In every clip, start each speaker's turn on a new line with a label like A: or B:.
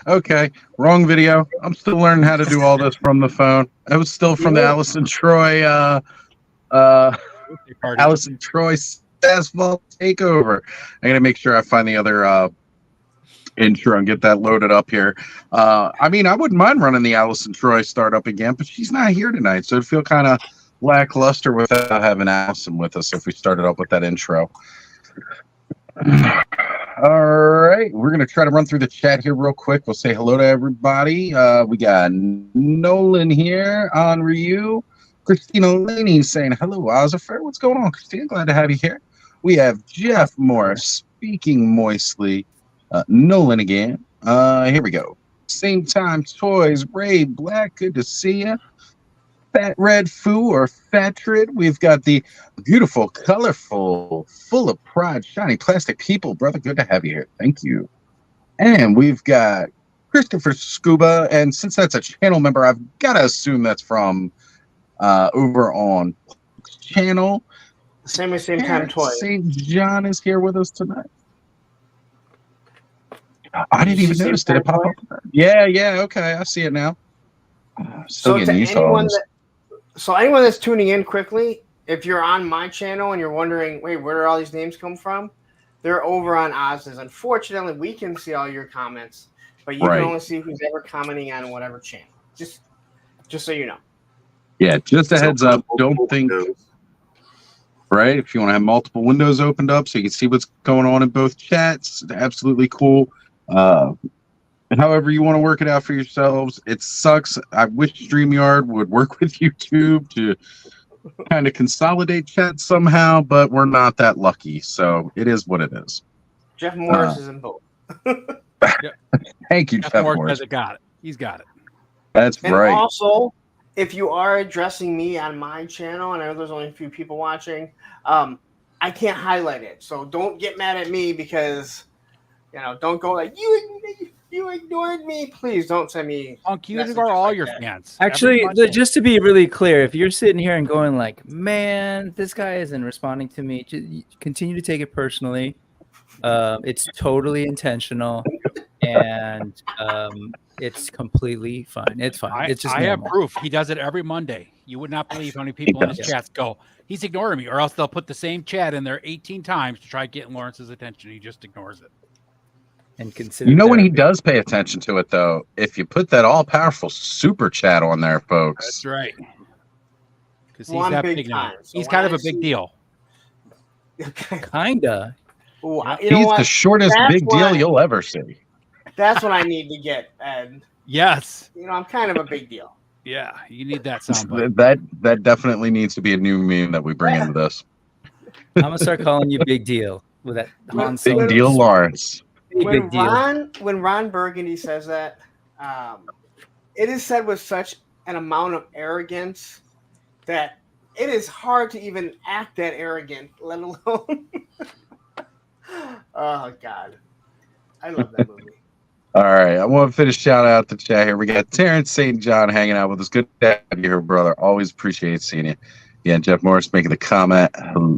A: Okay, wrong video. I'm still learning how to do all this from the phone. I was still from the uh,
B: Party.
A: Allison Troy asphalt takeover. I gotta make sure I find the other intro and get that loaded up here. I mean, I wouldn't mind running the Allison Troy startup again, but she's not here tonight, so it'd feel kind of lackluster without having Allison with us if we started up with that intro. All right, we're gonna try to run through the chat here real quick. We'll say hello to everybody. We got Nolan here on Ryu. Christina Laney saying hello, Ozzhole. What's going on, Christina? Glad to have you here. We have Jeff Morris speaking moistly. Nolan again. Here we go. Same time toys. Ray Black. Good to see you. Fat Red Foo or Fatrid. We've got the beautiful, colorful, full of pride, shiny plastic people. Brother, good to have you here. Thank you. And we've got Christopher Scuba. And since that's a channel member, I've got to assume that's from over on channel.
C: Same time toys.
A: St. John is here with us tonight. I didn't even notice. Did it pop up? Yeah. Okay. I see it now.
C: So anyone that's tuning in quickly, if you're on my channel and you're wondering, wait, where do all these names come from? They're over on Oz's. Unfortunately, we can see all your comments, but you can only see who's ever commenting on whatever channel. Just so you know.
A: Yeah, just a heads up. Don't think. Right, if you want to have multiple windows opened up so you can see what's going on in both chats, absolutely cool. However you want to work it out for yourselves. It sucks. I wish StreamYard would work with YouTube to kind of consolidate chat somehow, but we're not that lucky, so it is what it is.
C: Jeff Morris is in both.
A: Thank you, Jeff Morris.
B: He's got it.
A: That's right.
C: And also, if you are addressing me on my channel, and I know there's only a few people watching, I can't highlight it. So don't get mad at me because, don't go like, you ignored me. Please don't send me.
B: You ignore all your fans.
D: Actually, just to be really clear, if you're sitting here and going like, man, this guy isn't responding to me, just continue to take it personally. It's totally intentional. And it's completely fine. It's fine. It's just
B: I have proof. He does it every Monday. You would not believe how many people in his chats go, he's ignoring me, or else they'll put the same chat in there 18 times to try getting Lawrence's attention. He just ignores it.
D: And consider
A: when he does pay attention to it, though, if you put that all-powerful super chat on there, folks.
B: That's right. Because
C: he's that big now.
B: So he's kind of a big deal.
D: Kinda.
C: Ooh,
A: he's the shortest big deal you'll ever see.
C: That's what I need to get, Ed.
B: Yes.
C: I'm kind of a big deal.
B: Yeah, you need that sound.
A: That definitely needs to be a new meme that we bring into this.
D: I'm gonna start calling you Big Deal with that Han Solo.
A: Big Deal Lawrence.
C: When Ron Burgundy says that, it is said with such an amount of arrogance that it is hard to even act that arrogant, let alone. Oh God, I love that movie.
A: All right, I want to finish shout out the chat here. We got Terrence St. John hanging out with us. Good to have you here, brother. Always appreciate seeing you. Yeah, Jeff Morris making the comment,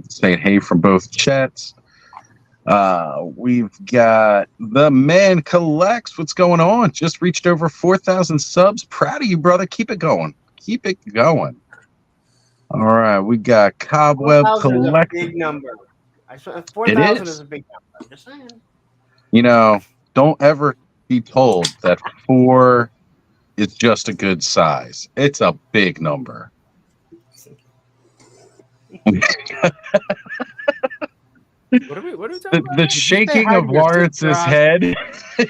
A: saying hey from both chats. We've got The Man Collects. What's going on? Just reached over 4,000 subs. Proud of you, brother. Keep it going. Keep it going. All right, we got Cobweb Collect.
C: Big number. 4,000 is a big number. I'm just saying.
A: Don't ever be told that 4 is just a good size. It's a big number.
D: What are we talking about?
A: The shaking of Lawrence's head.
D: Keep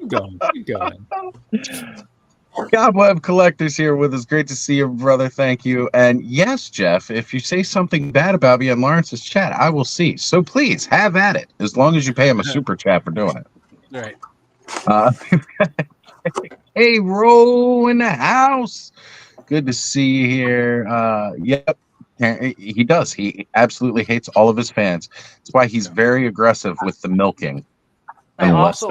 D: going.
A: Cobweb Collector's here with us. Great to see you, brother. Thank you. And yes, Jeff, if you say something bad about me in Lawrence's chat, I will see. So please have at it, as long as you pay him a super chat for doing it.
B: All right.
A: Hey, Ro in the house. Good to see you here. Yep. He does. He absolutely hates all of his fans. That's why he's very aggressive with the milking.
C: I also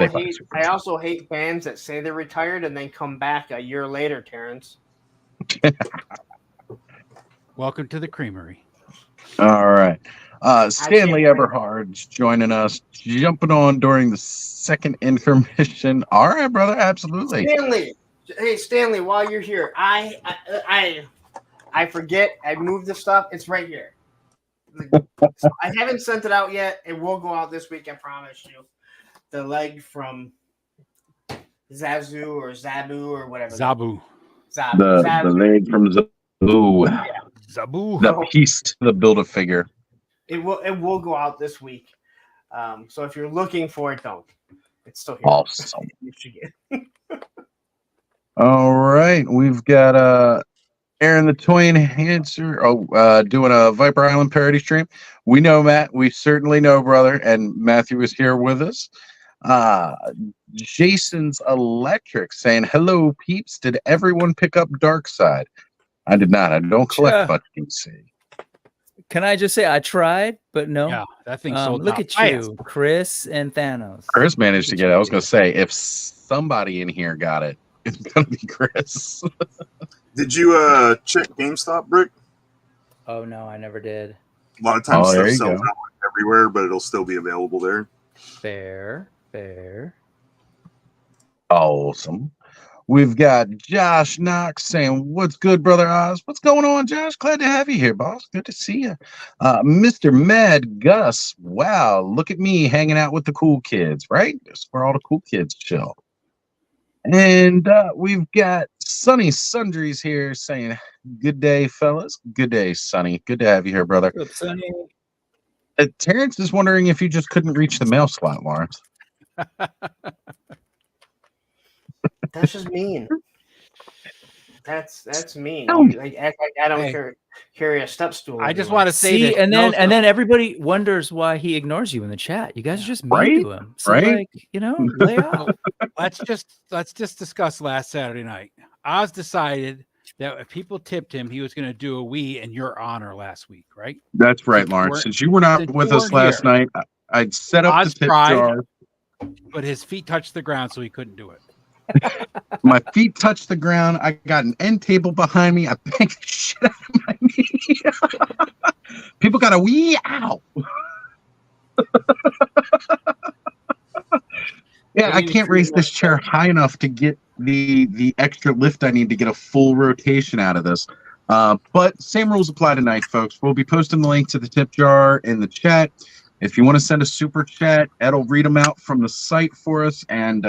C: hate fans that say they're retired and then come back a year later, Terrence.
B: Welcome to the creamery.
A: All right. Stanley Eberhard's joining us, jumping on during the second intermission. All right, brother. Absolutely.
C: Stanley. Hey, Stanley, while you're here, I forget. I moved the stuff. It's right here. So I haven't sent it out yet. It will go out this week, I promise you. The leg from Zazu or Zabu or whatever.
B: Zabu.
A: The leg from Zabu.
C: Yeah.
B: Zabu.
A: The piece to the Build-A-Figure.
C: It will go out this week. So if you're looking for it, don't. It's still here.
A: Awesome. All right. We've got Aaron the Toy Enhancer doing a Viper Island parody stream. We know Matt. We certainly know, brother. And Matthew is here with us. Jason's Electric saying, hello, peeps. Did everyone pick up Dark Side? I did not. I don't collect much DC.
D: Can I just say I tried, but no.
B: Yeah, that thing's sold
D: look
B: out
D: at you, Chris and Thanos.
A: Chris managed to get it. I was going to say, if somebody in here got it, it's going to be Chris.
E: Did you check GameStop, Brick?
D: Oh, no, I never did.
E: A lot of times stuff sells out everywhere, but it'll still be available there.
D: Fair.
A: Awesome. We've got Josh Knox saying, what's good, Brother Oz? What's going on, Josh? Glad to have you here, boss. Good to see you. Mr. Mad Gus, wow, look at me hanging out with the cool kids, right? That's where all the cool kids chill. And we've got Sonny Sundries here saying, good day, fellas. Good day, Sonny. Good to have you here, brother.
D: What's up, Sonny?
A: Terrence is wondering if you just couldn't reach the mail slot, Lawrence.
C: That's just mean. That's mean. Like act like I don't carry a step stool.
B: I just want to say
D: and then everybody wonders why he ignores you in the chat. You guys are just mean to him. So like, lay out.
B: Let's just discuss last Saturday night. Oz decided that if people tipped him, he was going to do a we in your honor last week, right?
A: That's right, Lawrence. Since you were not with us last night, I'd set up the tip jar.
B: But his feet touched the ground, so he couldn't do it.
A: My feet touched the ground. I got an end table behind me. I banged the shit out of my knee. People got a wee out. Yeah, I can't raise this chair high enough to get the extra lift I need to get a full rotation out of this. But same rules apply tonight, folks. We'll be posting the link to the tip jar in the chat. If you want to send a super chat, Ed will read them out from the site for us, and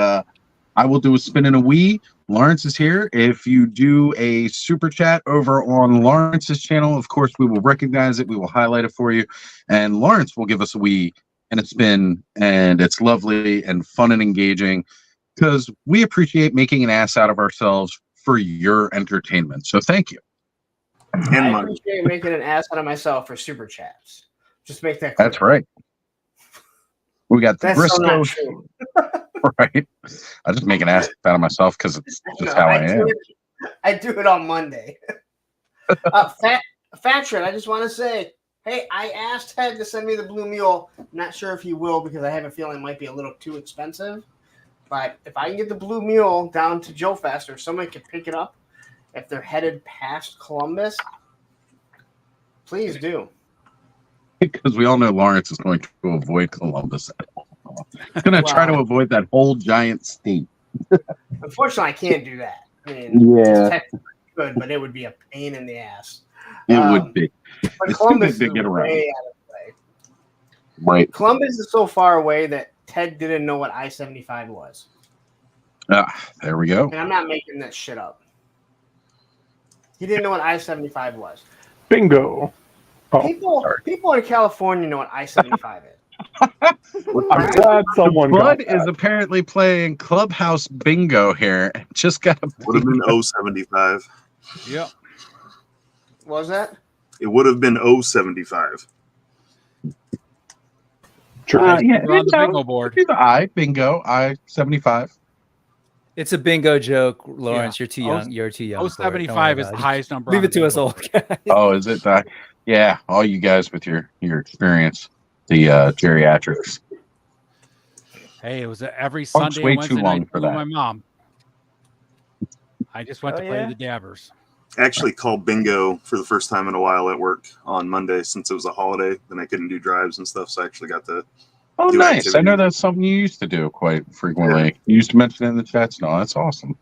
A: I will do a spin and a wee. Lawrence is here. If you do a super chat over on Lawrence's channel, of course, we will recognize it. We will highlight it for you. And Lawrence will give us a wee and a spin. And it's lovely and fun and engaging because we appreciate making an ass out of ourselves for your entertainment. So thank you.
C: I appreciate making an ass out of myself for super chats. Just make that clear.
A: That's right. We got the Briscoe.
C: So
A: right. I just make an ass out of myself because it's just how I am.
C: I do it on Monday. Fat Shred, I just want to say, hey, I asked Ted to send me the Blue Mule. I'm not sure if he will because I have a feeling it might be a little too expensive. But if I can get the Blue Mule down to Joe Fest or somebody can pick it up if they're headed past Columbus, please do.
A: Because we all know Lawrence is going to avoid Columbus at all. He's going to try to avoid that whole giant state.
C: Unfortunately, I can't do that. I mean,
A: yeah,
C: it's technically good, but it would be a pain in the ass.
A: It would be.
C: But
A: it's
C: Columbus
A: too big to get around.
C: way out of the way.
A: Right.
C: Columbus is so far away that Ted didn't know what I-75 was.
A: There we go.
C: And I'm not making that shit up. He didn't know what I-75 was.
F: Bingo.
C: People in California know what I-75 is.
F: I'm glad someone got
A: Bud
F: that.
A: is apparently playing Clubhouse Bingo here. Just got a
E: Would have been 075.
B: Yep.
C: What was that?
E: It would have been 075.
F: Sure.
A: Yeah,
B: We're on the bingo board.
A: Bingo, I-75.
D: It's a bingo joke, Lawrence.
B: Yeah.
D: You're too young. You're too young.
B: 075 is the highest number.
D: Leave it to us old guys.
A: Oh, is it that? Yeah, all you guys with your experience, the geriatrics.
B: Hey, it was every
A: Punk's
B: Sunday
A: way
B: and Wednesday
A: too long
B: night
A: for
B: with
A: that.
B: my mom. I just went to play the dabbers.
E: actually called bingo for the first time in a while at work on Monday since it was a holiday. Then I couldn't do drives and stuff, so I actually got to.
A: Oh,
E: do
A: nice!
E: activities.
A: I know that's something you used to do quite frequently.
E: Yeah.
A: You used to mention it in the chats. No, that's awesome.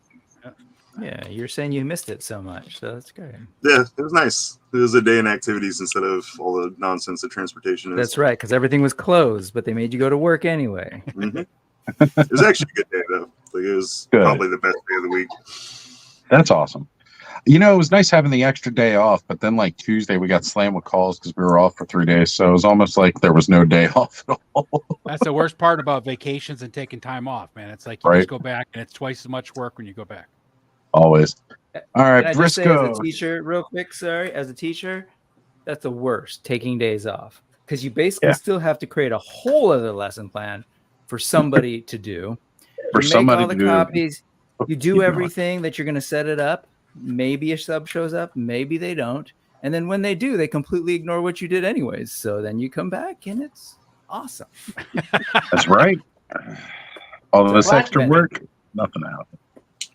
D: Yeah, you're saying you missed it so much, so that's great.
E: Yeah, it was nice. It was a day in activities instead of all the nonsense that transportation is.
D: That's right, because everything was closed, but they made you go to work anyway.
E: Mm-hmm. It was actually a good day, though. Like, it was probably the best day of the week.
A: That's awesome. You know, it was nice having the extra day off, but then like Tuesday we got slammed with calls because we were off for 3 days. So it was almost like there was no day off at all.
B: That's the worst part about vacations and taking time off, man. It's like you just go back and it's twice as much work when you go back.
A: Always. All right,
D: Can I just say,
A: Briscoe.
D: as a teacher, real quick, sorry, as a teacher, that's the worst, taking days off. Because you basically still have to create a whole other lesson plan for somebody to do.
A: For
D: you
A: somebody
D: make all the copies, you do everything that you're going to set it up. Maybe a sub shows up, maybe they don't. And then when they do, they completely ignore what you did anyways. So then you come back and it's awesome.
A: That's right. All this extra work, nothing happened.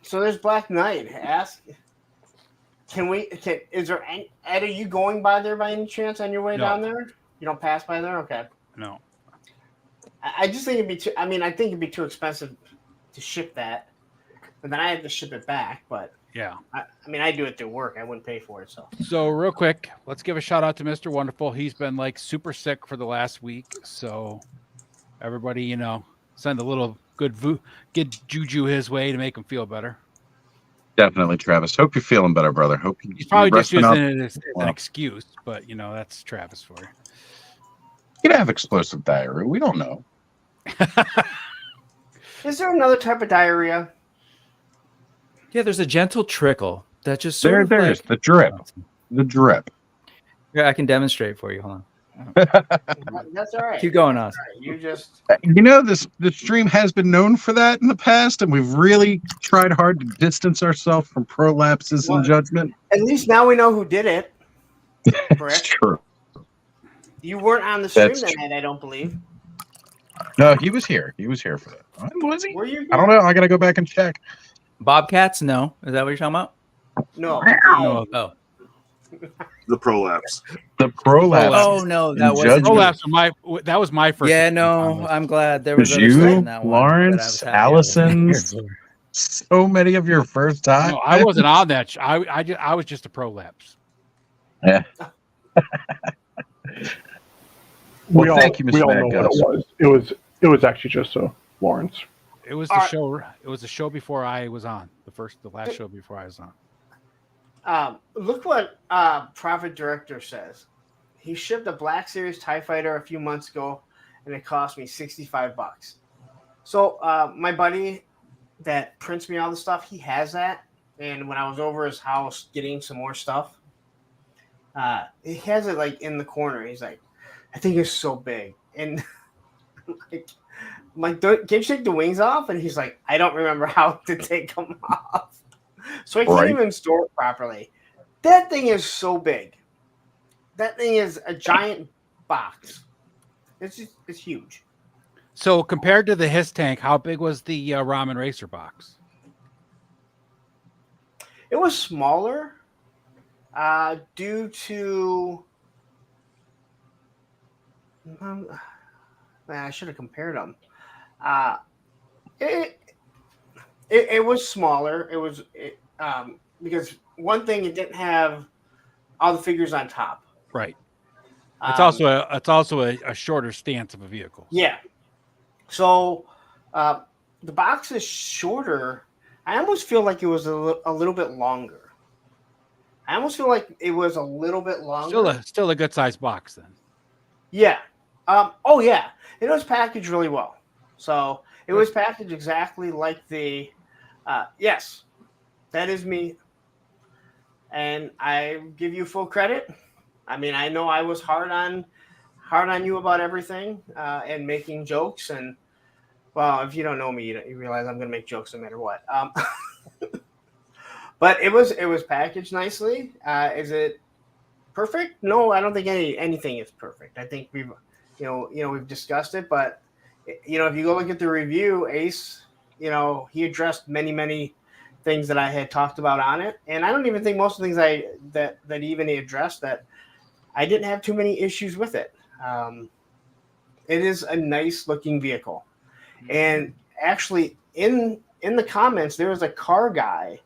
C: So there's Black Knight. Is there any, Ed, are you going by there by any chance on your way down there? You don't pass by there? Okay.
B: No.
C: I just think it'd be I think it'd be too expensive to ship that. And then I have to ship it back, but
B: yeah.
C: I do it through work. I wouldn't pay for it.
B: So real quick, let's give a shout out to Mr. Wonderful. He's been like super sick for the last week. So everybody, send a little good juju his way to make him feel better.
A: Definitely, Travis. Hope you're feeling better, brother. Hope
B: he's probably just using it as an excuse, but that's Travis for you.
A: You could have explosive diarrhea. We don't know.
C: Is there another type of diarrhea?
D: Yeah, there's a gentle trickle that just
A: there's the drip. The drip.
D: Yeah, I can demonstrate for you. Hold on.
C: That's all right.
D: Keep going, Oz.
C: You just
A: the stream has been known for that in the past, and we've really tried hard to distance ourselves from prolapses and judgment.
C: At least now we know who did it.
A: That's true.
C: You weren't on the stream that night, I don't believe.
A: No, he was here. He was here for that. Was he?
C: Were you?
A: I don't know. I gotta go back and check.
D: Bobcats? No. Is that what you're talking about?
C: No.
D: No. Oh.
E: The prolapse.
A: The prolapse.
D: Oh no, that was
B: prolapse. That was my first.
D: Yeah, no, I'm glad there was
A: you,
D: in that
A: Lawrence, Allison's. So many of your first time.
B: No, I wasn't on that. I was just a prolapse.
A: Yeah.
F: Thank you, Mr. We all know what it was. It was actually just a Lawrence.
B: It was the show. It was the show before I was on. The last show before I was on.
C: Look what Profit Director says. He shipped a Black Series TIE Fighter a few months ago, and it cost me $65. So my buddy that prints me all the stuff, he has that. And when I was over his house getting some more stuff, he has it like in the corner. He's like, I think it's so big. And I'm like, can you take the wings off? And he's like, I don't remember how to take them off. So I can't even store it properly. That thing is so big. That thing is a giant box. It's huge.
B: So compared to the Hiss tank, how big was the Ramen Racer box?
C: It was smaller due to... man, I should have compared them. It was smaller. It was because one thing, it didn't have all the figures on top.
B: Right. It's also a shorter stance of a vehicle.
C: Yeah. So the box is shorter. I almost feel like it was a little bit longer. I almost feel like it was a little bit longer.
B: Still a good sized box then.
C: Yeah. Oh yeah. It was packaged really well. So it was packaged exactly like the. Yes, that is me. And I give you full credit. I mean, I know I was hard on you about everything and making jokes. And well, if you don't know me, you realize I'm going to make jokes no matter what. But it was packaged nicely. Is it perfect? No, I don't think anything is perfect. I think we've discussed it. But if you go look at the review, Ace, he addressed many things that I had talked about on it, and I don't even think most of the things that even addressed that I didn't have too many issues with it. It is a nice looking vehicle, and actually in the comments there was a car guy.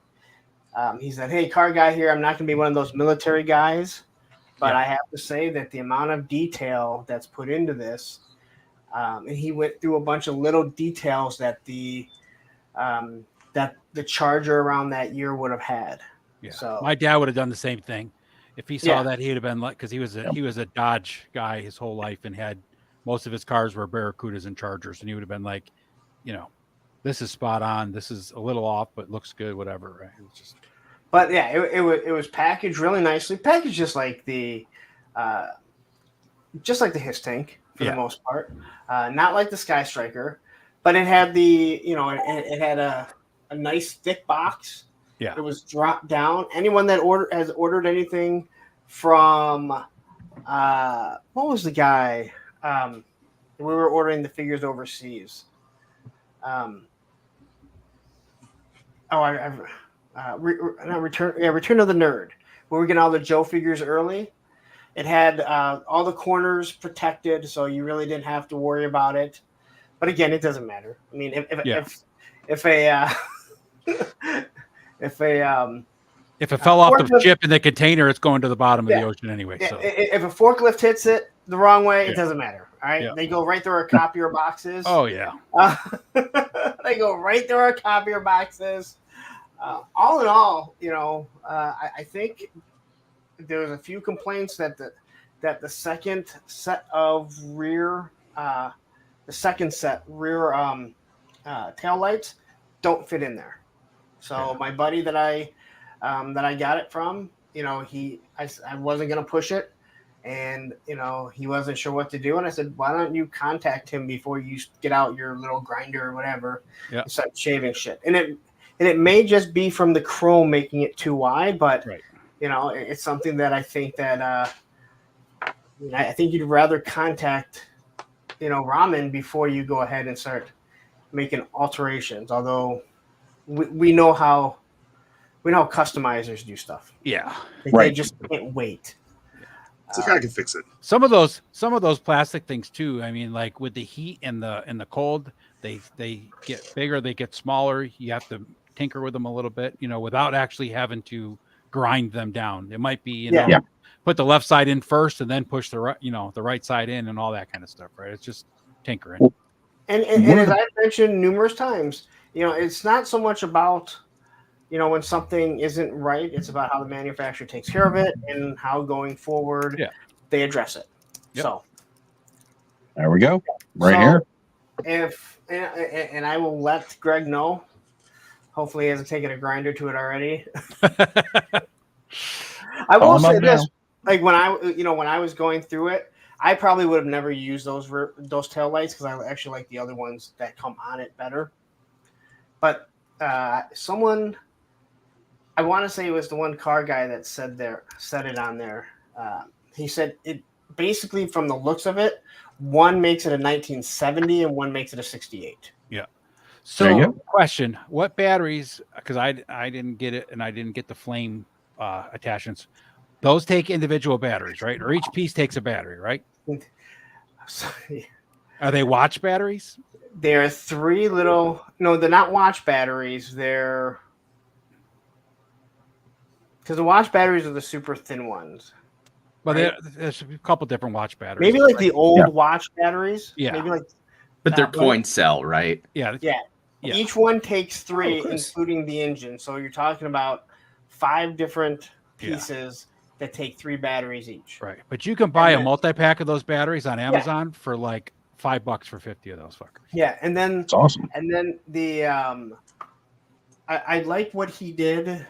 C: He said, "Hey, car guy here. I'm not going to be one of those military guys, but I have to say that the amount of detail that's put into this." And he went through a bunch of little details that the Charger around that year would have had.
B: Yeah.
C: So
B: my dad would have done the same thing. If he saw that, he'd have been like, because he was a Dodge guy his whole life and had most of his cars were Barracudas and Chargers, and he would have been like, this is spot on. This is a little off, but looks good. Whatever. Right? It was just.
C: But yeah, it was packaged really nicely. Packaged just like the Hiss tank for the most part. Not like the Sky Striker, but it had it had a nice thick box.
B: Yeah.
C: It was dropped down. Anyone that has ordered anything from what was the guy? We were ordering the figures overseas. Return of the Nerd, where we get all the Joe figures early. It had all the corners protected, so you really didn't have to worry about it. But again, it doesn't matter. I mean, if it
B: fell off the ship in the container, it's going to the bottom of the ocean anyway. So
C: if a forklift hits it the wrong way, it doesn't matter. All right, they go right through our copier boxes.
B: Oh yeah,
C: they go right through our copier boxes. All in all, I think there was a few complaints that the second set rear tail lights don't fit in there. So my buddy that I got it from, I wasn't gonna push it, and he wasn't sure what to do, and I said, why don't you contact him before you get out your little grinder or whatever and start shaving shit. And it may just be from the chrome making it too wide, but it's something that I think that I think you'd rather contact Ramen before you go ahead and start making alterations. Although we know how customizers do stuff.
B: Yeah,
C: they just can't wait.
E: So I can fix it.
B: Some of those plastic things too. I mean, like with the heat and the cold, they get bigger, they get smaller. You have to tinker with them a little bit, without actually having to grind them down. It might be, put the left side in first and then push the right, the right side in and all that kind of stuff, right? It's just tinkering.
C: And as I've mentioned numerous times, it's not so much about, when something isn't right, it's about how the manufacturer takes care of it and how going forward they address it.
B: Yep.
C: So
A: there we go. Here.
C: And I will let Greg know. Hopefully he hasn't taken a grinder to it already. I will say this, like when I was going through it, I probably would have never used those tail lights because I actually like the other ones that come on it better. But someone, I want to say it was the one car guy that said it on there. He said it basically, from the looks of it, one makes it a 1970 and one makes it a 68.
B: Yeah. So question, what batteries, because I didn't get it and I didn't get the flame attachments. Those take individual batteries, right? Or each piece takes a battery, right? Are they watch batteries?
C: They're three little, no, they're not watch batteries. They're, because the watch batteries are the super thin ones.
B: Well, there's a couple different watch batteries.
C: Maybe like the old watch batteries.
B: Yeah.
C: Maybe like,
G: but they're coin cell, right?
B: Yeah.
C: Each one takes three, including the engine. So you're talking about 5 different pieces that take 3 batteries each.
B: Right. But you can buy a multi-pack of those batteries on Amazon for like $5 for 50 of those fuckers.
C: Yeah. And then
A: it's awesome.
C: And then the I like what he did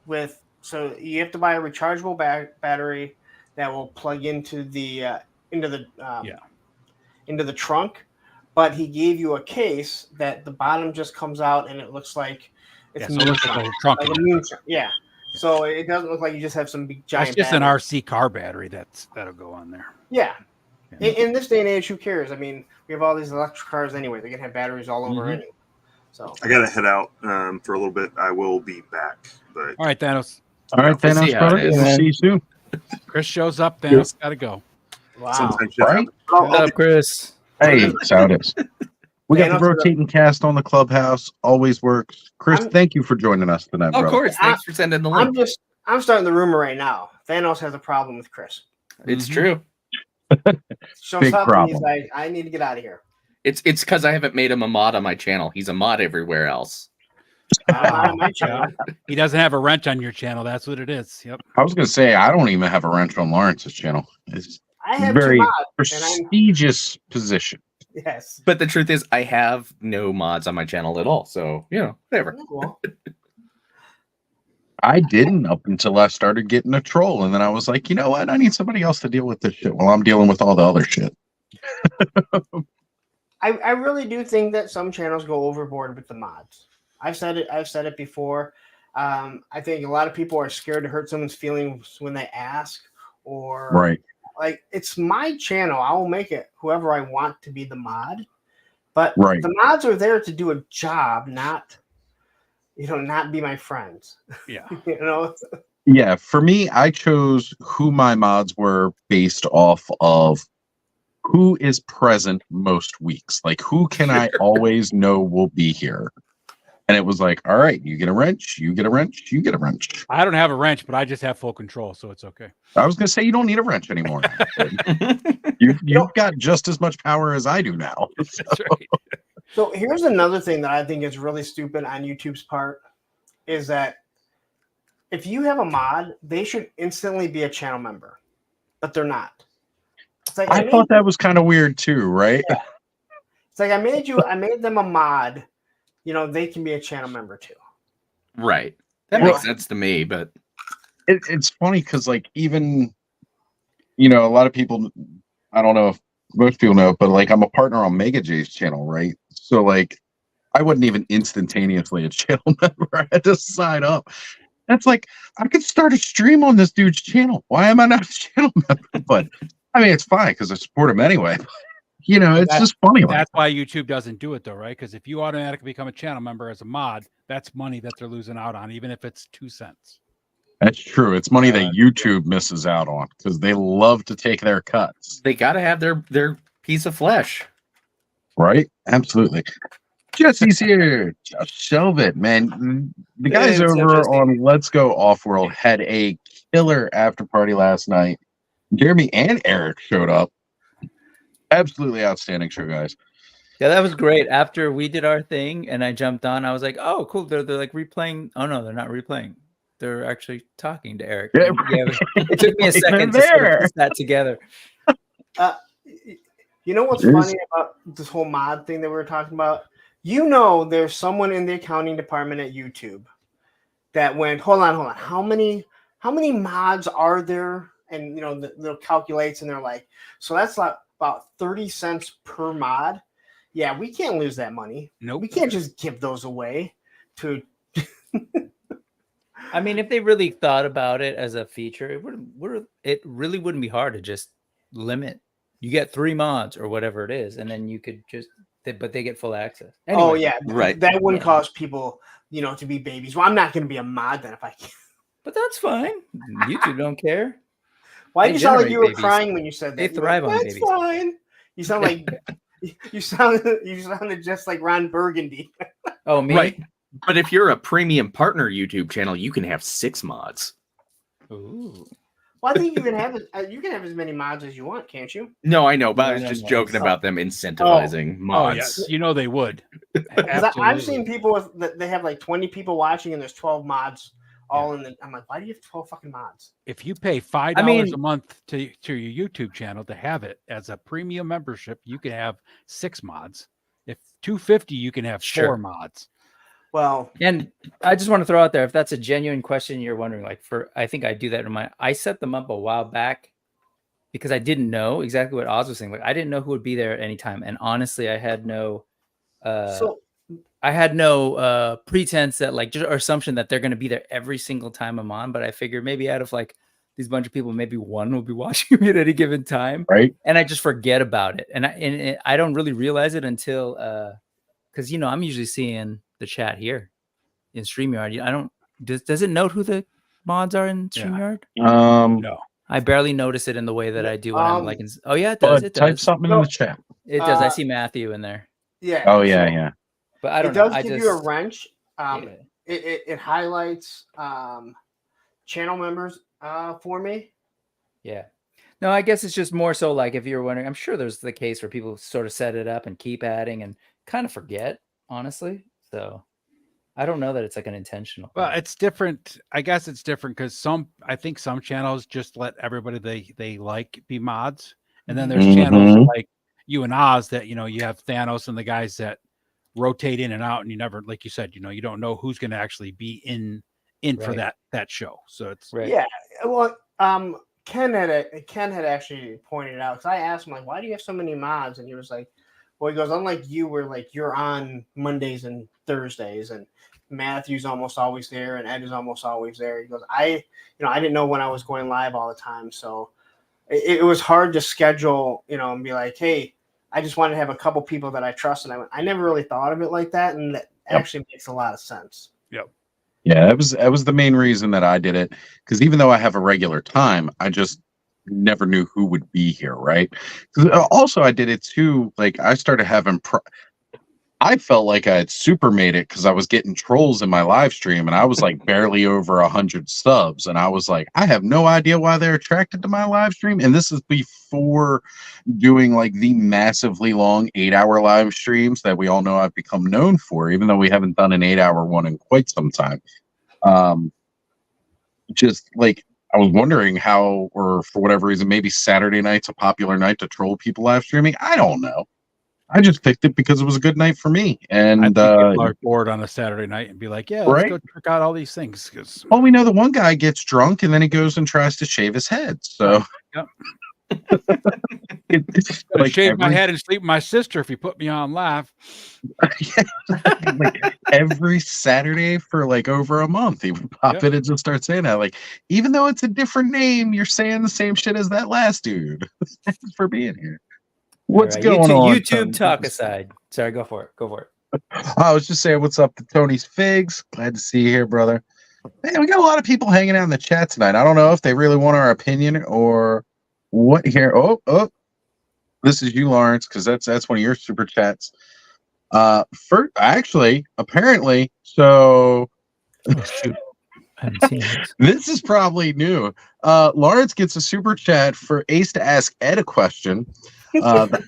C: with, so you have to buy a rechargeable battery that will plug into the trunk. But he gave you a case that the bottom just comes out and it looks like it's
B: so it looks like a trunk.
C: Like a moon trunk. Yeah. So it doesn't look like you just have some big giant.
B: It's just
C: battery.
B: an RC car battery that'll go on there.
C: Yeah. In this day and age, who cares? I mean, we have all these electric cars anyway. They're gonna have batteries all over anyway. So
E: I gotta head out for a little bit. I will be back. But
B: All right, Thanos.
A: All right,
G: We'll see
A: Thanos,
G: how
A: brother.
G: it is.
A: We'll see you soon.
B: Chris shows up. Thanos got to go.
C: wow.
E: sometimes shit
A: Right?
E: happens.
D: What's up, Chris?
A: Hey, that's how it is. We got the
C: Thanos,
A: rotating cast on the Clubhouse. Always works. Chris, thank you for joining us tonight,
G: Oh,
A: brother.
G: of course. Thanks for sending the link.
C: I'm starting the rumor right now. Thanos has a problem with Chris.
G: It's true.
C: Shows
A: Big
C: up and
A: problem.
C: he's like, I need to get out of here.
G: It's because I haven't made him a mod on my channel. He's a mod everywhere else.
C: Not on my channel.
B: He doesn't have a wrench on your channel. That's what it is. Yep.
A: I was going to say, I don't even have a wrench on Lawrence's channel. It's
C: I have
A: very
C: two mods, and
A: prestigious position.
C: yes.
G: But the truth is, I have no mods on my channel at all. So, whatever.
C: Cool.
A: I didn't up until I started getting a troll. And then I was like, you know what? I need somebody else to deal with this shit while I'm dealing with all the other shit.
C: I really do think that some channels go overboard with the mods. I've said it before. I think a lot of people are scared to hurt someone's feelings when they ask, or
A: Right.
C: like, it's my channel. I will make it whoever I want to be the mod. But
A: Right.
C: the mods are there to do a job, not be my friends.
B: Yeah.
A: Yeah. For me, I chose who my mods were based off of who is present most weeks. Like, who can I always know will be here? And it was like, all right, you get a wrench, you get a wrench, you get a wrench.
B: I don't have a wrench, but I just have full control, so it's okay.
A: I was going to say, you don't need a wrench anymore. You've got just as much power as I do now.
B: That's right.
C: So here's another thing that I think is really stupid on YouTube's part, is that if you have a mod, they should instantly be a channel member, but they're not. It's like,
A: I thought that was kind of weird too, right?
C: Yeah. It's like, I made them a mod. They can be a channel member too.
G: Right. That makes sense to me, but
A: It's funny because, like, even, a lot of people, I don't know if most people know, but, like, I'm a partner on Mega J's channel, right? So, like, I wasn't even instantaneously a channel member. I had to sign up. That's like, I could start a stream on this dude's channel. Why am I not a channel member? But, I mean, it's fine because I support him anyway. It's just funny.
B: That's why YouTube doesn't do it, though, right? Because if you automatically become a channel member as a mod, that's money that they're losing out on, even if it's 2 cents.
A: That's true. It's money that YouTube misses out on because they love to take their cuts.
G: they got to have their piece of flesh.
A: Right? Absolutely. Jesse's here. Just shelve it, man. The guys
D: Hey, what's up,
A: over
D: Jesse?
A: on Let's Go Offworld had a killer after party last night. Jeremy and Eric showed up. Absolutely outstanding show, guys.
D: Yeah, that was great. After we did our thing and I jumped on, I was like, oh, cool. They're like replaying. Oh, no, they're not replaying. They're actually talking to Eric.
A: Yeah,
D: it took me a second to sort of piece that together.
C: You know what's funny about this whole mod thing that we were talking about? There's someone in the accounting department at YouTube that went, hold on. How many mods are there? And, they'll calculate and they're like, so that's like about 30 cents per mod. Yeah, we can't lose that money.
B: Nope.
C: We can't just give those away to.
D: I mean, if they really thought about it as a feature, it really wouldn't be hard to just limit. You get 3 mods or whatever it is, and then you could but they get full access. Anyway,
C: Oh yeah,
G: right.
C: That wouldn't cause people, to be babies. Well, I'm not going to be a mod then if I can.
D: but that's fine. YouTube don't care.
C: Why
D: They
C: did you sound like
D: generate
C: you were
D: babies.
C: crying when you said that?
D: They
C: You were
D: thrive on
C: That's
D: babies.
C: fine. You sound like you sounded just like Ron Burgundy.
D: Oh, me?
G: Right. But if you're a premium partner YouTube channel, you can have 6 mods.
D: Ooh.
C: Well, I think you can have as many mods as you want, can't you?
G: No, I know, but I was
D: No,
G: just
D: no.
G: joking about them incentivizing
B: Oh,
G: mods.
B: yes. They would.
C: 'Cause I've seen people they have like 20 people watching and there's 12 mods all in the. I'm like, why do you have 12 fucking mods?
B: If you pay $5 a month to your YouTube channel to have it as a premium membership, you can have 6 mods. If $250, you can have 4 mods.
C: Well,
D: And I just want to throw out there, if that's a genuine question you're wondering, I think I do that I set them up a while back because I didn't know exactly what Oz was saying. Like, I didn't know who would be there at any time. And honestly, I had no pretense that or assumption that they're going to be there every single time I'm on. But I figured maybe out of these bunch of people, maybe one will be watching me at any given time.
A: Right.
D: And I just forget about it. And I don't really realize it until because I'm usually seeing the chat here in StreamYard. I don't. Does it note who the mods are in StreamYard?
B: No.
D: I barely notice it in the way that I do when I'm like. Oh yeah, it does. It does.
A: Type something in the chat.
D: It does. I see Matthew in there.
C: Yeah.
A: Oh yeah.
D: But I don't know.
C: It does give you a wrench. It highlights channel members for me.
D: Yeah. No, I guess it's just more so like if you're wondering, I'm sure there's the case where people sort of set it up and keep adding and kind of forget, honestly. So I don't know that it's like an intentional.
B: Well, it's different. I guess it's different because I think some channels just let everybody they like be mods. And then there's channels like you and Oz that, you have Thanos and the guys that rotate in and out, and you never, like you said, you don't know who's going to actually be in for that show. So it's
C: yeah. Well, Ken had actually pointed out, because I asked him, like, why do you have so many mods? And he was like, well, he goes, unlike you, where like you're on Mondays and Thursdays, and Matthew's almost always there, and Ed is almost always there. He goes, I didn't know when I was going live all the time, so it was hard to schedule, and be like, hey, I just wanted to have a couple people that I trust, and I never really thought of it like that, and that actually makes a lot of sense.
B: Yep.
A: Yeah, that was the main reason that I did it, because even though I have a regular time, I just never knew who would be here, right? Also, I did it too. Like I started having, I felt like I had super made it because I was getting trolls in my live stream, and I was like barely over 100 subs, and I was like, I have no idea why they're attracted to my live stream. And this is before doing like the massively long 8-hour live streams that we all know I've become known for, even though we haven't done an 8-hour one in quite some time. Just like I was wondering how, or for whatever reason, maybe Saturday night's a popular night to troll people live streaming. I don't know. I just picked it because it was a good night for me. And
B: people are bored on a Saturday night and be like, yeah, let's go check out all these things.
A: Well, we know the one guy gets drunk and then he goes and tries to shave his head. So
B: like shave my head and sleep with my sister if you put me on live.
A: Like every Saturday for like over a month, he would pop in and just start saying that. Like, even though it's a different name, you're saying the same shit as that last dude. Thanks for being here. What's going on?
D: YouTube talk aside. Sorry, go for it.
A: I was just saying, what's up to Tony's Figs? Glad to see you here, brother. Man, we got a lot of people hanging out in the chat tonight. I don't know if they really want our opinion or what here. Oh, this is you, Lawrence, because that's one of your super chats. Apparently, so this is probably new. Lawrence gets a super chat for Ace to ask Ed a question. So do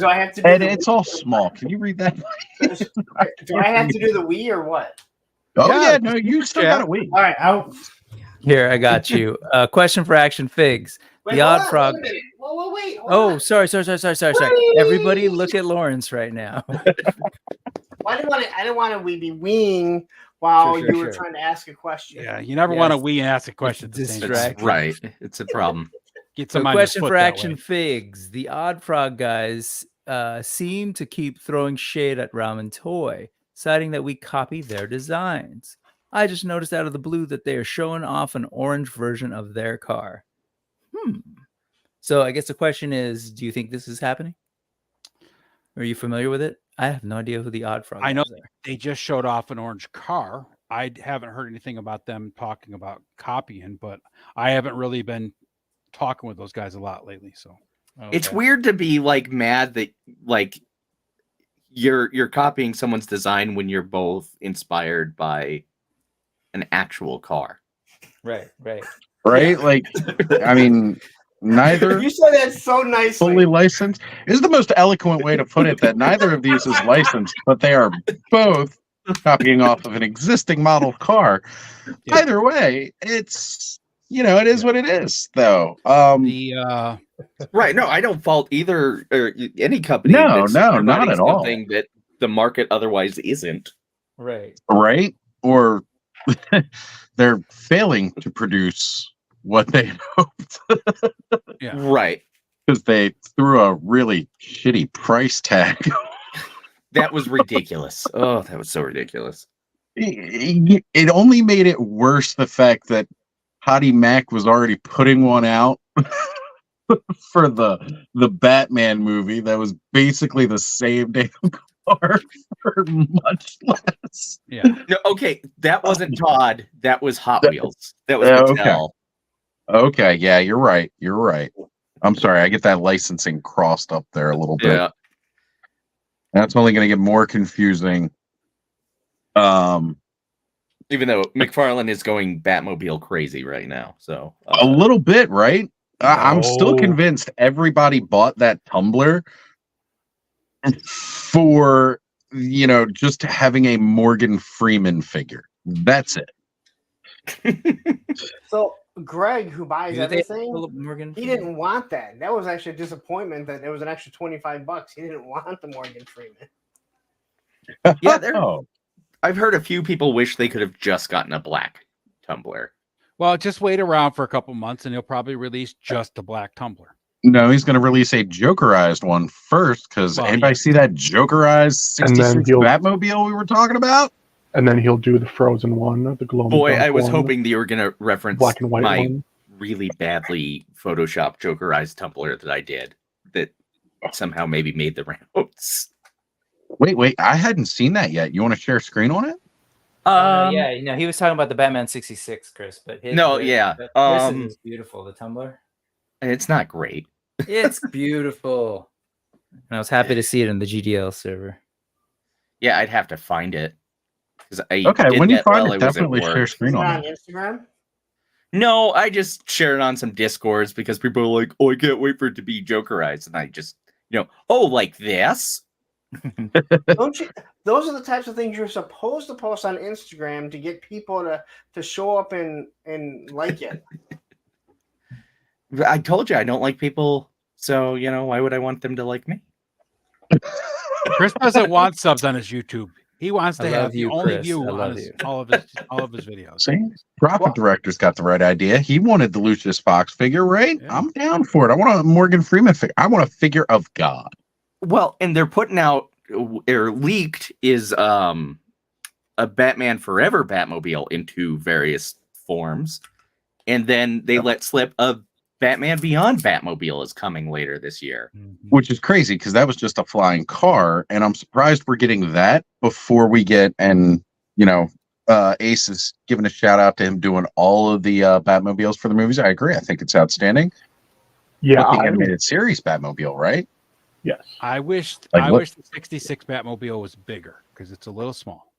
C: I have to do
A: and it's all small. Can you read that?
C: Do I have to do the Wii or what?
A: Oh yeah, no, you still got a Wii.
C: All right,
D: here, I got you. Question for Action Figs.
C: Wait,
D: the Odd Frog.
C: Wait.
D: Oh, sorry. Everybody look at Lawrence right now.
C: I didn't want to be weeing while you were trying to ask a question.
B: Yeah, you never want to wee and ask a question at the same time.
G: Right. It's a problem.
B: Get
D: some question for Action Figs. The Odd Frog guys seem to keep throwing shade at Ramen Toy, citing that we copy their designs. I just noticed out of the blue that they are showing off an orange version of their car. So I guess the question is, do you think this is happening? Are you familiar with it? I have no idea who the Odd Frog
B: I know
D: are.
B: They just showed off an orange car. I haven't heard anything about them talking about copying, but I haven't really been talking with those guys a lot lately. So
G: it's weird to be like mad that like you're copying someone's design when you're both inspired by an actual car.
D: Right.
A: Like, I mean, neither.
C: You said that so nicely.
A: Fully licensed is the most eloquent way to put it. That neither of these is licensed, but they are both copying off of an existing model car. Yeah. Either way, it's it is what it is, though.
G: Right? No, I don't fault either or any company.
A: No, not at all.
G: Something that the market otherwise isn't.
D: Right.
A: Or they're failing to produce what they hoped.
B: Yeah.
G: Right.
A: Because they threw a really shitty price tag.
G: That was ridiculous. Oh, that was so ridiculous.
A: It only made it worse, the fact that Hottie Mac was already putting one out for the Batman movie that was basically the same damn car for much less.
B: Yeah.
G: No, okay, that wasn't Todd. That was Hot Wheels. That was
A: Okay.
G: Mattel.
A: Okay, yeah, you're right. You're right. I'm sorry, I get that licensing crossed up there a little bit.
G: Yeah.
A: That's only going to get more confusing.
G: Even though McFarlane is going Batmobile crazy right now, so
A: a little bit, right? I'm still
F: No.
A: convinced everybody bought that tumbler for, you know, just having a Morgan Freeman figure. That's it.
C: So Greg, who buys everything,
D: Morgan
C: he didn't want that. That was actually a disappointment that it was an extra $25. He didn't want the Morgan Freeman.
G: Yeah, I've heard a few people wish they could have just gotten a black tumbler.
B: Well, just wait around for a couple months and he'll probably release just a black tumbler.
A: No, he's going to release a Jokerized one first, because anybody see that Jokerized 66 Batmobile we were talking about?
F: And then he'll do the Frozen one, the glow.
G: Boy, I was hoping that you were going to reference
F: black and white
G: my
F: one.
G: really badly Photoshopped Jokerized tumbler that I did that somehow maybe made the rounds.
A: Wait, I hadn't seen that yet. You want to share a screen on it?
D: Yeah, you know, he was talking about the Batman 66, Chris, but his is beautiful, the tumbler.
G: It's not great.
D: It's beautiful. And I was happy to see it in the GDL server.
G: Yeah, I'd have to find it.
A: Okay, when you find it, definitely share a screen on
C: it. Instagram?
G: No, I just share it on some Discords because people are like, oh, I can't wait for it to be Jokerized. And I just, like this?
C: Don't you? Those are the types of things you're supposed to post on Instagram to get people to show up and like it.
G: I told you I don't like people, so why would I want them to like me?
B: Chris doesn't want subs on his YouTube. He wants to have the only
D: Chris.
B: view on all of his videos.
A: See, Profit Director's got the right idea. He wanted the Lucius Fox figure, right? Yeah. I'm down for it. I want a Morgan Freeman figure. I want a figure of God.
G: Well, and they're putting out, or leaked, is a Batman Forever Batmobile into various forms, and then they let slip a Batman Beyond Batmobile is coming later this year.
A: Which is crazy, because that was just a flying car, and I'm surprised we're getting that before we get, and Ace is giving a shout out to him doing all of the Batmobiles for the movies. I agree. I think it's outstanding.
F: Yeah,
A: the animated series Batmobile, right?
F: Yes.
B: I wish the 66 Batmobile was bigger, because it's a little small.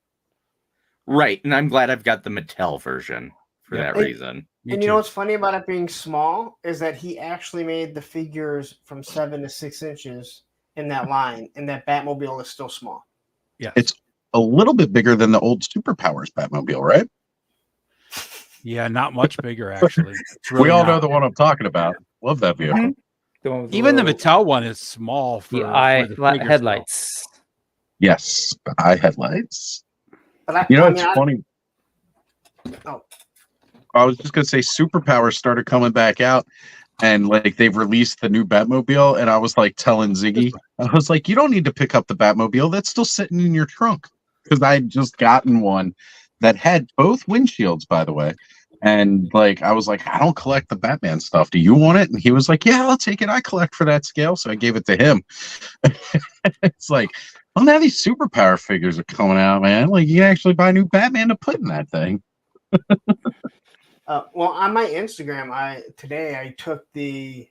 G: Right, and I'm glad I've got the Mattel version for that reason.
C: And you know what's funny about it being small is that he actually made the figures from 7 to 6 inches in that line, and that Batmobile is still small.
B: Yeah,
A: it's a little bit bigger than the old Superpowers Batmobile, right?
B: Yeah, not much bigger actually. Really
A: we all know the one I'm talking about. Love that vehicle.
B: Even the Mattel one is small for
D: the eye headlights.
A: Still. Yes, the eye headlights.
C: But
A: it's funny. I was just gonna say Superpowers started coming back out, and they've released the new Batmobile, and I was telling Ziggy, I was like, you don't need to pick up the Batmobile, that's still sitting in your trunk, because I had just gotten one that had both windshields, by the way, and I was like, I don't collect the Batman stuff. Do you want it? And he was like, yeah, I'll take it. I collect for that scale, so I gave it to him. It's like, well, now these Superpower figures are coming out, man. You can actually buy new Batman to put in that thing.
C: Well, on my Instagram, today I took the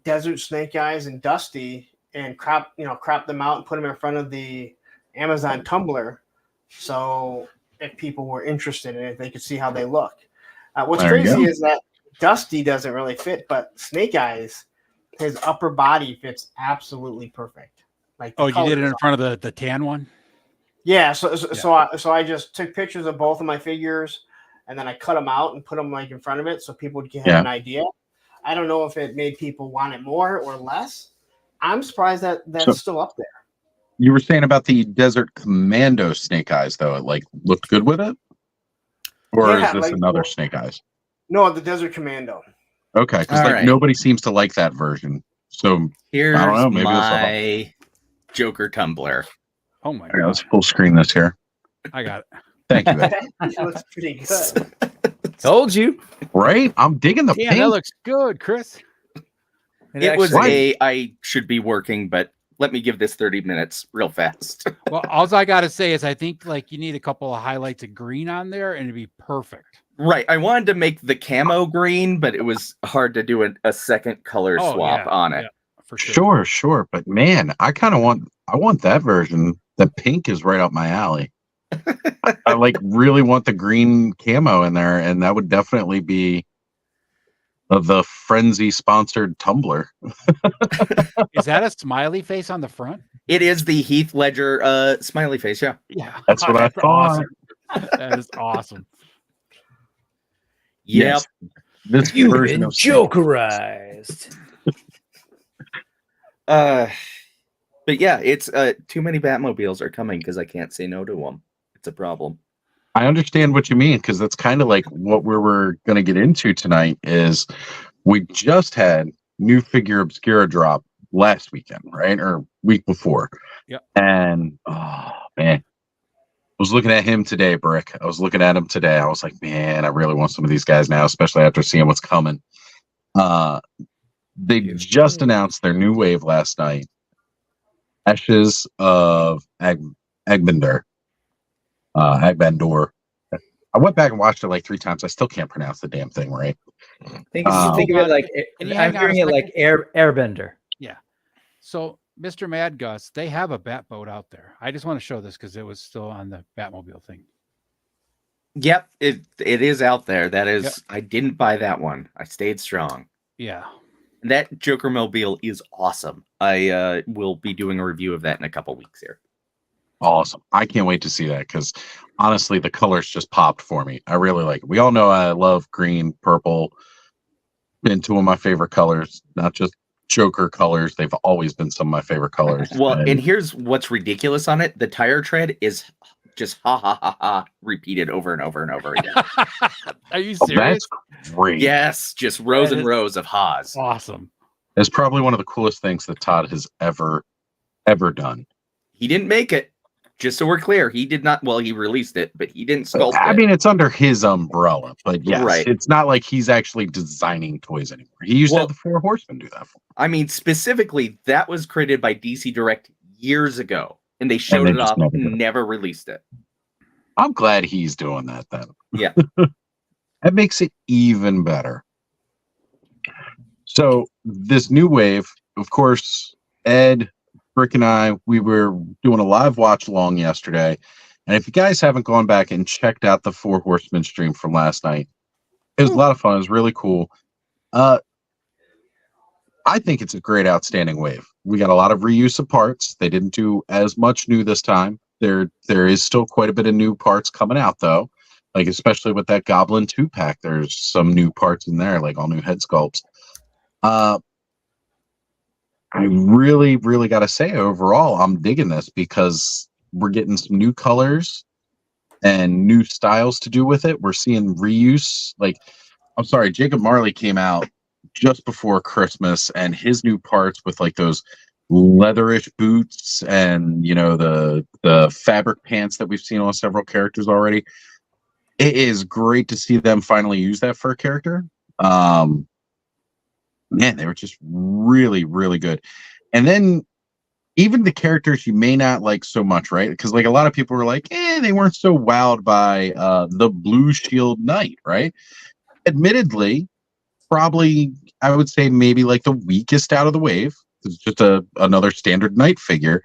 C: Desert Snake Eyes and Dusty and cropped them out and put them in front of the Amazon Tumblr, so if people were interested in it, they could see how they look. What's crazy is that Dusty doesn't really fit, but Snake Eyes, his upper body fits absolutely perfect.
B: You did it in front of the tan one?
C: Yeah. So I just took pictures of both of my figures, and then I cut them out and put them in front of it so people would have an idea. I don't know if it made people want it more or less. I'm surprised that that's still up there.
A: You were saying about the Desert Commando Snake Eyes, though. It looked good with it? Or is this another Snake Eyes?
C: No, the Desert Commando.
A: Okay, because nobody seems to like that version. So
G: here's
A: I don't know, maybe
G: my Joker tumbler.
B: Oh my
A: God. Let's full screen this here.
B: I got it.
A: Thank you.
C: That looks pretty good.
D: Told you.
A: Right? I'm digging the paint.
B: That looks good, Chris.
G: I should be working, but let me give this 30 minutes real fast.
B: Well, all I got to say is I think like you need a couple of highlights of green on there and it'd be perfect.
G: Right. I wanted to make the camo green, but it was hard to do a second color swap on it.
B: Yeah, for sure.
A: Sure. But man, I want that version. The pink is right up my alley. I like really want the green camo in there, and that would definitely be the Frenzy sponsored tumbler.
B: Is that a smiley face on the front?
G: It is the Heath Ledger smiley face. Yeah.
B: Yeah.
A: That's what I thought.
B: Awesome. That is awesome.
G: Yep.
A: Yes. This
D: You've
A: version
D: been
A: of
D: jokerized.
G: But yeah, it's too many Batmobiles are coming because I can't say no to them. It's a problem.
A: I understand what you mean, because that's kind of like what we were going to get into tonight. Is we just had new figure Obscura drop last weekend, right, or week before?
B: Yeah.
A: And oh man, I was looking at him today, Brick. I was looking at him today. I was like, man, I really want some of these guys now, especially after seeing what's coming. They just announced their new wave last night. Ashes of Agbendor. Agbendor. I went back and watched it like 3 times. I still can't pronounce the damn thing right.
D: Think of it like I'm hearing it like Airbender.
B: Yeah. So, Mr. Mad Gus, they have a bat boat out there. I just want to show this because it was still on the Batmobile thing.
G: Yep, it is out there. That is,
B: Yep.
G: I didn't buy that one. I stayed strong.
B: Yeah.
G: That Joker Mobile is awesome. I will be doing a review of that in a couple weeks here.
A: Awesome. I can't wait to see that, because honestly, the colors just popped for me. I really like it. We all know I love green, purple. Been 2 of my favorite colors, not just Joker colors. They've always been some of my favorite colors.
G: Well, and here's what's ridiculous on it. The tire tread is just ha ha ha ha repeated over and over and over again.
B: Are you serious?
A: That's great.
G: Yes, just rows and rows of ha's.
B: Awesome.
A: It's probably one of the coolest things that Todd has ever done.
G: He didn't make it. Just so we're clear, he did not. Well, he released it, but he didn't sculpt it.
A: I mean, it's under his umbrella, but yes,
G: Right.
A: It's not like he's actually designing toys anymore. He used to have the 4 Horsemen do that for him.
G: I mean, specifically, that was created by DC Direct years ago, and they showed it off, never released it.
A: I'm glad he's doing that then.
G: Yeah.
A: That makes it even better. So this new wave, of course, Ed, Rick, and I, we were doing a live watch along yesterday. And if you guys haven't gone back and checked out the 4 Horsemen stream from last night, it was a lot of fun. It was really cool. I think it's a great, outstanding wave. We got a lot of reuse of parts. They didn't do as much new this time. There is still quite a bit of new parts coming out, though. Like, especially with that Goblin 2-pack, there's some new parts in there, like all new head sculpts. I really, really got to say, overall, I'm digging this, because we're getting some new colors and new styles to do with it. We're seeing reuse. Like, I'm sorry, Jacob Marley came out just before Christmas, and his new parts with like those leatherish boots and, you know, the fabric pants that we've seen on several characters already. It is great to see them finally use that for a character. Man, they were just really, really good. And then even the characters you may not like so much, right? Because like a lot of people were like, they weren't so wowed by the Blue Shield Knight, right? Admittedly, probably I would say maybe like the weakest out of the wave. It's just another standard Knight figure.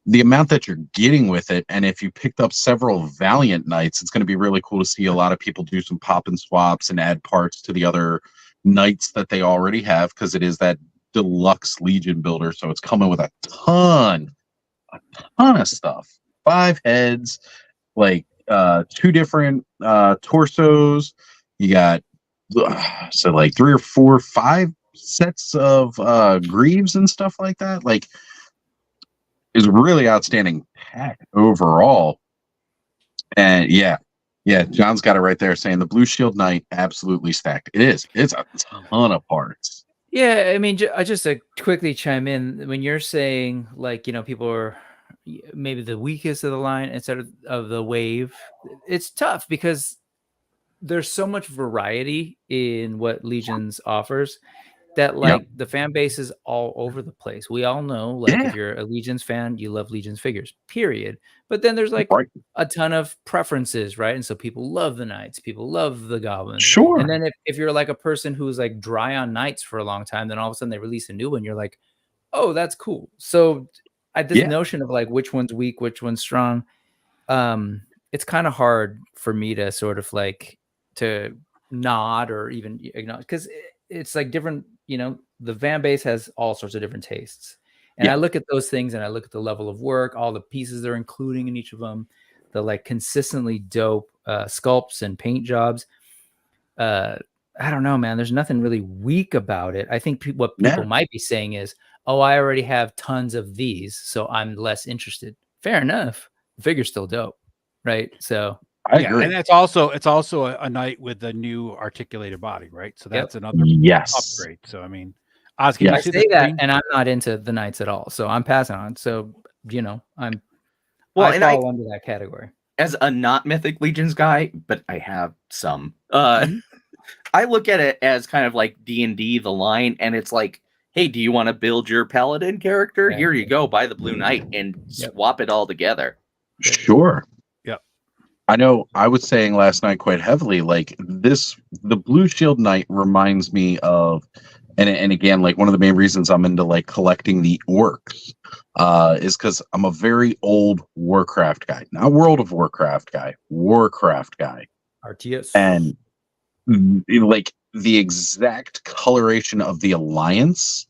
A: The amount that you're getting with it, and if you picked up several Valiant Knights, it's going to be really cool to see a lot of people do some pop and swaps and add parts to the other Knights that they already have, because it is that deluxe Legion builder, so it's coming with a ton of stuff. 5 heads, like 2 different torsos. You got so like 3 or 4, 5 sets of greaves and stuff like that. Like, is really outstanding pack overall. And yeah, John's got it right there saying the Blue Shield Knight absolutely stacked. It is. It's a ton of parts.
D: Yeah, I mean, just to quickly chime in, when you're saying, like, you know, people are maybe the weakest of the line instead of the wave, it's tough because there's so much variety in what Legions offers. that like the fan base is all over the place. We all know, like, if you're a Legions fan, you love Legions figures, period. But then there's like a ton of preferences, right? And so people love the Knights, people love the Goblins.
A: Sure.
D: And then if you're like a person who's like dry on Knights for a long time, then all of a sudden they release a new one, you're like, oh, that's cool. So this notion of like which one's weak, which one's strong, it's kind of hard for me to sort of like to nod or even acknowledge, because it's like different, you know, the fan base has all sorts of different tastes. And I look at those things and I look at the level of work, all the pieces they're including in each of them, the like consistently dope sculpts and paint jobs. I don't know, man. There's nothing really weak about it. I think what people might be saying is, oh, I already have tons of these, so I'm less interested. Fair enough. The figure's still dope, right? So
A: I agree.
B: And it's also a Knight with a new articulated body, right? So that's another upgrade. So I mean,
D: I say that, and I'm not into the Knights at all, so I'm passing on. So you know, I fall under that category
G: as a not Mythic Legions guy, but I have some. I look at it as kind of like D&D, the line, and it's like, hey, do you want to build your Paladin character? Here you go, buy the Blue Knight and swap it all together.
A: Sure. I know I was saying last night quite heavily, like the Blue Shield Knight reminds me of, and again, like one of the main reasons I'm into like collecting the orcs is because I'm a very old Warcraft guy, not World of Warcraft guy, Warcraft guy.
D: RTS.
A: And like the exact coloration of the Alliance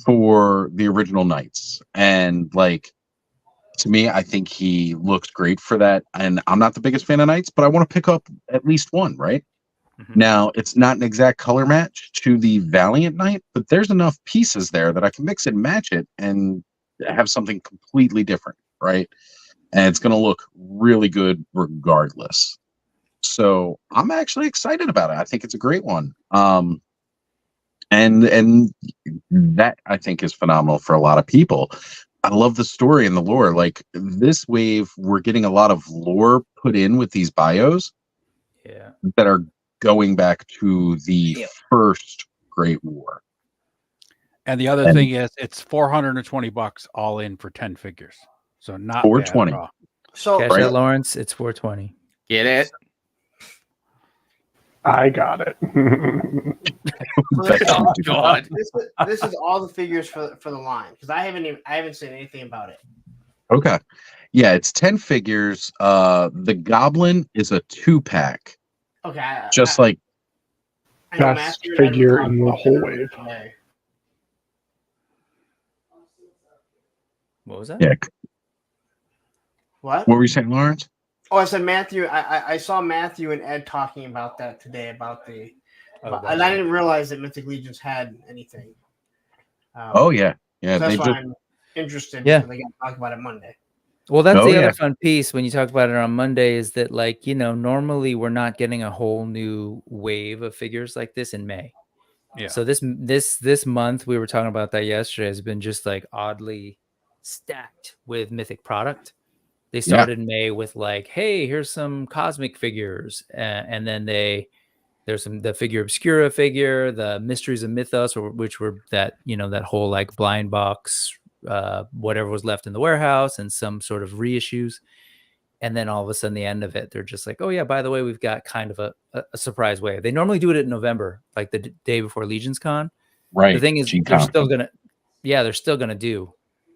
A: for the original Knights. And like, to me, I think he looks great for that. And I'm not the biggest fan of Knights, but I want to pick up at least one, right? Now, it's not an exact color match to the Valiant Knight, but there's enough pieces there that I can mix and match it and have something completely different, right? And it's going to look really good regardless. So I'm actually excited about it. I think it's a great one. And that I think is phenomenal for a lot of people. I love the story and the lore. Like this wave, we're getting a lot of lore put in with these bios that are going back to the first Great War.
B: And the other thing is it's $420 all in for 10 figures. So not
A: 420.
C: So
D: Cash out, Lawrence, it's 420.
G: Get it?
F: I got it.
G: Oh God!
C: This is all the figures for the line, because I haven't seen anything about it.
A: Okay, yeah, it's 10 figures. The Goblin is a 2-pack.
C: Okay,
A: just like
F: best figure in the whole wave.
D: What was that?
A: Yeah.
C: What
A: were you saying, Lawrence?
C: Oh, I said Matthew. I saw Matthew and Ed talking about that today about the, and I didn't realize that Mythic Legions had anything.
A: Yeah.
C: That's why I'm interested.
D: Yeah,
C: they got to talk about it Monday.
D: Well, that's the other fun piece when you talk about it on Monday is that, like, you know, normally we're not getting a whole new wave of figures like this in May. Yeah. So this month, we were talking about that yesterday, has been just like oddly stacked with Mythic product. They started in May with like, hey, here's some cosmic figures, and then there's the Figure Obscura figure, the Mysteries of Mythos, which were that, you know, that whole like blind box, whatever was left in the warehouse, and some sort of reissues. And then all of a sudden, the end of it, they're just like, oh yeah, by the way, we've got kind of a surprise wave. They normally do it in November, like the day before Legions Con.
A: Right.
D: The thing is, they're still gonna do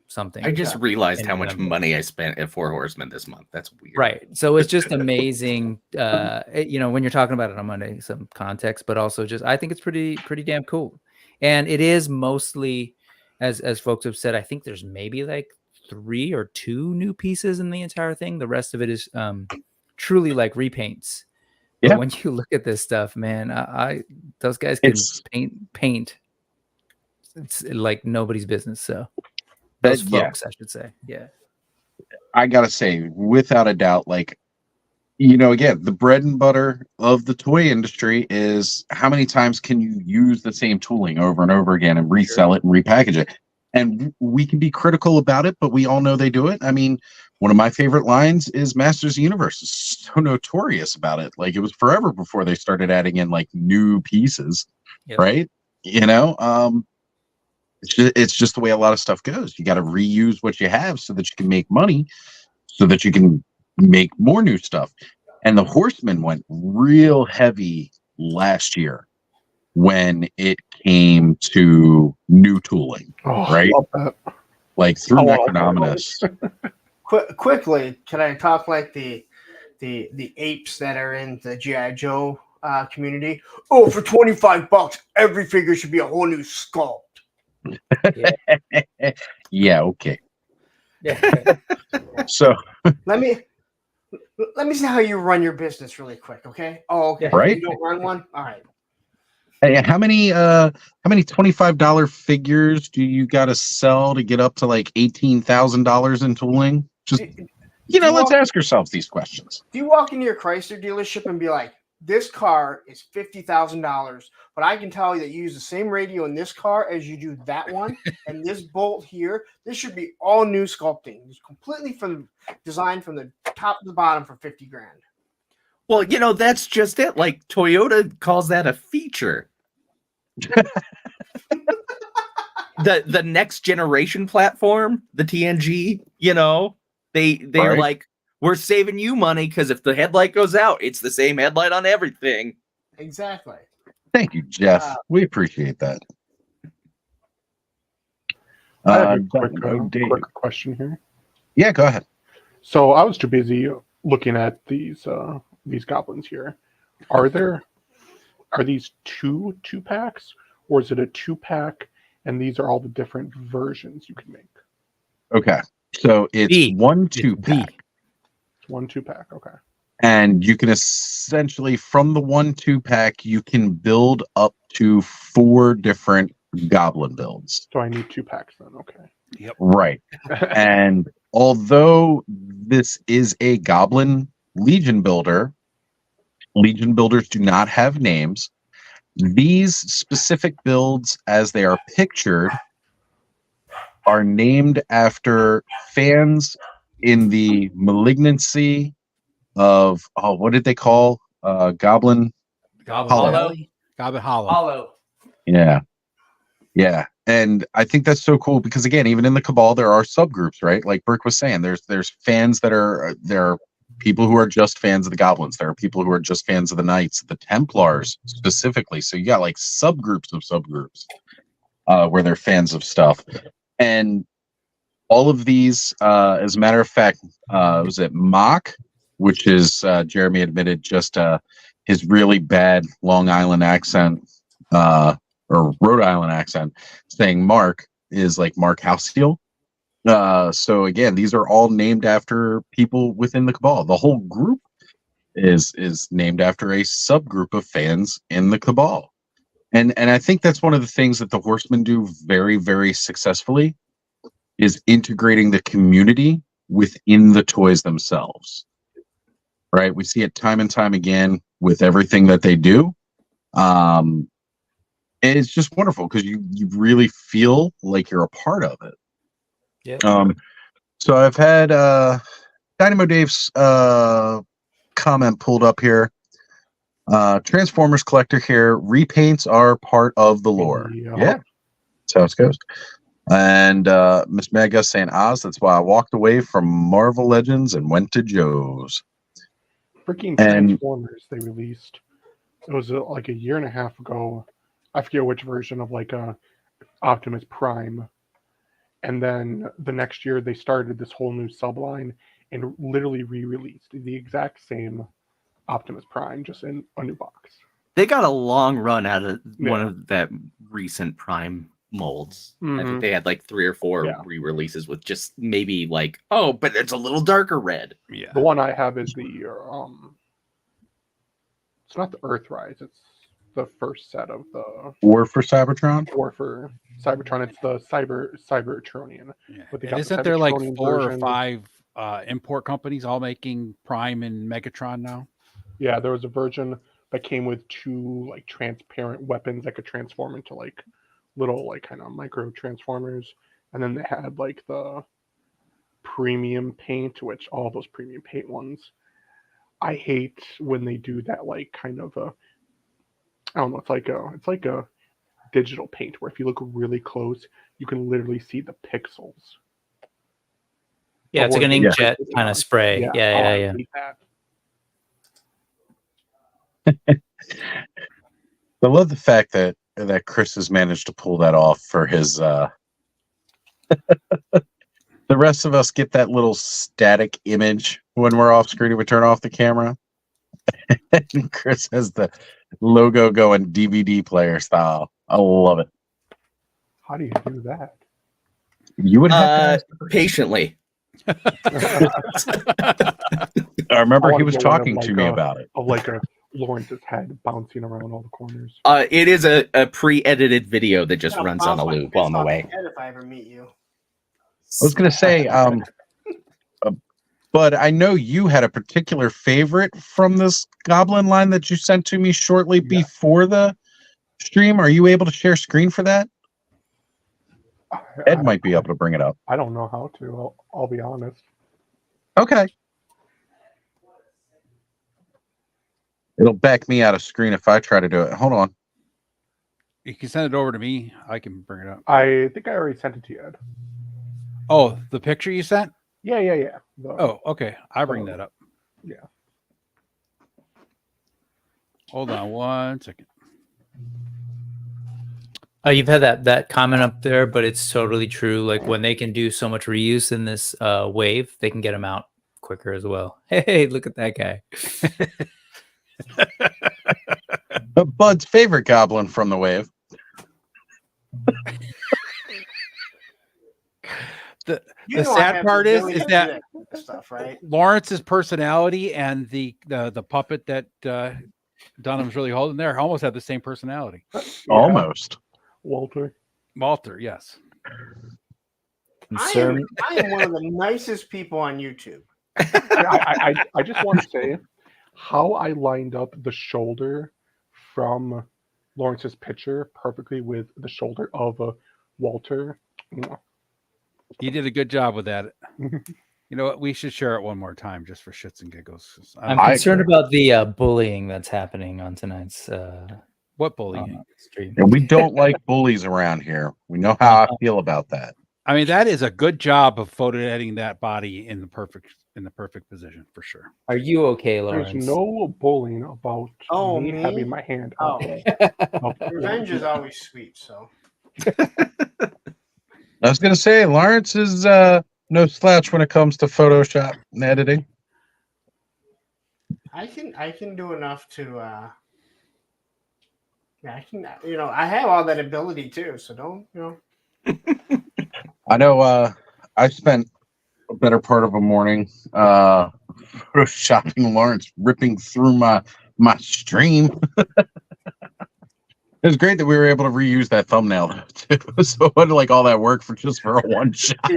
D: something.
G: I just realized how much money I spent at Four Horsemen this month. That's weird.
D: Right. So it's just amazing, you know, when you're talking about it on Monday, some context, but also just, I think it's pretty damn cool. And it is mostly, as folks have said, I think there's maybe like 3 or 2 new pieces in the entire thing. The rest of it is truly like repaints. But when you look at this stuff, man, those guys can paint. It's like nobody's business. So those folks, I should say. Yeah.
A: I gotta say, without a doubt, like, you know, again, the bread and butter of the toy industry is how many times can you use the same tooling over and over again and resell it and repackage it? And we can be critical about it, but we all know they do it. I mean, one of my favorite lines is Masters of the Universe is so notorious about it. Like, it was forever before they started adding in like new pieces, right? It's just the way a lot of stuff goes. You got to reuse what you have so that you can make money, so that you can make more new stuff. And the Horsemen went real heavy last year when it came to new tooling, right?
F: Love that.
A: Like through Necronominus.
C: Quickly, can I talk like the apes that are in the G.I. Joe community? Oh, for $25, every figure should be a whole new sculpt.
A: Yeah, okay. So
C: let me see how you run your business really quick, okay? Oh, okay.
A: Right.
C: You don't run one? All right.
A: Hey, how many $25 figures do you got to sell to get up to like $18,000 in tooling? Just let's ask ourselves these questions.
C: Do you walk into your Chrysler dealership and be like, this car is $50,000, but I can tell you that you use the same radio in this car as you do that one, and this bolt here, this should be all new sculpting. It's completely designed from the top to the bottom for $50,000.
G: Well, that's just it. Like Toyota calls that a feature. the next generation platform, the TNG, they're like, we're saving you money because if the headlight goes out, it's the same headlight on everything.
C: Exactly.
A: Thank you, Jeff. We appreciate that.
F: I have a quick question here.
A: Yeah, go ahead.
F: So I was too busy looking at these goblins here. Are these two packs, or is it a 2-pack and these are all the different versions you can make?
A: Okay. So it's 1 2-pack.
F: It's 1 2-pack, okay.
A: And you can essentially, from the 1 2-pack, you can build up to 4 different goblin builds.
F: So I need 2 packs then, okay.
B: Yep.
A: Right. And although this is a goblin legion builder, legion builders do not have names. These specific builds, as they are pictured, are named after fans in the malignancy of what did they call Goblin Hollow?
B: Goblin Hollow.
C: Hollow.
A: Yeah. And I think that's so cool because again, even in the Cabal, there are subgroups, right? Like Burke was saying, there's fans that are people who are just fans of the goblins. There are people who are just fans of the knights, the Templars specifically. So you got like subgroups of subgroups where they're fans of stuff. And all of these, as a matter of fact, was it Mock, which is Jeremy admitted just his really bad Long Island accent or Rhode Island accent, saying Mark is like Mark Housesteel. So again, these are all named after people within the Cabal. The whole group is named after a subgroup of fans in the Cabal. And I think that's one of the things that the Horsemen do very, very successfully is integrating the community within the toys themselves. Right? We see it time and time again with everything that they do. And it's just wonderful because you really feel like you're a part of it.
D: Yeah.
A: So I've had Dynamo Dave's comment pulled up here. Transformers collector here. Repaints are part of the lore. Yeah. That's how it goes. And Miss Mega saying Oz, that's why I walked away from Marvel Legends and went to Joe's.
F: Freaking Transformers they released. It was like a year and a half ago. I forget which version of like Optimus Prime. And then the next year they started this whole new subline and literally re-released the exact same Optimus Prime, just in a new box.
G: They got a long run out of one of that recent Prime molds. I think they had like 3 or 4 re-releases with just maybe like, but it's a little darker red.
F: Yeah. The one I have is the it's not the Earthrise, it's the first set of the
A: War for Cybertron.
F: War for Cybertron. It's the Cybertronian.
B: Yeah. Isn't there like 4 or 5 import companies all making Prime and Megatron now?
F: Yeah, there was a version that came with 2 like transparent weapons that could transform into like little like kind of micro transformers, and then they had like the premium paint, which all those premium paint ones, I hate when they do that like kind of a, I don't know, it's like a digital paint, where if you look really close, you can literally see the pixels.
D: Yeah, it's like an inkjet kind of spray. Yeah.
F: I hate that.
A: I love the fact that Chris has managed to pull that off for his. The rest of us get that little static image when we're off screen and we turn off the camera. And Chris has the logo going DVD player style. I love it.
F: How do you do that?
A: You would have to
G: patiently.
A: I remember he was talking to me about it.
F: Of like a Lawrence's head bouncing around all the corners.
G: It is a pre-edited video that just runs on a loop on the way.
C: If I ever meet you.
A: I was going to say, but I know you had a particular favorite from this goblin line that you sent to me shortly before the stream. Are you able to share screen for that? Ed might be able to bring it up.
F: I don't know how to. I'll be honest.
A: Okay. It'll back me out of screen if I try to do it. Hold on.
B: You can send it over to me. I can bring it up.
F: I think I already sent it to you, Ed.
B: Oh, the picture you sent?
F: Yeah.
B: Oh, okay. I'll bring that up.
F: Yeah.
B: Hold on 1 second.
D: You've had that comment up there, but it's totally true. Like when they can do so much reuse in this wave, they can get them out quicker as well. Hey, look at that guy.
A: Bud's favorite goblin from the wave.
B: The sad part is that
C: stuff, right?
B: Lawrence's personality and the puppet that Dunham's really holding there almost have the same personality.
A: Almost.
F: Walter,
B: yes.
C: I am one of the nicest people on YouTube.
F: I just want to say how I lined up the shoulder from Lawrence's picture perfectly with the shoulder of Walter.
B: You did a good job with that. You know what? We should share it one more time just for shits and giggles.
D: I'm concerned about the bullying that's happening on tonight's
B: what bullying
D: stream.
A: And we don't like bullies around here. We know how I feel about that.
B: I mean, that is a good job of photo editing that body in the perfect position for sure.
D: Are you okay, Lawrence?
F: There's no bullying about me having my hand up.
C: Revenge is always sweet, so.
A: I was going to say, Lawrence is no slouch when it comes to Photoshop and editing.
C: I can do enough to I can, I have all that ability too, so don't,
A: I know I spent a better part of a morning photoshopping Lawrence, ripping through my stream. It was great that we were able to reuse that thumbnail too. So it wasn't like all that work for a one shot.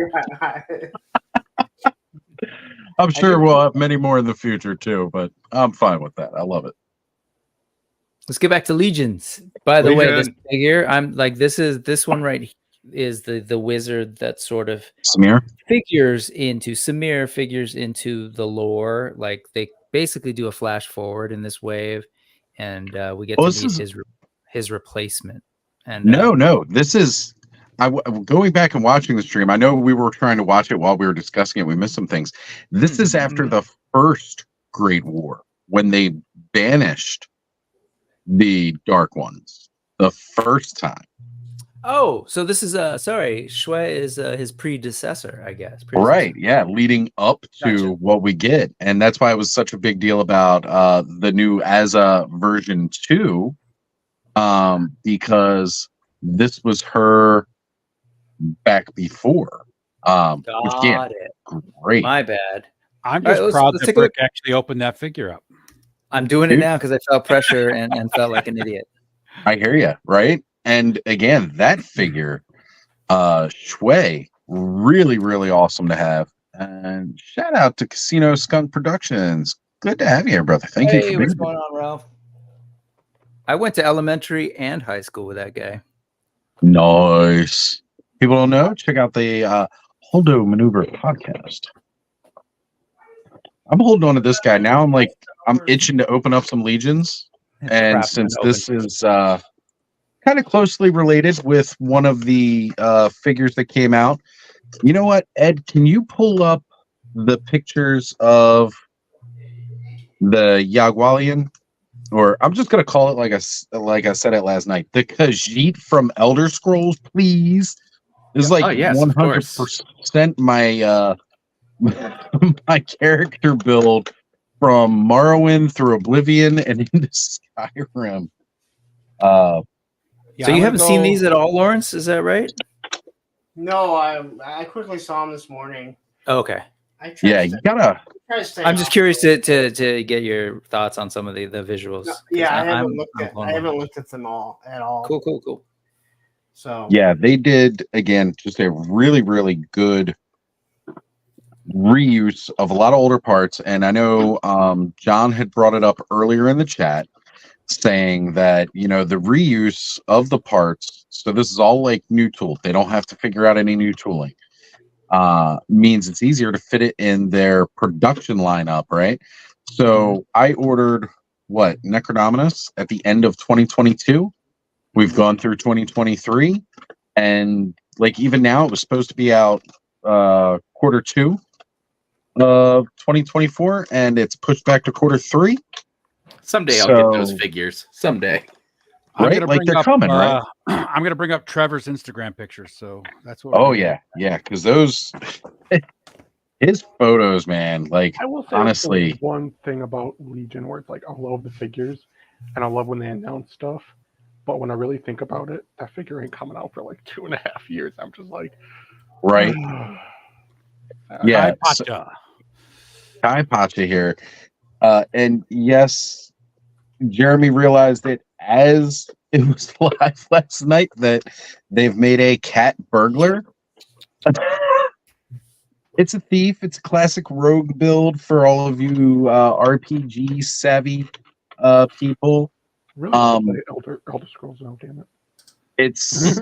A: I'm sure we'll have many more in the future too, but I'm fine with that. I love it.
D: Let's get back to Legions. By the way, this figure, I'm like, this one right is the wizard that sort of
A: Samir
D: figures into the lore. Like they basically do a flash forward in this wave, and we get to meet his replacement. And
A: no, this is going back and watching the stream. I know we were trying to watch it while we were discussing it. We missed some things. This is after the first Great War when they banished the Dark Ones the first time.
D: Oh, so this is Shui is his predecessor, I guess.
A: Right, yeah, leading up to what we get. And that's why it was such a big deal about the new Azza version 2, because this was her back before.
D: Got it.
A: Great.
D: My bad.
B: I'm just proud that Brick actually opened that figure up.
D: I'm doing it now because I felt pressure and felt like an idiot.
A: I hear you, right? And again, that figure, Shui, really, really awesome to have. And shout out to Casino Skunk Productions. Good to have you here, brother. Thank you for being
D: what's going on, Ralph? I went to elementary and high school with that guy.
A: Nice. People don't know, check out the Holdo Maneuver podcast. I'm holding on to this guy now. I'm itching to open up some Legions. And since this is kind of closely related with one of the figures that came out. You know what, Ed? Can you pull up the pictures of the Yagwalian? Or I'm just gonna call it like I said it last night. The Khajiit from Elder Scrolls, please. Is like 100% my my character build from Morrowind through Oblivion and into Skyrim.
D: So you haven't seen these at all, Lawrence? Is that right?
C: No, I quickly saw them this morning.
D: Oh, okay.
A: You gotta.
D: I'm just curious to get your thoughts on some of the visuals.
C: No, I haven't looked at them all at all.
D: Cool.
C: So
A: yeah, they did again just a really, really good reuse of a lot of older parts. And I know John had brought it up earlier in the chat, saying that the reuse of the parts. So this is all like new tool. They don't have to figure out any new tooling. Means it's easier to fit it in their production lineup, right? So I ordered Necronominus at the end of 2022. We've gone through 2023, and like even now it was supposed to be out quarter 2 of 2024, and it's pushed back to quarter 3.
G: Someday I'll get those figures. Someday.
A: Right? Like they're coming, right?
B: I'm going to bring up Trevor's Instagram pictures. So that's what.
A: Oh, yeah. Yeah. Because his photos, man, like,
F: I will say
A: honestly,
F: one thing about Legion where it's like, I love the figures and I love when they announce stuff. But when I really think about it, that figure ain't coming out for like 2.5 years. I'm just like,
A: right. Yeah.
B: Kai
A: Pacha here. And yes, Jeremy realized it as it was live last night that they've made a cat burglar. It's a thief. It's a classic rogue build for all of you RPG savvy people.
F: Really Elder Scrolls now, damn it.
A: It's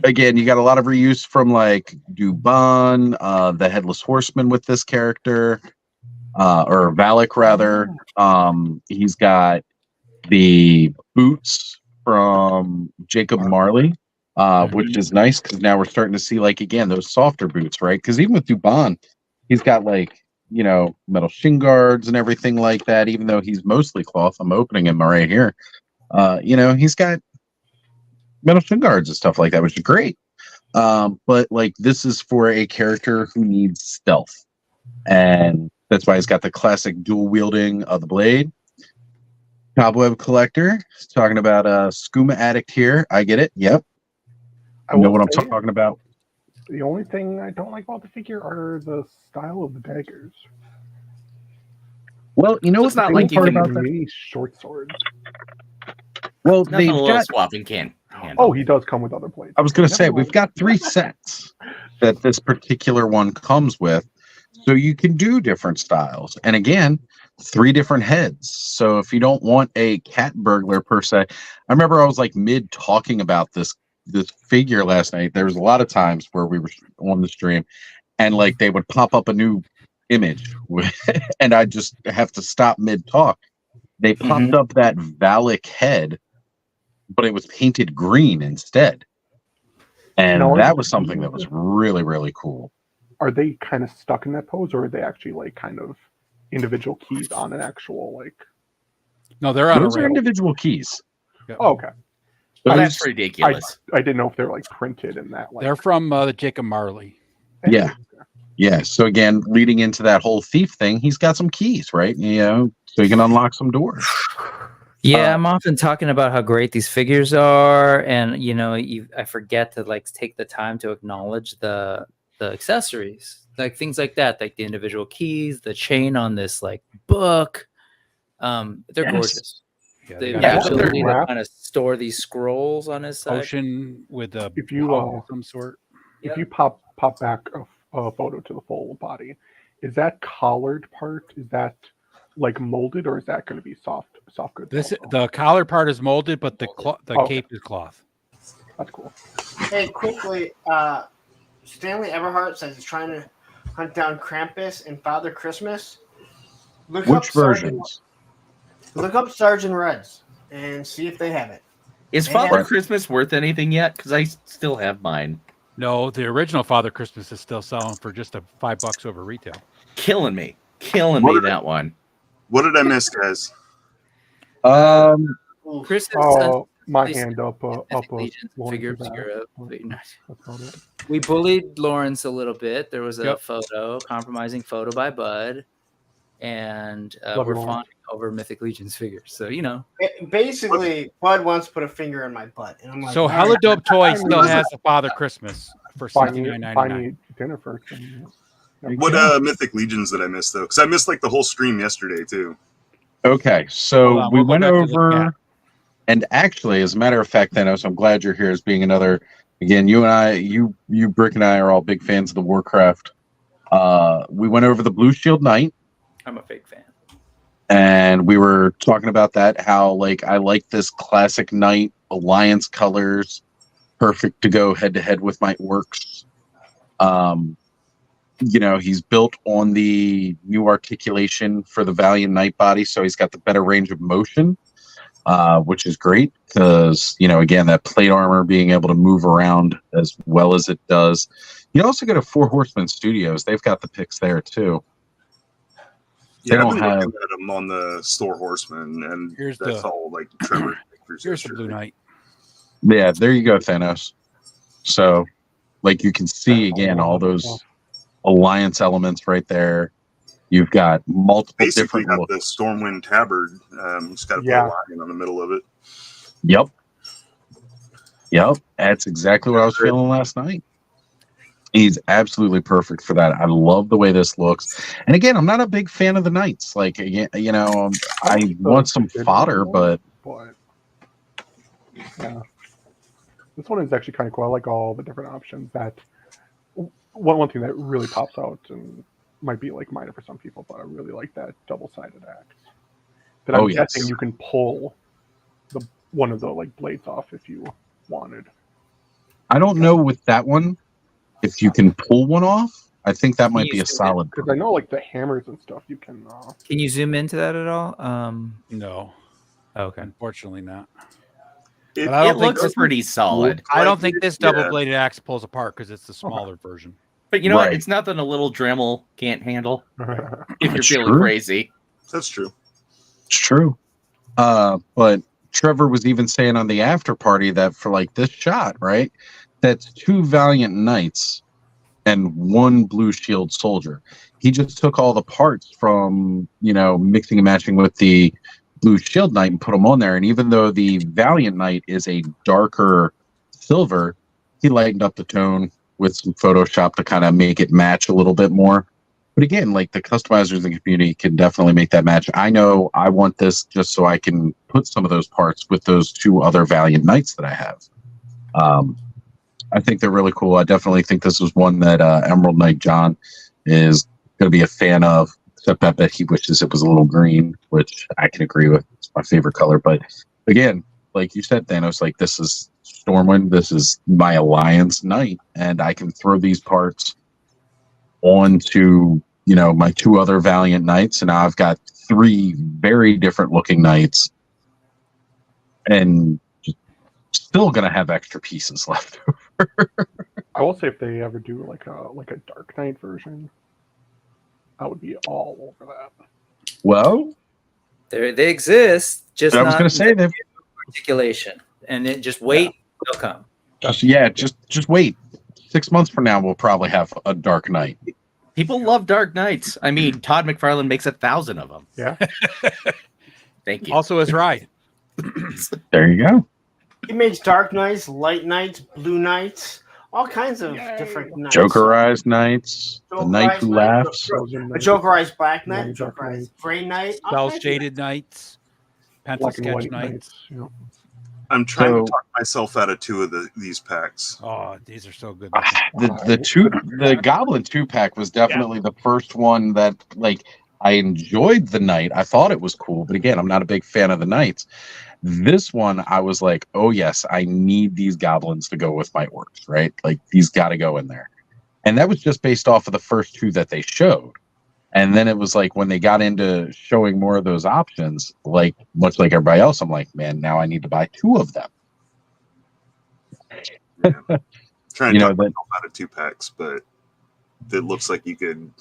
A: again, you got a lot of reuse from like Duban, the Headless Horseman with this character, or Valak rather. He's got the boots from Jacob Marley, which is nice because now we're starting to see like again those softer boots, right? Because even with Duban, he's got like metal shin guards and everything like that. Even though he's mostly cloth, I'm opening him right here. He's got metal shin guards and stuff like that, which is great. But like this is for a character who needs stealth, and that's why he's got the classic dual wielding of the blade. Cobweb Collector is talking about a Skooma Addict here. I get it. Yep. I know what I'm talking about.
F: The only thing I don't like about the figure are the style of the daggers.
A: Well,
G: it's not like you can
F: about mini short swords.
A: Well, they've got
G: swapping can.
F: Oh, he does come with other blades.
A: I was going to say we've got 3 sets that this particular one comes with, so you can do different styles. And again, 3 different heads. So if you don't want a cat burglar per se, I remember I was like mid talking about this figure last night. There was a lot of times where we were on the stream and like they would pop up a new image and I just have to stop mid talk. They popped up that Valak head, but it was painted green instead. And that was something that was really, really cool.
F: Are they kind of stuck in that pose, or are they actually like kind of individual keys on an actual like?
B: No, they're on
A: those are individual keys.
B: Yep.
F: Oh, okay.
G: That's ridiculous.
F: I didn't know if they're like printed in that. Like...
B: They're from the Jacob Marley.
A: Yeah. So again, leading into that whole thief thing, he's got some keys, right? So you can unlock some doors.
D: Yeah, I'm often talking about how great these figures are, and I forget to like take the time to acknowledge the accessories, like things like that, like the individual keys, the chain on this like book. They're gorgeous.
B: Yeah,
D: the ability to kind of store these scrolls on his side.
B: Potion with a
F: if you
B: some sort.
F: If you pop back a photo to the full body, is that collared part? Is that like molded, or is that going to be soft goods?
B: The collar part is molded, but the cape is cloth.
F: That's cool.
C: Hey, quickly, Stanley Everhart says he's trying to hunt down Krampus and Father Christmas.
A: Which versions?
C: Look up Sergeant Reds and see if they have it.
G: Is Father Christmas worth anything yet? Because I still have mine.
B: No, the original Father Christmas is still selling for just $5 over retail.
G: Killing me that one.
E: What did I miss, guys?
D: Chris
F: my hand up
D: figure. We bullied Lawrence a little bit. There was a compromising photo by Bud, and we're fawning over Mythic Legion's figures. So
C: basically, Bud wants to put a finger in my butt, and I'm like,
B: so Hella Dope Toy still has the Father Christmas for $69.99.
F: Buy me dinner first.
E: What Mythic Legions did I miss though? Because I missed like the whole stream yesterday too.
A: Okay, so we went over, and actually, as a matter of fact, Thanos, I'm glad you're here as being another. Again, you and I, you Brick and I are all big fans of the Warcraft. We went over the Blue Shield Knight.
D: I'm a big fan.
A: And we were talking about that, how like I like this classic Knight Alliance colors, perfect to go head to head with my orcs. He's built on the new articulation for the Valiant Knight body, so he's got the better range of motion, which is great because again, that plate armor being able to move around as well as it does. You also go to Four Horsemen Studios; they've got the picks there too.
E: Yeah, I've been looking at them on the Store Horseman, and that's all like Trevor.
B: Here's the Blue Knight.
A: Yeah, there you go, Thanos. So, like you can see again all those Alliance elements right there. You've got multiple different.
E: Got the Stormwind Tabard. Just got to put a lion on the middle of it.
A: Yep. That's exactly what I was feeling last night. He's absolutely perfect for that. I love the way this looks. And again, I'm not a big fan of the Knights. Like, again, I want some fodder, but
F: yeah, this one is actually kind of cool. I like all the different options. That one thing that really pops out and might be like minor for some people, but I really like that double-sided axe. That I'm guessing you can pull one of the like blades off if you wanted.
A: I don't know with that one. If you can pull one off, I think that might be a solid.
F: Because I know, like the hammers and stuff, you can.
D: Can you zoom into that at all?
B: No.
D: Okay.
B: Unfortunately, not.
G: It looks pretty solid.
B: I don't think this double-bladed axe pulls apart because it's the smaller version.
G: But you know what? It's nothing a little Dremel can't handle. If you're feeling crazy,
E: that's true.
A: It's true. But Trevor was even saying on the after party that for like this shot, right? That's 2 Valiant Knights and 1 Blue Shield soldier. He just took all the parts from, mixing and matching with the Blue Shield Knight and put them on there. And even though the Valiant Knight is a darker silver, he lightened up the tone with some Photoshop to kind of make it match a little bit more. But again, like the customizers in the community can definitely make that match. I know I want this just so I can put some of those parts with those 2 other Valiant Knights that I have. I think they're really cool. I definitely think this is one that Emerald Knight John is going to be a fan of, except I bet he wishes it was a little green, which I can agree with. It's my favorite color. But again, like you said, Thanos, like this is Stormwind. This is my Alliance Knight, and I can throw these parts onto, my 2 other Valiant Knights, and now I've got 3 very different looking Knights, and still going to have extra pieces left over.
F: I will say if they ever do like a Dark Knight version, I would be all over that.
A: Well,
D: they exist. Just
A: I was going to say that
D: articulation, and then just wait, they'll come.
A: Just wait. 6 months from now, we'll probably have a Dark Knight.
G: People love Dark Knights. I mean, Todd McFarlane makes 1,000 of them.
F: Yeah.
G: Thank you.
B: Also, his ride.
A: There you go.
C: He makes Dark Knights, Light Knights, Blue Knights, all kinds of different Knights.
A: Jokerized Knights, the Knight Who Laughs.
C: A Jokerized Black Knight, Jokerized Gray Knight.
B: Spell-shaded Knights, pencil sketch Knights.
E: I'm trying to talk myself out of 2 of these packs.
B: Oh, these are so good.
A: The Goblin 2-pack was definitely the first one that, like, I enjoyed the Knight. I thought it was cool, but again, I'm not a big fan of the Knights. This one, I was like, oh yes, I need these goblins to go with my orcs, right? Like, these got to go in there. And that was just based off of the first 2 that they showed. And then it was like, when they got into showing more of those options, like, much like everybody else, I'm like, man, now I need to buy 2 of them.
E: Trying to talk myself out of 2-packs, but it looks like you could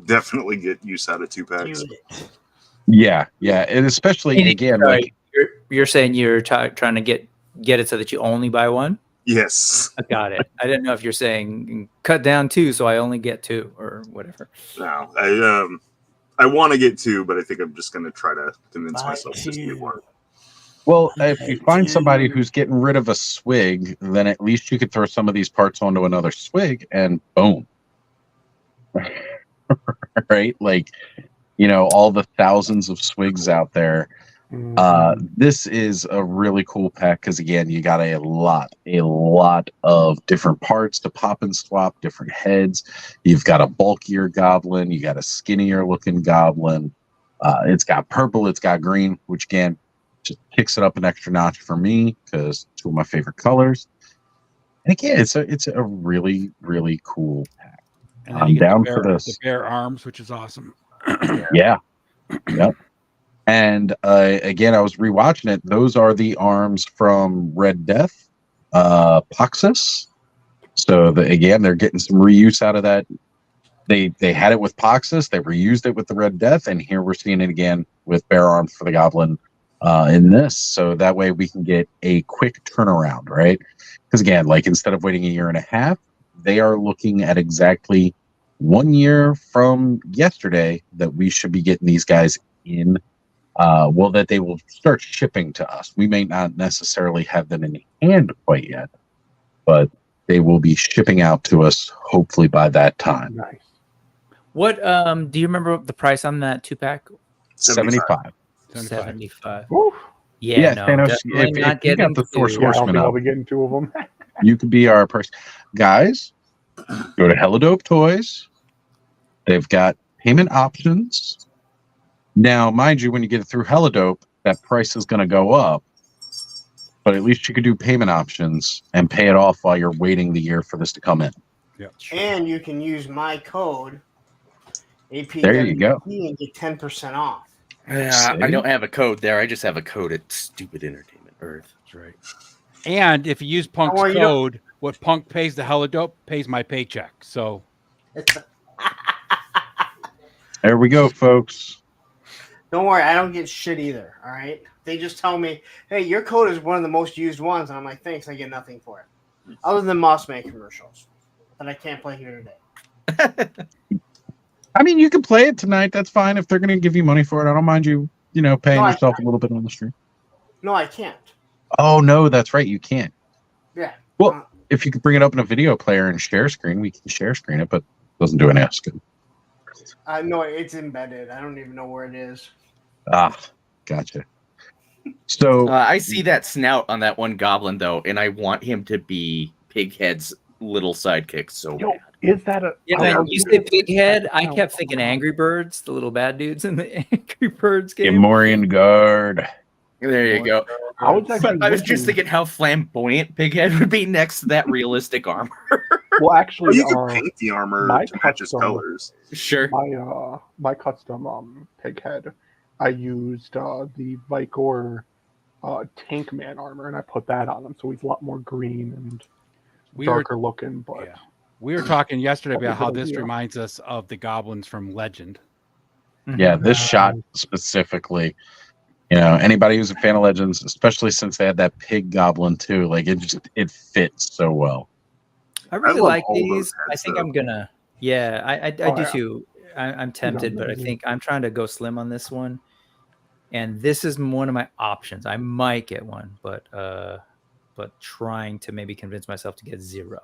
E: definitely get use out of 2-packs.
A: Yeah, and especially again,
D: like you're saying you're trying to get it so that you only buy one.
E: Yes,
D: I got it. I didn't know if you're saying cut down 2, so I only get 2 or whatever.
E: No, I want to get 2, but I think I'm just going to try to convince myself to get 1.
A: Well, if you find somebody who's getting rid of a swig, then at least you could throw some of these parts onto another swig, and boom. Right? Like, all the thousands of swigs out there. This is a really cool pack because, again, you got a lot of different parts to pop and swap, different heads. You've got a bulkier goblin. You got a skinnier looking goblin. It's got purple. It's got green, which, again, just kicks it up an extra notch for me because 2 of my favorite colors. And again, it's a really, really cool pack.
B: And then I'm down for this. The bear arms, which is awesome.
A: Yeah. Yep. And again, I was rewatching it. Those are the arms from Red Death, Poxus. So again, they're getting some reuse out of that. They had it with Poxus. They reused it with the Red Death, and here we're seeing it again with bear arms for the Goblin in this. So that way we can get a quick turnaround, right? Because again, like instead of waiting a year and a half, they are looking at exactly 1 year from yesterday that we should be getting these guys in. That they will start shipping to us. We may not necessarily have them in hand quite yet, but they will be shipping out to us hopefully by that time.
F: Nice.
D: What do you remember the price on that 2-pack?
A: $75.
F: Oof.
D: Yeah, no,
A: Thanos, if you got the Source Horseman
F: I'll
A: up,
F: be getting 2 of them.
A: you could be our person. Guys, go to Helidope Toys. They've got payment options. Now, mind you, when you get it through Helidope, that price is going to go up. But at least you could do payment options and pay it off while you're waiting the year for this to come in.
B: Yeah.
C: And you can use my code, APWP,
A: there you go,
C: and get 10% off.
G: Yeah, I don't have a code there. I just have a code at Stupid Entertainment Earth.
B: That's right. And if you use Punk's code, what Punk pays the Helidope pays my paycheck. So
A: there we go, folks.
C: Don't worry, I don't get shit either, all right? They just tell me, hey, your code is one of the most used ones. And I'm like, thanks, I get nothing for it. Other than Mossman commercials that I can't play here today.
A: I mean, you can play it tonight. That's fine. If they're going to give you money for it, I don't mind you, paying yourself a little bit on the stream.
C: No, I can't.
A: Oh, no, that's right. You can't.
C: Yeah.
A: Well, if you could bring it up in a video player and share screen, we can share screen it, but it doesn't do any else good.
C: No, it's embedded. I don't even know where it is.
A: Ah, gotcha. So
G: I see that snout on that one goblin though, and I want him to be Pighead's little sidekick so bad.
F: Is that a?
D: Yeah, you say Pighead. I kept thinking Angry Birds, the little bad dudes in the Angry Birds game.
A: Gamorrean Guard.
G: There you go.
F: I was
G: just thinking how flamboyant Pighead would be next to that realistic armor.
F: Well, actually,
E: you can paint the armor to match his colors.
G: Sure.
F: My custom Pighead, I used the Vicor Tank Man armor, and I put that on him, so he's a lot more green and darker looking. But
B: yeah. We were talking yesterday about how this reminds us of the goblins from Legend.
A: Yeah, this shot specifically. Anybody who's a fan of Legends, especially since they had that pig goblin too, like it fits so well.
D: I really like these. I think I'm gonna. Yeah, I do too. I'm tempted, but I think I'm trying to go slim on this one. And this is one of my options. I might get one, but trying to maybe convince myself to get 0.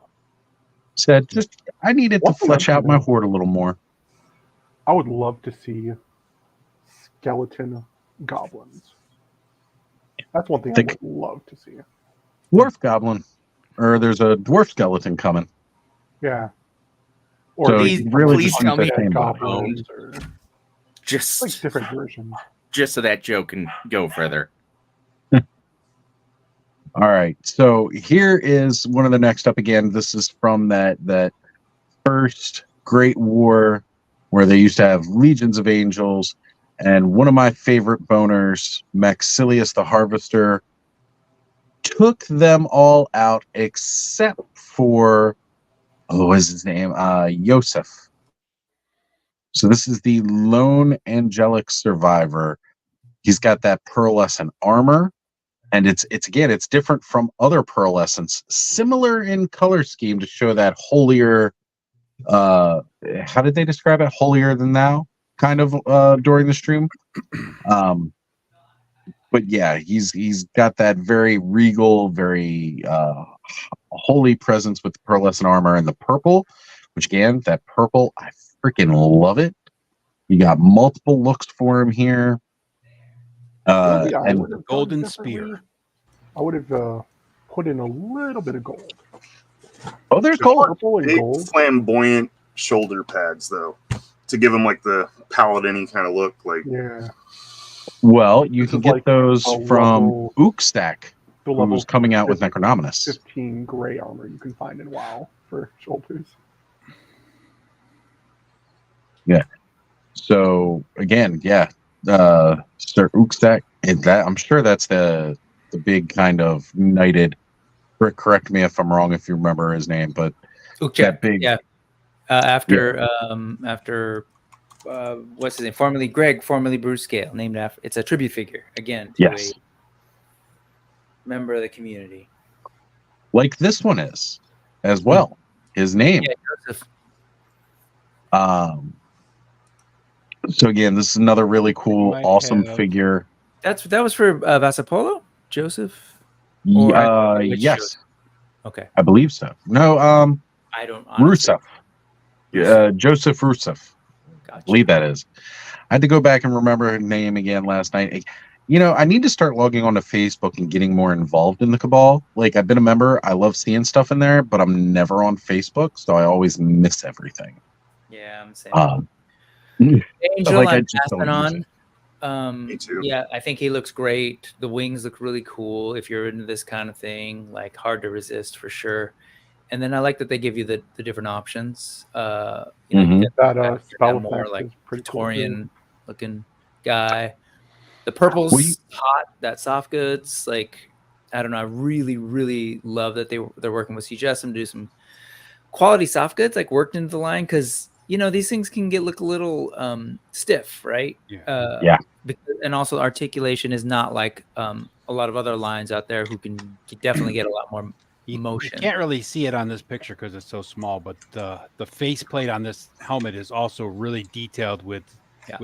A: Said I needed to flesh out my horde a little more.
F: I would love to see skeleton goblins. That's one thing I would love to see.
A: Dwarf goblin, or there's a dwarf skeleton coming.
F: Yeah.
G: Or
A: so
G: please tell me
F: goblins, or
G: just
F: like different versions.
G: Just so that joke can go further.
A: All right, so here is one of the next up again. This is from that first Great War where they used to have legions of angels, and one of my favorite boners, Maxilius the Harvester, took them all out except for, what is his name? Yosef. So this is the lone angelic survivor. He's got that pearlescent armor, and it's different from other pearlescents, similar in color scheme to show that holier, how did they describe it? Holier than thou kind of during the stream. But yeah, he's got that very regal, very holy presence with the pearlescent armor and the purple, which again, that purple, I freaking love it. You got multiple looks for him here. And
B: golden spear.
F: I would have put in a little bit of gold.
A: Oh, there's gold.
F: Purple and
E: Big
F: gold.
E: flamboyant shoulder pads, though, to give them like the paladin-y kind of look. Like,
F: Yeah.
A: Well, you can get
F: like
A: those
F: a
A: from
F: level-
A: Ukstack,
F: The level
A: who's coming out with Necronominus.
F: 15 gray armor you can find in WoW for shoulders.
A: Yeah. So again, yeah, Sir Ukstack. I'm sure that's the big kind of knighted. Correct me if I'm wrong, if you remember his name, but that big.
D: Yeah. After what's his name? Formerly Greg, formerly Bruce Scale, named after. It's a tribute figure again to
A: Yes.
D: a member of the community.
A: Like this one is, as well. His name.
D: Yeah, Joseph.
A: So again, this is another really cool,
B: Might
A: awesome
B: have-
A: figure.
D: That was for Vasapolo, Joseph. Or which
A: Yes,
D: Joseph? Okay,
A: I believe so. No,
D: I don't. honestly-
A: Rusev. Joseph Rusev. I
D: Gotcha.
A: believe that is. I had to go back and remember her name again last night. You know, I need to start logging onto Facebook and getting more involved in the Cabal. Like, I've been a member. I love seeing stuff in there, but I'm never on Facebook, so I always miss everything.
D: Yeah, I'm saying. Angel,
A: like, I
D: I'm
A: just
D: passing
A: don't use
D: on.
E: Me too.
D: Yeah, I think he looks great. The wings look really cool. If you're into this kind of thing, like hard to resist for sure. And then I like that they give you the different options. You know,
A: Mhm.
D: you get
F: That spell
D: that more
F: effect
D: like
F: is pretty cool, too.
D: Victorian looking guy. The purple's
A: Well,
D: hot. That soft goods, like I don't know. I really, really love that they're working with CGSM to do some quality soft goods, like worked into the line, because you know these things can look a little stiff, right?
B: Yeah.
A: Yeah.
D: And also articulation is not like a lot of other lines out there who can definitely get a lot more
B: You
D: motion.
B: can't really see it on this picture because it's so small, but the faceplate on this helmet is also really detailed with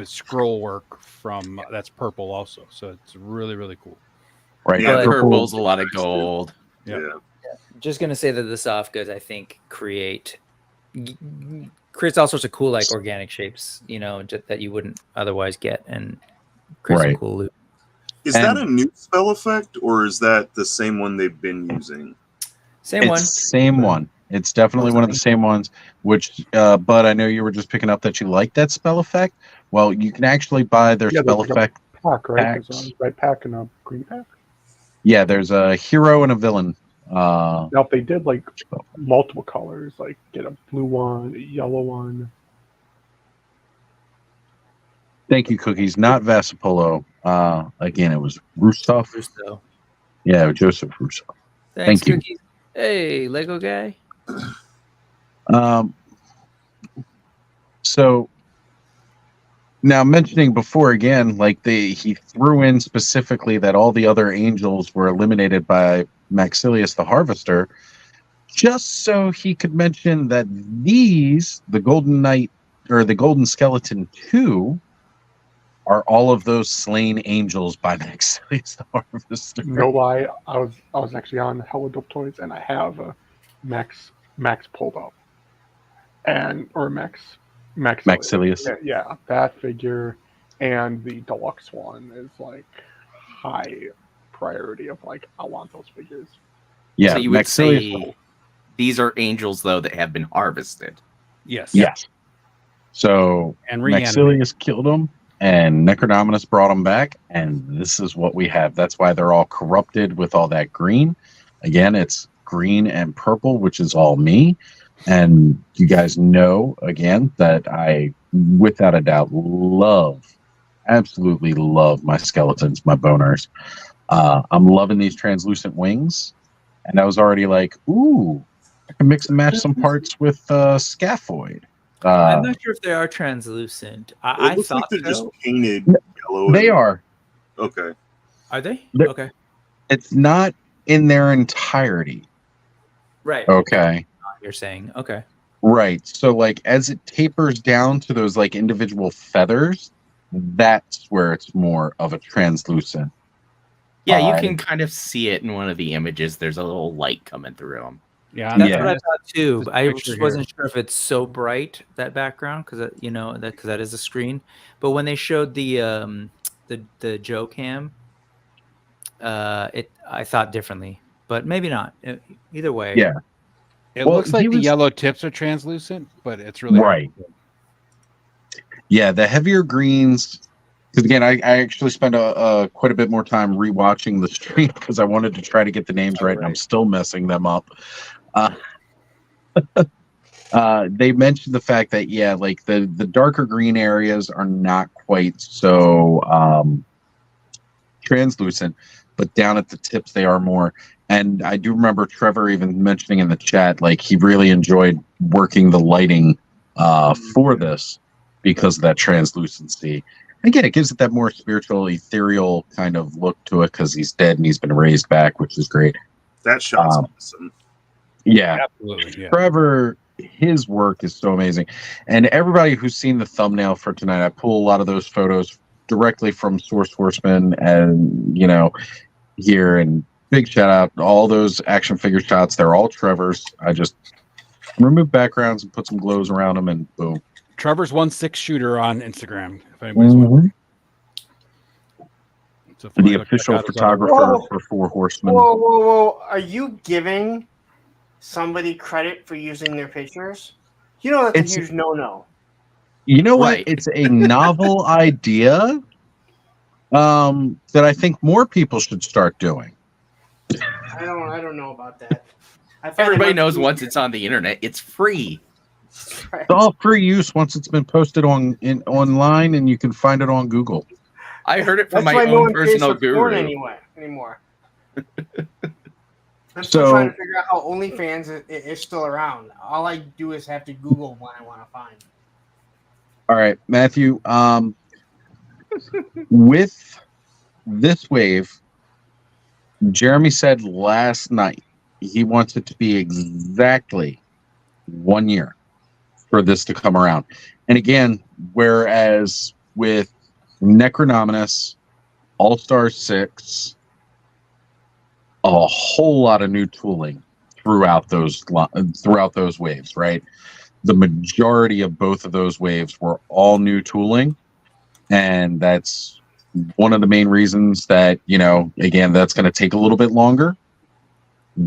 B: scroll work from that's purple also. So it's really, really cool.
A: Right.
G: Yeah,
D: But-
G: purple's a lot of gold.
B: Yeah.
E: Yeah.
D: Just gonna say that the soft goods I think creates all sorts of cool like organic shapes, you know, that you wouldn't otherwise get, and create some
A: Right.
D: cool loot.
E: Is that a new spell effect, or is that the same one they've been using?
D: Same
A: It's
D: one.
A: same one. It's definitely one of the same ones. Which, but I know you were just picking up that you like that spell effect. Well, you can actually buy their
F: Yeah,
A: spell
F: there's like a
A: effect.
F: pack, right? There's
A: packs.
F: a red pack and a green pack.
A: Yeah, there's a hero and a villain.
F: Now, if they did like multiple colors, like get a blue one, a yellow one.
A: Thank you, Cookies. Not Vasapolo. Again, it was Rusev.
D: So,
A: Yeah, Joseph Rusev.
D: thanks,
A: Thank you.
D: Cookies. Hey, Lego guy.
A: So now mentioning before again, like he threw in specifically that all the other angels were eliminated by Maxilius the Harvester, just so he could mention that the Golden Knight or the Golden Skeleton 2 are all of those slain angels by Maxilius the Harvester.
F: No lie, I was actually on Hella Dope Toys and I have a Max pulled up, or Maxilius. Yeah, that figure and the deluxe one is like high priority of like I want those figures.
A: Yeah,
G: So you would
A: Maxilius.
G: say these are angels though that have been harvested.
B: Yes.
A: Yes. So
B: And reanimated.
A: Maxilius killed him, and Necronominus brought him back, and this is what we have. That's why they're all corrupted with all that green. Again, it's green and purple, which is all me. And you guys know, again, that I, without a doubt, absolutely love my skeletons, my boners. I'm loving these translucent wings, and I was already like, ooh, I can mix and match some parts with scaphoid.
D: I'm not sure if they are translucent. I
E: looks like
D: thought
E: they're just
D: so.
E: painted yellow.
A: They are.
E: Okay.
D: Are they?
A: They're-
D: Okay.
A: It's not in their entirety.
D: Right.
A: Okay.
D: You're saying okay.
A: Right. So like as it tapers down to those like individual feathers, that's where it's more of a translucent.
G: Yeah, you can kind of see it in one of the images. There's a little light coming through them.
B: Yeah,
D: That's what I thought too. I
B: picture
D: just wasn't sure if it's so bright, that background, because that is a screen. But when they showed the Joe cam, I thought differently, but maybe not. Either way,
A: Yeah.
B: It looks like the yellow tips are translucent, but it's really
A: right. Yeah, the heavier greens. Because again, I actually spent quite a bit more time rewatching the stream because I wanted to try to get the names right, and I'm still messing them up. They mentioned the fact that like the darker green areas are not quite so translucent, but down at the tips they are more. And I do remember Trevor even mentioning in the chat, like he really enjoyed working the lighting for this because of that translucency. Again, it gives it that more spiritual, ethereal kind of look to it because he's dead and he's been raised back, which is great.
E: That shot's awesome.
A: Yeah,
B: absolutely. Yeah.
A: Trevor, his work is so amazing. And everybody who's seen the thumbnail for tonight, I pull a lot of those photos directly from Source Horseman and, here. And big shout out, all those action figure shots, they're all Trevor's. I just remove backgrounds and put some glows around them and boom.
B: Trevor's 1/6 shooter on Instagram. If anybody's wondering. So
A: the official photographer for Four Horsemen.
C: Whoa. Are you giving somebody credit for using their pictures? You know that's a huge no-no.
A: You know what? It's a novel idea that I think more people should start doing.
C: I don't know about that.
G: Everybody knows once it's on the internet, it's free.
A: It's all free use once it's been posted online, and you can find it on Google.
G: I heard it from
C: That's
G: my
C: why no
G: own
C: one
G: personal
C: pays for porn
G: guru.
C: anymore. I'm still trying to figure out how OnlyFans is still around. All I do is have to Google what I want to find.
A: All right, Matthew. With this wave, Jeremy said last night he wants it to be exactly 1 year for this to come around. And again, whereas with Necronominus, All-Star 6, a whole lot of new tooling throughout those waves, right? The majority of both of those waves were all new tooling, and that's one of the main reasons that, again, that's going to take a little bit longer.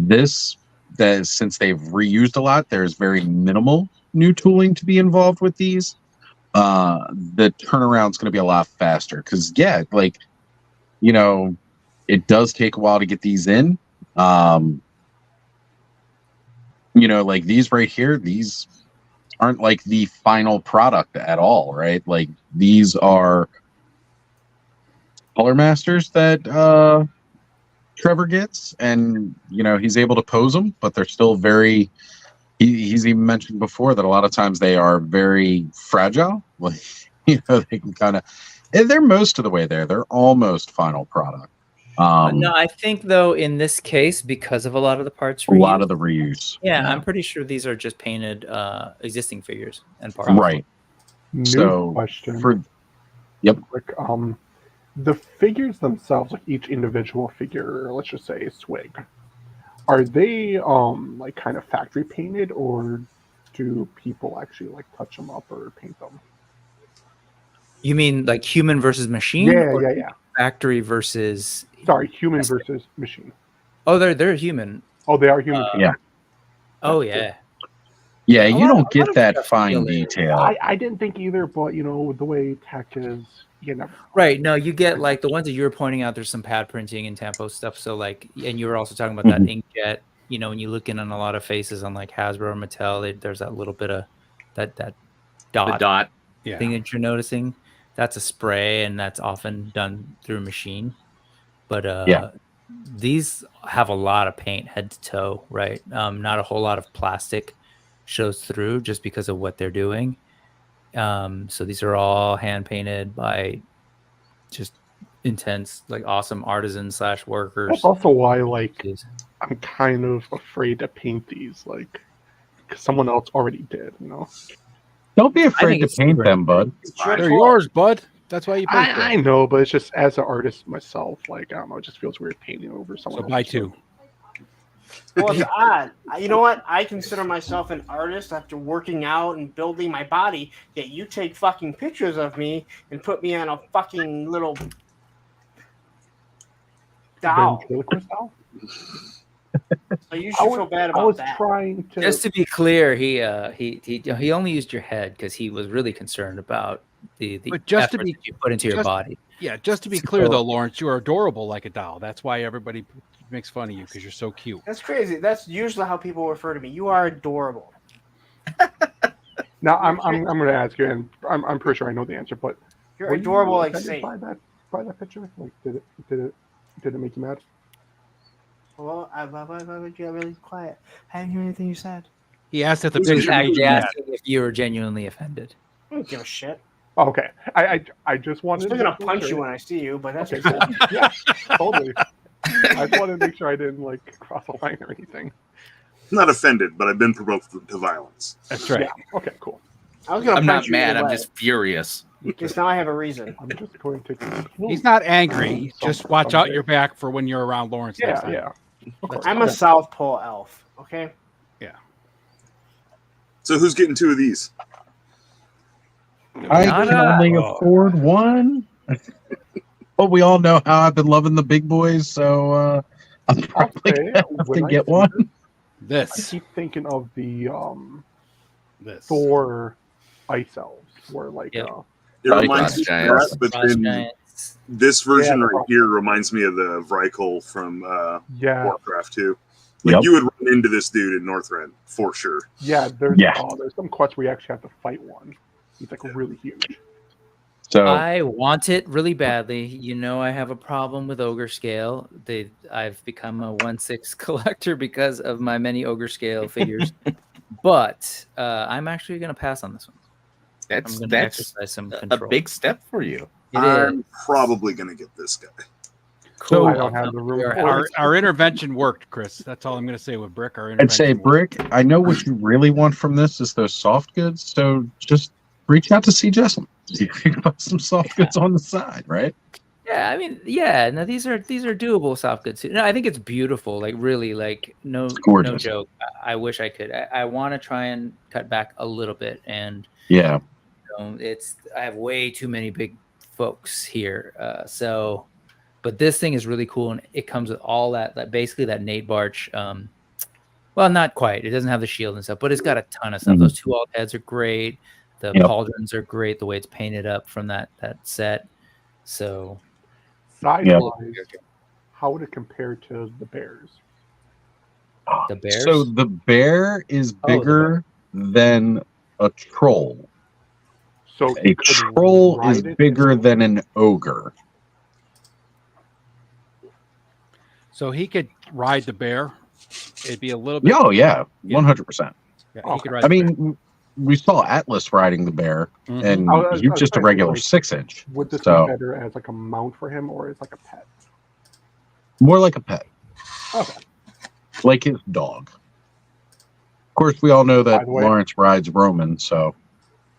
A: Since they've reused a lot, there's very minimal new tooling to be involved with these. The turnaround's going to be a lot faster because, it does take a while to get these in. Like these right here, these aren't like the final product at all, right? Like these are color masters that Trevor gets, and he's able to pose them, but they're still very. He's even mentioned before that a lot of times they are very fragile. Like they can kind of. They're most of the way there. They're almost final product.
D: No, I think though in this case, because of a lot of the parts,
A: a lot of the reuse.
D: Yeah, I'm pretty sure these are just painted existing figures and parts.
A: Right.
F: New question.
A: Yep.
F: The figures themselves, like each individual figure, let's just say Swig, are they like kind of factory painted, or do people actually like touch them up or paint them?
D: You mean like human versus machine?
F: Yeah.
D: Factory versus.
F: Sorry, human versus machine.
D: Oh, they're human.
F: Oh, they are human.
A: Yeah.
D: Oh yeah.
A: Yeah, you don't get that fine detail.
F: I didn't think either, but the way tech is,
D: Right. No, you get like the ones that you were pointing out. There's some pad printing and tampo stuff. So like, and you were also talking about that inkjet. When you look in on a lot of faces on like Hasbro or Mattel, there's that little bit of that dot thing that you're noticing. That's a spray, and that's often done through a machine. But these have a lot of paint head to toe, right? Not a whole lot of plastic shows through just because of what they're doing. So these are all hand painted by just intense, like awesome artisans / workers.
F: That's also why, like, I'm kind of afraid to paint these, like, because someone else already did, you know?
A: Don't be afraid to paint them, bud.
B: They're yours, bud. That's why you paint them.
F: I know, but it's just as an artist myself, like, I don't know, it just feels weird painting over someone else.
B: So buy two.
C: Well, it's odd. You know what? I consider myself an artist after working out and building my body, yet you take fucking pictures of me and put me on a fucking little doll.
F: Doll?
C: So you should feel bad about that.
F: I was trying to...
D: Just to be clear, he only used your head because he was really concerned about the effort that you put into your body.
B: Yeah, just to be clear, though, Lawrence, you are adorable like a doll. That's why everybody makes fun of you, because you're so cute.
C: That's crazy. That's usually how people refer to me. You are adorable.
F: Now I'm going to ask you, and I'm pretty sure I know the answer, but
C: you're adorable like Saint.
F: By that picture, like did it make you mad?
C: Well, I got really quiet. I didn't hear anything you said.
B: He asked if the picture
D: actually asked if you were genuinely offended.
C: I don't give a shit.
F: Okay, I just wanted.
C: I'm still gonna punch you when I see you, but that's
F: okay. Cool. Yeah, totally. I just wanted to make sure I didn't like cross a line or anything.
E: I'm not offended, but I've been provoked to violence.
B: That's right.
F: Yeah. Okay, cool.
G: I'm not mad. I'm just furious.
C: Because now I have a reason.
F: I'm just going to.
B: He's not angry. Just watch out your back for when you're around Lawrence.
F: Yeah, yeah.
C: I'm a South Pole elf. Okay.
B: Yeah.
E: So who's getting two of these?
A: I can only afford one. But we all know how I've been loving the big boys, so I'm probably gonna have to get one.
F: I keep thinking of the Thor ice elves, where like
E: it reminds me of that, but then this version right here reminds me of the Vrykul from Warcraft 2. Like you would run into this dude in Northrend for sure.
F: Yeah, there's some quests where you actually have to fight one. He's like really huge.
D: So I want it really badly. You know, I have a problem with ogre scale. I've become a 1/6 collector because of my many ogre scale figures. But I'm actually going to pass on this one.
G: That's exercise some control. A big step for you.
E: I'm probably going to get this guy.
B: Cool. So I don't have the room. Our intervention worked, Chris. That's all I'm going to say with Brick. Our intervention
A: I'd say, Brick, I know what you really want from this is those soft goods. So just reach out to see Jessamine. You can put some soft goods on the side, right?
D: Yeah, I mean, yeah. No, these are doable soft goods. No, I think it's beautiful. Like really, like no joke. I wish I could. I want to try and cut back a little bit, and
A: yeah,
D: I have way too many big folks here. But this thing is really cool, and it comes with all that basically that Nate Barch. Well, not quite. It doesn't have the shield and stuff, but it's got a ton of stuff. Mm-hmm. Those two alt heads are great. The pauldrons are great. The way it's painted up from that set. So,
F: size-wise, how would it compare to the bears?
D: The bears.
A: So the bear is bigger than a troll.
F: So
A: a troll is bigger than an ogre.
B: So he could ride the bear. It'd be a little bit.
A: Oh yeah, 100%.
B: Yeah,
A: I mean, we saw Atlas riding the bear, and he's just a regular 6-inch.
F: Would this be better as like a mount for him, or as like a pet?
A: More like a pet.
F: Okay.
A: Like his dog. Of course, we all know that Lawrence rides Roman, so.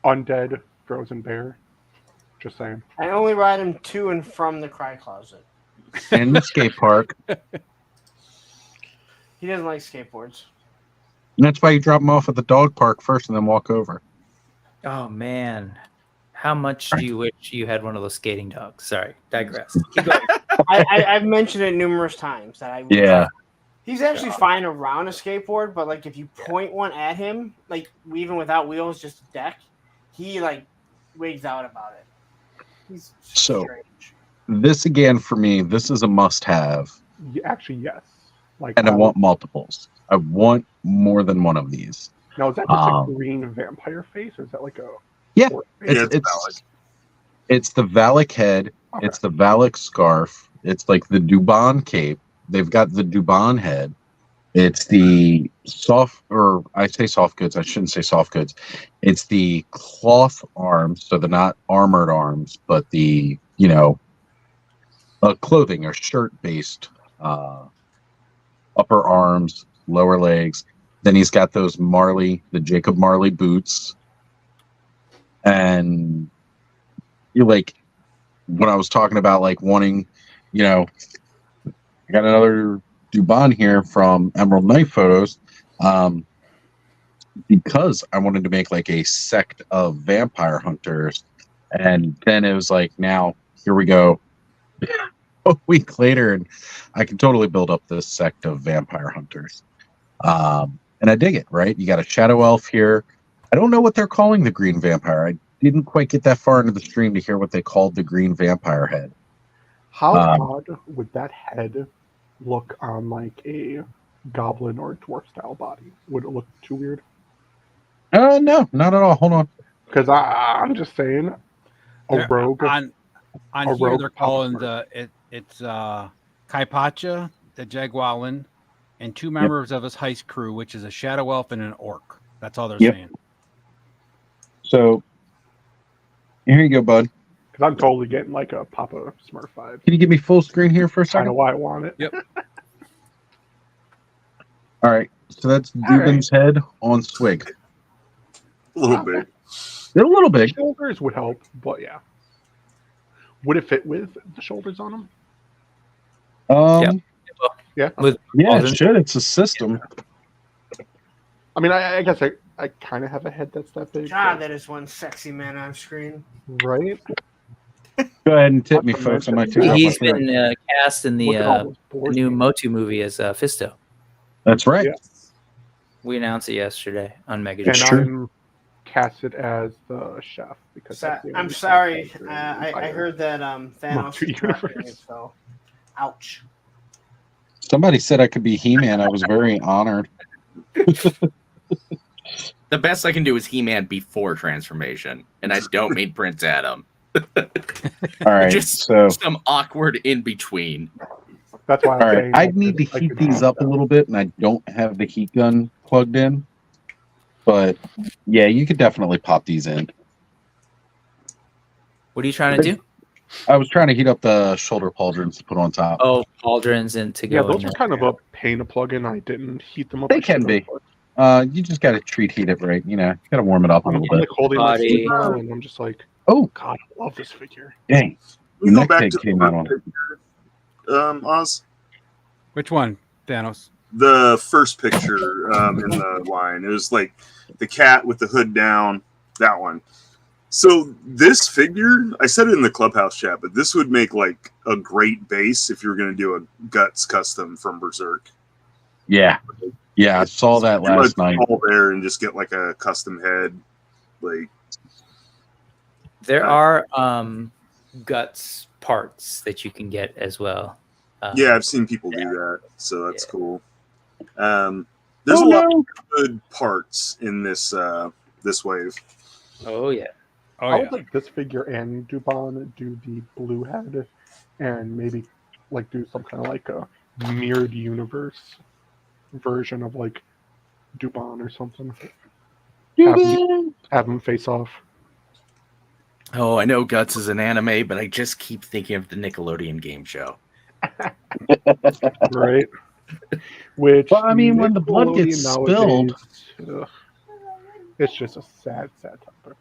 F: Undead frozen bear. Just saying.
C: I only ride him to and from the cry closet.
A: And the skate park.
C: He doesn't like skateboards.
A: And that's why you drop him off at the dog park first and then walk over.
D: Oh, man. How much do you wish you had one of those skating dogs? Sorry, digress.
C: I've mentioned it numerous times that I wish.
A: Yeah.
C: He's actually fine around a skateboard, but like if you point one at him, like even without wheels, just a deck, he like wigs out about it. He's strange.
A: This again for me, this is a must-have.
F: Actually, yes.
A: And I want multiples. I want more than one of these.
F: Now, is that just a green vampire face, or is that like a?
A: Yeah, it's the Valak head. Okay. It's the Valak scarf. It's like the Dubon cape. They've got the Dubon head. It's the I say soft goods. I shouldn't say soft goods. It's the cloth arms, so they're not armored arms, but the, clothing or shirt-based upper arms, lower legs. Then he's got those the Jacob Marley boots. And you're like, when I was talking about like wanting, I got another Dubon here from Emerald Knight Photos, because I wanted to make like a sect of vampire hunters. And then it was like, now here we go a week later, and I can totally build up this sect of vampire hunters. And I dig it, right? You got a shadow elf here. I don't know what they're calling the green vampire. I didn't quite get that far into the stream to hear what they called the green vampire head.
F: How odd would that head look on like a goblin or dwarf style body? Would it look too weird?
A: No, not at all. Hold on.
F: Because I'm just saying, rogue
B: on here they're calling it's Kaipacha, the Jagualin, and two members of his heist crew, which is a shadow elf and an orc. That's all they're saying.
A: So here you go, bud.
F: Because I'm totally getting like a Papa Smurf vibe.
A: Can you give me full screen here for a second?
F: I know why I want it.
B: Yep.
A: All right. So that's Dubon's head on Swig.
E: A little big.
A: They're a little big.
F: Shoulders would help, but yeah. Would it fit with the shoulders on them?
A: Yeah. It should. It's a system.
F: I mean, I guess I kind of have a head that's that big.
C: God, that is one sexy man on screen.
F: Right?
A: Go ahead and tip me, folks.
D: He's been cast in the new Motu movie as Fisto.
A: That's right.
F: Yeah.
D: We announced it yesterday on Mega.
F: And I'm casted as the chef because
C: I'm sorry. I heard that Thanos is directing it, so ouch.
A: Somebody said I could be He-Man. I was very honored.
G: The best I can do is He-Man before transformation, and I don't mean Prince Adam.
A: All right,
G: just some awkward in between.
F: That's why.
A: All right, I need to heat these up a little bit, and I don't have the heat gun plugged in. But yeah, you could definitely pop these in.
D: What are you trying to do?
A: I was trying to heat up the shoulder pauldrons to put on top.
D: Oh, pauldrons and to go.
F: Yeah, those are kind of a pain to plug in. I didn't heat them up.
A: They can be. You just got to heat it right. You got to warm it up a little bit.
F: Like holding my feet now, and I'm just like, oh God, I love this figure.
A: Dang,
E: we go back to came out on it. Oz.
B: Which one, Thanos?
E: The first picture in the line. It was like the cat with the hood down. That one. So this figure, I said it in the Clubhouse chat, but this would make like a great base if you were going to do a Guts custom from Berserk.
A: Yeah, I saw that last night.
E: All there and just get like a custom head. Like
D: there are Guts parts that you can get as well.
E: Yeah, I've seen people do that, so that's cool. There's a lot of good parts in this this wave.
D: Oh yeah.
F: I would like this figure and Dubon do the blue head, and maybe like do some kind of like a mirrored universe version of like Dubon or something. Have them face off.
G: Oh, I know Guts is an anime, but I just keep thinking of the Nickelodeon game show.
F: Right. Which,
A: well, I mean, when the blood gets spilled,
F: it's just a sad topic.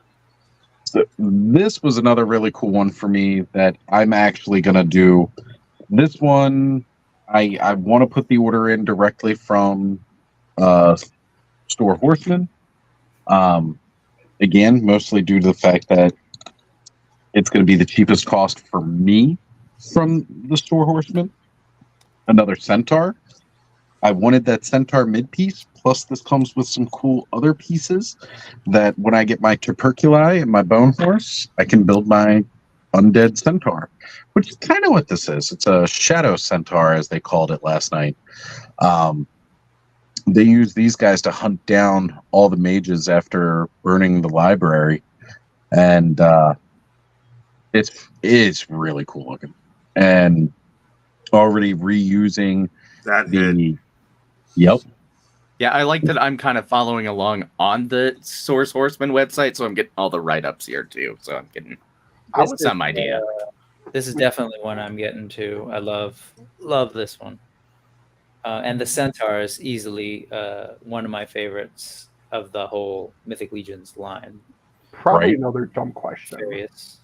A: So this was another really cool one for me that I'm actually going to do. This one, I want to put the order in directly from Store Horseman. Again, mostly due to the fact that it's going to be the cheapest cost for me from the Store Horseman. Another Centaur. I wanted that Centaur mid-piece, plus this comes with some cool other pieces that when I get my Tuberculi and my Bone Horse, I can build my Undead Centaur, which is kind of what this is. It's a Shadow Centaur, as they called it last night. They use these guys to hunt down all the mages after burning the library, and it's really cool looking. And already reusing
E: That
A: the.
E: head.
A: Yep.
G: Yeah, I like that I'm kind of following along on the Source Horseman website, so I'm getting all the write-ups here too. So I'm getting some idea.
D: This is definitely one I'm getting to. I love this one. And the Centaur is easily one of my favorites of the whole Mythic Legions line.
F: Probably
A: Right.
F: another dumb question.
D: Curious.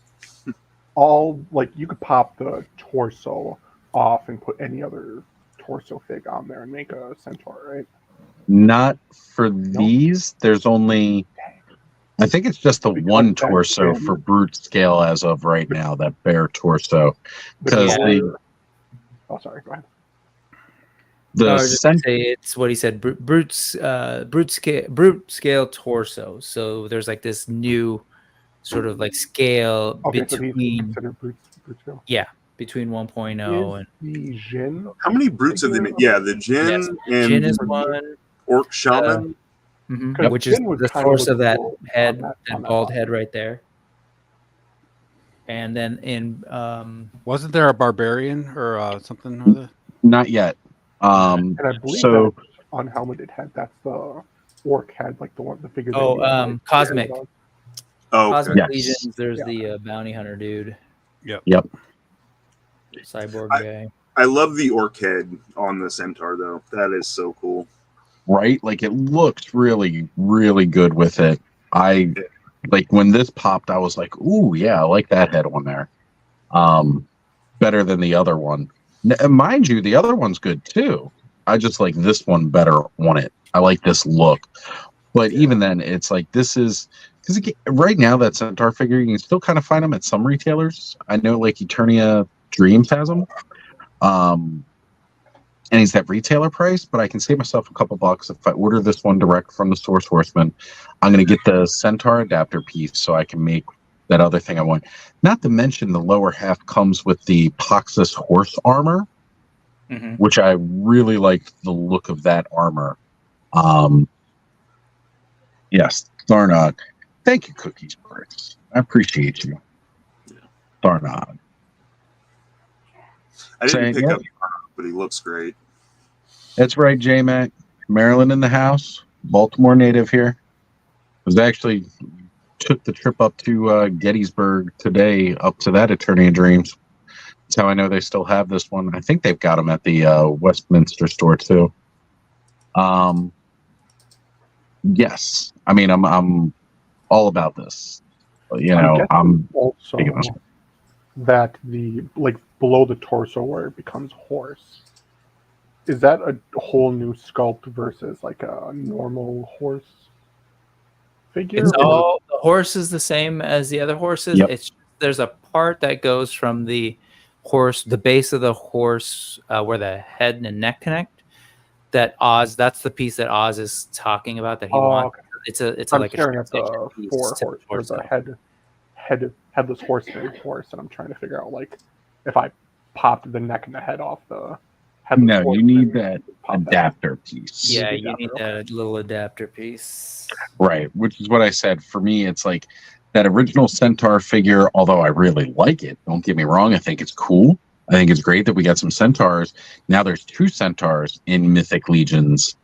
F: You could pop the torso off and put any other torso fig on there and make a Centaur, right?
A: Not for these. There's only, I think it's just the one torso for brute scale as of right now, that bare torso. Because
F: oh, sorry, go ahead.
D: I was just gonna say it's what he said. Brute scale torso. So there's like this new sort of like scale between.
F: So brute scale.
D: Yeah, between 1.0 and
F: the Jin.
E: How many brutes have they made? Yeah, the Jin and
D: Jin is one.
E: Orc Shaman,
D: which is the source of that head, that bald head right there. And then in
B: wasn't there a barbarian or something with it?
A: Not yet.
F: And I believe that unhelmeted head. That's the orc head, like the figure.
D: Cosmic. Cosmic
A: yes.
D: Legions. There's the bounty hunter dude.
A: Yep.
D: Cyborg guy.
E: I love the orc head on the Centaur though. That is so cool.
A: Right? Like it looks really, really good with it. Like when this popped, I was like, ooh, yeah, I like that head on there. Better than the other one. Mind you, the other one's good too. I just like this one better on it. I like this look. But even then, it's like this is because right now that Centaur figure, you can still kind of find them at some retailers. I know like Eternia Dreams has them. And he's that retailer price, but I can save myself a couple bucks if I order this one direct from the Source Horseman. I'm going to get the Centaur adapter piece so I can make that other thing I want. Not to mention the lower half comes with the Poxus horse armor, which I really like the look of that armor. Yes, Tharnog. Thank you, Cookies Bricks. I appreciate you. Tharnog.
E: I didn't pick up Tharnog, but he looks great.
A: That's right, J-Mac. Maryland in the house. Baltimore native here. Was actually took the trip up to Gettysburg today, up to that Eternia Dreams. That's how I know they still have this one. I think they've got them at the Westminster store too. Yes, I mean I'm all about this. You know, I'm
F: also that the below the torso where it becomes horse. Is that a whole new sculpt versus like a normal horse figure?
D: The horse is the same as the other horses.
A: Yep.
D: It's there's a part that goes from the horse, the base of the horse, where the head and neck connect. That's the piece that Oz is talking about that he wants. Okay. It's like
F: staring at the or the headless horseman horse, and I'm trying to figure out like if I popped the neck and the head off the.
A: No, you need that adapter piece.
D: Yeah, you need that little adapter piece.
A: Right, which is what I said. For me, it's like that original Centaur figure, although I really like it, don't get me wrong, I think it's cool. I think it's great that we got some Centaurs. Now there's 2 Centaurs in Mythic Legions.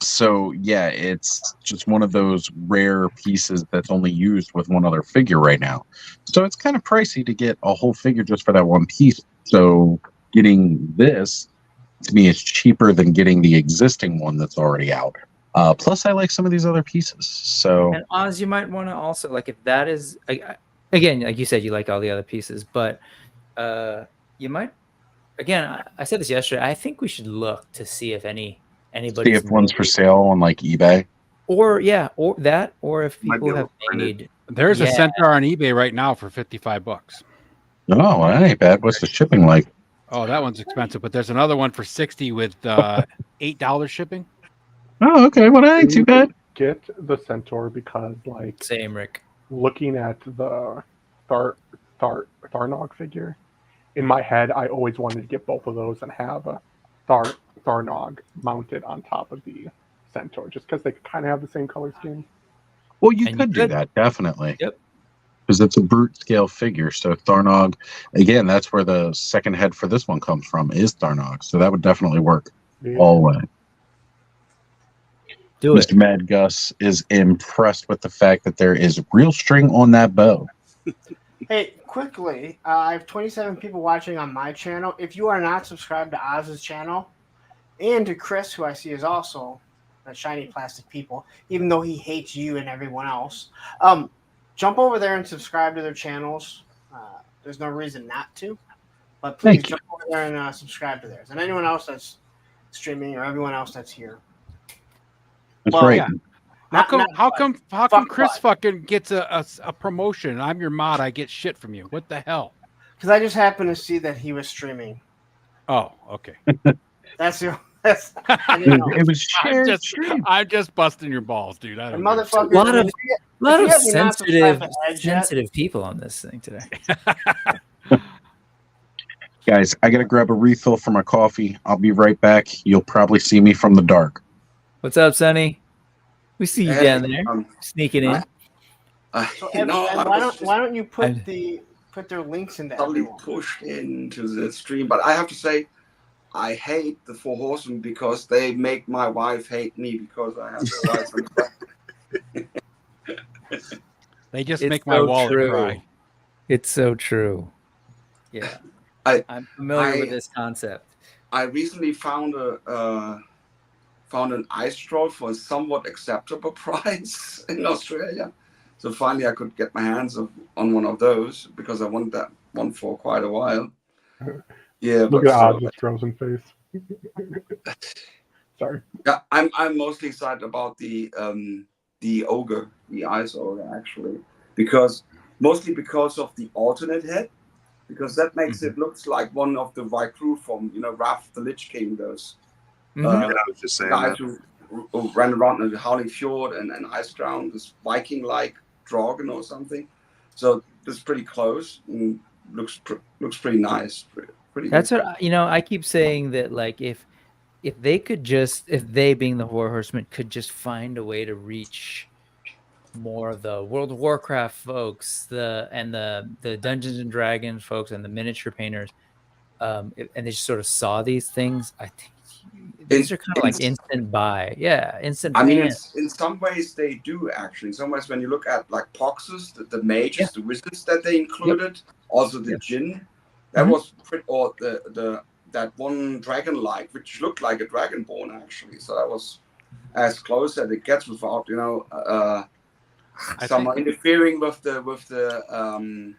A: So, yeah, it's just one of those rare pieces that's only used with one other figure right now. So it's kind of pricey to get a whole figure just for that one piece. So getting this, to me, is cheaper than getting the existing one that's already out. Plus, I like some of these other pieces. So,
D: and Oz, you might want to also, like, if that is, again, like you said, you like all the other pieces, but you might, again, I said this yesterday, I think we should look to see if anybody
A: see if one's for sale on like eBay.
D: Or if people have made.
B: There's a Centaur on eBay right now for $55.
A: Oh, that ain't bad. What's the shipping like?
B: Oh, that one's expensive, but there's another one for $60 with $8 shipping.
A: Oh, okay. Well, that ain't too bad.
F: Get the Centaur because, like,
D: same Rick.
F: Looking at the Tharnog figure, in my head, I always wanted to get both of those and have a Tharnog mounted on top of the Centaur, just because they kind of have the same color scheme.
A: Well, you could do that, definitely.
D: Yep.
A: because it's a brute scale figure. So Tharnog, again, that's where the second head for this one comes from, is Tharnog. So that would definitely work all the way.
D: Do
A: Mr.
D: it.
A: Mad Gus is impressed with the fact that there is real string on that bow.
C: Hey, quickly, I have 27 people watching on my channel. If you are not subscribed to Oz's channel, and to Chris, who I see is also a shiny plastic people, even though he hates you and everyone else, jump over there and subscribe to their channels. There's no reason not to, but please jump over there and subscribe to theirs. And anyone else that's streaming or everyone else that's here.
A: That's right.
B: Yeah. How come Chris fucking gets a promotion and I'm your mod? I get shit from you. What the hell?
C: Because I just happened to see that he was streaming.
B: Oh, okay.
A: It was shared.
B: I'm just busting your balls, dude. I don't know.
C: Motherfucker.
D: A lot of sensitive people on this thing today.
A: Guys, I gotta grab a refill for my coffee. I'll be right back. You'll probably see me from the dark.
D: What's up, Sonny? We see you down there, sneaking in.
C: So, why don't you put their links into everyone?
H: Pushed into the stream, but I have to say, I hate the Four Horsemen because they make my wife hate me because I have the wife.
B: They just make my wallet cry.
D: It's so true. Yeah, I'm familiar with this concept.
H: I recently found an ice troll for a somewhat acceptable price in Australia. So finally I could get my hands on one of those because I wanted that one for quite a while. Yeah,
F: look at Ozz's frozen face. Sorry.
H: Yeah, I'm mostly excited about the ogre, the ice ogre actually, mostly because of the alternate head, because that makes it looks like one of the Vaikru from Wrath the Lich King does.
E: I was just saying
H: guys who ran around in the Howling Fjord and Ice Drown, this Viking-like dragon or something. So this is pretty close and looks pretty nice.
D: That's what I keep saying, that like if they could just, if they being the Four Horsemen could just find a way to reach more of the World of Warcraft folks, the Dungeons and Dragons folks, and the miniature painters, and they just sort of saw these things, I think these are kind of like instant buy. Yeah, instant.
H: I mean, in some ways they do actually. In some ways, when you look at like Poxes, the mages, the wizards that they included, also the Jinn, that was pretty, or that one dragon-like, which looked like a dragonborn actually. So that was as close as it gets without someone interfering with the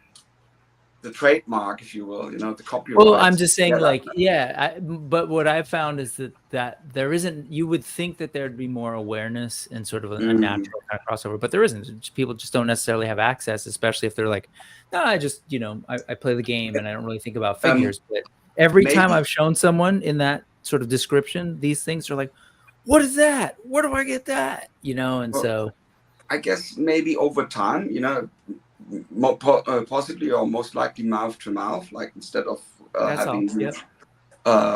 H: trademark, if you will, the copyright.
D: Well, I'm just saying, but what I've found is that there isn't. You would think that there'd be more awareness and sort of a natural kind of crossover, but there isn't. People just don't necessarily have access, especially if they're like, no, I just I play the game and I don't really think about figures. But every time I've shown someone in that sort of description, these things are like, what is that? Where do I get that? So
H: I guess maybe over time, possibly or most likely mouth to mouth, like instead of having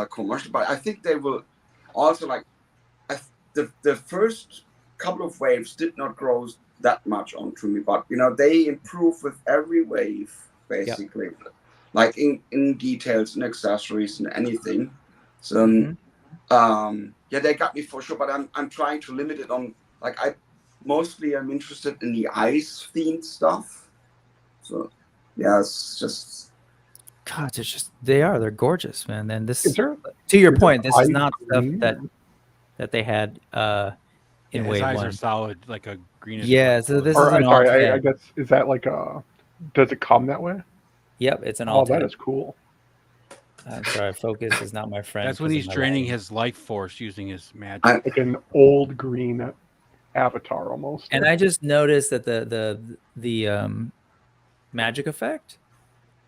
H: commercial. But I think they will also the first couple of waves did not grow that much onto me, but they improve with every wave basically, like in details and accessories and anything. So they got me for sure, but I'm trying to limit it on I'm interested in the ice themed stuff. So it's just
D: God, they're gorgeous, man. And this, to your point, this is not stuff that they had in wave
B: eyes
D: one.
B: Are solid, like a greenish.
D: Yeah, so this is
F: I guess, is that like does it come that way?
D: Yep, it's an
F: that is cool.
D: I'm sorry, focus is not my friend.
B: That's when he's draining his life force using his magic.
F: Like an old green avatar almost.
D: And I just noticed that the magic effect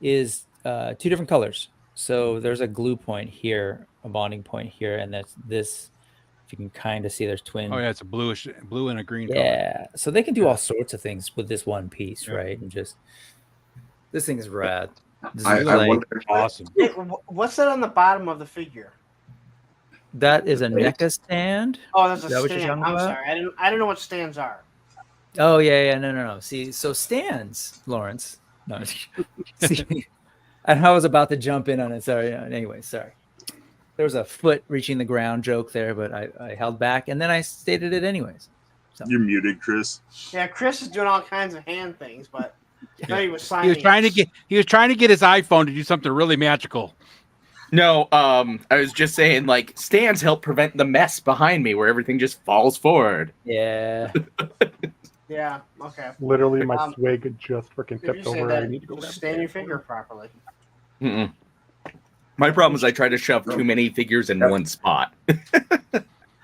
D: is 2 different colors. So there's a glue point here, a bonding point here, and that's this. If you can kind of see, there's twin.
B: Oh yeah, it's a blue and a green.
D: Yeah,
B: color.
D: So they can do all sorts of things with this one piece, right? And just this thing is rad.
B: Awesome.
C: Hey, what's that on the bottom of the figure?
D: That is a NECA stand.
C: Oh, that's a stand. I'm sorry, I didn't know what stands are.
D: Oh yeah, no. See, so stands, Lawrence. No, see, and I was about to jump in on it. Sorry. Anyway, sorry. There was a foot reaching the ground joke there, but I held back, and then I stated it anyways. So.
E: You're muted, Chris.
C: Yeah, Chris is doing all kinds of hand things, but he was signing.
B: He was trying to get his iPhone to do something really magical.
G: No, I was just saying, like, stands help prevent the mess behind me where everything just falls forward.
D: Yeah.
C: Yeah. Okay.
F: Literally, my swig just freaking tipped over. I need to go grab
C: stand your finger properly.
G: Mm-mm. My problem is I try to shove too many figures in one spot.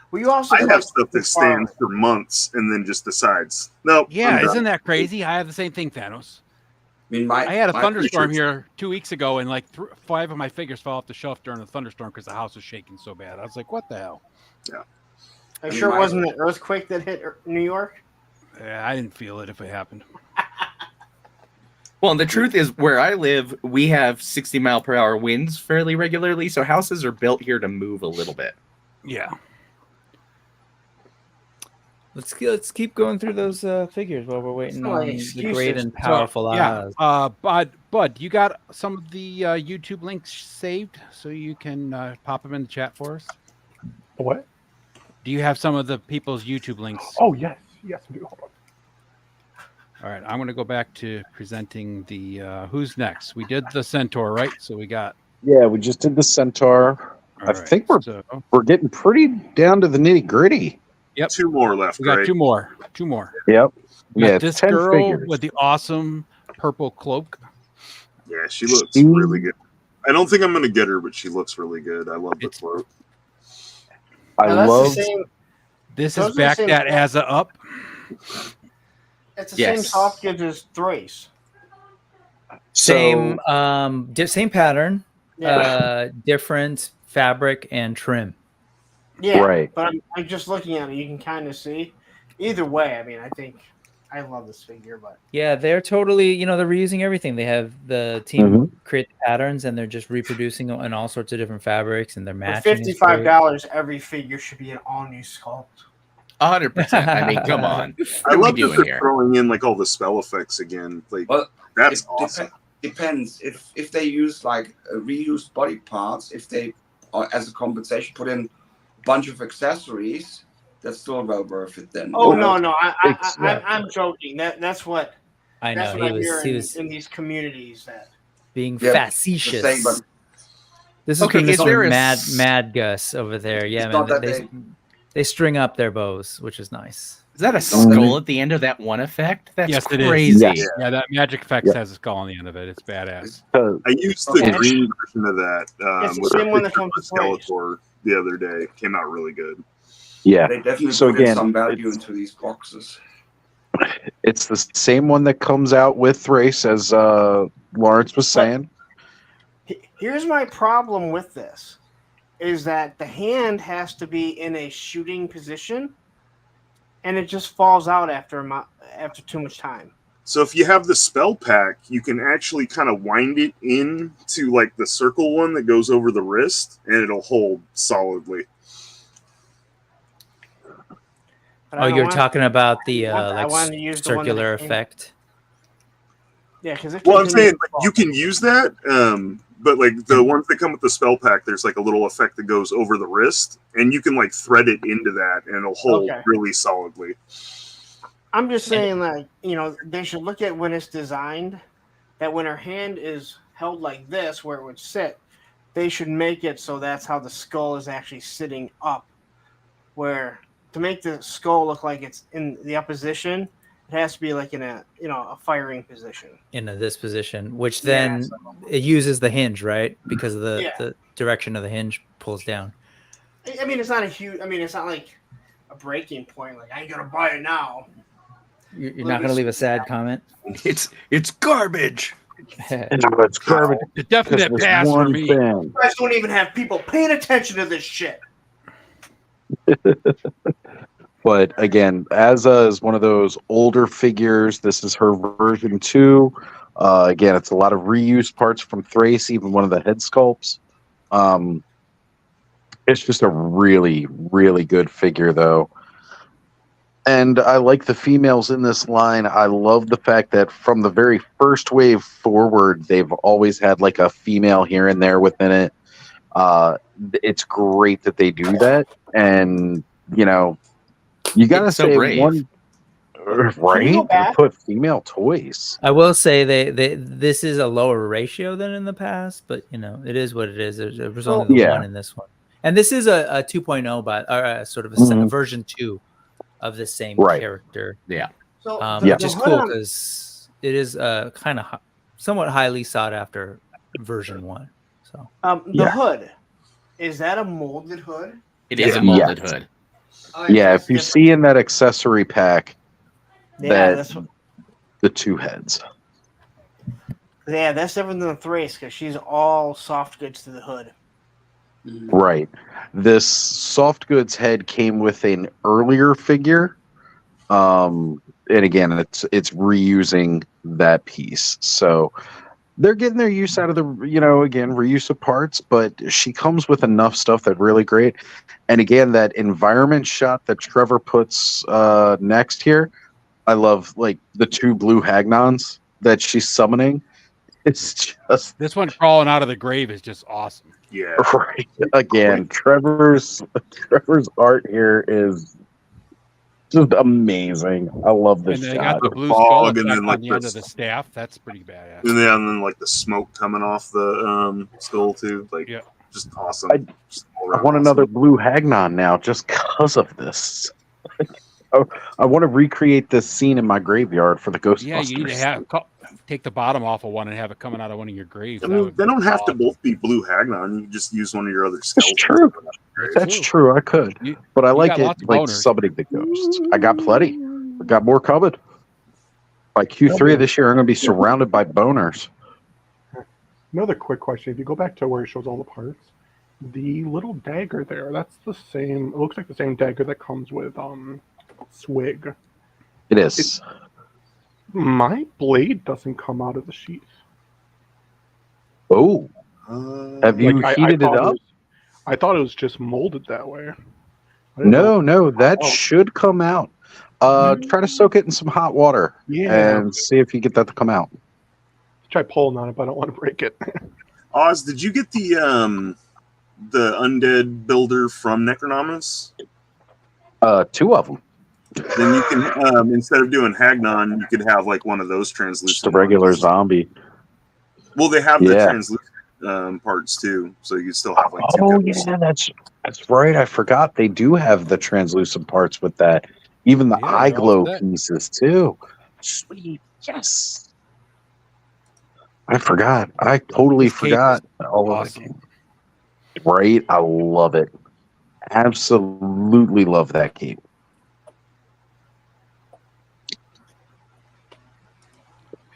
C: Well, you also
E: I have stuff that stands for months and then just decides, nope.
B: Yeah, isn't that crazy? I have the same thing, Thanos. I had a thunderstorm here 2 weeks ago, and like 5 of my figures fell off the shelf during the thunderstorm because the house was shaking so bad. I was like, what the hell?
E: Yeah.
C: Are you sure it wasn't an earthquake that hit New York?
B: Yeah, I didn't feel it if it happened.
G: Well, and the truth is, where I live, we have 60-mile-per-hour winds fairly regularly, so houses are built here to move a little bit.
B: Yeah.
D: Let's keep going through those figures while we're waiting on the great and powerful Oz.
B: Bud, you got some of the YouTube links saved so you can pop them in the chat for us?
F: What?
B: Do you have some of the people's YouTube links?
F: Oh, yes. Yes, we do. Hold on.
B: All right, I'm going to go back to presenting the who's next. We did the Centaur, right? So we got...
A: Yeah, we just did the Centaur. I think we're getting pretty down to the nitty-gritty.
B: Yep.
E: 2 more left,
B: We got
E: right?
B: 2 more.
A: Yep.
B: Yeah, this girl with the awesome purple cloak.
E: Yeah, she looks really good. I don't think I'm going to get her, but she looks really good. I love the cloak.
B: This is back that Azza up.
C: It's the same soft goods as Thrace.
D: Same pattern, different fabric and trim.
C: Yeah,
A: right.
C: But I'm just looking at it. You can kind of see. Either way, I mean, I think I love this figure, but
D: yeah, they're totally, they're reusing everything. They have the team create the patterns, and they're just reproducing in all sorts of different fabrics, and they're matching.
C: For $55, every figure should be an all-new sculpt.
G: 100%. I mean, come on.
E: I love that they're throwing in like all the spell effects again. Like, that's awesome.
H: Depends if they use like reused body parts. If they, as a compensation, put in a bunch of accessories, that's still well worth it. Then.
C: Oh no! I'm joking. That's what
D: I know.
C: That's what he was in these communities that
D: being facetious. This is
G: okay.
D: Mr. Mad Gus over there. Yeah, man. They string up their bows, which is nice.
G: Is that a skull at the end of that one effect? That's crazy.
B: Yeah, that magic effect has a skull on the end of it. It's badass.
E: I used the green version of that
C: it's the same one that comes with
E: Skeletor the other day. It came out really good.
A: Yeah.
H: They definitely put some value into these boxes.
A: It's the same one that comes out with Thrace, as Lawrence was saying.
C: Here's my problem with this. Is that the hand has to be in a shooting position, and it just falls out after too much time.
E: So if you have the spell pack, you can actually kind of wind it into like the circle one that goes over the wrist, and it'll hold solidly.
D: Oh, you're talking about the circular effect?
C: Yeah, because
E: I'm saying like, you can use that. But like the ones that come with the spell pack, there's like a little effect that goes over the wrist, and you can like thread it into that, and it'll hold really solidly.
C: I'm just saying, like, they should look at when it's designed, that when her hand is held like this, where it would sit, they should make it so that's how the skull is actually sitting up. Where to make the skull look like it's in the opposition, it has to be like in a firing position.
D: In this position, which then it uses the hinge, right? Because of the direction of the hinge pulls down.
C: I mean, it's not a huge. I mean, it's not like a breaking point. Like I ain't gonna buy it now.
D: You're not gonna leave a sad comment.
G: It's garbage.
A: It's garbage.
B: The definite pass for me.
C: You guys don't even have people paying attention to this shit.
A: But again, Azza is one of those older figures. This is her version 2. Again, it's a lot of reused parts from Thrace, even one of the head sculpts. It's just a really, really good figure, though. And I like the females in this line. I love the fact that from the very first wave forward, they've always had like a female here and there within it. It's great that they do that. And, you know, you got to
G: so
A: say
G: brave.
A: one, right? They put female toys.
D: I will say this is a lower ratio than in the past, but, you know, it is what it is. There was only the one in this one. And this is a 2.0, but or sort of a version 2 of the same character.
G: Yeah.
C: So
D: which is cool because it is kind of somewhat highly sought after version 1. So
C: the hood, is that a molded hood?
G: It is a molded hood.
A: Yeah, if you see in that accessory pack,
C: that's
A: the 2 heads.
C: Yeah, that's different than the Thrace because she's all soft goods to the hood.
A: Right. This soft goods head came with an earlier figure. And again, it's reusing that piece. So they're getting their use out of the, you know, again, reuse of parts, but she comes with enough stuff that really great. And again, that environment shot that Trevor puts next here, I love like the 2 blue Hagnons that she's summoning. It's just
B: this one crawling out of the grave is just awesome.
E: Yeah.
A: Right. Again, Trevor's art here is just amazing. I love this
B: and they
A: shot.
B: got the blue skull
E: and then like
B: on the end of the staff. That's pretty badass.
E: And then like the smoke coming off the skull too. Like just awesome.
A: I want another blue Hagnon now just because of this. I want to recreate this scene in my graveyard for the Ghostbusters.
B: Yeah, you need to take the bottom off of one and have it coming out of one of your graves.
E: I mean, they don't have to both be blue Hagnon. You can just use one of your other skeletons.
A: That's true. That's true. I could, but I like it like summoning the ghosts. I got plenty. I got more coming. By Q3 of this year, I'm going to be surrounded by boners.
F: Another quick question: if you go back to where it shows all the parts, the little dagger there—that's the same. It looks like the same dagger that comes with Swig.
A: It is.
F: My blade doesn't come out of the sheath.
A: Oh, have you heated it up?
F: I thought it was just molded that way.
A: No, that should come out. Try to soak it in some hot water and see if you get that to come out.
F: Try pulling on it, but I don't want to break it.
E: Oz, did you get the undead builder from Necronomus?
A: 2 of them.
E: Then you can, instead of doing Hagnon, you could have like one of those translucent.
A: Just a regular zombie.
E: Well, they have the translucent parts too, so you can still have like.
A: Oh yeah, that's right. I forgot they do have the translucent parts with that. Even the eye glow pieces too. Sweet, yes. I forgot. I totally forgot. All of it. Right, I love it. Absolutely love that cape.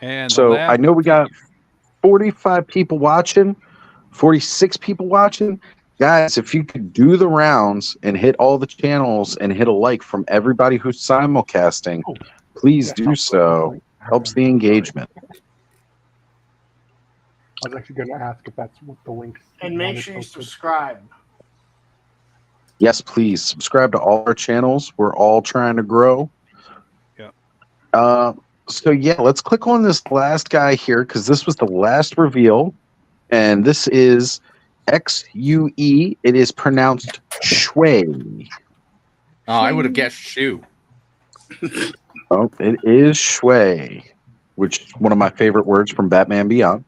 B: And
A: so I know we got 45 people watching, 46 people watching. Guys, if you could do the rounds and hit all the channels and hit a like from everybody who's simulcasting, please do so. Helps the engagement.
F: I was actually going to ask if that's what the links.
C: And make sure you subscribe.
A: Yes, please subscribe to all our channels. We're all trying to grow.
B: Yeah.
A: So yeah, let's click on this last guy here because this was the last reveal, and this is XUE. It is pronounced Shui.
G: Oh, I would have guessed shoe.
A: Oh, it is Shui, which is one of my favorite words from Batman Beyond.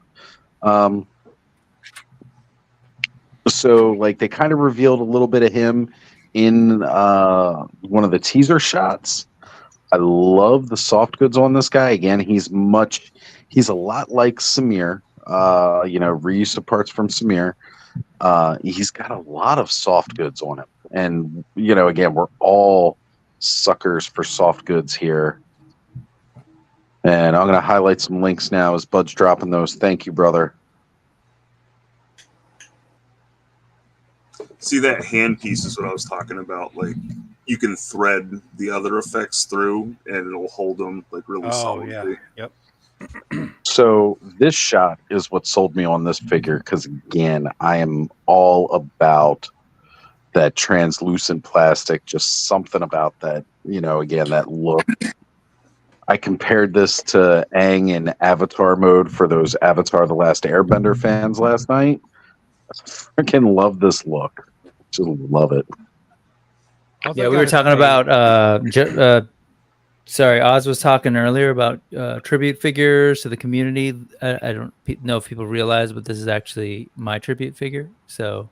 A: So like they kind of revealed a little bit of him in one of the teaser shots. I love the soft goods on this guy. Again, he's a lot like Samir, reuse of parts from Samir. He's got a lot of soft goods on him. And, again, we're all suckers for soft goods here. And I'm going to highlight some links now as Bud's dropping those. Thank you, brother.
E: See, that hand piece is what I was talking about. Like, you can thread the other effects through, and it'll hold them like really solidly.
B: Yeah. Yep.
A: So this shot is what sold me on this figure because, again, I am all about that translucent plastic. Just something about that again, that look. I compared this to Aang in Avatar mode for those Avatar The Last Airbender fans last night. I freaking love this look. Just love it.
D: Yeah, we were talking about sorry, Oz was talking earlier about tribute figures to the community. I don't know if people realize, but this is actually my tribute figure. So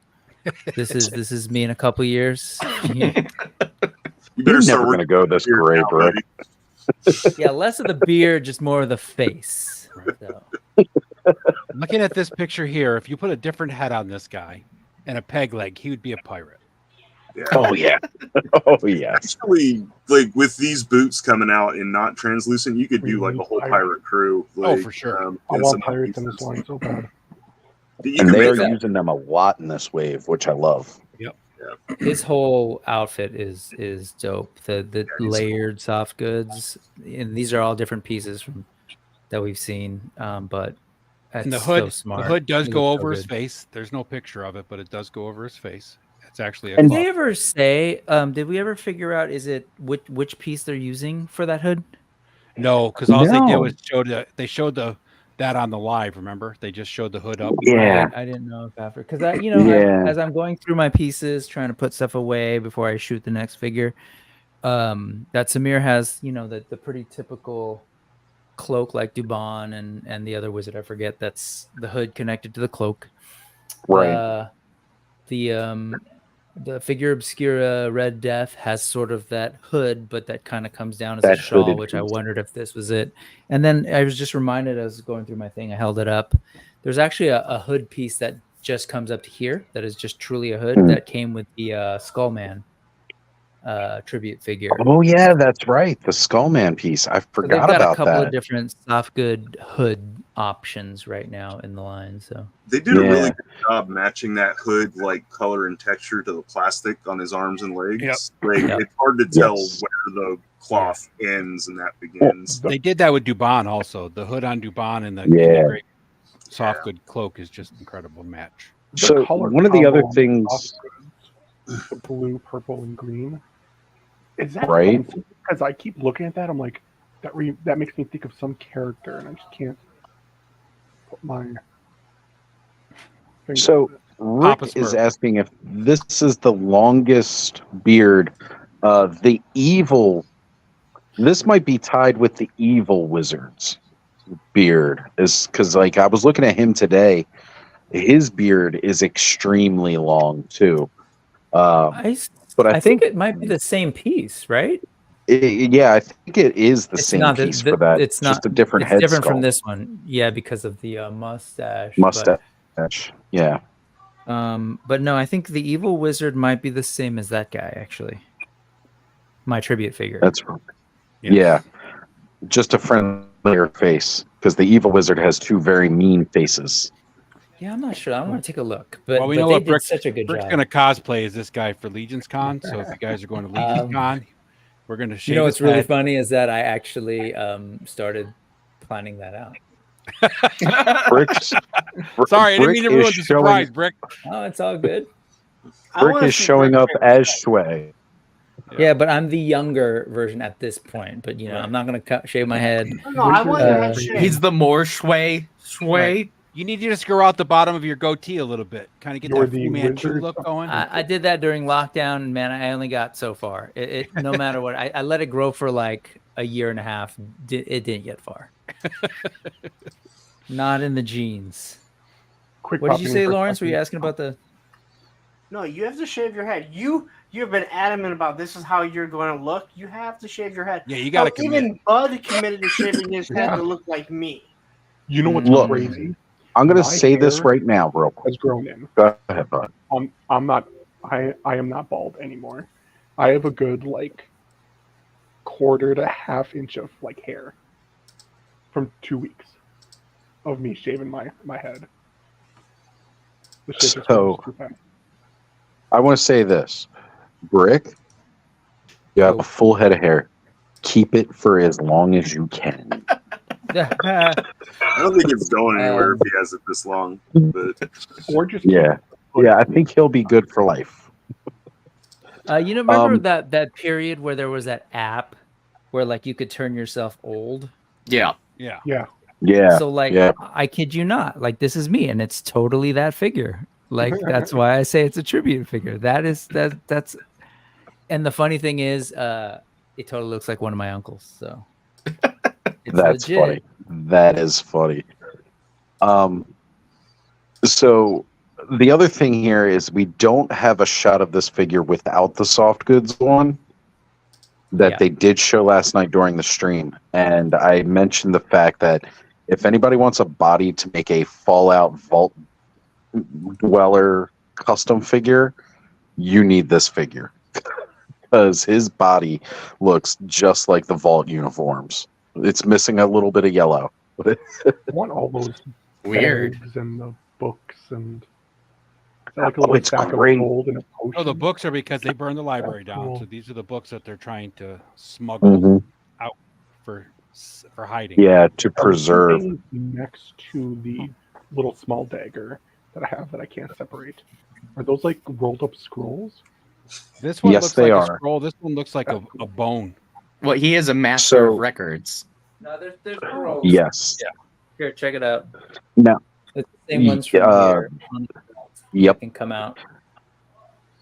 D: this is me in a couple years.
E: You
A: You're never gonna go this great, bro.
D: Yeah, less of the beard, just more of the face. So.
B: Looking at this picture here, if you put a different head on this guy and a peg leg, he would be a pirate.
E: Yeah.
A: Oh yeah. Oh yeah.
E: Actually, like with these boots coming out and not translucent, you could do like a whole pirate crew. Like,
B: for sure.
F: I want pirates in this line so bad.
A: And they are using them a lot in this wave, which I love.
B: Yep.
D: His whole outfit is dope. The layered soft goods, and these are all different pieces that we've seen. But
B: and the hood,
D: so smart.
B: The hood does go over his face. There's no picture of it, but it does go over his face. It's actually.
D: Did they ever say? Did we ever figure out? Is it which piece they're using for that hood?
B: No, because all they did was showed that on the live. Remember, they just showed the hood up.
A: Yeah,
D: I didn't know if after because as I'm going through my pieces, trying to put stuff away before I shoot the next figure. That Samir has, the pretty typical cloak like Dubon and the other wizard. I forget that's the hood connected to the cloak.
A: Right.
D: The figure obscura Red Death has sort of that hood, but that kind of comes down as a shawl, which I wondered if this was it. And then I was just reminded as going through my thing, I held it up. There's actually a hood piece that just comes up to here that is just truly a hood that came with the Skullman tribute figure.
A: Oh yeah, that's right. The Skullman piece. I forgot about that. They've got
D: a couple of different soft good hood options right now in the line. So
E: they did a really good job matching that hood like color and texture to the plastic on his arms and legs.
B: Yep.
E: It's hard to tell where the cloth ends and that begins.
B: They did that with Dubon also. The hood on Dubon and the great soft good cloak is just incredible match.
A: So one of the other things,
F: blue, purple, and green. Is that
A: right?
F: Because I keep looking at that, I'm like, that makes me think of some character, and I just can't put my finger.
A: So Rick is asking if this is the longest beard. The evil. This might be tied with the evil wizard's beard, is because like I was looking at him today. His beard is extremely long too. But
D: I think it might be the same piece, right?
A: I think it is the same piece for that.
D: It's
A: just
D: not
A: a different head
D: different
A: skull.
D: from this one. Yeah, because of the mustache.
A: Yeah.
D: But no, I think the evil wizard might be the same as that guy, actually. My tribute figure.
A: That's right. Yeah. Just a friendlier face, because the evil wizard has two very mean faces.
D: Yeah, I'm not sure. I'm going to take a look. But
B: we know what
D: Brick's such a good
B: Brick's
D: job.
B: going to cosplay as this guy for Legion's Con. So if you guys are going to Legion's Con, we're going to shave
D: what's really funny is that I actually started planning that out.
B: Sorry, I didn't mean to ruin the surprise, Brick.
D: Oh, it's all good.
A: Brick is showing up as Shui.
D: Yeah, but I'm the younger version at this point. But I'm not going to shave my head.
C: No, I want
G: he's the more Shui.
B: Right. You need to just grow out the bottom of your goatee a little bit, kind of get that Fu Manchu look going.
D: I did that during lockdown, and man, I only got so far. It no matter what, I let it grow for like a year and a half. It didn't get far. Not in the genes. What did you say, Lawrence? Were you asking about the?
C: No, you have to shave your head. You've been adamant about this is how you're going to look. You have to shave your head.
B: Yeah, you got to commit.
C: Even Bud committed to shaving his head to look like me.
F: You know what's crazy?
A: I'm going to say this right now, real quick.
F: Has grown in.
A: Go ahead, Bud.
F: I'm not. I am not bald anymore. I have a good like quarter to half inch of like hair from 2 weeks of me shaving my head.
A: So I want to say this, Brick. You have a full head of hair. Keep it for as long as you can.
E: I don't think it's going anywhere if he has it this long. But
F: or just
A: I think he'll be good for life.
D: You know, remember that period where there was that app where like you could turn yourself old?
G: Yeah.
D: So like, I kid you not, like this is me, and it's totally that figure. Like that's why I say it's a tribute figure. That's. And the funny thing is, it totally looks like one of my uncles. So it's
A: that's
D: legit.
A: funny. That is funny. So the other thing here is we don't have a shot of this figure without the soft goods on that they did show last night during the stream. And I mentioned the fact that if anybody wants a body to make a Fallout Vault Dweller custom figure, you need this figure. Because his body looks just like the Vault uniforms. It's missing a little bit of yellow.
F: I want all those
G: weird
F: bags and the books and like a little stack of gold and a potion.
B: Oh, the books are because they burned the library down. Cool. So these are the books that they're trying to smuggle out for hiding.
A: Yeah, to preserve.
F: Next to the little small dagger that I have that I can't separate. Are those like rolled up scrolls?
B: This one looks like a scroll. This one looks like a bone.
G: Well, he is a master of records.
D: No, there's scrolls.
A: Yes.
D: Yeah. Here, check it out.
A: No.
D: It's the same ones from here.
A: Yep.
D: Can come out.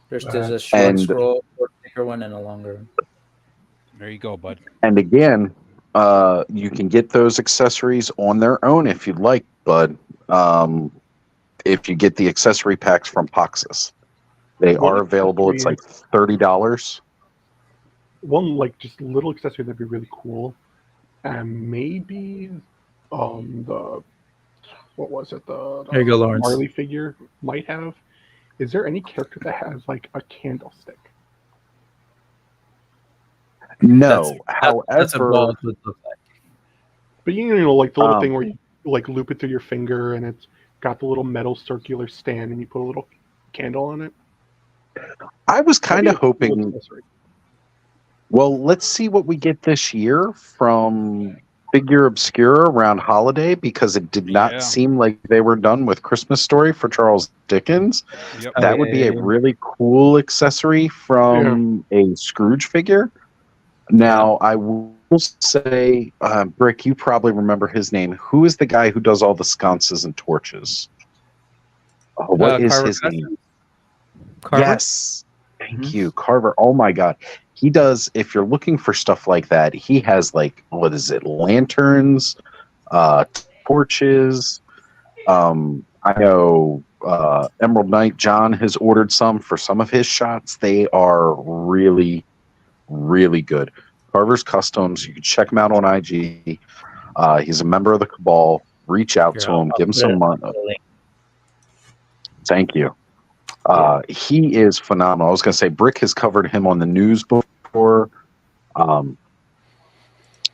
D: There's a short scroll, a thicker one, and a longer one.
B: There you go, bud.
A: And again, you can get those accessories on their own if you'd like, bud. If you get the accessory packs from Poxus, they are available. It's like $30.
F: One like just little accessory that'd be really cool, and maybe the what was it the
D: there you go, Lawrence.
F: Marley figure might have. Is there any character that has like a candlestick?
A: No,
D: that's a ball
F: but you know, like the little thing where you like loop it through your finger and it's got the little metal circular stand and you put a little candle on it.
A: I was kind of hoping. Well, let's see what we get this year from Figure Obscura around holiday, because it did not seem like they were done with Christmas Story for Charles Dickens.
B: Yep.
A: That would be a really cool accessory from a Scrooge figure. Now, I will say, Brick, you probably remember his name. Who is the guy who does all the sconces and torches? What is his name?
D: Carver?
A: Yes. Thank you, Carver. Oh my God. He does, if you're looking for stuff like that, he has like, what is it? Lanterns, torches. I know Emerald Knight John has ordered some for some of his shots. They are really, really good. Carver's Customs. You can check him out on IG. He's a member of the Cabal. Reach out to him. Give him some money. Thank you. He is phenomenal. I was going to say, Brick has covered him on the news before.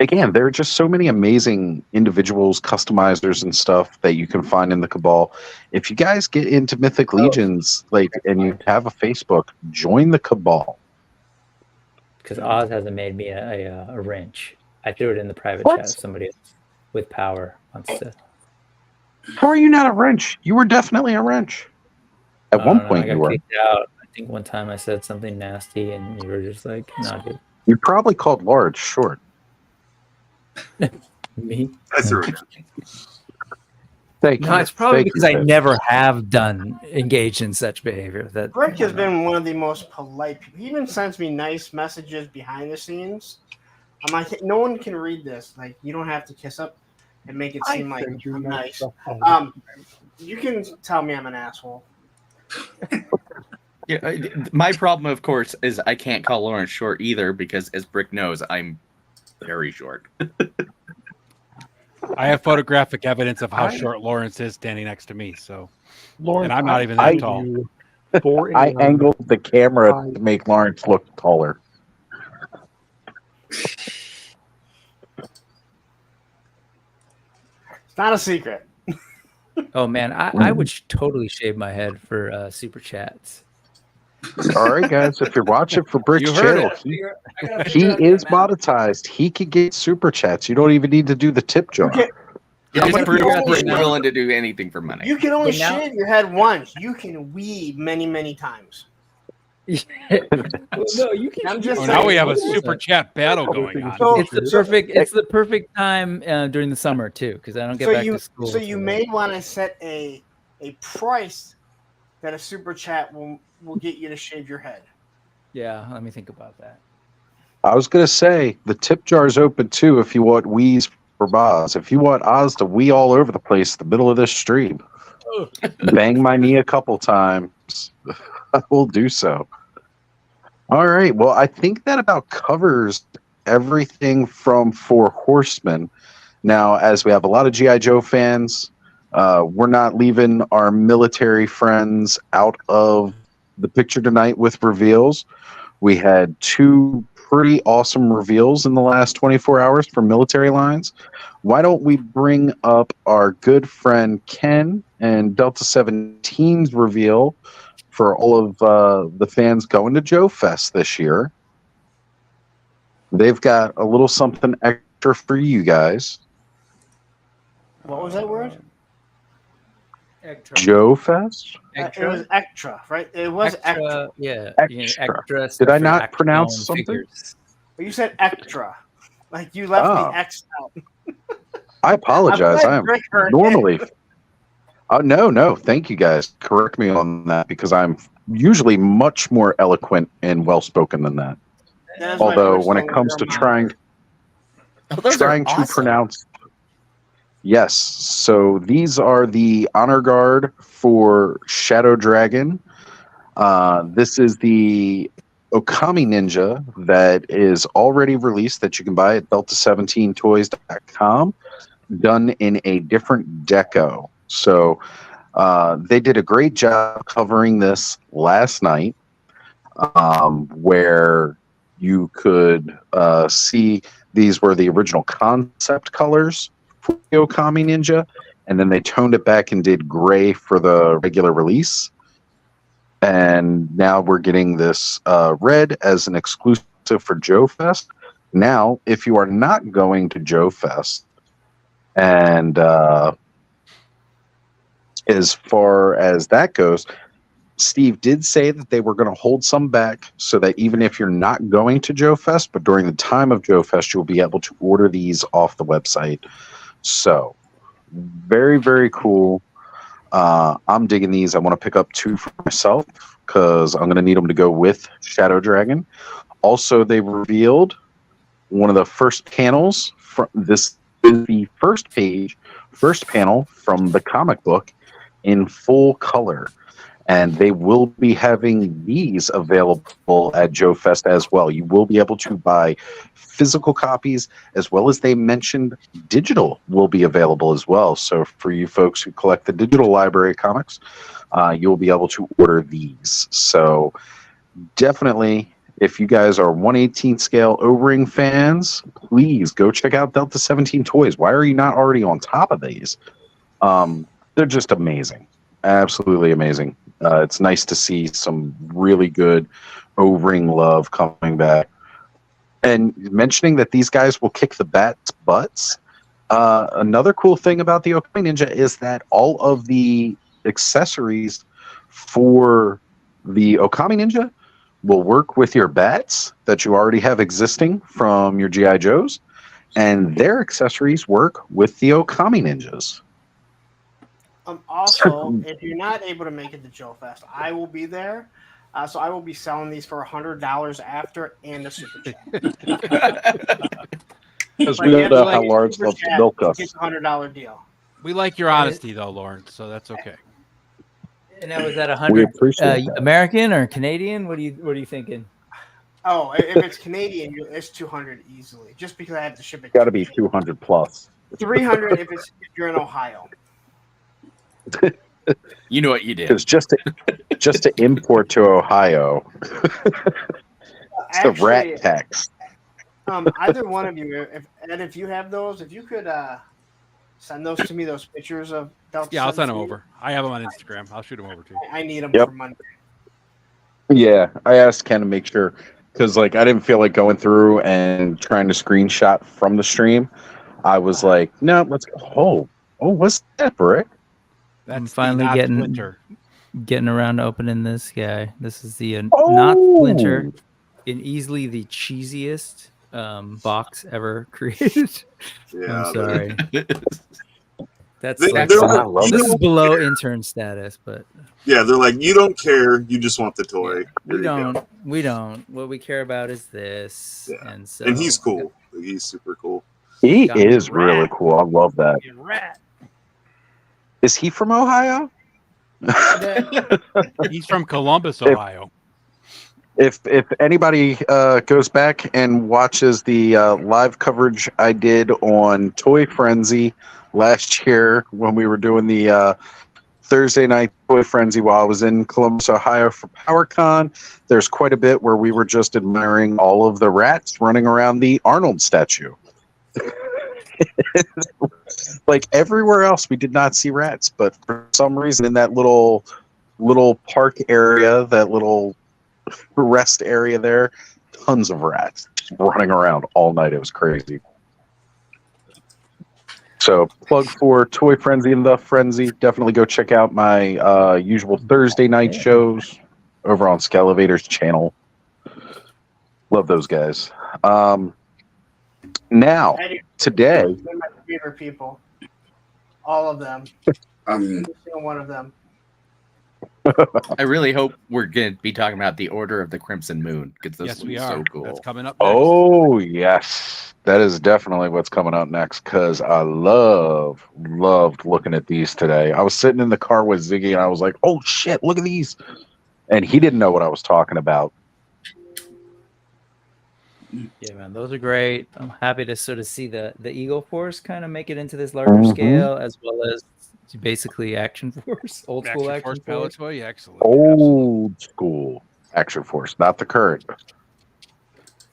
A: Again, there are just so many amazing individuals, customizers, and stuff that you can find in the Cabal. If you guys get into Mythic Legions, and you have a Facebook, join the Cabal.
D: Because Oz hasn't made me a wrench. I threw it in the private chat. Somebody with power wants to.
A: How are you not a wrench? You were definitely a wrench. At one point, you were.
D: Kicked out. I think one time I said something nasty, and you were just like, "No, dude."
A: You probably called large short.
D: Me?
E: I threw it.
A: Thank you.
D: No, it's probably because I never have engaged in such behavior. That
C: Brick has been one of the most polite people. He even sends me nice messages behind the scenes. I'm like, no one can read this. Like, you don't have to kiss up and make it seem like I'm nice. You can tell me I'm an asshole.
G: Yeah, my problem, of course, is I can't call Lawrence short either, because as Brick knows, I'm very short.
B: I have photographic evidence of how short Lawrence is standing next to me. So,
F: Lawrence,
B: and I'm not even that tall.
A: I angled the camera to make Lawrence look taller.
C: It's not a secret.
D: Oh man, I would totally shave my head for super chats.
A: All right, guys, if you're watching for Brick's channel, he is monetized. He can get super chats. You don't even need to do the tip jar.
G: Brick's willing to do anything for money.
C: You can only shave your head once. You can weave many, many times.
D: Well, no, you can.
C: I'm just
B: now we have a
D: saying.
B: super chat battle going on.
C: So-
D: It's the perfect time during the summer too, because I don't get back to school.
C: So you may want to set a price that a super chat will get you to shave your head.
D: Yeah, let me think about that.
A: I was gonna say the tip jar is open too if you want wheeze for Boz. If you want Oz to wee all over the place in the middle of this stream, bang my knee a couple times. I will do so. All right. Well, I think that about covers everything from Four Horsemen. Now, as we have a lot of G.I. Joe fans, we're not leaving our military friends out of the picture tonight with reveals. We had 2 pretty awesome reveals in the last 24 hours for military lines. Why don't we bring up our good friend Ken and Delta 17's reveal for all of the fans going to Joe Fest this year. They've got a little something extra for you guys.
C: What was that word?
D: Extra.
A: Joe Fest?
C: It was extra, right? It was extra.
D: Yeah.
A: Extra. Did I not pronounce something?
D: Figures.
C: You said extra. Like you left the X out.
A: I apologize. I am normally... no. Thank you guys. Correct me on that because I'm usually much more eloquent and well-spoken than that. Although when it comes to trying to pronounce... Yes. So these are the honor guard for Shadow Dragon. This is the Okami Ninja that is already released that you can buy at delta17toys.com, done in a different deco. So they did a great job covering this last night, where you could see these were the original concept colors for the Okami Ninja, and then they toned it back and did gray for the regular release. And now we're getting this red as an exclusive for Joe Fest. Now, if you are not going to Joe Fest, and as far as that goes, Steve did say that they were going to hold some back so that even if you're not going to Joe Fest, but during the time of Joe Fest, you'll be able to order these off the website. So, very, very cool. I'm digging these. I want to pick up 2 for myself because I'm going to need them to go with Shadow Dragon. Also, they revealed one of the first panels. This is the first panel from the comic book in full color. And they will be having these available at Joe Fest as well. You will be able to buy physical copies, as well as they mentioned digital will be available as well. So for you folks who collect the digital library comics, you'll be able to order these. So definitely, if you guys are 1/18 scale O-ring fans, please go check out Delta 17 Toys. Why are you not already on top of these? They're just amazing. Absolutely amazing. It's nice to see some really good O-ring love coming back. And mentioning that these guys will kick the bat's butts. Another cool thing about the Okami Ninja is that all of the accessories for the Okami Ninja will work with your bats that you already have existing from your G.I. Joes, and their accessories work with the Okami Ninjas.
C: Also, if you're not able to make it to Joe Fest, I will be there. So I will be selling these for $100 after and a super chat.
A: Because we know how Lawrence loves to milk us.
C: It's a $100 deal.
B: We like your honesty, though, Lawrence, so that's okay.
D: And now is that 100 American or Canadian? What are you thinking?
C: Oh, if it's Canadian, it's 200 easily. Just because I have to ship it.
A: Got to be 200 plus.
C: 300 if you're in Ohio.
G: You know what you did.
A: Because just to import to Ohio, it's the rat tax.
C: Either one of you, if you have those, if you could send those to me, those pictures of Delta.
B: Yeah, I'll send them over. I have them on Instagram. I'll shoot them over to you.
C: I need them for Monday.
A: Yeah, I asked Ken to make sure because I didn't feel like going through and trying to screenshot from the stream. I was like, no, let's go. Oh, what's that, Brick?
D: I'm finally getting getting around to opening this guy. This is the not Splinter, and easily the cheesiest box ever created.
E: Yeah,
D: I'm sorry. That's
E: They-
D: like,
E: they're like,
D: this
E: you
D: is
E: don't
D: below
E: care.
D: intern status, but
E: Yeah, they're like, you don't care, you just want the toy.
D: we
E: There you go.
D: don't. We don't. What we care about is this,
E: Yeah.
D: and so
E: And he's cool. He's super cool.
A: He
D: Got
A: is
D: rat.
A: really cool. I love that. Is he from Ohio?
B: He's from Columbus, Ohio.
A: If anybody goes back and watches the live coverage I did on Toy Frenzy last year when we were doing the Thursday night Toy Frenzy while I was in Columbus, Ohio for PowerCon, there's quite a bit where we were just admiring all of the rats running around the Arnold statue. Like everywhere else, we did not see rats, but for some reason in that little park area, that little rest area there, tons of rats running around all night. It was crazy. So plug for Toy Frenzy and The Frenzy. Definitely go check out my usual Thursday night shows over on Scalavator's channel. Love those guys. Now, today,
C: They're my favorite people. All of them. Every single one of them.
G: I really hope we're going to be talking about the Order of the Crimson Moon because this
B: Yes,
G: one's
B: we are.
G: so cool.
B: That's coming up next.
A: oh yes, that is definitely what's coming up next because I loved looking at these today. I was sitting in the car with Ziggy and I was like, oh shit, look at these. And he didn't know what I was talking about.
D: yeah, man, those are great. I'm happy to sort of see the Eagle Force kind of make it into this larger scale, as well as basically Action Force, old school Action Force.
B: Toy, excellent.
A: Old school Action Force, not the current.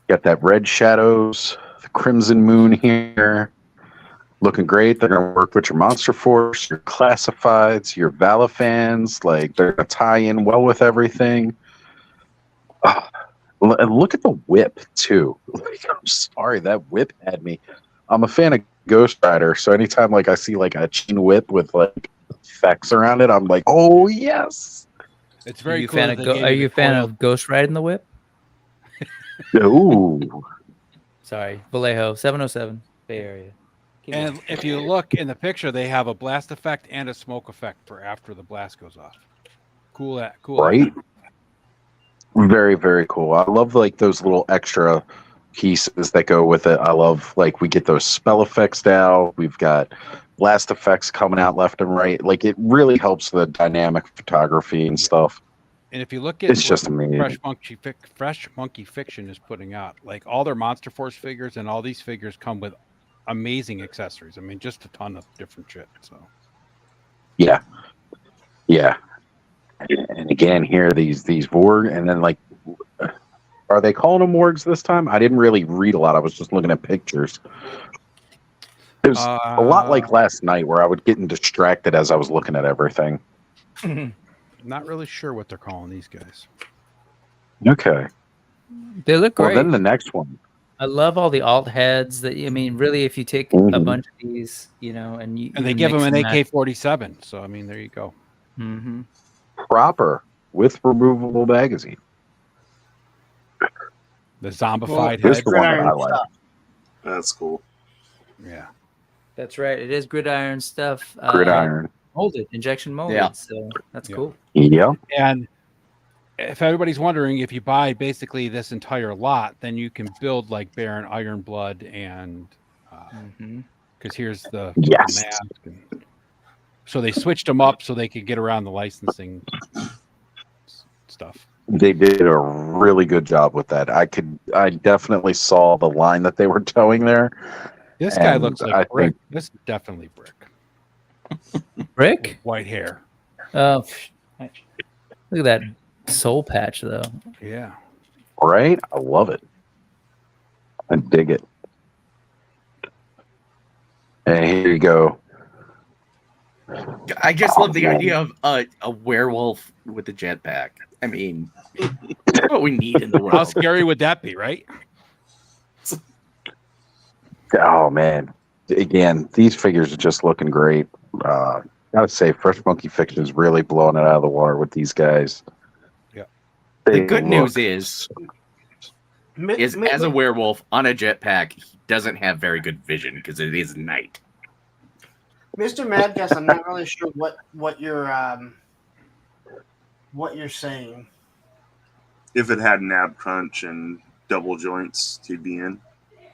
A: Got that red shadows, the crimson moon here. Looking great. They're going to work with your Monster Force, your Classifieds, your Valifans. Like, they're going to tie in well with everything. And look at the whip, too. Like, I'm sorry, that whip had me. I'm a fan of Ghost Rider, so anytime like I see like a chain whip with like effects around it, I'm like, oh yes.
B: It's very cool.
D: Are you a fan of Ghost Riding the Whip?
A: Ooh.
D: Sorry, Vallejo, 707, Bay Area.
B: And if you look in the picture, they have a blast effect and a smoke effect for after the blast goes off. Cool.
A: Right. Very, very cool. I love like those little extra pieces that go with it. I love like we get those spell effects now. We've got blast effects coming out left and right. Like it really helps the dynamic photography and stuff.
B: And if you look at
A: it's just amazing.
B: Fresh Monkey Fiction is putting out, like all their Monster Force figures and all these figures come with amazing accessories. I mean, just a ton of different shit. So
A: yeah. And again, here these Vorg, and then like, are they calling them wargs this time? I didn't really read a lot. I was just looking at pictures. It was a lot like last night, where I would get distracted as I was looking at everything.
B: Not really sure what they're calling these guys.
A: Okay,
D: they look great.
A: Well, then the next one.
D: I love all the alt heads. That I mean, really, if you take a bunch of these, you know, and
B: they give them an AK-47. So I mean, there you go.
D: Mm-hmm.
A: Proper with removable magazine.
B: The zombified
A: head.
B: This
A: one that I like.
E: That's cool.
B: Yeah,
D: that's right. It is gridiron stuff.
A: Gridiron.
D: Molded, injection molded.
G: Yeah.
D: So that's cool.
A: Yeah.
B: And if everybody's wondering, if you buy basically this entire lot, then you can build like Baron Ironblood and because here's the mask. And, so they switched them up so they could get around the licensing stuff.
A: They did a really good job with that. I definitely saw the line that they were towing there.
B: This guy looks like Brick. This is definitely Brick.
D: Brick?
B: White hair.
D: Oh, look at that soul patch, though.
B: Yeah.
A: Right? I love it. I dig it. And here you go.
G: I just love the idea of a werewolf with a jetpack. I mean, that's what we need in the world.
B: How scary would that be, right?
A: Oh, man. Again, these figures are just looking great. Gotta say, Fresh Monkey Fiction is really blowing it out of the water with these guys.
B: Yeah.
G: The good news is
C: Mythic,
G: as a werewolf on a jetpack, he doesn't have very good vision because it is night.
C: Mr. Madcast, I'm not really sure what you're saying.
E: If it had an ab crunch and double joints, he'd be in.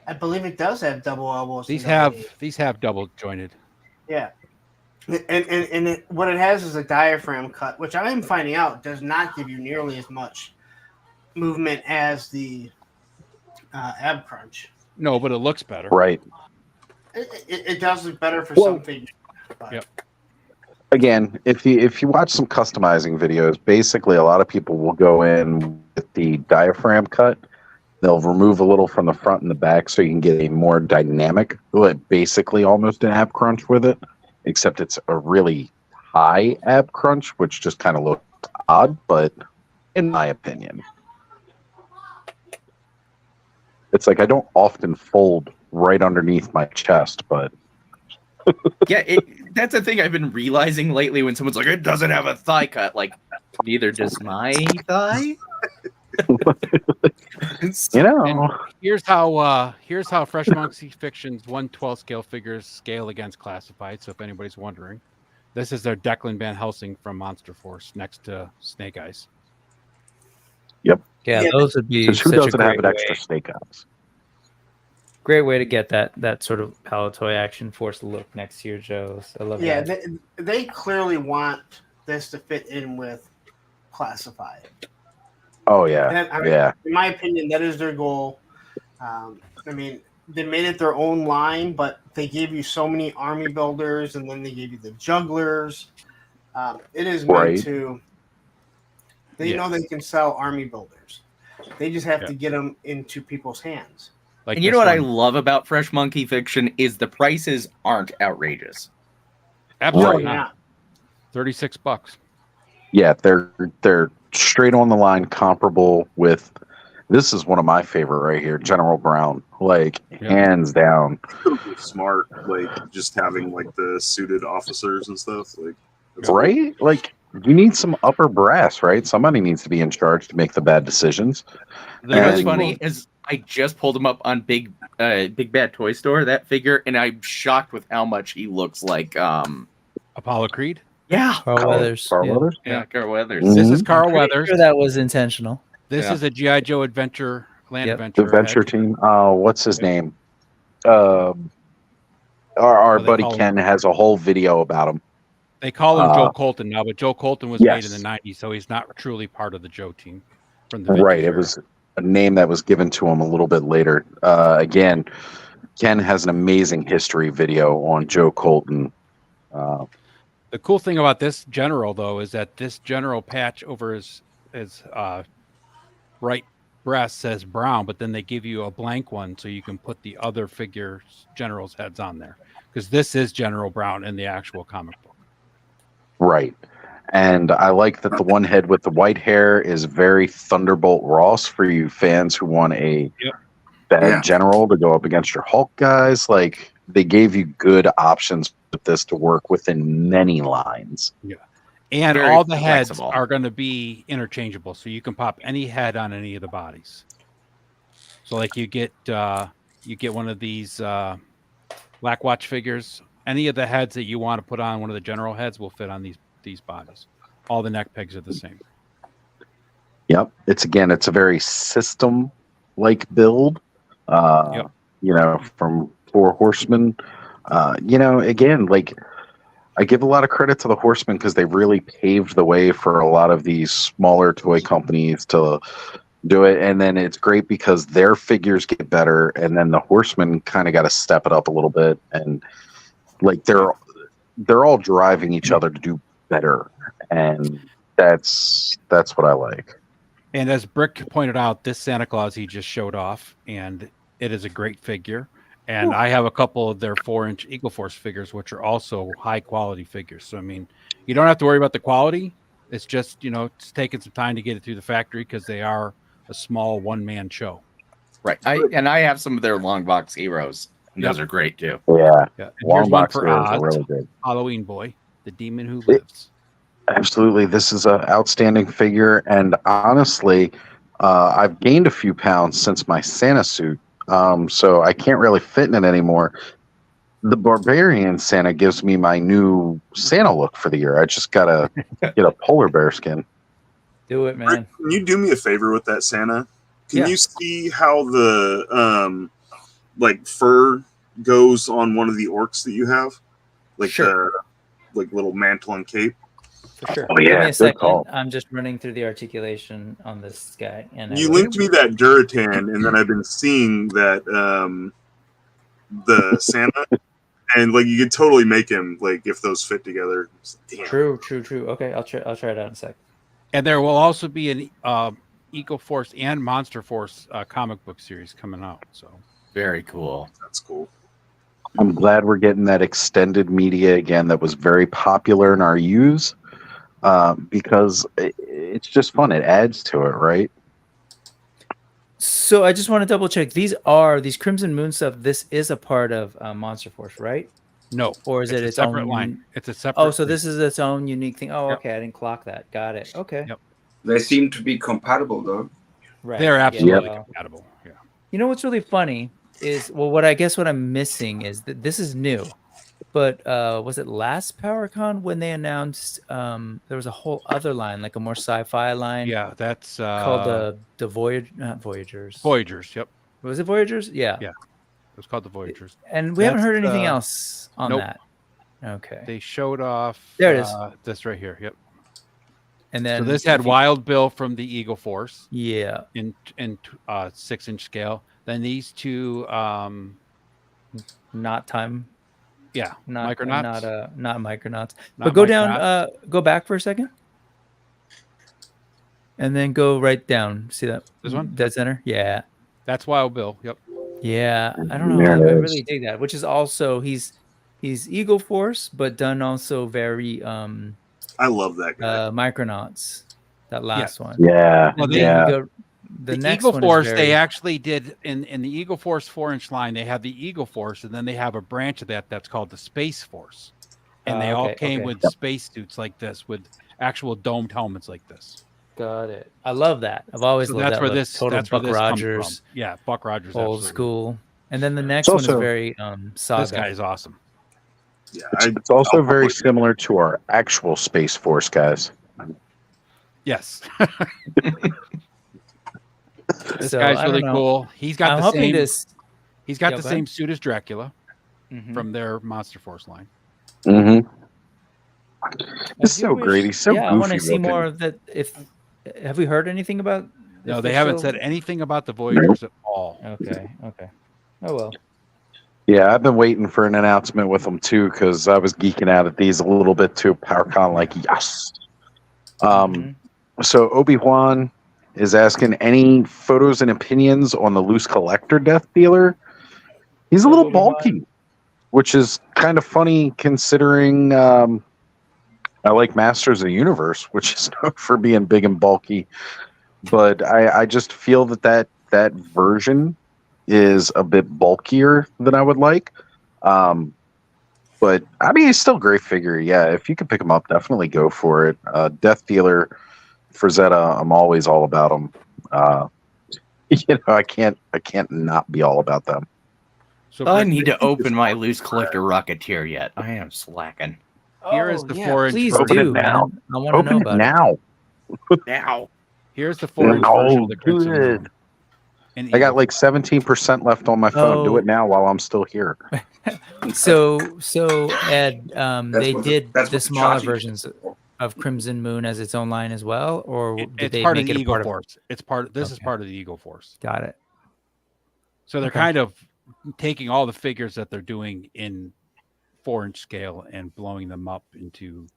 C: I believe it does have double elbows.
B: These have double jointed.
C: Yeah. And what it has is a diaphragm cut, which I am finding out does not give you nearly as much movement as the ab crunch.
B: No, but it looks better.
A: Right.
C: It does look better for some figures.
B: Yep.
A: Again, if you watch some customizing videos, basically a lot of people will go in with the diaphragm cut. They'll remove a little from the front and the back so you can get a more dynamic, basically almost an ab crunch with it, except it's a really high ab crunch, which just kind of looks odd, but in my opinion. It's like I don't often fold right underneath my chest, but
G: Yeah, that's a thing I've been realizing lately when someone's like, it doesn't have a thigh cut. Like, neither does my thigh.
A: you know.
B: And here's how Fresh Monkey Fiction's 1/12 scale figures scale against classified. So if anybody's wondering, this is their Declan Van Helsing from Monster Force next to Snake Eyes.
A: Yep.
D: Yeah, those would be.
A: Who
D: such a
A: doesn't have
D: great
A: an extra
D: way.
A: Snake Eyes?
D: Great way to get that sort of Palatoy Action Force look next to your Joes. I love that.
C: Yeah, they clearly want this to fit in with classified.
A: Oh yeah, yeah.
C: In my opinion, that is their goal. I mean, they made it their own line, but they gave you so many army builders, and then they gave you the jugglers. It is meant to. They know they can sell army builders. They just have to get them into people's hands.
G: Like, and you know what I love about Fresh Monkey Fiction is the prices aren't outrageous.
B: Absolutely not. $36.
A: Yeah, they're straight on the line, comparable with. This is one of my favorite right here, General Brown. Like hands down.
E: Smart, like just having like the suited officers and stuff. Like,
A: right? Like you need some upper brass, right? Somebody needs to be in charge to make the bad decisions.
G: What's funny is I just pulled him up on Big Bad Toy Store, that figure, and I'm shocked with how much he looks like
B: Apollo Creed.
G: Yeah,
D: Carl Weathers.
A: Weathers.
G: Yeah, Carl Weathers.
A: Mm-hmm.
B: This is Carl Weathers.
D: Sure that was intentional.
B: This is a G.I. Joe Adventure Land
A: The
B: Adventure.
A: Adventure team. What's his name? Our buddy Ken has a whole video about him.
B: They call him Joe Colton now, but Joe Colton was made in the 90s, so he's not truly part of the Joe team. From the
A: right, it was a name that was given to him a little bit later. Again, Ken has an amazing history video on Joe Colton.
B: The cool thing about this general, though, is that this general patch over his right breast says Brown, but then they give you a blank one so you can put the other figures, generals' heads on there. Because this is General Brown in the actual comic book.
A: Right. And I like that the one head with the white hair is very Thunderbolt Ross for you fans who want a bad general to go up against your Hulk guys. Like, they gave you good options with this to work within many lines.
B: Yeah. And
G: Very
B: all the heads
G: flexible.
B: are going to be interchangeable, so you can pop any head on any of the bodies. So, like, you get one of these Black Watch figures. Any of the heads that you want to put on one of the general heads will fit on these bodies. All the neck pegs are the same.
A: Yep. It's a very system like build. You know, from Four Horsemen. Again, like, I give a lot of credit to the Horsemen because they really paved the way for a lot of these smaller toy companies to do it. And then it's great because their figures get better, and then the Horsemen kind of got to step it up a little bit. And like they're all driving each other to do better, and that's what I like.
B: And as Brick pointed out, this Santa Claus he just showed off, and it is a great figure. And I have a couple of their 4-inch Eagle Force figures, which are also high quality figures. So, I mean, you don't have to worry about the quality. It's just, it's taking some time to get it through the factory because they are a small one-man show.
G: Right. I have some of their long box heroes. And those are great too.
A: Yeah.
B: And
A: Long
B: here's one
A: box
B: for
A: heroes
B: Oz,
A: are really good.
B: Halloween boy. the demon who lives.
A: Absolutely. This is an outstanding figure. And honestly, I've gained a few pounds since my Santa suit. So I can't really fit in it anymore. The Barbarian Santa gives me my new Santa look for the year. I just got to get a polar bear skin.
D: Do it, man.
E: Rick, can you do me a favor with that Santa? Can you see how the like fur goes on one of the orcs that you have? Like the like little mantle and cape?
D: For sure.
A: Oh, yeah.
D: Give me a
A: Good
D: second.
A: call.
D: I'm just running through the articulation on this guy. And
E: You linked me that Duratan, and then I've been seeing that the Santa, and like you could totally make him like if those fit together. Damn.
D: True. Okay, I'll try it out in a sec.
B: And there will also be an Eco Force and Monster Force comic book series coming out. So
G: very cool.
E: That's cool.
A: I'm glad we're getting that extended media again that was very popular in our use. Because it's just fun. It adds to it, right?
D: So I just want to double check. These Crimson Moon stuff. This is a part of Monster Force, right?
B: No.
D: Or is it its
B: separate
D: own
B: line? It's a separate.
D: Oh, so this is its own unique thing. Oh, okay. I didn't clock that. Got it. Okay.
B: Yep.
H: They seem to be compatible, though.
D: Right.
B: They're absolutely compatible. Yeah.
D: You know what's really funny is what I'm missing is that this is new. But was it last PowerCon when they announced there was a whole other line, like a more sci-fi line?
B: Yeah, that's
D: called the Voyagers.
B: Voyagers, yep.
D: Was it Voyagers? Yeah.
B: Yeah. It was called the Voyagers.
D: And we haven't heard anything else on that. Okay.
B: They showed off
D: there it is.
B: This right here. Yep.
D: And then
B: so this had Wild Bill from the Eagle Force.
D: Yeah.
B: In 6-inch scale. Then these two
D: not time.
B: Yeah,
D: not
B: Micronauts.
D: Not Micronauts. But go down, go back for a second. And then go right down. See that?
B: This one?
D: Dead center? Yeah.
B: That's Wild Bill. Yep.
D: Yeah. I don't know. I really dig that. Which is also he's Eagle Force, but done also very
E: I love that guy.
D: Micronauts. That last one.
A: Yeah.
B: Well, the
D: next
B: Eagle
D: one
B: Force,
D: is
B: they actually did in the Eagle Force 4-inch line. They have the Eagle Force, and then they have a branch of that's called the Space Force, and they all came with space suits like this, with actual domed helmets like this.
D: Got it. I love that. I've always loved that. That's Buck Rogers.
B: Yeah, Buck Rogers.
D: Old school. And then the next one is very Saga.
B: This guy is awesome.
E: Yeah,
A: it's also very similar to our actual Space Force guys.
B: Yes. This guy's really cool. He's got the same. He's got the same suit as Dracula from their Monster Force line.
A: Mm-hmm. It's so great. He's so goofy.
D: I want to see more of that. Have we heard anything about?
B: No, they haven't said anything about the Voyagers at all.
D: Okay. Oh well.
A: Yeah, I've been waiting for an announcement with them too, because I was geeking out at these a little bit too. PowerCon, like yes. So Obi-Wan is asking any photos and opinions on the loose collector Death Dealer. He's a little bulky, which is kind of funny considering I like Masters of the Universe, which is known for being big and bulky. But I just feel that version is a bit bulkier than I would like. But I mean, it's still a great figure. Yeah, if you could pick him up, definitely go for it. Death Dealer, Frazetta, I'm always all about them. I can't not be all about them.
G: So I need to open my loose collector Rocketeer yet. I am slacking.
B: Here is the 4-inch.
D: Please
A: open
D: do,
A: it now.
D: Man. I want to know about
A: it
G: now.
B: Here's the 4-inch version of the Crimson Moon.
A: I got like 17% left on my phone. Do it now while I'm still here.
D: So Ed, they did the smaller versions of Crimson Moon as its own line as well, or did they make it a part of
B: Force? It's part. This is part of the Eagle Force.
D: Got it.
B: So they're kind of taking all the figures that they're doing in 4-inch scale and blowing them up into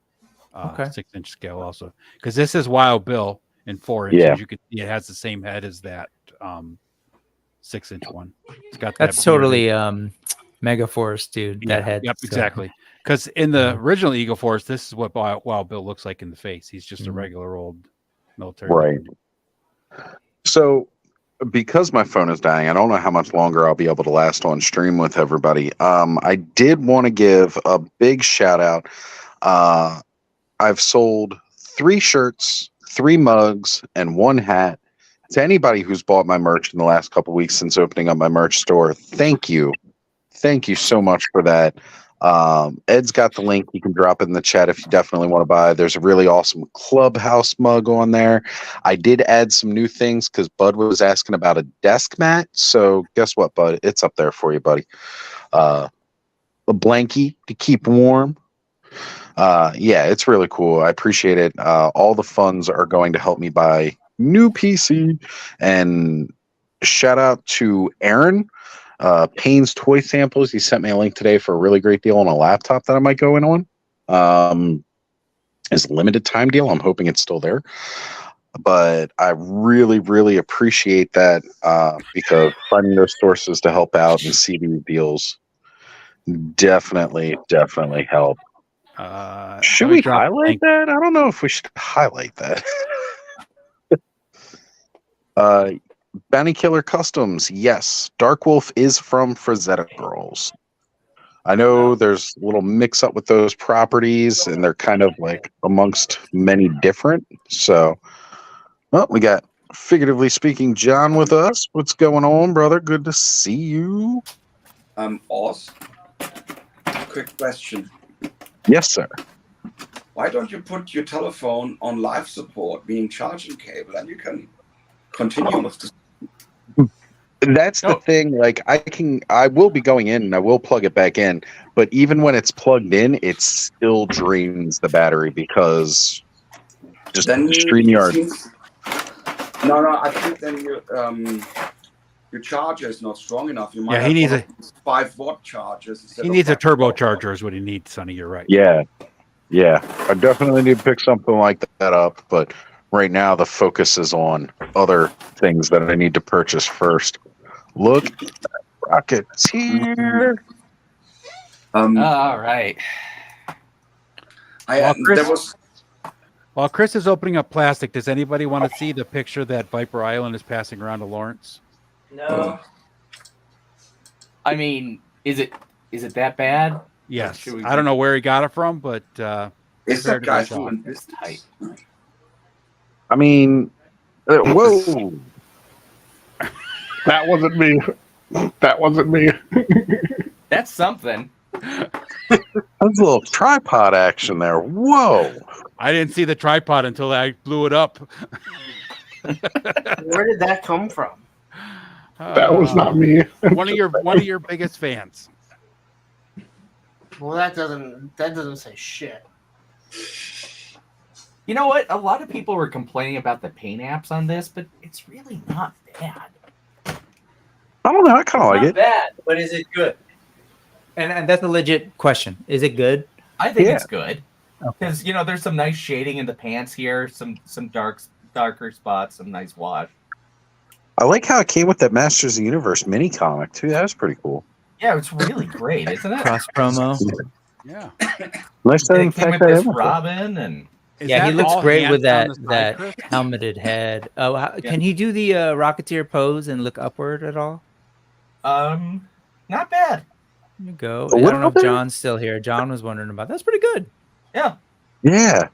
B: 6-inch scale also, because this is Wild Bill in 4-inch.
A: Yeah.
B: As you can see, it has the same head as that 6-inch one. It's got
D: that's totally Mega Force, dude.
B: Yeah,
D: that head.
B: Yep, exactly. Because in the original Eagle Force, this is what Wild Bill looks like in the face. He's just a regular old military.
A: Right. So, because my phone is dying, I don't know how much longer I'll be able to last on stream with everybody. I did want to give a big shout out. I've sold 3 shirts, 3 mugs, and 1 hat to anybody who's bought my merch in the last couple weeks since opening up my merch store. Thank you. Thank you so much for that. Ed's got the link. You can drop it in the chat if you definitely want to buy. There's a really awesome Clubhouse mug on there. I did add some new things because Bud was asking about a desk mat. So guess what, Bud? It's up there for you, buddy. A blankie to keep warm. Yeah, it's really cool. I appreciate it. All the funds are going to help me buy new PC. And shout out to Aaron. Payne's Toy Samples. He sent me a link today for a really great deal on a laptop that I might go in on. It's a limited time deal. I'm hoping it's still there. But I really, really appreciate that because finding those sources to help out and see these deals definitely help. Should we highlight that? I don't know if we should highlight that. Bounty Killer Customs, yes. Dark Wolf is from Frazetta Girls. I know there's a little mix up with those properties, and they're kind of like amongst many different. So, well, we got, figuratively speaking, John with us. What's going on, brother? Good to see you.
H: Oz, quick question.
A: Yes, sir.
H: Why don't you put your telephone on live support, meaning charging cable, and you can continue with this?
A: That's the thing. Like, I will be going in and I will plug it back in, but even when it's plugged in, it still drains the battery because just StreamYard.
H: No, I think then your charger is not strong enough. You might
B: he needs a
H: 5-watt charger.
B: He needs a turbocharger, is what he needs, Sonny. You're right.
A: Yeah. I definitely need to pick something like that up, but right now the focus is on other things that I need to purchase first. Look, Rocketeer.
G: All right.
B: While Chris is opening up plastic, does anybody want to see the picture that Viper Island is passing around to Lawrence?
C: No.
G: I mean, is it that bad?
B: Yes. I don't know where he got it from, but
H: it's that guy
G: it's tight.
A: I mean, whoa.
F: That wasn't me. That wasn't me.
G: That's something.
A: That's a little tripod action there. Whoa.
B: I didn't see the tripod until I blew it up.
C: Where did that come from?
F: That was not me.
B: one of your biggest fans.
C: Well, that doesn't say shit.
G: You know what? A lot of people were complaining about the paint apps on this, but it's really not bad.
A: I don't know. I kind of like it.
C: Bad, but is it good?
D: And that's a legit question. Is it good?
G: I think it's good because there's some nice shading in the pants here, some darker spots, some nice wash.
A: I like how it came with that Masters of the Universe mini comic too. That was pretty cool.
G: Yeah, it's really great, isn't it?
D: Cross promo.
B: Yeah.
A: Nice to
G: it came with this Robin and.
D: He looks great with that helmeted head. Oh, can he do the Rocketeer pose and look upward at all?
G: Not bad.
D: There you go. I don't know if John's still here. John was wondering about that. That's pretty good.
G: Yeah.
A: Yeah,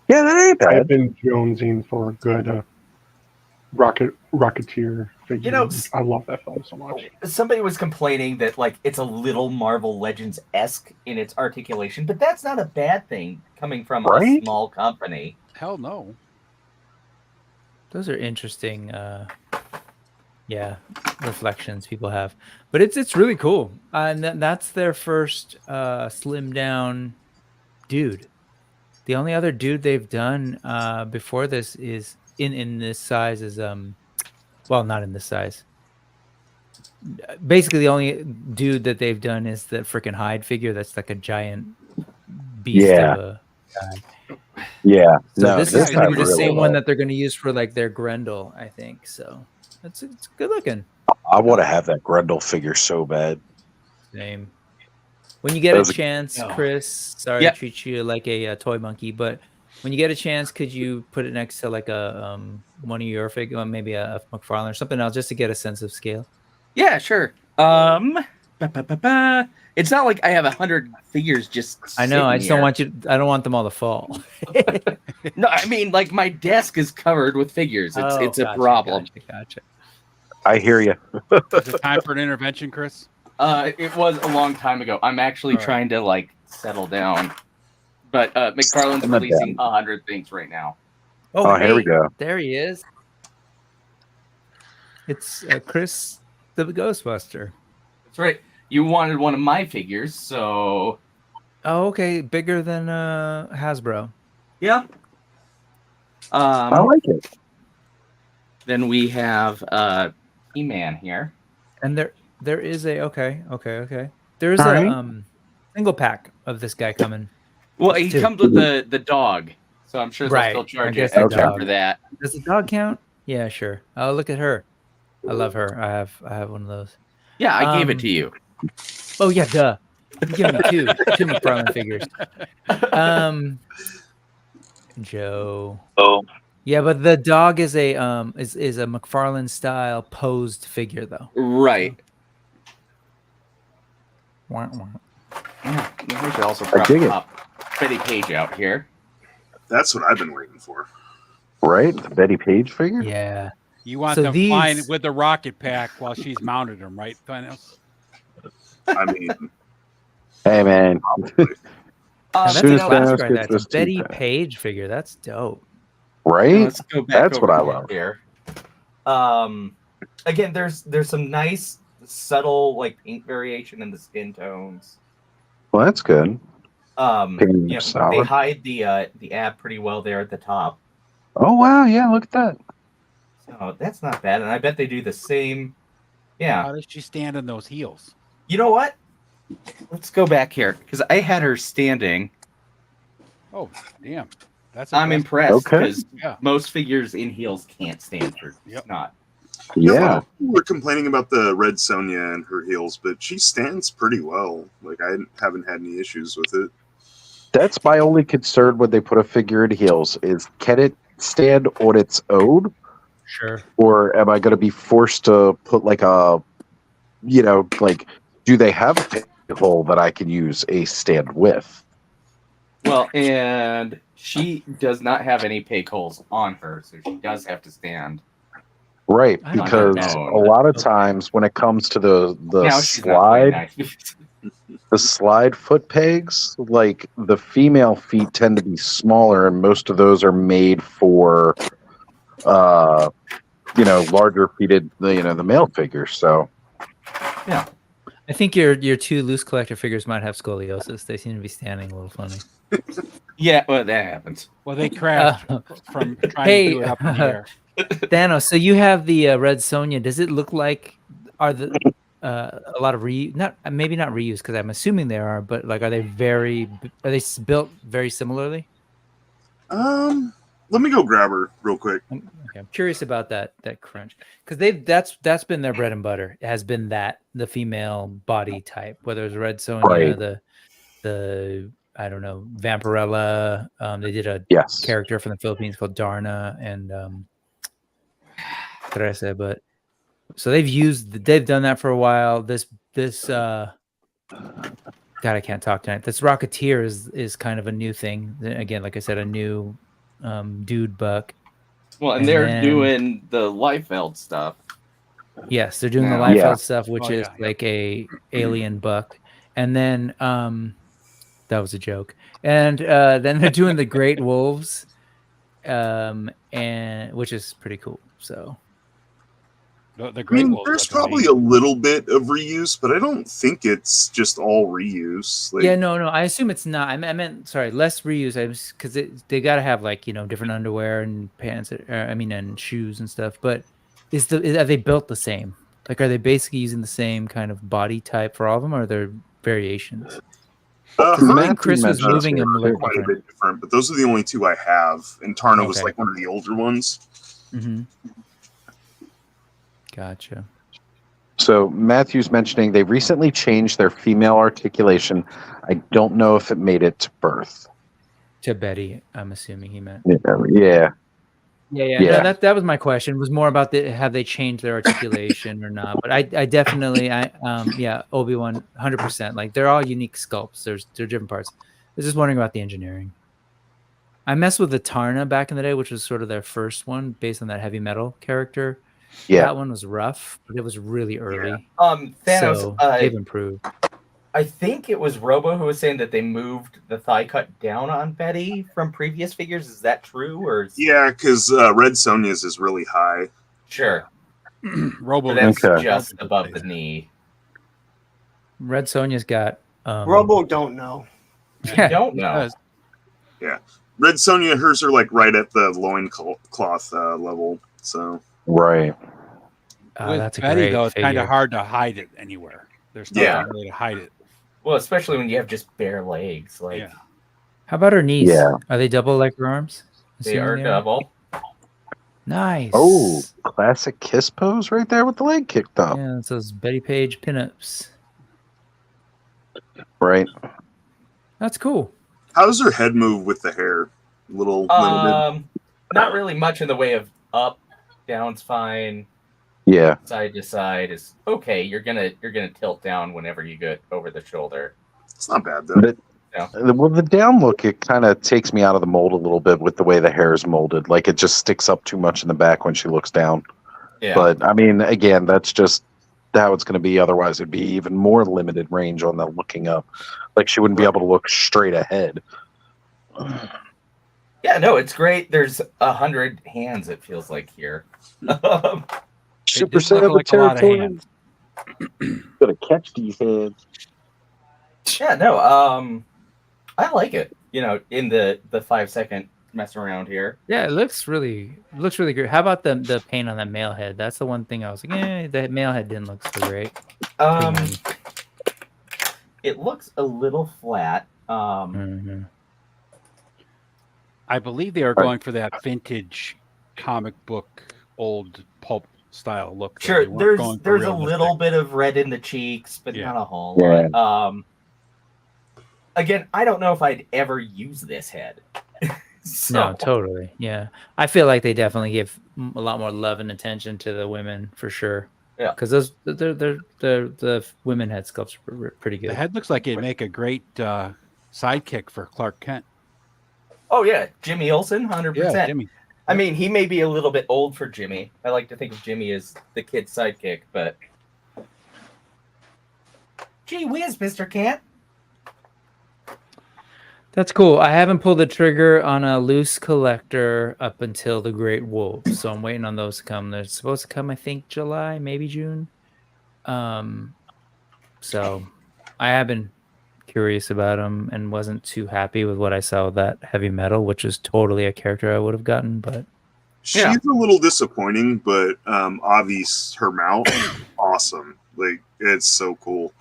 A: that ain't bad.
F: I've been jonesing for a good Rocketeer figure. I love that film so much.
G: Somebody was complaining that it's a little Marvel Legends-esque in its articulation, but that's not a bad thing coming from a small company.
B: Hell no.
D: Those are interesting reflections people have. But it's really cool. And that's their first slim down dude. The only other dude they've done before this is in this size is not in this size. Basically, the only dude that they've done is the freaking Hyde figure. That's like a giant beast of a guy.
A: Yeah.
D: So this is going to be the same one that they're going to use for their Grendel, I think. So it's good looking.
A: I want to have that Grendel figure so bad.
D: Same. When you get a chance, Chris, sorry to treat you like a toy monkey, but when you get a chance, could you put it next to a one of your figure, maybe a McFarlane or something else, just to get a sense of scale?
G: Yeah, sure. It's not like I have 100 figures just.
D: I know. I just don't
G: here.
D: want you. I don't want them all to fall.
G: No, I mean, like my desk is covered with figures. It's a problem.
D: Gotcha.
A: I hear you.
B: Is it time for an intervention, Chris?
G: It was a long time ago. I'm actually trying to like settle down, but McFarlane's releasing 100 things right now.
A: Oh, here we go.
D: There he is. It's Chris, the Ghostbuster.
G: That's right. You wanted one of my figures, so.
D: Oh, okay. Bigger than Hasbro.
G: Yeah.
A: I like it.
G: Then we have He-Man here,
D: and there is a okay. There is a single pack of this guy coming.
G: Well, he comes with the dog, so I'm sure they'll still charge you extra for that.
D: Does the dog count? Yeah, sure. Oh, look at her. I love her. I have one of those.
G: Yeah, I gave it to you.
D: Oh yeah, duh. You gave me two McFarlane figures. Joe.
A: Oh.
D: Yeah, but the dog is a McFarlane style posed figure though.
G: Right.
D: Wah, wah.
G: Yeah, we should also pop Betty Page out here.
E: That's what I've been waiting for.
A: Right? The Betty Page figure?
D: Yeah.
B: You want them flying with the rocket pack while she's mounted them, right, Thanos?
E: I mean,
A: hey man.
D: That's a classic right there. It's a Betty Page figure. That's dope.
A: Right?
G: Let's go back
A: That's what I love.
G: Here. Again, there's some nice subtle like paint variation in the skin tones.
A: Well, that's good.
G: They hide the ab pretty well there at the top.
A: Oh wow, yeah, look at that.
G: So that's not bad, and I bet they do the same. Yeah.
B: How does she stand on those heels?
G: You know what? Let's go back here because I had her standing.
B: Oh, damn.
G: I'm impressed
A: Okay.
G: because most figures in heels can't stand for not.
A: Yeah.
E: We're complaining about the Red Sonja and her heels, but she stands pretty well. Like I haven't had any issues with it.
A: That's my only concern when they put a figure in heels is can it stand on its own?
D: Sure.
A: Or am I going to be forced to put like a, do they have a hole that I can use a stand with?
G: Well, and she does not have any peg holes on her, so she does have to stand.
A: Right, because a lot of times when it comes to the slide, the slide foot pegs, like the female feet tend to be smaller, and most of those are made for, larger feeted, the male figures. So,
G: yeah,
D: I think your two loose collector figures might have scoliosis. They seem to be standing a little funny.
G: Yeah, well, that happens.
B: Well, they crashed from trying to do it up in the air.
D: Thanos, so you have the Red Sonja. Does it look like a lot of maybe not reuse because I'm assuming there are, but like are they built very similarly?
E: Let me go grab her real quick.
D: Okay, I'm curious about that crunch because that's been their bread and butter. It has been the female body type, whether it's Red Sonja, the I don't know, Vampirella. They did a character from the Philippines called Darna, and Teresa. But so they've done that for a while. This God, I can't talk tonight. This Rocketeer is kind of a new thing. Again, like I said, a new dude buck.
G: Well, and they're doing the Liefeld stuff.
D: Yes, they're doing the Liefeld stuff, which is like a alien buck, and then that was a joke. And then they're doing the Great Wolves, and which is pretty cool. So,
B: the Great Wolves.
E: There's probably a little bit of reuse, but I don't think it's just all reuse.
D: No. I assume it's not. I meant sorry, less reuse. Because they got to have different underwear and pants. And shoes and stuff. But are they built the same? Like, are they basically using the same kind of body type for all of them, or are there variations? Chris was moving them
E: quite a bit different, but those are the only two I have. And Tarna was like one of the older ones.
D: Mm-hmm. Gotcha.
A: So Matthew's mentioning they recently changed their female articulation. I don't know if it made it to birth.
D: To Betty, I'm assuming he meant.
A: Yeah.
D: Yeah. No, that was my question. Was more about have they changed their articulation or not? But I definitely, Obi-Wan, 100%. Like they're all unique sculpts. They're different parts. I was just wondering about the engineering. I messed with the Tarna back in the day, which was sort of their first one based on that heavy metal character.
A: Yeah.
D: That one was rough, but it was really early.
G: Thanos,
D: so they've improved.
G: I think it was Robo who was saying that they moved the thigh cut down on Betty from previous figures. Is that true? Or
E: Yeah, because Red Sonja's is really high.
G: Sure.
B: Robo,
G: that's just above the knee.
D: Red Sonja's got
C: Robo don't know.
G: I don't know.
E: Yeah. Red Sonja, hers are like right at the loincloth level. So
A: right.
B: With
D: that's a
B: Betty,
D: great
B: though, it's kind
D: figure.
B: of hard to hide it anywhere. There's nothing really to hide it.
G: Well, especially when you have just bare legs. Like,
D: how about her knees?
A: Yeah.
D: Are they double like her arms?
G: They are double.
D: Nice.
A: Oh, classic kiss pose right there with the leg kicked up.
D: Yeah, it's those Betty Page pinups.
A: Right.
D: That's cool.
E: How does her head move with the hair? Little limited.
G: Not really much in the way of up, down's fine.
A: Yeah.
G: Side to side is okay. You're gonna tilt down whenever you get over the shoulder.
E: It's not bad though.
A: Well, the down look, it kind of takes me out of the mold a little bit with the way the hair is molded. Like it just sticks up too much in the back when she looks down.
G: Yeah.
A: But I mean, again, that's just how it's going to be. Otherwise, it'd be even more limited range on the looking up. Like she wouldn't be able to look straight ahead.
G: Yeah, no, it's great. There's 100 hands. It feels like here.
A: Super Saiyan territory. Gotta catch these hands.
G: Yeah, no. I like it. You know, in the 5-second mess around here.
D: Yeah, it looks really good. How about the paint on that male head? That's the one thing I was like, the male head didn't look so great.
G: It looks a little flat.
B: I believe they are going for that vintage comic book, old pulp style look.
G: Sure, there's a little bit of red in the cheeks, but not a whole lot. Again, I don't know if I'd ever use this head.
D: No, totally. Yeah, I feel like they definitely give a lot more love and attention to the women for sure.
G: Yeah,
D: because the women head sculpts are pretty good.
B: The head looks like it'd make a great sidekick for Clark Kent.
G: Oh yeah, Jimmy Olsen, 100%.
B: Yeah, Jimmy.
G: I mean, he may be a little bit old for Jimmy. I like to think of Jimmy as the kid's sidekick, but gee whiz, Mr. Kent.
D: That's cool. I haven't pulled the trigger on a loose collector up until the Great Wolf, so I'm waiting on those to come. They're supposed to come, I think, July, maybe June. So I have been curious about them and wasn't too happy with what I saw with that heavy metal, which is totally a character I would have gotten. But
E: she's a little disappointing, but Avi's her mount, awesome. Like it's so cool.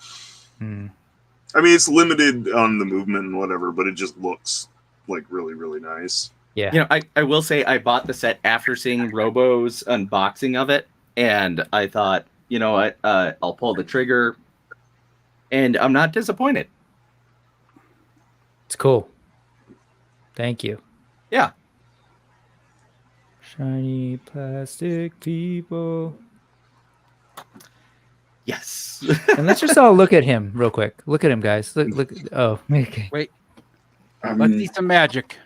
E: I mean, it's limited on the movement and whatever, but it just looks like really, really nice.
D: Yeah.
G: You know, I will say I bought the set after seeing Robo's unboxing of it, and I thought, you know what, I'll pull the trigger, and I'm not disappointed.
D: It's cool. Thank you.
G: Yeah.
D: Shiny plastic people.
G: Yes.
D: And let's just all look at him real quick. Look at him, guys. Look. Oh, okay.
B: Wait. Let's see some magic.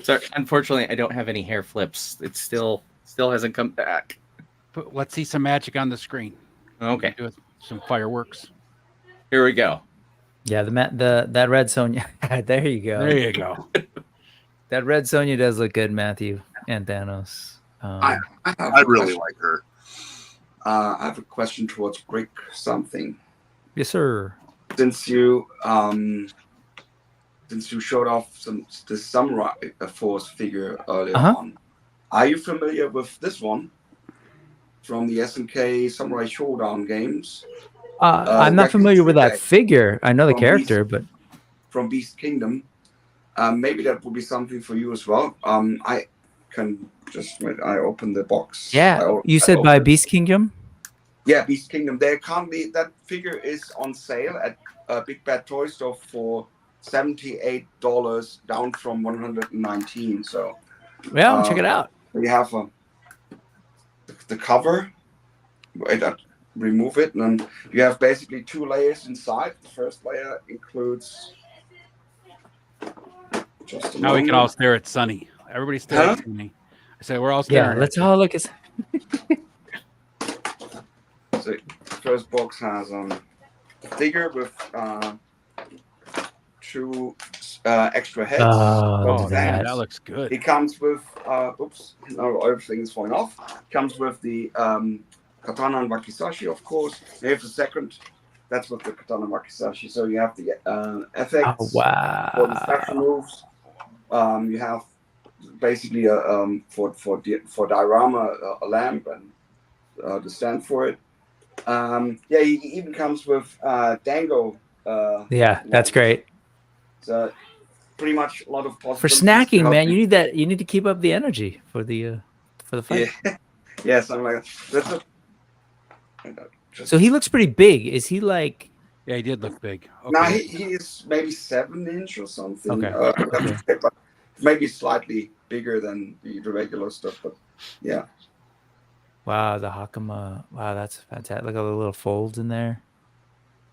G: Sorry, unfortunately, I don't have any hair flips. It still hasn't come back.
B: But let's see some magic on the screen.
G: Okay.
B: Do some fireworks.
G: Here we go.
D: Yeah, that red Sonja. There you go.
B: There you go.
D: That red Sonja does look good, Matthew and Thanos.
H: I
E: really like her.
H: I have a question towards Brick something.
D: Yes, sir.
H: Since you showed off the Samurai Force figure earlier on, are you familiar with this one from the SNK Samurai Showdown games?
D: I'm not familiar with that figure. I know the character, but
H: from Beast Kingdom, maybe that would be something for you as well. I can just wait. I open the box.
D: Yeah, you said by Beast Kingdom.
H: Yeah, Beast Kingdom. There currently that figure is on sale at Big Bad Toy Store for $78, down from $119. So
D: yeah, check it out.
H: You have the cover. Wait, I remove it, and then you have basically 2 layers inside. The first layer includes just a
B: Now we can
H: moment.
B: all stare at Sunny. Everybody stare at Sunny. I said we're all staring.
D: Yeah, let's all look at.
H: So first box has a sticker with 2 extra heads.
B: Oh,
D: man,
B: man, that looks good.
H: It comes with oops, no, everything is falling off. It comes with the katana and wakizashi, of course. You have the second. That's with the katana and wakizashi. So you have the effects.
D: Oh, wow.
H: For the special moves. You have basically for diorama a lamp and the stand for it. He even comes with Dango.
D: Yeah, that's great.
H: So pretty much a lot of
D: for snacking, man. You need that. You need to keep up the energy for the fight.
H: Yeah, something like that.
D: So he looks pretty big. Is he like?
B: Yeah, he did look big. Okay.
H: No, he is maybe 7 inch or something.
D: Okay.
H: But maybe slightly bigger than the regular stuff, but yeah.
D: Wow, the Hakama. Wow, that's fantastic. Look at the little folds in there.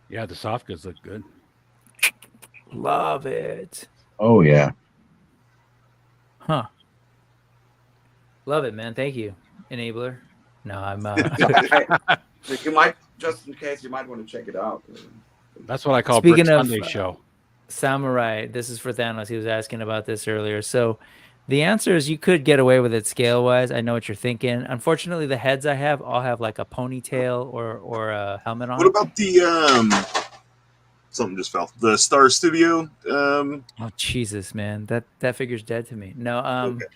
B: Yeah, the soft goods look good.
D: Love it.
A: Oh, yeah.
D: Huh. Love it, man. Thank you, Enabler. No, I'm...
H: you might, just in case, you might want to check it out.
B: That's what I call
D: Speaking
B: Brick
D: of
B: Sunday show.
D: Samurai, this is for Thanos. He was asking about this earlier. So the answer is you could get away with it scale-wise. I know what you're thinking. Unfortunately, the heads I have all have like a ponytail or a helmet on.
E: What about the something just fell? The Star Studio.
D: Oh Jesus, man, that figure's dead to me. No,
E: Okay.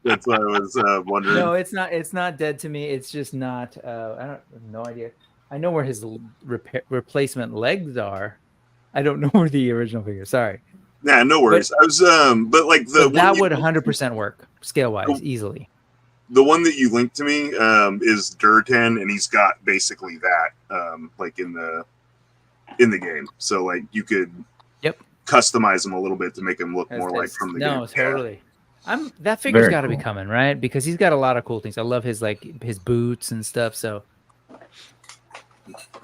E: That's what I was wondering.
D: No, it's not. It's not dead to me. It's just not. I have no idea. I know where his replacement legs are. I don't know where the original figure. Sorry.
E: Nah, no worries. I was but like
D: that would 100% work scale wise easily.
E: The one that you linked to me is Durtan, and he's got basically that like in the game. So like you could customize him a little bit to make him look more like from the game.
D: No, totally. That figure's got to be coming, right? Because he's got a lot of cool things. I love his his boots and stuff. So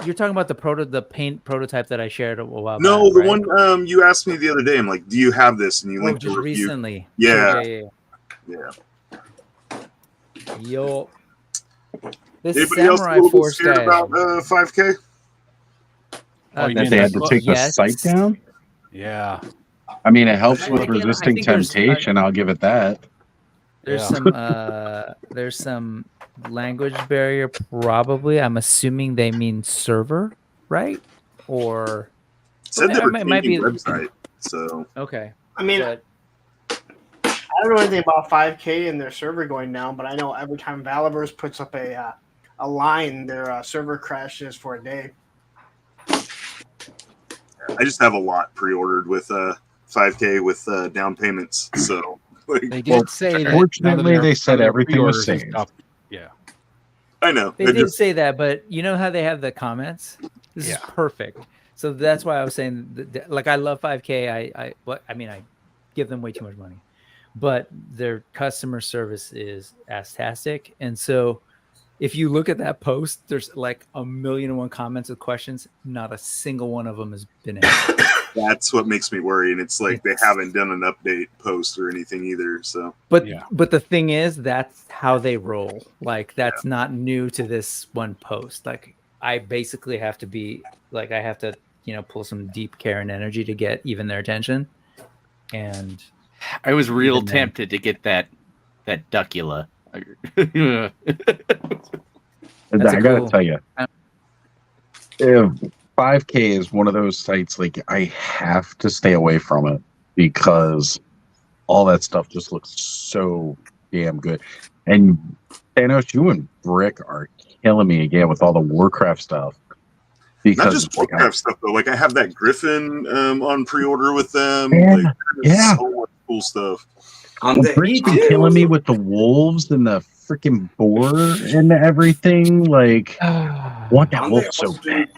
D: you're talking about the paint prototype that I shared a while back.
E: No, the
D: right?
E: one you asked me the other day. I'm like, do you have this? And you linked
D: just
E: to review.
D: recently.
E: Yeah.
D: Yo. This
E: Anybody
D: Samurai
E: else
D: Force
E: scared
D: guy.
E: about 5K?
A: That they had to take the sight down?
B: Yeah.
A: I mean, it helps with resisting temptation. I'll give it that.
D: There's some language barrier probably. I'm assuming they mean server, right? Or
E: said they were
D: might be
E: website. So
D: okay.
C: I mean, I don't know anything about 5K and their server going down, but I know every time Valaverse puts up a line, their server crashes for a day.
E: I just have a lot pre-ordered with 5K with down payments. So like,
B: they did say that.
A: Fortunately, they said everything was saved.
B: Yeah,
E: I know.
D: They did say that, but you know how they have the comments? This is perfect. So that's why I was saying, like, I love 5K. I give them way too much money, but their customer service is fantastic. And so if you look at that post, there's like 1,000,001 comments with questions. Not a single one of them has been answered.
E: That's what makes me worry. And it's like they haven't done an update post or anything either. So,
D: but the thing is, that's how they roll. Like, that's not new to this one post. Like, I basically have to be like, I have to, pull some deep care and energy to get even their attention. And
G: I was real tempted to get that Duckula.
A: I gotta tell you, if 5K is one of those sites, like, I have to stay away from it because all that stuff just looks so damn good. And Thanos, you and Brick are killing me again with all the Warcraft stuff. Because
E: not just Warcraft stuff though. Like, I have that Griffin on pre-order with them.
A: Yeah,
E: so much cool stuff.
A: Brick's been killing me with the wolves and the freaking boar and everything. Like, want that wolf so bad.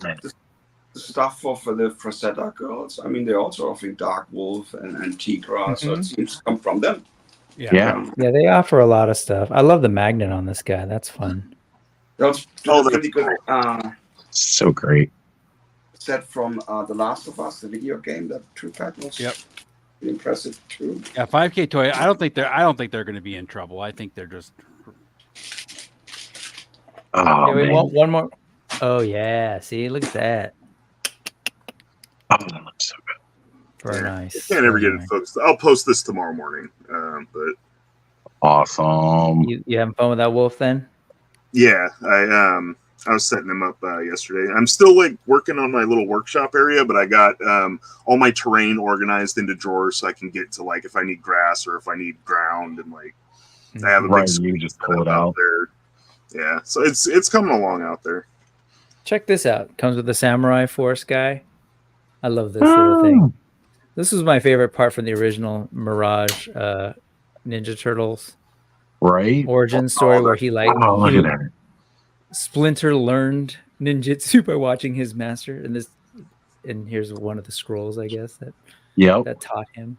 H: The stuff for the Frazetta girls. I mean, they're also offering Dark Wolf and Tigra, so it seems to come from them.
A: Yeah.
D: They offer a lot of stuff. I love the magnet on this guy. That's fun.
H: That's really good.
A: So great.
H: Set from The Last of Us, the video game. That 2-pack was impressive too.
B: Yeah, 5K toy. I don't think they're going to be in trouble. I think they're just.
A: Oh,
D: we want one more. Oh yeah, see, look at that.
A: Oh, that looks so good.
D: Very nice.
E: I can't ever get it focused. I'll post this tomorrow morning. But
A: awesome.
D: You having fun with that wolf then?
E: Yeah, I was setting them up yesterday. I'm still like working on my little workshop area, but I got all my terrain organized into drawers so I can get to like if I need grass or if I need ground and like I have a big
A: you just pull it out
E: there. Yeah, so it's coming along out there.
D: Check this out. Comes with the Samurai Force guy. I love this little thing. This was my favorite part from the original Mirage Ninja Turtles origin story where he like Splinter learned ninjutsu by watching his master, and here's one of the scrolls, I guess, that taught him.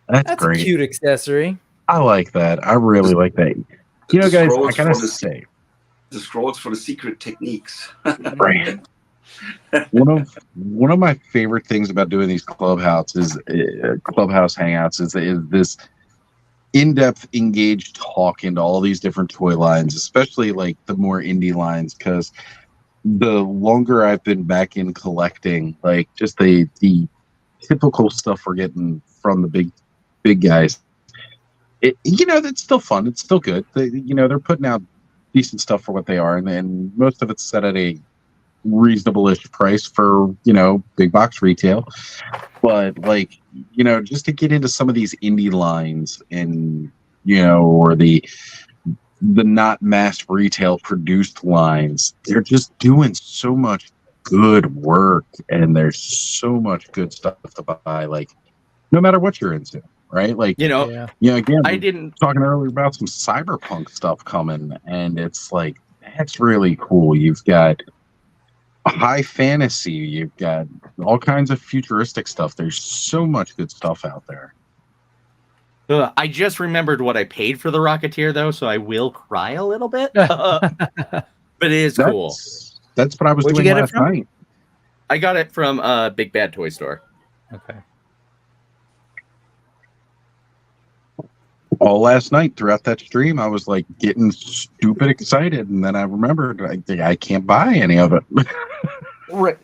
D: That's great. A cute accessory.
A: I like that. I really like that. You know, guys, I gotta say,
H: the scrolls for the secret techniques.
A: Right. One of my favorite things about doing these Clubhouse Hangouts is this in-depth, engaged talk into all these different toy lines, especially like the more indie lines, because the longer I've been back in collecting, like just the typical stuff we're getting from the big guys, it's still fun. It's still good. They're putting out decent stuff for what they are, and most of it's set at a reasonable-ish price for big box retail. But just to get into some of these indie lines and or the not mass retail produced lines, they're just doing so much good work, and there's so much good stuff to buy, like no matter what you're into, right? Like again,
G: I didn't
A: talking earlier about some cyberpunk stuff coming, and it's like that's really cool. You've got high fantasy, you've got all kinds of futuristic stuff. There's so much good stuff out there.
G: I just remembered what I paid for the Rocketeer, though, so I will cry a little bit. But it is cool.
A: That's what I was doing last night.
G: I got it from Big Bad Toy Store.
D: Okay.
A: All last night throughout that stream, I was like getting stupid excited, and then I remembered I can't buy any of it.
G: Right.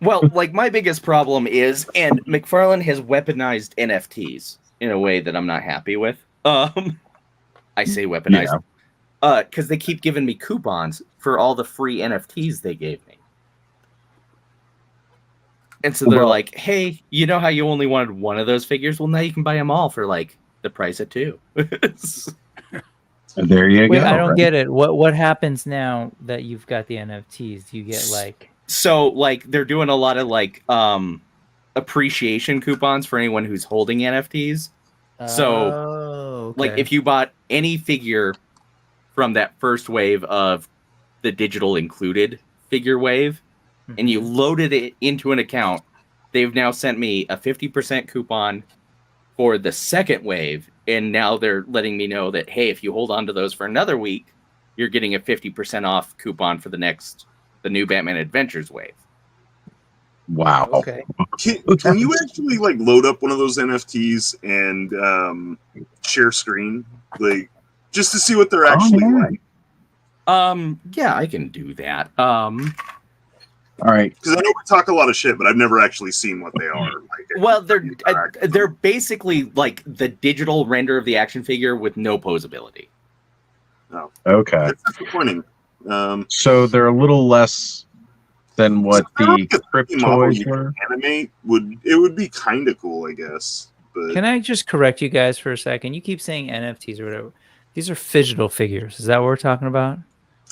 G: Well, like my biggest problem is, and McFarlane has weaponized NFTs in a way that I'm not happy with. I say weaponized because they keep giving me coupons for all the free NFTs they gave me. And so they're like, hey, you know how you only wanted one of those figures? Well, now you can buy them all for like the price of two.
A: There you go.
D: I don't get it. What happens now that you've got the NFTs? Do you get like...
G: So like they're doing a lot of like appreciation coupons for anyone who's holding NFTs. So like if you bought any figure from that first wave of the digital included figure wave and you loaded it into an account, they've now sent me a 50% coupon for the second wave, and now they're letting me know that, hey, if you hold on to those for another week, you're getting a 50% off coupon for the new Batman Adventures wave.
A: Wow.
D: Okay.
E: Can you actually like load up one of those NFTs and share screen, like just to see what they're actually like?
G: Yeah, I can do that.
A: All right.
E: Because I know we talk a lot of shit, but I've never actually seen what they are.
G: Well, they're basically like the digital render of the action figure with no posability.
E: Oh,
A: okay.
E: That's disappointing.
A: So they're a little less than what the Crypt toys were.
E: Animate would be kind of cool, I guess. But
D: can I just correct you guys for a second? You keep saying NFTs or whatever. These are phygital figures. Is that what we're talking about?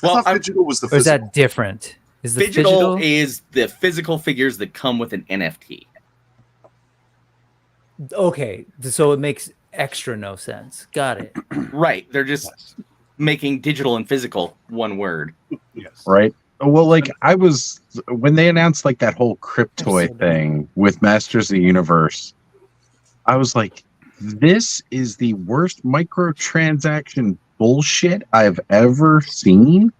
E: Well, digital was the
D: physical. Or is that different? Is the
G: phygital is the physical figures that come with an NFT.
D: Okay, so it makes extra no sense. Got it.
G: Right. They're just making digital and physical one word.
A: Yes. Right. Well, like when they announced like that whole Crypt toy thing with Masters of the Universe, I was like, this is the worst microtransaction bullshit I've ever seen.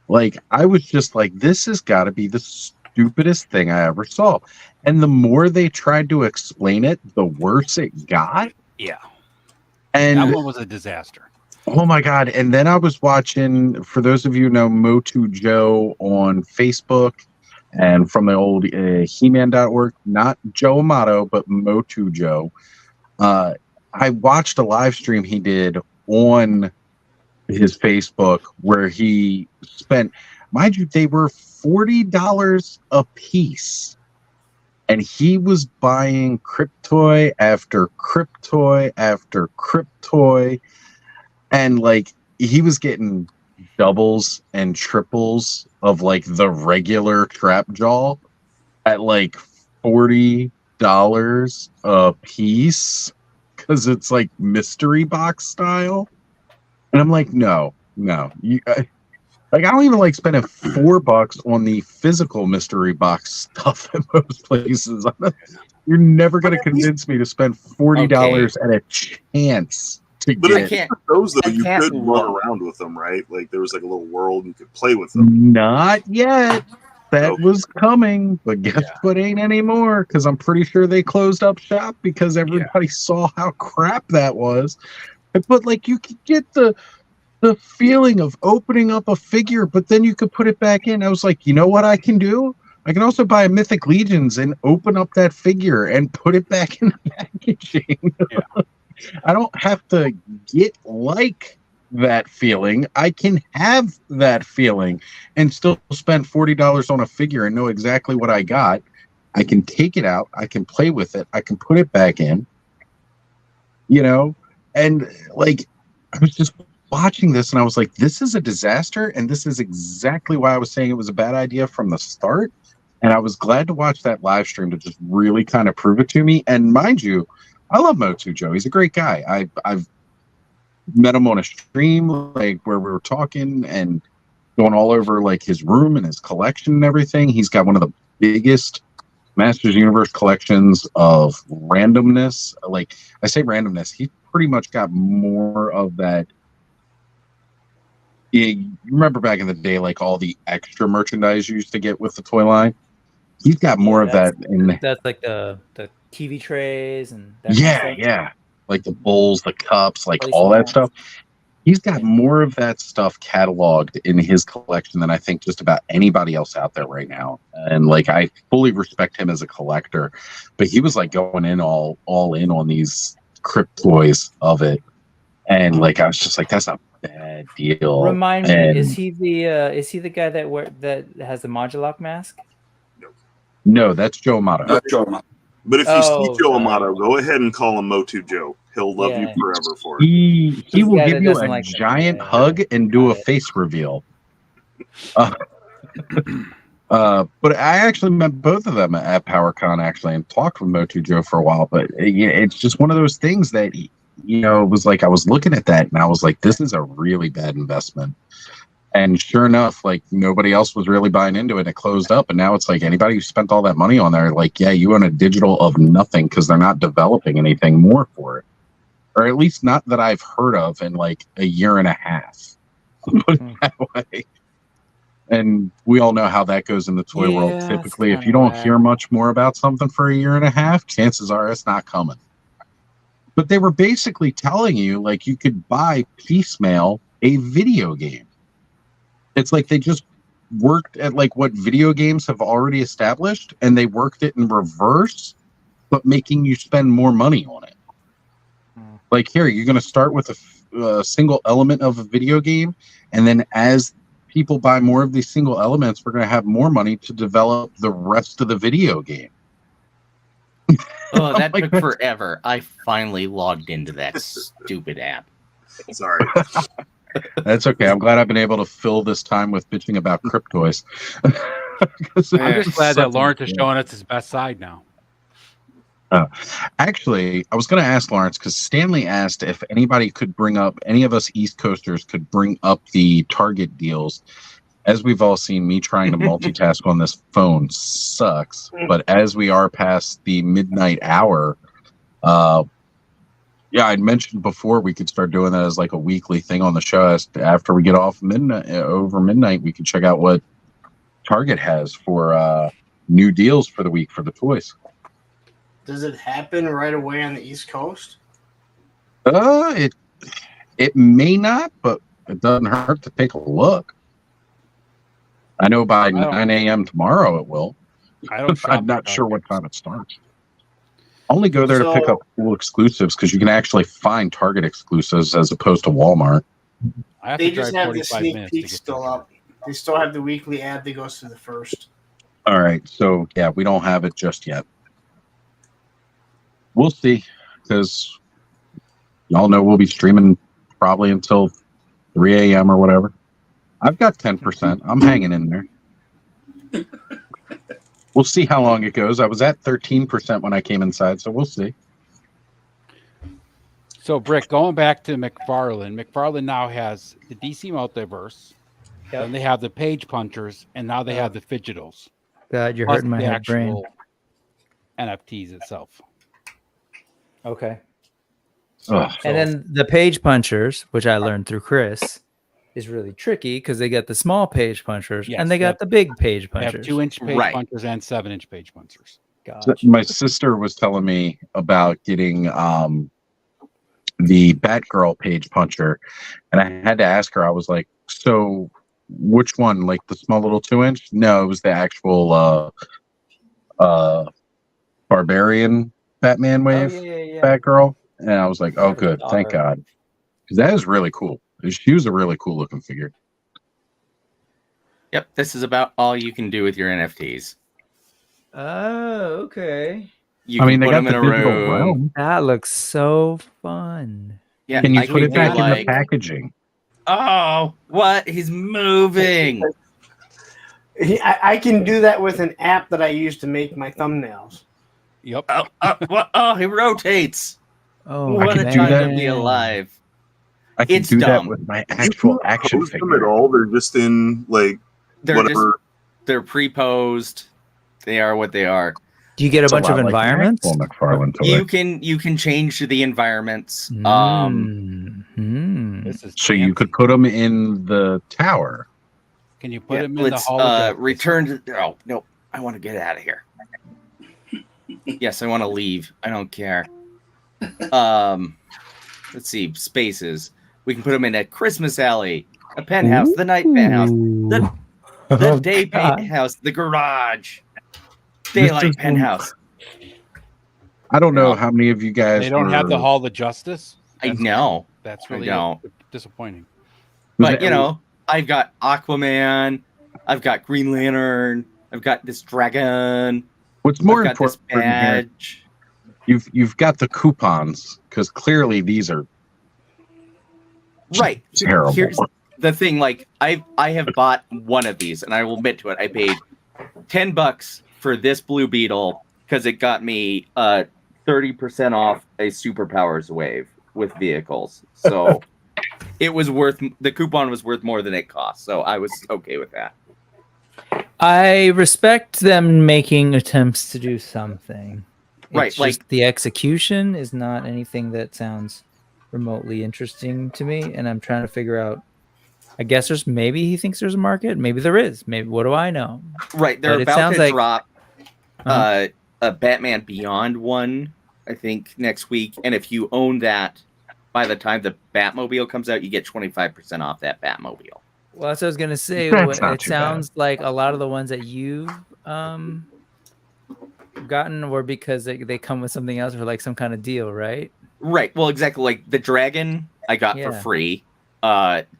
A: Like, I was just like, this has got to be the stupidest thing I ever saw. And the more they tried to explain it, the worse it got.
B: Yeah.
A: And
B: that one was a disaster.
A: Oh my God. And then I was watching, for those of you who know Motu Joe on Facebook and from the old He-Man.org, not Joe Amato, but Motu Joe. I watched a live stream he did on his Facebook where he spent, mind you, they were $40 a piece. And he was buying Cryptoy after Cryptoy after Cryptoy. And like he was getting doubles and triples of like the regular trap jaw at like $40 a piece because it's like mystery box style. And I'm like, no, like I don't even like spending $4 on the physical mystery box stuff at most places. You're never going to convince me to spend $40 at a chance.
E: But I can't. Those though, you could run around with them, right? Like there was like a little world you could play with them.
A: Not yet. That was coming, but guess what? Ain't anymore because I'm pretty sure they closed up shop because everybody saw how crap that was. But like you could get the feeling of opening up a figure, but then you could put it back in. I was like, you know what I can do? I can also buy a Mythic Legions and open up that figure and put it back in the packaging. I don't have to get like that feeling. I can have that feeling and still spend $40 on a figure and know exactly what I got. I can take it out. I can play with it. I can put it back in, you know? And like, I was just watching this and I was like, this is a disaster. And this is exactly why I was saying it was a bad idea from the start. And I was glad to watch that live stream to just really kind of prove it to me. And mind you, I love Motu Joe. He's a great guy. I've met him on a stream, like where we were talking and going all over like his room and his collection and everything. He's got one of the biggest Masters Universe collections of randomness. Like I say randomness, he pretty much got more of that. You remember back in the day, like all the extra merchandise you used to get with the toy line? He's got more of that.
D: That's like the TV trays and
A: that like the bowls, the cups, like all that stuff. He's got more of that stuff cataloged in his collection than I think just about anybody else out there right now. And like I fully respect him as a collector, but he was like going in all in on these crypt toys of it, and like I was just like, that's a bad deal.
D: Remind me, is he the guy that has the Modulok mask?
A: No, that's Joe Amato.
E: But if you see Joe Amato, go ahead and call him Motu Joe. He'll love you forever for it.
A: He will give you a giant hug and do a face reveal. But I actually met both of them at PowerCon actually and talked with Motu Joe for a while. But it's just one of those things that it was like I was looking at that and I was like, this is a really bad investment. And sure enough, like nobody else was really buying into it. It closed up, and now it's like anybody who spent all that money on there, like, yeah, you own a digital of nothing because they're not developing anything more for it, or at least not that I've heard of in like a year and a half. Put it that way. And we all know how that goes in the toy world. Typically, if you don't hear much more about something for a year and a half, chances are it's not coming. But they were basically telling you like you could buy piecemeal a video game. It's like they just worked at like what video games have already established, and they worked it in reverse, but making you spend more money on it. Like here, you're going to start with a single element of a video game, and then as people buy more of these single elements, we're going to have more money to develop the rest of the video game.
G: Oh, that took forever. I finally logged into that stupid app.
E: Sorry.
A: That's okay. I'm glad I've been able to fill this time with bitching about cryptoys.
B: I'm just glad that Lawrence is showing us his best side now.
A: Actually, I was going to ask Lawrence because Stanley asked if anybody could bring up, any of us East Coasters could bring up the Target deals. As we've all seen, me trying to multitask on this phone sucks. But as we are past the midnight hour, Yeah, I mentioned before we could start doing that as like a weekly thing on the show. After we get off over midnight, we can check out what Target has for new deals for the week for the toys.
C: Does it happen right away on the East Coast?
A: It may not, but it doesn't hurt to take a look. I know by 9 a.m. tomorrow it will. I'm not sure what time it starts. Only go there to pick up cool exclusives because you can actually find Target exclusives as opposed to Walmart.
C: They just have the sneak peek still up. They still have the weekly ad that goes to the first.
A: All right, so yeah, we don't have it just yet. We'll see, because y'all know we'll be streaming probably until 3 a.m. or whatever. I've got 10%. I'm hanging in there. We'll see how long it goes. I was at 13% when I came inside, so we'll see.
B: So, Brick, going back to McFarlane now has the DC Multiverse, and they have the Page Punchers, and now they have the Fidgetals.
D: God, you're hurting my head brain.
B: NFTs itself.
D: Okay. And then the Page Punchers, which I learned through Chris, is really tricky because they got the small Page Punchers and they got the big Page Punchers.
B: They have 2-inch Page Punchers and 7-inch Page Punchers.
A: Gotcha. So my sister was telling me about getting the Batgirl Page Puncher, and I had to ask her. I was like, "So, which one? Like the small little 2-inch? No, it was the actual Barbarian Batman Wave Batgirl." And I was like, "Oh, good, thank God," because that is really cool. She was a really cool looking figure.
G: Yep, this is about all you can do with your NFTs.
D: Oh, okay.
G: You can put them in a room.
D: That looks so fun.
G: Yeah,
A: can you put it back in the packaging?
G: Oh, what? He's moving.
C: I can do that with an app that I use to make my thumbnails.
B: Yep.
G: Oh, he rotates.
D: Oh,
G: what a time to be alive.
A: I can do that with my actual action figure.
E: Them at all? They're just in like whatever.
G: They're pre-posed. They are what they are.
D: Do you get a bunch of environments?
G: You can change the environments.
A: So you could put them in the tower.
B: Can you put them in the hall?
G: Return to. Oh no! I want to get out of here. Yes, I want to leave. I don't care. Let's see. Spaces. We can put them in a Christmas alley, a penthouse, the night penthouse, the day penthouse, the garage, daylight penthouse.
A: I don't know how many of you guys.
B: They don't have the Hall of Justice.
G: I know.
B: That's really disappointing.
G: But I've got Aquaman, I've got Green Lantern, I've got this dragon.
A: What's more
G: I've got
A: important?
G: This badge.
A: You've got the coupons because clearly these are terrible.
G: Here's the thing: like I have bought one of these, and I will admit to it. I paid $10 for this Blue Beetle because it got me 30% off a Superpowers wave with vehicles. So it was worth the coupon was worth more than it cost. So I was okay with that.
D: I respect them making attempts to do something. It's like the execution is not anything that sounds remotely interesting to me, and I'm trying to figure out. I guess maybe he thinks there's a market. Maybe there is. Maybe what do I know?
G: Right, they're about to drop a Batman Beyond one, I think, next week. And if you own that, by the time the Batmobile comes out, you get 25% off that Batmobile.
D: Well, that's what I was gonna say. It sounds like a lot of the ones that you've gotten were because they come with something else or like some kind of deal, right?
G: Right. Well, exactly. Like the dragon I got for free.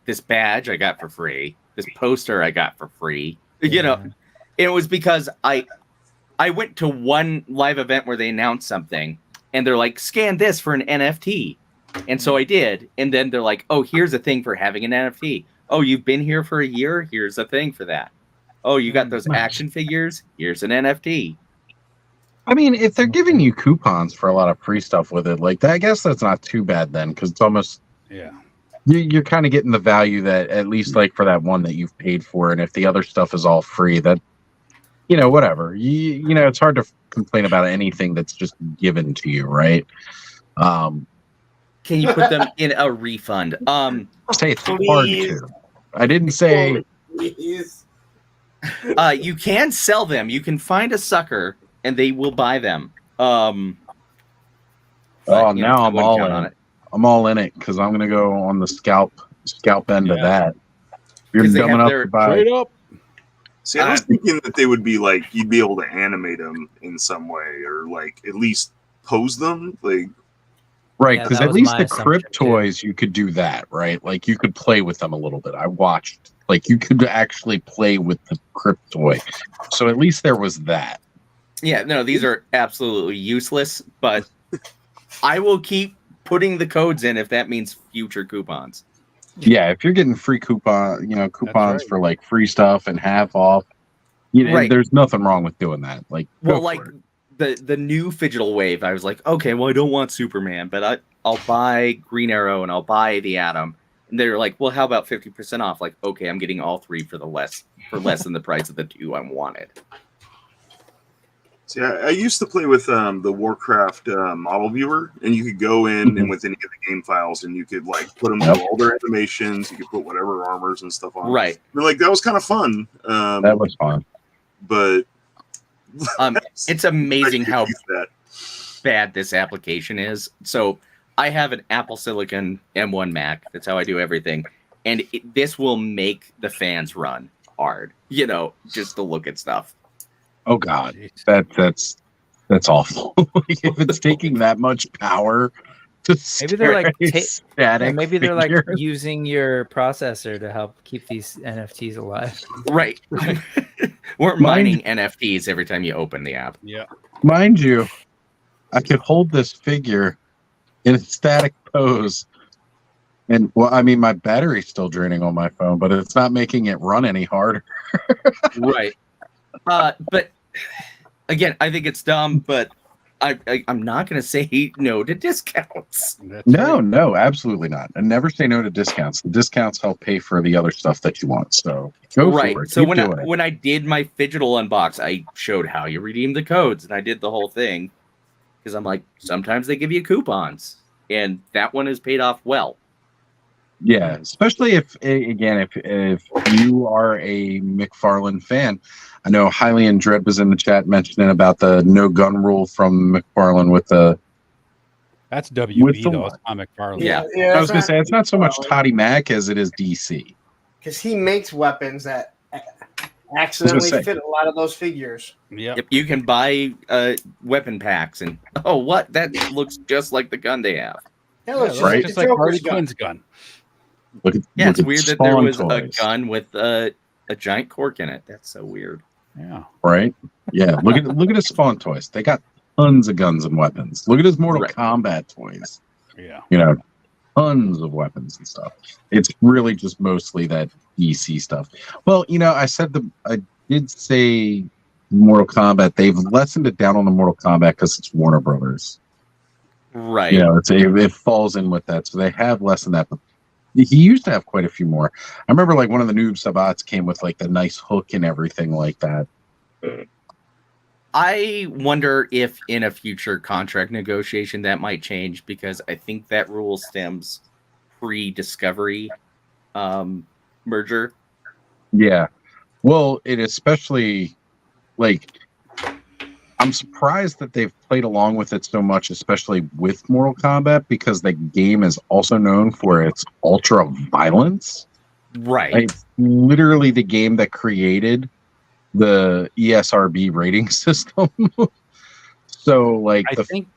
G: This badge I got for free. This poster I got for free. You know, it was because I went to one live event where they announced something and they're like, scan this for an NFT. And so I did. And then they're like, oh, here's a thing for having an NFT. Oh, you've been here for a year? Here's a thing for that. Oh, you got those action figures? Here's an NFT.
A: I mean, if they're giving you coupons for a lot of free stuff with it, like that, I guess that's not too bad then, because it's almost you're kind of getting the value that at least like for that one that you've paid for, and if the other stuff is all free, that whatever. You know, it's hard to complain about anything that's just given to you, right?
G: Can you put them in a refund?
A: Say it's hard to. I didn't say.
C: Please.
G: You can sell them. You can find a sucker, and they will buy them. But,
A: now I'm all in. I'm all in it because I'm gonna go on the scalp end of that. You're dumb enough to buy.
B: Straight up.
E: See, I was thinking that they would be like you'd be able to animate them in some way, or like at least pose them, like.
A: Right, because at least the crypt toys, you could do that, right? Like you could play with them a little bit. I watched, like you could actually play with the crypt toy, so at least there was that.
G: Yeah, no, these are absolutely useless, but I will keep putting the codes in if that means future coupons.
A: Yeah, if you're getting free coupons for like free stuff and half off, there's nothing wrong with doing that. Like,
G: well, like the new Fidgetal Wave, I was like, okay, well, I don't want Superman, but I'll buy Green Arrow and I'll buy the Atom. And they're like, well, how about 50% off? Like, okay, I'm getting all three for less than the price of the two I wanted.
E: See, I used to play with the Warcraft model viewer, and you could go in and with any of the game files, and you could like put them through all their animations. You could put whatever armors and stuff on.
G: Right.
E: But, like that was kind of fun.
A: That was fun.
E: But
G: it's amazing how bad this application is. So I have an Apple Silicon M1 Mac. That's how I do everything, and this will make the fans run hard. Just to look at stuff.
A: Oh God, that's awful. If it's taking that much power to
D: maybe they're like
A: static,
D: maybe they're like using your processor to help keep these NFTs alive.
G: Right. We're mining NFTs every time you open the app.
B: Yeah.
A: Mind you, I could hold this figure in a static pose. And my battery's still draining on my phone, but it's not making it run any harder.
G: Right. But again, I think it's dumb, but I'm not going to say no to discounts.
A: No, absolutely not. And never say no to discounts. The discounts help pay for the other stuff that you want. So go for it.
G: So when I did my Fidgetal unbox, I showed how you redeem the codes, and I did the whole thing because I'm like, sometimes they give you coupons, and that one is paid off well.
A: Yeah, especially if you are a McFarlane fan. I know Hylian Dread was in the chat mentioning about the no gun rule from McFarlane with the.
B: That's WB though. It's not McFarlane.
G: Yeah.
A: I was gonna say it's not so much Toddy Mac as it is DC.
C: Because he makes weapons that accidentally fit a lot of those figures.
G: Yep. You can buy weapon packs and what? That looks just like the gun they have.
C: That looks
B: just like Harley Quinn's gun.
G: It's weird that there was a gun with a giant cork in it. That's so weird.
B: Yeah.
A: Right. Yeah. Look at his Spawn toys. They got tons of guns and weapons. Look at his Mortal Kombat toys.
B: Yeah.
A: Tons of weapons and stuff. It's really just mostly that DC stuff. Well, I did say Mortal Kombat. They've lessened it down on the Mortal Kombat because it's Warner Brothers.
G: Right.
A: It falls in with that, so they have lessened that. But he used to have quite a few more. I remember like one of the Noob Sabbats came with like the nice hook and everything like that.
G: I wonder if in a future contract negotiation that might change, because I think that rule stems pre-Discovery merger. Yeah.
A: Well, it especially like I'm surprised that they've played along with it so much, especially with Mortal Kombat, because the game is also known for its ultra violence.
G: Right.
A: It's literally the game that created the ESRB rating system. So, like,
B: I think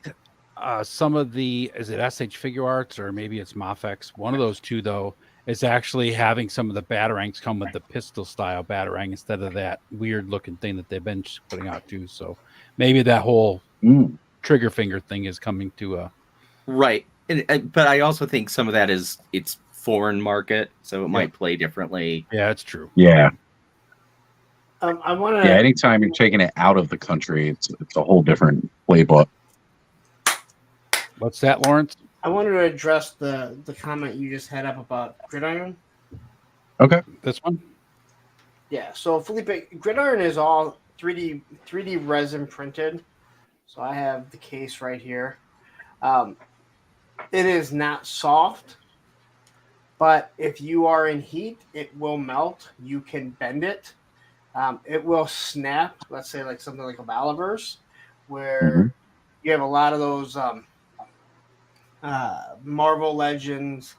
B: some of is it SH Figure Arts or maybe it's Mafex? One of those two, though, is actually having some of the Batarangs come with the pistol style Batarang instead of that weird looking thing that they've been putting out too. So maybe that whole trigger finger thing is coming to a
G: right. But I also think some of that is it's foreign market, so it might play differently.
B: Yeah, it's true.
A: Yeah.
C: I want to.
A: Yeah, anytime you're taking it out of the country, it's a whole different playbook.
B: What's that, Lawrence?
C: I wanted to address the comment you just had up about Gridiron.
A: Okay,
B: this one.
C: Yeah, so Felipe, Gridiron is all 3D resin printed. So I have the case right here. It is not soft, but if you are in heat, it will melt. You can bend it. It will snap. Let's say like something like a Valaverse, where you have a lot of those Marvel Legends,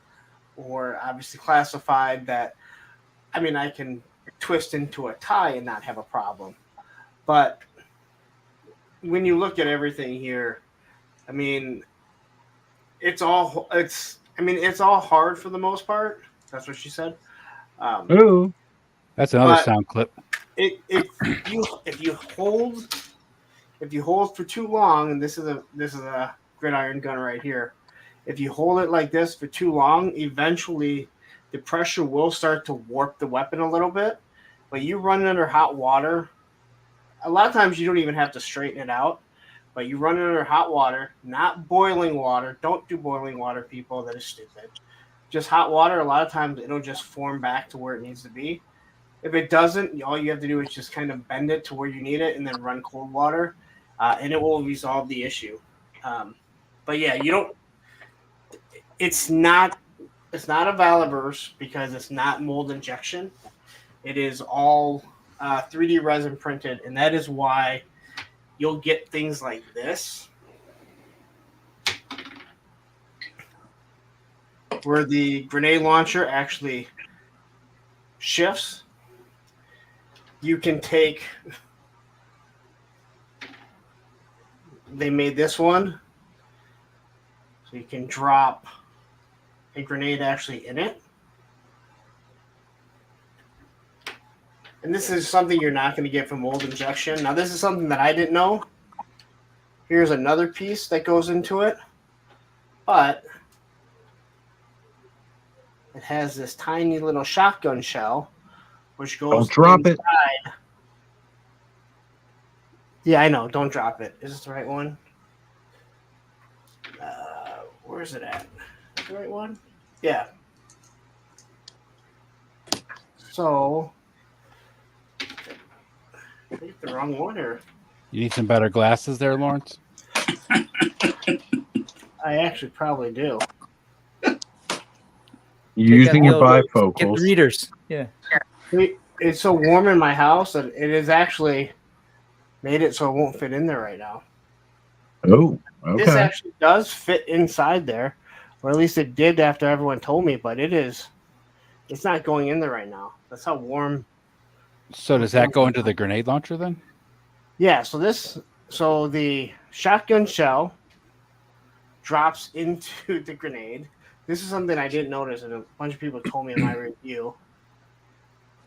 C: or obviously classified that. I mean, I can twist into a tie and not have a problem, but when you look at everything here, I mean, it's all hard for the most part. That's what she said.
B: Ooh, that's another sound clip.
C: If you hold for too long, and this is a gridiron gun right here. If you hold it like this for too long, eventually the pressure will start to warp the weapon a little bit. But you run it under hot water. A lot of times you don't even have to straighten it out. But you run it under hot water, not boiling water. Don't do boiling water, people. That is stupid. Just hot water. A lot of times it'll just form back to where it needs to be. If it doesn't, all you have to do is just kind of bend it to where you need it and then run cold water, and it will resolve the issue. But yeah, you don't. It's not a Valaverse because it's not mold injection. It is all 3D resin printed, and that is why you'll get things like this, where the grenade launcher actually shifts. You can take. They made this one, so you can drop a grenade actually in it. And this is something you're not going to get from mold injection. Now, this is something that I didn't know. Here's another piece that goes into it. But it has this tiny little shotgun shell, which goes
A: Don't drop
C: inside.
A: it.
C: Yeah, I know. Don't drop it. Is this the right one? Where is it at? Is the right one? Yeah. So, I think the wrong one, or
B: You need some better glasses there, Lawrence?
C: I actually probably do.
A: Using your bifocals.
D: Get the readers. Yeah.
C: It's so warm in my house that it has actually made it so it won't fit in there right now.
A: Oh, okay.
C: This actually does fit inside there, or at least it did after everyone told me, but it's not going in there right now. That's how warm.
B: So does that go into the grenade launcher then?
C: Yeah, so the shotgun shell drops into the grenade. This is something I didn't notice, and a bunch of people told me in my review.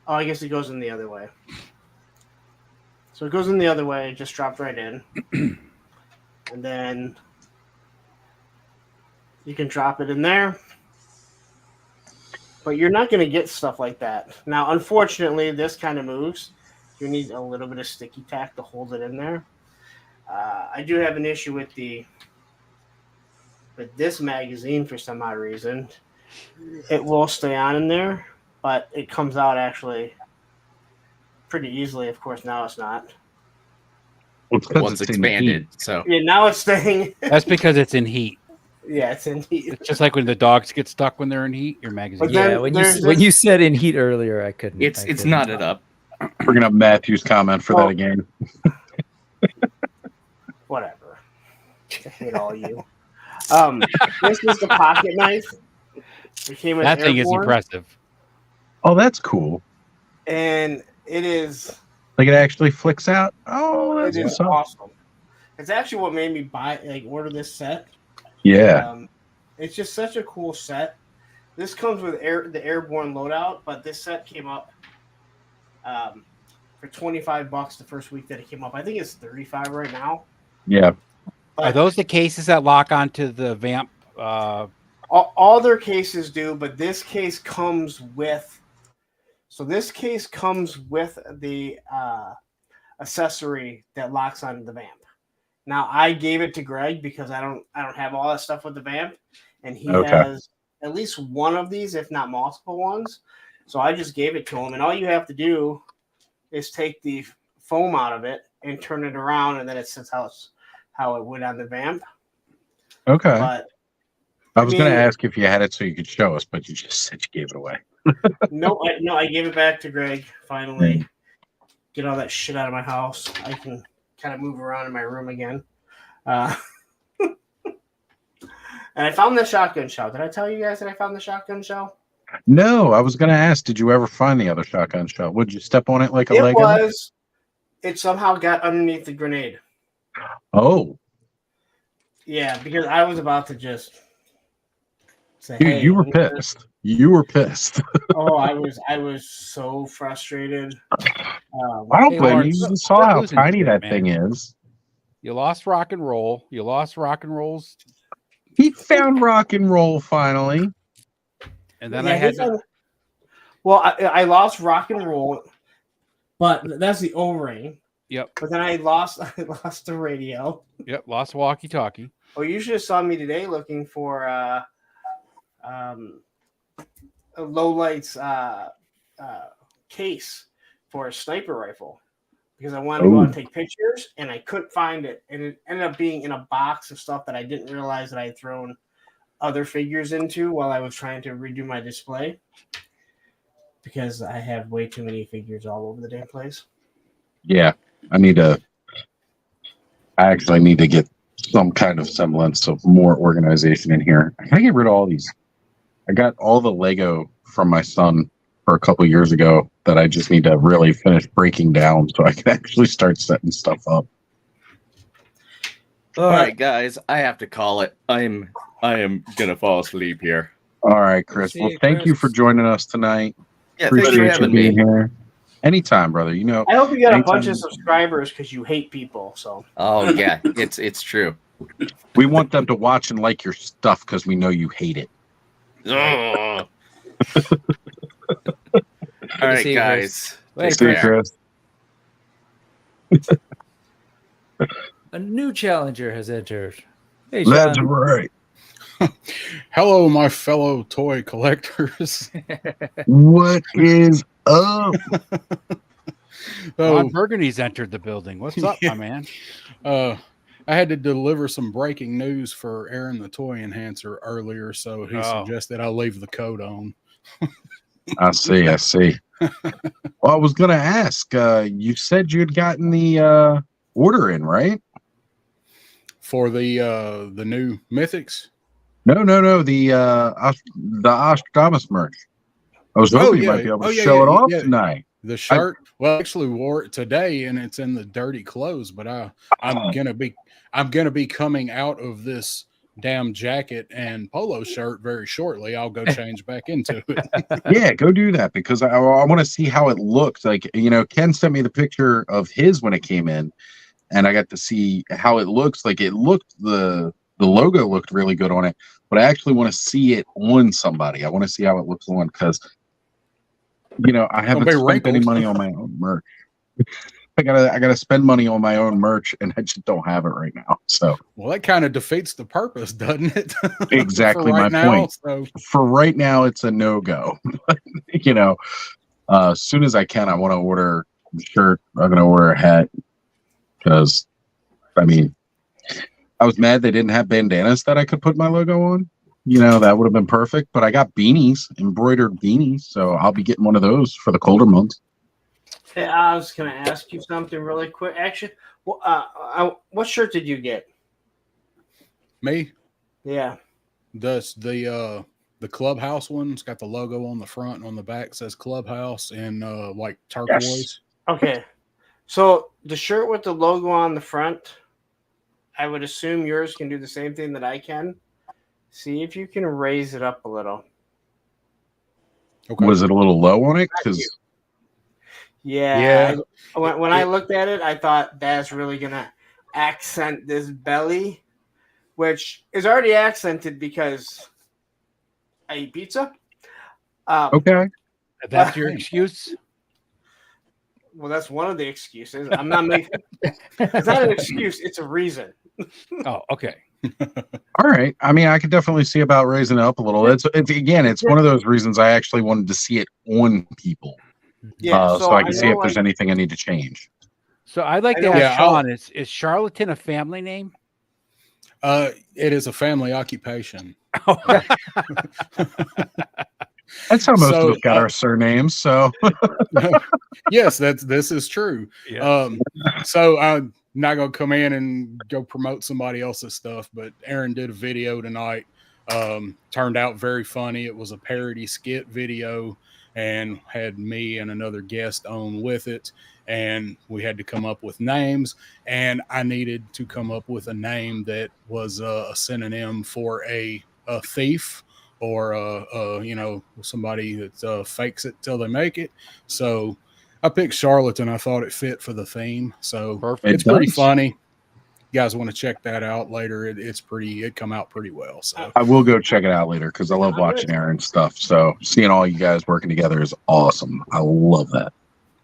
C: Oh, I guess it goes in the other way. So it goes in the other way, it just dropped right in. And then you can drop it in there. But you're not going to get stuff like that. Now, unfortunately, this kind of moves. You need a little bit of sticky tack to hold it in there. I do have an issue with this magazine for some odd reason. It will stay on in there, but it comes out actually pretty easily. Of course, now it's not.
G: Once expanded, so
C: yeah, now it's staying.
B: That's because it's in heat.
C: Yeah, it's in heat.
B: It's just like when the dogs get stuck when they're in heat. Your magazine.
D: Yeah, when you said in heat earlier, I couldn't.
G: It's knotted up.
A: Bringing up Matthew's comment for that again.
C: Whatever. I hate all you. This is the pocket knife. It came with
B: that thing
C: Airborne,
B: is impressive.
A: Oh, that's cool.
C: And it is.
A: Like it actually flicks out. Oh, that's
C: it is awesome. It's actually what made me order this set.
A: Yeah.
C: It's just such a cool set. This comes with the Airborne loadout, but this set came up for $25 the first week that it came up. I think it's $35 right now.
A: Yeah.
B: Are those the cases that lock onto the vamp?
C: All their cases do, but this case comes with. So this case comes with the accessory that locks on the vamp. Now I gave it to Greg because I don't have all that stuff with the vamp, and he has at least one of these, if not multiple ones. So I just gave it to him, and all you have to do is take the foam out of it and turn it around, and then it sits how it would on the vamp.
A: Okay.
C: But
A: I was going to ask if you had it so you could show us, but you just said you gave it away.
C: No, I gave it back to Greg. Finally, get all that shit out of my house. I can kind of move around in my room again. And I found the shotgun shell. Did I tell you guys that I found the shotgun shell?
A: No, I was going to ask, did you ever find the other shotgun shell? Would you step on it like a Lego?
C: It somehow got underneath the grenade.
A: Oh.
C: Yeah, because I was about to just say,
A: Dude,
C: hey,
A: you were pissed. You were pissed.
C: Oh, I was so frustrated.
A: I don't blame you. You saw how tiny that thing is.
B: You lost rock and roll. You lost rock and rolls.
A: He found rock and roll finally.
B: And then I had to...
C: Well, I lost rock and roll, but that's the O-ring.
B: Yep.
C: But then I lost the radio.
B: Yep, lost walkie-talkie.
C: Oh, you should have saw me today looking for a low lights case for a sniper rifle because I wanted to go out and take pictures and I couldn't find it, and it ended up being in a box of stuff that I didn't realize that I had thrown other figures into while I was trying to redo my display because I have way too many figures all over the damn place.
A: Yeah, I actually need to get some kind of semblance of more organization in here. I gotta get rid of all these. I got all the Lego from my son for a couple years ago that I just need to really finish breaking down so I can actually start setting stuff up.
G: All right, guys, I have to call it. I am gonna fall asleep here.
A: All right, Chris. Well, thank you for joining us tonight.
G: Yeah, thanks for having me
A: here. Anytime, brother. You know.
C: I hope you got a bunch of subscribers because you hate people. So.
G: Oh yeah, it's true.
A: We want them to watch and like your stuff because we know you hate it.
G: All right, guys.
A: Thanks, Chris.
D: A new challenger has entered. Hey,
A: that's right.
I: Hello, my fellow toy collectors.
A: What is up?
B: Ron Burgundy's entered the building. What's up, my man?
I: I had to deliver some breaking news for Aaron the Toy Enhancer earlier, so he suggested I leave the code on.
A: I see. Well, I was going to ask, you said you had gotten the order in, right?
I: For the new Mythics?
A: No, the Ostradamus merch. I was hoping you might be able to show it off tonight.
I: The shirt, I actually wore it today, and it's in the dirty clothes. But I'm gonna be coming out of this damn jacket and polo shirt very shortly. I'll go change back into it.
A: Yeah, go do that because I want to see how it looks. Like, you know, Ken sent me the picture of his when it came in, and I got to see how it looks. Like, it looked the logo looked really good on it, but I actually want to see it on somebody. I want to see how it looks on because, you know, I haven't spent any money on my own merch. I gotta spend money on my own merch, and I just don't have it right now. So,
I: well, that kind of defeats the purpose, doesn't it?
A: Exactly my point. So. For right now, it's a no-go. You know, as soon as I can, I want to order a shirt. I'm gonna order a hat because, I mean, I was mad they didn't have bandanas that I could put my logo on. You know, that would have been perfect. But I got beanies, embroidered beanies, so I'll be getting one of those for the colder months.
C: Hey, I was going to ask you something really quick. Actually, what shirt did you get?
I: Me?
C: Yeah.
I: The Clubhouse one's got the logo on the front and on the back says Clubhouse in like turquoise.
C: Yes. Okay. So the shirt with the logo on the front, I would assume yours can do the same thing that I can. See if you can raise it up a little.
A: Okay. Was it a little low on it?
C: Yeah. When I looked at it, I thought that's really going to accent this belly, which is already accented because I eat pizza.
A: Okay.
B: That's your excuse?
C: Well, that's one of the excuses. I'm not making it's not an excuse, it's a reason.
B: Oh, okay.
A: All right. I mean, I could definitely see about raising it up a little. It's one of those reasons I actually wanted to see it on people.
C: Yeah,
A: so I can see if there's anything I need to change.
B: So I'd like to ask Sean, is Charlatan a family name?
I: It is a family occupation.
A: That's how most of us got our surnames. So
I: yes, this is true.
B: Yeah.
I: So I'm not gonna come in and go promote somebody else's stuff, but Aaron did a video tonight. Turned out very funny. It was a parody skit video and had me and another guest on with it. And we had to come up with names, and I needed to come up with a name that was a synonym for a thief or somebody that fakes it till they make it. So I picked Charlatan. I thought it fit for the theme. So
B: perfect.
I: It's pretty funny. You guys want to check that out later? It come out pretty well. So
A: I will go check it out later because I love watching Aaron's stuff. So seeing all you guys working together is awesome. I love that.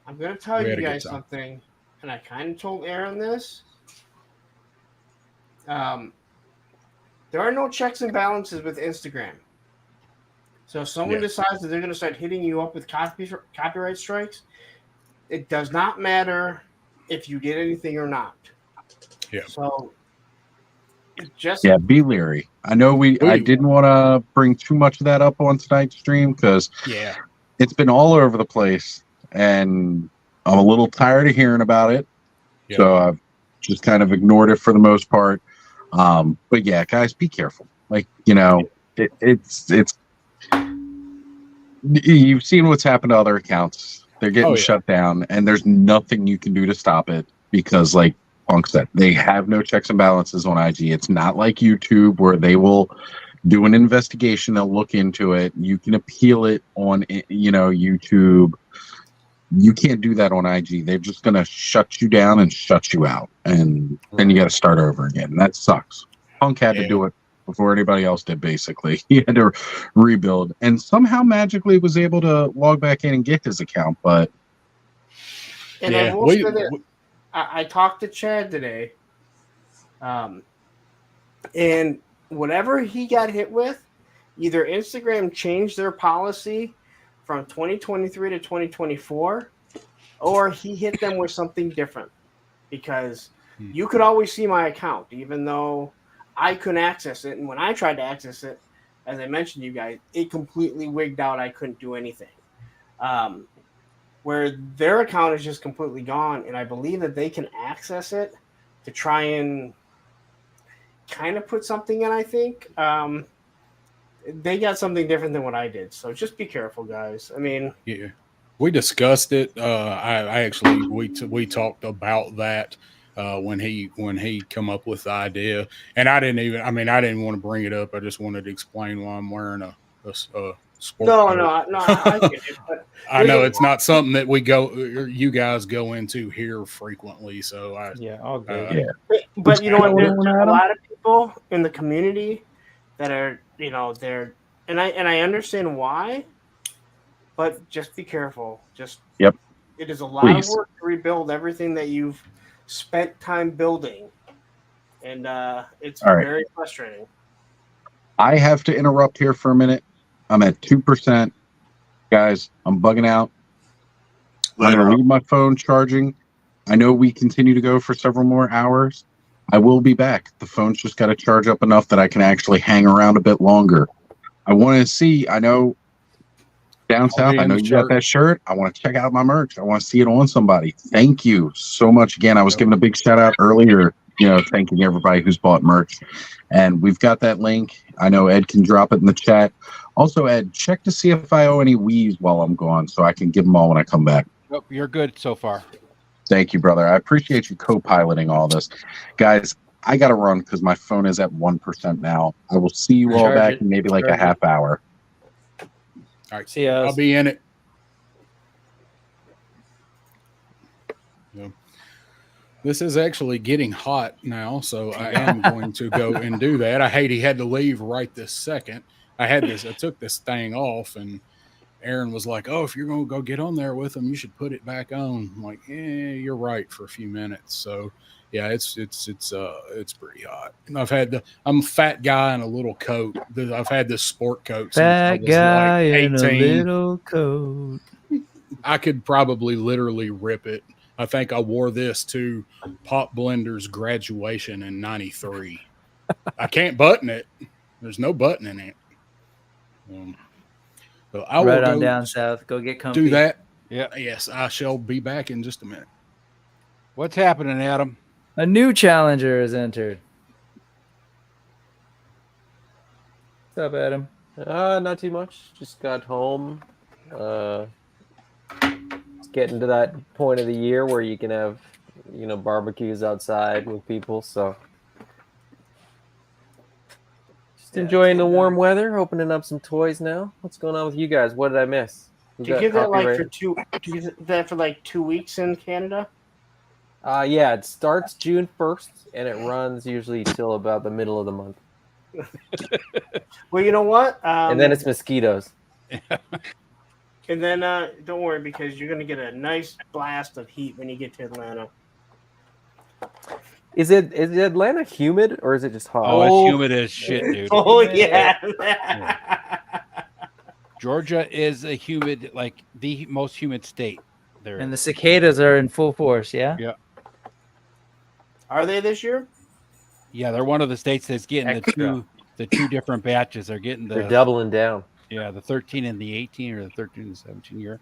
C: I'm gonna tell you guys something, and I kind of told Aaron this. There are no checks and balances with Instagram. So if someone decides that they're going to start hitting you up with copyright strikes, it does not matter if you did anything or not.
I: Yeah.
C: So just
A: be leery. I know I didn't want to bring too much of that up on tonight's stream because it's been all over the place, and I'm a little tired of hearing about it. Yeah. So I've just kind of ignored it for the most part. But yeah, guys, be careful. Like, it's you've seen what's happened to other accounts. They're getting shut down, and there's nothing you can do to stop it because, like Punk said, they have no checks and balances on IG. It's not like YouTube where they will do an investigation. They'll look into it. You can appeal it on, YouTube. You can't do that on IG. They're just going to shut you down and shut you out. And then you got to start over again. And that sucks. Punk had to do it before anybody else did, basically. He had to rebuild. And somehow magically was able to log back in and get his account. But
C: and I will say that I talked to Chad today. And whatever he got hit with, either Instagram changed their policy from 2023 to 2024, or he hit them with something different, because you could always see my account, even though I couldn't access it. And when I tried to access it, as I mentioned to you guys, it completely wigged out. I couldn't do anything. Where their account is just completely gone, and I believe that they can access it to try and kind of put something in, I think. They got something different than what I did, so just be careful, guys. I mean,
I: we discussed it. We talked about that when he come up with the idea, and I didn't want to bring it up. I just wanted to explain why I'm wearing a sport.
C: No, I get it. But
I: I know it's not something that you guys go into here frequently. So
D: all good.
C: But you know what? There's a lot of people in the community that are, they're, and I understand why, but just be careful. It is a lot of work to rebuild everything that you've spent time building, and it's very frustrating.
A: I have to interrupt here for a minute. I'm at 2%. Guys, I'm bugging out. I'm going to leave my phone charging. I know we continue to go for several more hours. I will be back. The phone's just got to charge up enough that I can actually hang around a bit longer. I want to see, I know down south, I know you got that shirt. I want to check out my merch. I want to see it on somebody. Thank you so much. Again, I was giving a big shout out earlier, thanking everybody who's bought merch. And we've got that link. I know Ed can drop it in the chat. Also, Ed, check to see if I owe any weaves while I'm gone so I can give them all when I come back.
B: Nope, you're good so far.
A: Thank you, brother. I appreciate you co-piloting all this. Guys, I got to run because my phone is at 1% now. I will see you all back in maybe like a half hour.
I: All right.
D: See ya.
I: I'll be in it. This is actually getting hot now, so I am going to go and do that. I hate he had to leave right this second. I took this thing off, and Aaron was like, "Oh, if you're going to go get on there with him, you should put it back on." I'm like, you're right for a few minutes. So yeah, it's pretty hot. And I'm a fat guy in a little coat. I've had this sport coat since I was
D: guy
I: like 18.
D: in a little coat.
I: I could probably literally rip it. I think I wore this to Pop Blender's graduation in '93. I can't button it, There's no button in it. So I will
D: Right on
I: go
D: down south. Go get comfy.
I: do that.
B: Yeah.
I: Yes, I shall be back in just a minute.
B: What's happening, Adam?
D: A new challenger has entered. What's up, Adam?
J: Not too much. Just got home. It's getting to that point of the year where you can have, barbecues outside with people. So just enjoying the warm weather, opening up some toys now. What's going on with you guys? What did I miss?
C: Do you give that for like 2 weeks in Canada?
J: Yeah, it starts June 1st and it runs usually till about the middle of the month.
C: Well, you know what?
J: And then it's mosquitoes.
C: And then don't worry, because you're going to get a nice blast of heat when you get to Atlanta.
J: Is Atlanta humid or is it just hot?
B: Oh, it's humid as shit, dude.
C: Oh, yeah.
B: Georgia is a humid, like the most humid state there.
D: And the cicadas are in full force, yeah?
B: Yeah.
C: Are they this year?
B: Yeah, they're one of the states that's getting the two different batches. They're getting
J: They're doubling down.
B: Yeah, the 13 and the 18 or the 13 and 17 year.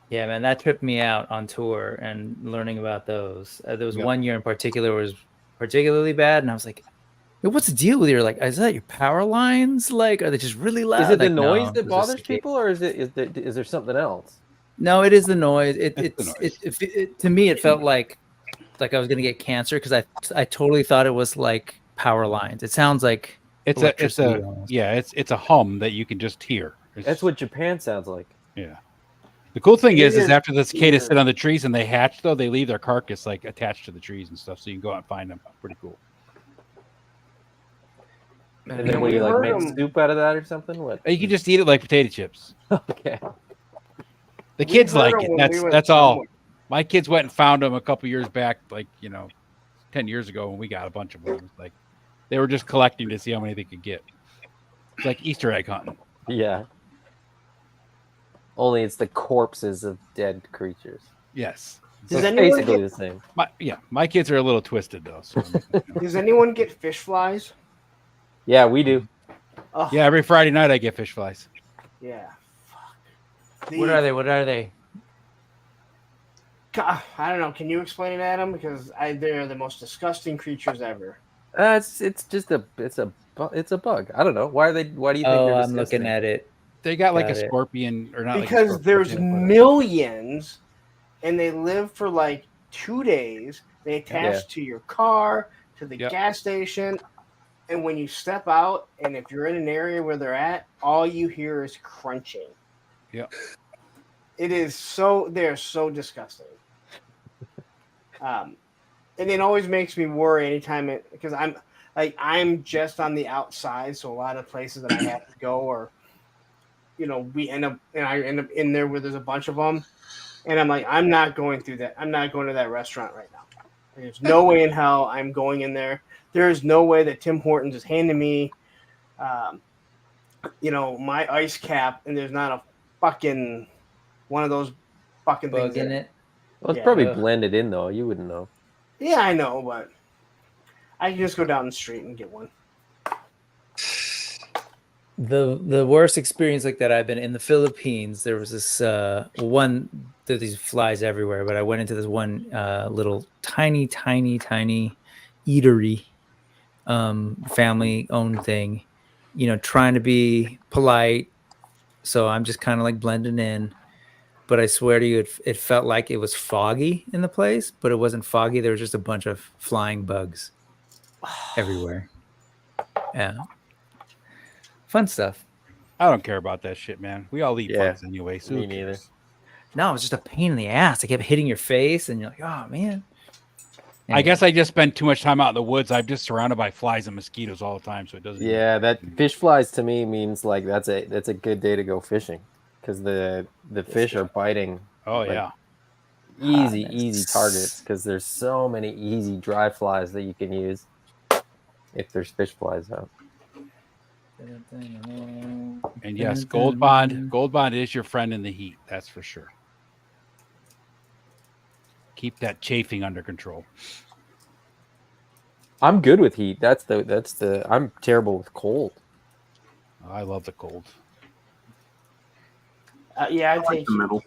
D: Yeah, man, that tripped me out on tour and learning about those. There was one year in particular was particularly bad, and I was like, hey, what's the deal with you? Like, is that your power lines? Like, are they just really loud?
J: Is it the
D: like,
J: noise
D: no,
J: that bothers people, or is there something else?
D: No, it is the noise. To me, it felt like I was gonna get cancer because I totally thought it was like power lines. It sounds like
B: it's a hum that you can just hear.
J: That's what Japan sounds like.
B: Yeah. The cool thing is after the cicadas sit on the trees and they hatch, though, they leave their carcass like attached to the trees and stuff, so you can go out and find them. Pretty cool.
J: And then will you like make soup out of that or something? What?
B: You can just eat it like potato chips.
J: Okay.
B: The kids like it. That's all. My kids went and found them a couple years back, 10 years ago when we got a bunch of them. It was like they were just collecting to see how many they could get. It's like Easter egg hunting.
J: Yeah. Only it's the corpses of dead creatures.
B: Yes.
J: So it's basically the same.
B: My kids are a little twisted though. So,
C: Does anyone get fish flies?
J: Yeah, we do.
C: Oh.
B: Yeah, every Friday night I get fish flies.
C: Yeah. Fuck.
D: What are they?
C: God, I don't know. Can you explain it, Adam? Because they're the most disgusting creatures ever.
J: It's a bug. I don't know. Why do you think they're disgusting?
D: I'm looking at it.
B: They got like a scorpion or not?
C: Because there's millions, and they live for like 2 days. They attach to your car, to the gas station, and when you step out, and if you're in an area where they're at, all you hear is crunching.
B: Yeah.
C: They're so disgusting. And it always makes me worry anytime because I'm just on the outside, so a lot of places that I have to go or I end up in there where there's a bunch of them, and I'm like, I'm not going through that. I'm not going to that restaurant right now. There's no way in hell I'm going in there. There is no way that Tim Hortons is handing me, my ice cap, and there's not a fucking one of those fucking
D: bug
C: things
D: in it.
J: Well, it's probably blended in though. You wouldn't know.
C: Yeah, I know, but I can just go down the street and get one.
D: The worst experience like that I've been in the Philippines. There was this one. There's these flies everywhere, but I went into this one little tiny eatery, family owned thing. Trying to be polite, so I'm just kind of like blending in. But I swear to you, it felt like it was foggy in the place, but it wasn't foggy. There was just a bunch of flying bugs everywhere. Yeah. Fun stuff.
B: I don't care about that shit, man. We all eat bugs anyway. So
J: me neither.
D: No, it was just a pain in the ass. I kept hitting your face, and you're like, oh, man.
B: I guess I just spend too much time out in the woods. I'm just surrounded by flies and mosquitoes all the time, so it doesn't.
J: Yeah, that fish flies to me means like that's a good day to go fishing because the fish are biting.
B: Oh yeah,
J: easy targets because there's so many easy dry flies that you can use if there's fish flies out.
B: And yes, Gold Bond is your friend in the heat. That's for sure. Keep that chafing under control.
J: I'm good with heat. That's the. I'm terrible with cold.
B: I love the cold.
C: Yeah,
E: I like the middle.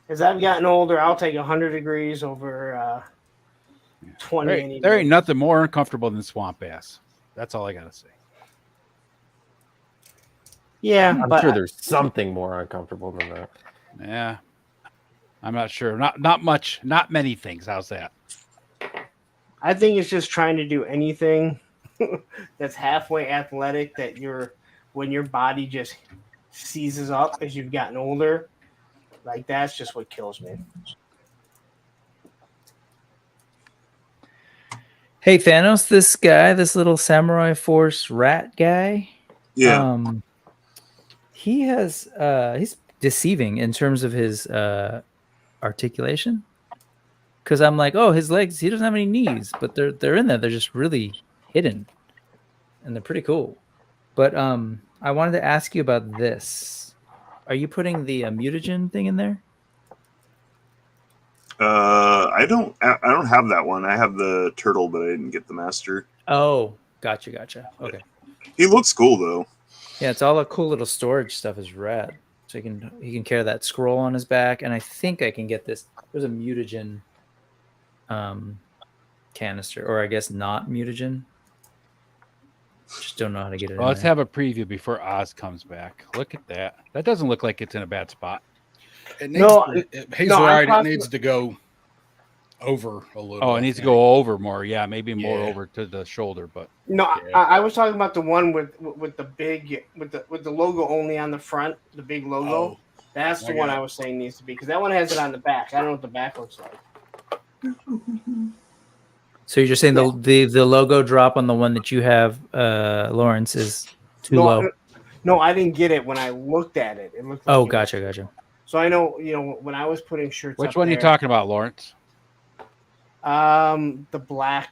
C: As I've gotten older, I'll take 100 degrees over 20.
B: There ain't nothing more uncomfortable than swamp ass. That's all I gotta say.
C: Yeah,
J: I'm sure there's something more uncomfortable than that.
B: Yeah, I'm not sure. Not much. Not many things. How's that?
C: I think it's just trying to do anything that's halfway athletic that when your body just seizes up as you've gotten older. Like that's just what kills me.
D: Hey Thanos, this guy, this little Samurai Force rat guy.
E: Yeah.
D: He has he's deceiving in terms of his articulation. Because I'm like, oh, his legs, he doesn't have any knees, but they're in there. They're just really hidden. And they're pretty cool. But I wanted to ask you about this. Are you putting the mutagen thing in there?
E: I don't have that one. I have the turtle, but I didn't get the master.
D: Oh, gotcha. Okay.
E: He looks cool though.
D: Yeah, it's all the cool little storage stuff is rad. So he can carry that scroll on his back, and I think I can get this. There's a mutagen canister, or I guess not mutagen. Just don't know how to get it.
B: Well, let's have a preview before Oz comes back. Look at that. That doesn't look like it's in a bad spot.
I: He's right. It needs to go over a little.
B: Oh, it needs to go over more. Yeah, maybe more over to the shoulder. But
C: no, I was talking about the one with the big with the logo only on the front, the big logo.
I: Oh,
C: that's the one I was saying needs to be because that one has it on the back. I don't know what the back looks like.
D: So you're just saying the logo drop on the one that you have, Lawrence, is too low?
C: No, I didn't get it when I looked at it. It looked.
D: Like gotcha.
C: So I know, when I was putting shirts.
B: Which one are you talking about, Lawrence?
C: The black.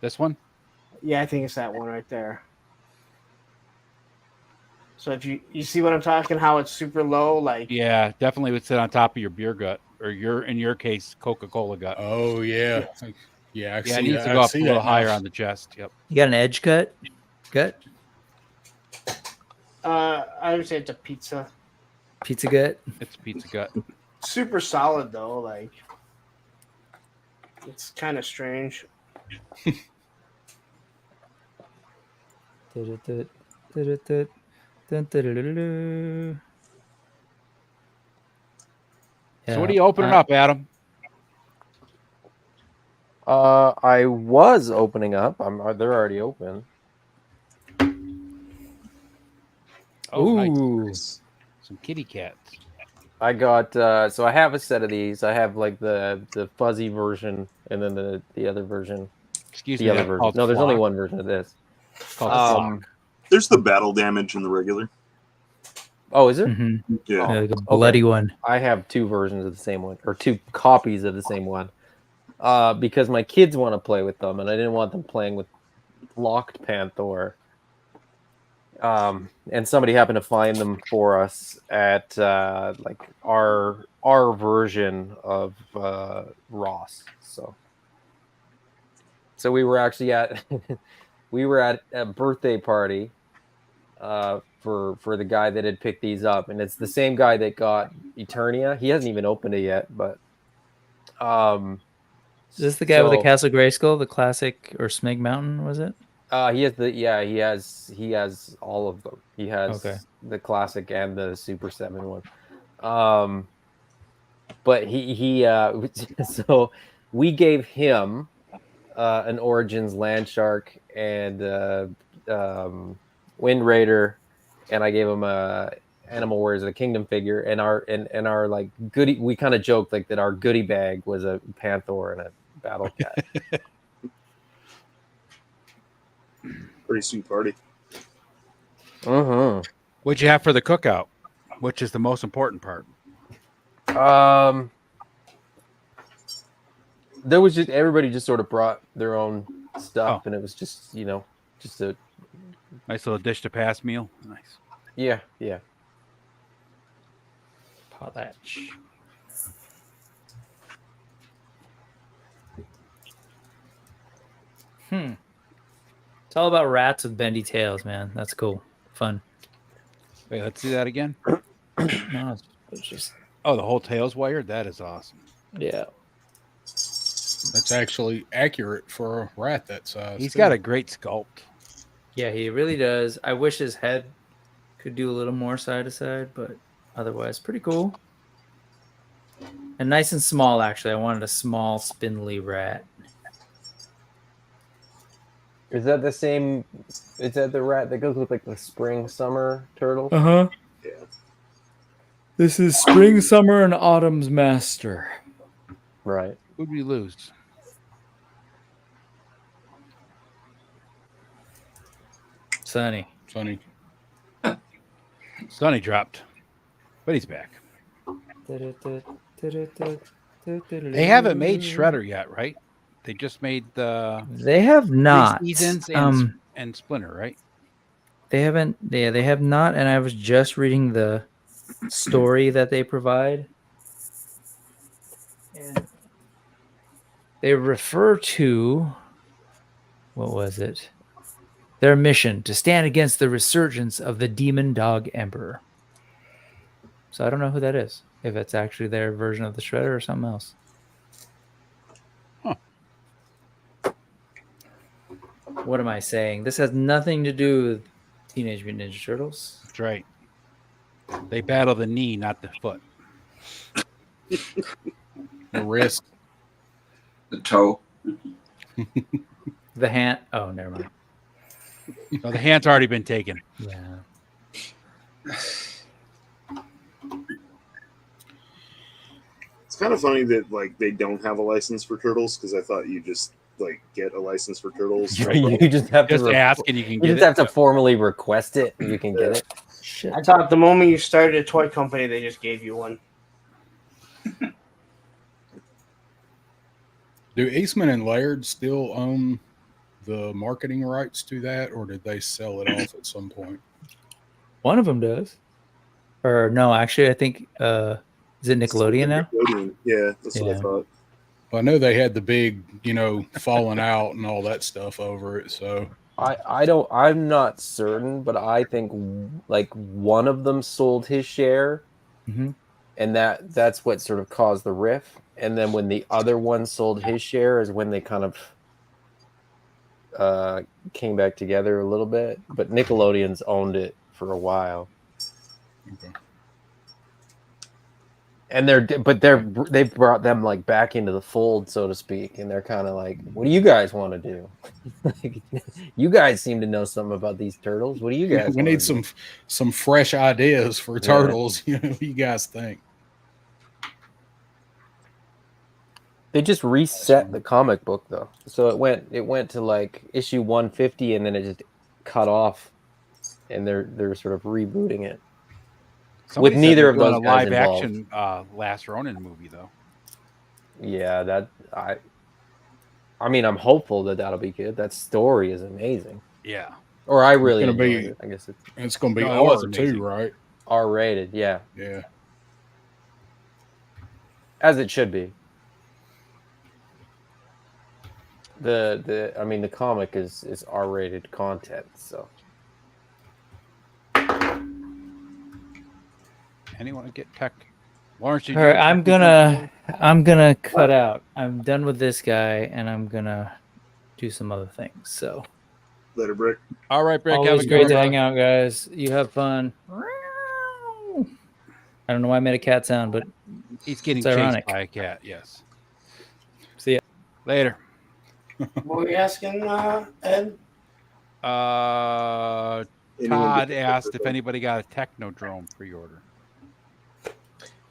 B: This one?
C: Yeah, I think it's that one right there. So if you see what I'm talking, how it's super low, like.
B: Yeah, definitely would sit on top of your beer gut, or in your case, Coca-Cola gut.
I: Oh yeah. Yeah,
B: it needs to go up a little higher on the chest. Yep.
D: You got an edge gut?
C: I would say it's a pizza.
D: Pizza gut?
B: It's pizza gut.
C: Super solid though, like it's kind of strange.
B: So what are you opening up, Adam?
J: I was opening up. They're already open.
B: Oh, nice. Some kitty cats.
J: I got so I have a set of these. I have like the fuzzy version and then the other version.
B: Excuse me.
J: Other version. No, there's only one version of this.
E: There's the battle damage in the regular.
J: Oh, is there?
B: Mm-hmm.
E: Yeah.
D: Like a bloody one.
J: I have two versions of the same one, or two copies of the same one. Because my kids want to play with them, and I didn't want them playing with locked Panther. And somebody happened to find them for us at like our version of Ross. So we were actually at a birthday party for the guy that had picked these up, and it's the same guy that got Eternia. He hasn't even opened it yet, but
D: is this the guy with the Castle Grayskull, the classic, or Smeg Mountain, was it?
J: He has all of them. He has the classic and the Super 7 one. But he so we gave him an Origins Landshark and Wind Raider, and I gave him a Animal Warriors of the Kingdom figure, and our like goodie. We kind of joked like that our goodie bag was a Panther and a Battle Cat.
E: Pretty sweet party.
B: What'd you have for the cookout? Which is the most important part?
J: There was just everybody just sort of brought their own stuff, and it was just just a
B: nice little dish to pass meal. Nice.
J: Yeah.
B: Potlatch.
D: It's all about rats with bendy tails, man. That's cool. Fun.
B: Wait, let's see that again.
D: No, it's just.
B: Oh, the whole tail's wired? That is awesome.
D: Yeah.
I: That's actually accurate for a rat that size.
B: He's got a great sculpt.
D: Yeah, he really does. I wish his head could do a little more side to side, but otherwise pretty cool. And nice and small, actually. I wanted a small, spindly rat.
J: Is that the same? Is that the rat that goes with like the spring, summer turtle?
D: Uh-huh.
E: Yeah.
D: This is spring, summer, and autumn's master.
J: Right.
B: Who'd we lose?
D: Sunny.
B: Sonny dropped, but he's back. They haven't made Shredder yet, right? They just made the.
D: They have not.
B: Seasons and Splinter, right?
D: They haven't. Yeah, they have not. And I was just reading the story that they provide. And they refer to, what was it? Their mission to stand against the resurgence of the Demon Dog Emperor. So I don't know who that is. If it's actually their version of the Shredder or something else.
B: Huh.
D: What am I saying? This has nothing to do with Teenage Mutant Ninja Turtles.
B: That's right. They battle the knee, not the foot.
I: The wrist.
H: The toe.
D: The hand. Oh, never mind.
B: No, the hand's already been taken.
D: Yeah.
E: It's kind of funny that like they don't have a license for turtles because I thought you just like get a license for turtles.
J: You just have to
B: ask and you can get it.
J: You just have to formally request it and you can get it.
D: Shit.
C: I thought the moment you started a toy company, they just gave you one.
I: Do Eastman and Laird still own the marketing rights to that, or did they sell it off at some point?
D: One of them does. Or no, actually, I think is it Nickelodeon now?
E: Nickelodeon. Yeah, that's what I thought.
I: Well, I know they had the big, falling out and all that stuff over it. So
J: I'm not certain, but I think like one of them sold his share, and that's what sort of caused the rift. And then when the other one sold his share is when they kind of came back together a little bit. But Nickelodeon's owned it for a while.
I: Okay.
J: And they've brought them like back into the fold, so to speak, and they're kind of like, what do you guys want to do? Like, you guys seem to know something about these turtles. What do you guys
I: we need some fresh ideas for turtles.
J: Yeah.
I: What do you guys think?
J: They just reset the comic book though, so it went to like issue 150, and then it just cut off, and they're sort of rebooting it.
B: Somebody
J: with neither of
B: doing
J: those
B: a
J: guys
B: live
J: involved.
B: action Last Ronin movie though.
J: Yeah, I mean, I'm hopeful that that'll be good. That story is amazing.
B: Yeah.
J: Or I really
I: It's gonna
J: enjoyed
I: be.
J: it. I guess
I: It's going to be
B: No, it was
I: R
B: amazing.
I: too, right?
J: R-rated. Yeah,
I: Yeah.
J: as it should be. I mean, the comic is R-rated content, so.
B: Anyone to get tech? Lawrence,
D: All right, I'm gonna cut out. I'm done with this guy, and I'm gonna do some other things. So,
E: Later, Brick.
B: All right, Brick.
D: always great to hang out, guys. You have fun. I don't know why I made a cat sound, but
B: He's getting
D: it's
B: chased
D: ironic.
B: by a cat. Yes.
D: See ya
B: later.
C: What were you asking, Ed?
B: Todd asked if anybody got a Technodrome pre-order.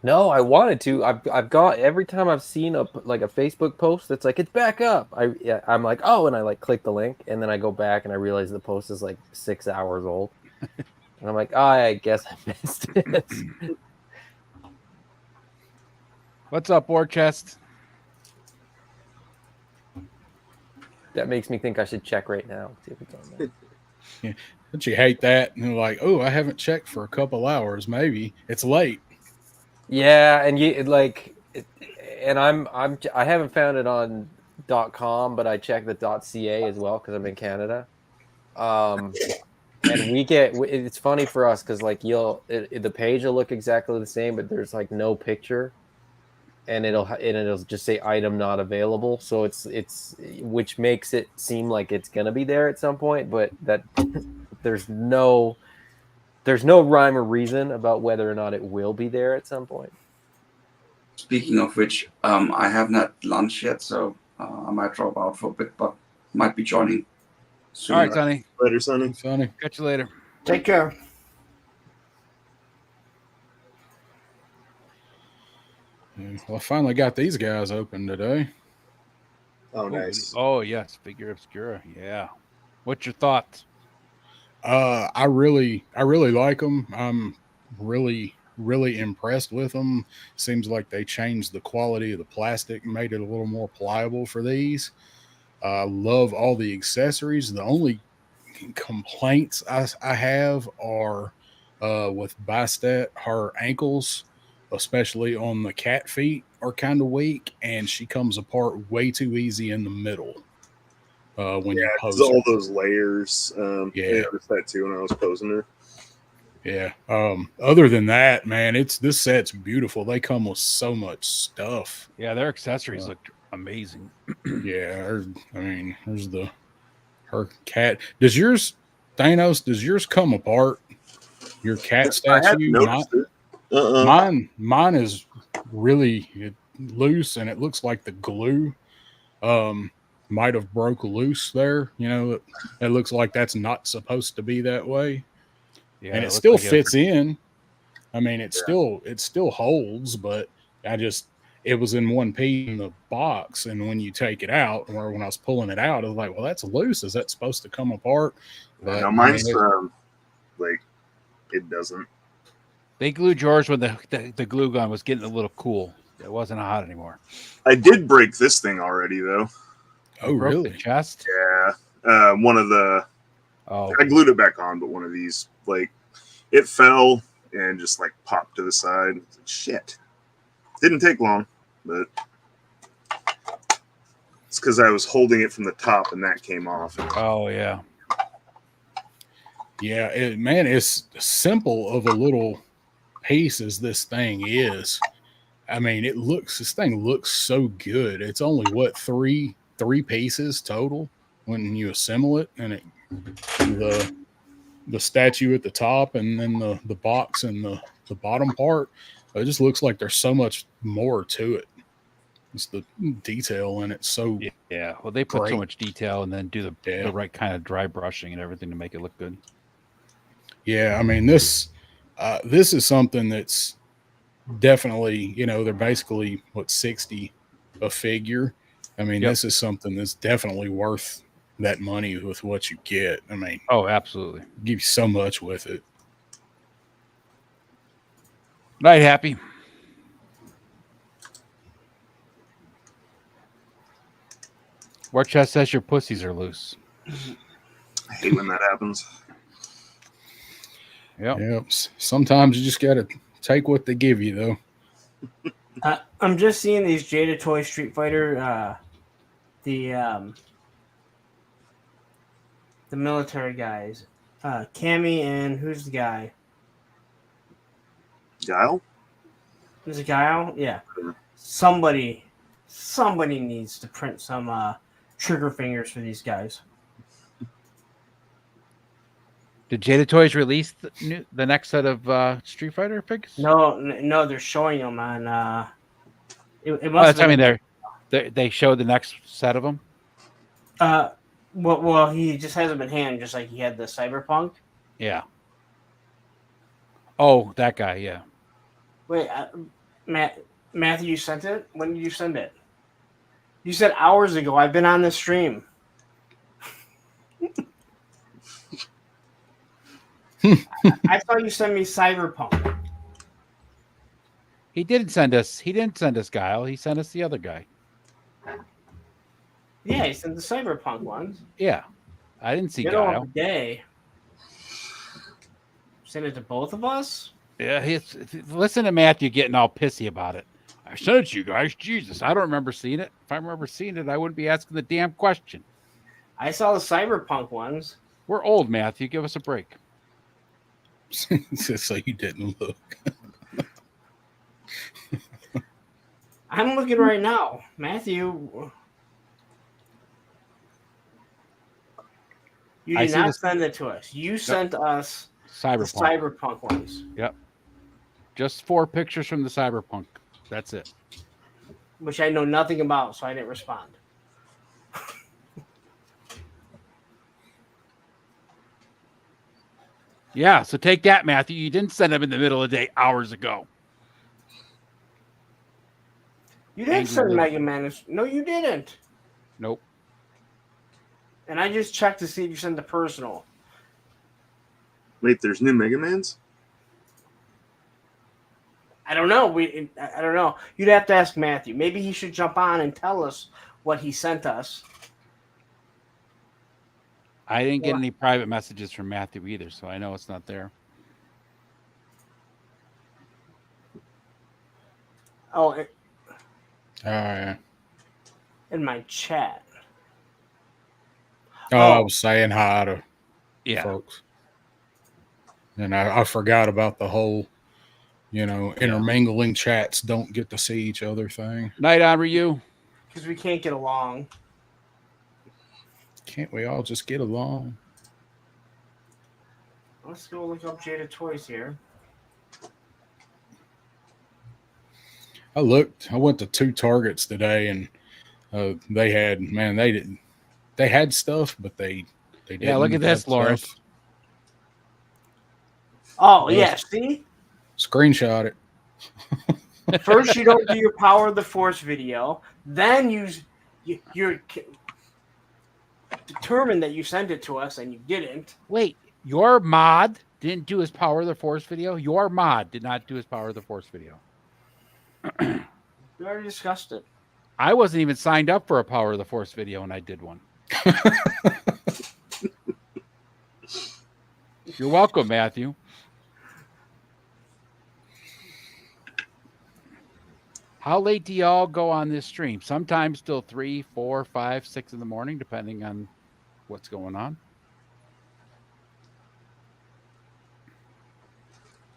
J: No, I wanted to. I've got every time I've seen a Facebook post that's like it's back up. I'm like, oh, and I like click the link, and then I go back and I realize the post is like 6 hours old, and I'm like, oh, I guess I missed it.
B: What's up, War Chest?
J: That makes me think I should check right now. See if it's on there.
I: Yeah. Don't you hate that? And you're like, oh, I haven't checked for a couple hours. Maybe it's late.
J: Yeah, and I haven't found it on .com, but I check the .ca as well because I'm in Canada. And it's funny for us because like the page will look exactly the same, but there's like no picture, and it'll just say item not available. So it's which makes it seem like it's gonna be there at some point, but that there's no rhyme or reason about whether or not it will be there at some point.
H: Speaking of which, I haven't had lunch yet, so I might drop out for a bit, but might be joining soon.
B: All right, Sonny.
E: Later, Sonny.
I: Sonny.
B: Catch you later.
C: Take care.
I: Well, I finally got these guys open today.
E: Oh, nice.
B: Oh, yes. Figure Obscura. Yeah. What's your thoughts?
I: I really like them. I'm really impressed with them. Seems like they changed the quality of the plastic, made it a little more pliable for these. I love all the accessories. The only complaints I have are with Bastet. Her ankles, especially on the cat feet, are kind of weak, and she comes apart way too easy in the middle. When you pose
E: all those layers.
I: Yeah,
E: I noticed that too when I was posing her.
I: Yeah. Other than that, man, this set's beautiful. They come with so much stuff.
B: Yeah, their accessories look amazing.
I: Yeah, there's her cat. Does yours come apart? Your cat statue? Mine is really loose, and it looks like the glue might have broke loose there. You know, it looks like that's not supposed to be that way. Yeah, and it still fits in. I mean, it still holds, but it was in one piece in the box, and when you take it out, or when I was pulling it out, I was like, well, that's loose. Is that supposed to come apart? But
E: no, mine's like it doesn't.
B: They glued yours when the glue gun was getting a little cool. It wasn't hot anymore.
E: I did break this thing already, though.
I: Oh, really?
B: The chest?
E: Yeah. One of the. Oh. I glued it back on, but one of these, like, it fell and just like popped to the side. Like, shit. Didn't take long, but it's because I was holding it from the top and that came off.
B: Oh yeah.
I: Yeah, it's simple of a little piece as this thing is. I mean, this thing looks so good. It's only what three pieces total when you assemble it, and the statue at the top, and then the box and the bottom part. It just looks like there's so much more to it. It's the detail in it. So
B: yeah. Well, they put so much detail and then do the right kind of dry brushing and everything to make it look good.
I: Yeah, I mean this is something that's definitely, they're basically $60 a figure. I mean, This is something that's definitely worth that money with what you get. I mean,
B: oh, absolutely,
I: give you so much with it.
B: Night, Happy. War Chest says your pussies are loose.
E: I hate when that happens.
I: Yep. Sometimes you just gotta take what they give you, though.
C: I'm just seeing these Jada Toy Street Fighter, the military guys, Cammy, and who's the guy?
E: Guile?
C: Is it Guile? Yeah. Somebody needs to print some trigger fingers for these guys.
B: Did Jada Toys release the next set of Street Fighter figures?
C: No, they're showing them on. It
B: must. I mean, they showed the next set of them.
C: Well, he just has them in hand, just like he had the Cyberpunk.
B: Yeah. Oh, that guy. Yeah.
C: Wait, Matthew, you sent it? When did you send it? You said hours ago. I've been on the stream. I thought you sent me Cyberpunk.
B: He didn't send us Guile. He sent us the other guy.
C: Yeah, he sent the Cyberpunk ones.
B: Yeah. I didn't see Guile.
C: Day. Send it to both of us?
B: Yeah, listen to Matthew getting all pissy about it. I sent it to you guys. Jesus, I don't remember seeing it. If I remember seeing it, I wouldn't be asking the damn question.
C: I saw the Cyberpunk ones.
B: We're old, Matthew. Give us a break.
I: So you didn't look.
C: I'm looking right now. Matthew. You did not send it to us. You sent us the Cyberpunk ones.
B: Yep. Just 4 pictures from the Cyberpunk. That's it.
C: Which I know nothing about, so I didn't respond.
B: Yeah, so take that, Matthew. You didn't send them in the middle of the day hours ago.
C: You didn't send Mega Man. No, you didn't.
B: Nope.
C: And I just checked to see if you sent the personal.
E: Wait, there's new Mega Mans?
C: I don't know. I don't know. You'd have to ask Matthew. Maybe he should jump on and tell us what he sent us.
B: I didn't get any private messages from Matthew either, so I know it's not there.
C: Oh,
I: Yeah.
C: In my chat.
I: I was saying hi to folks. And I forgot about the whole, intermingling chats don't get to see each other thing.
B: Night on, Ryu.
C: Because we can't get along.
I: Can't we all just get along?
C: Let's go look up Jada Toys here.
I: I went to 2 Targets today, and they had stuff, but they didn't.
B: Yeah, look at this, Loris.
C: Oh, yeah, see?
I: Screenshot it.
C: First, you don't do your Power of the Force video. Then you're determined that you sent it to us, and you didn't.
B: Wait, your mod didn't do his Power of the Force video? Your mod did not do his Power of the Force video.
C: We already discussed it.
B: I wasn't even signed up for a Power of the Force video, and I did one. You're welcome, Matthew. How late do y'all go on this stream? Sometimes till 3, 4, 5, 6 in the morning, depending on what's going on.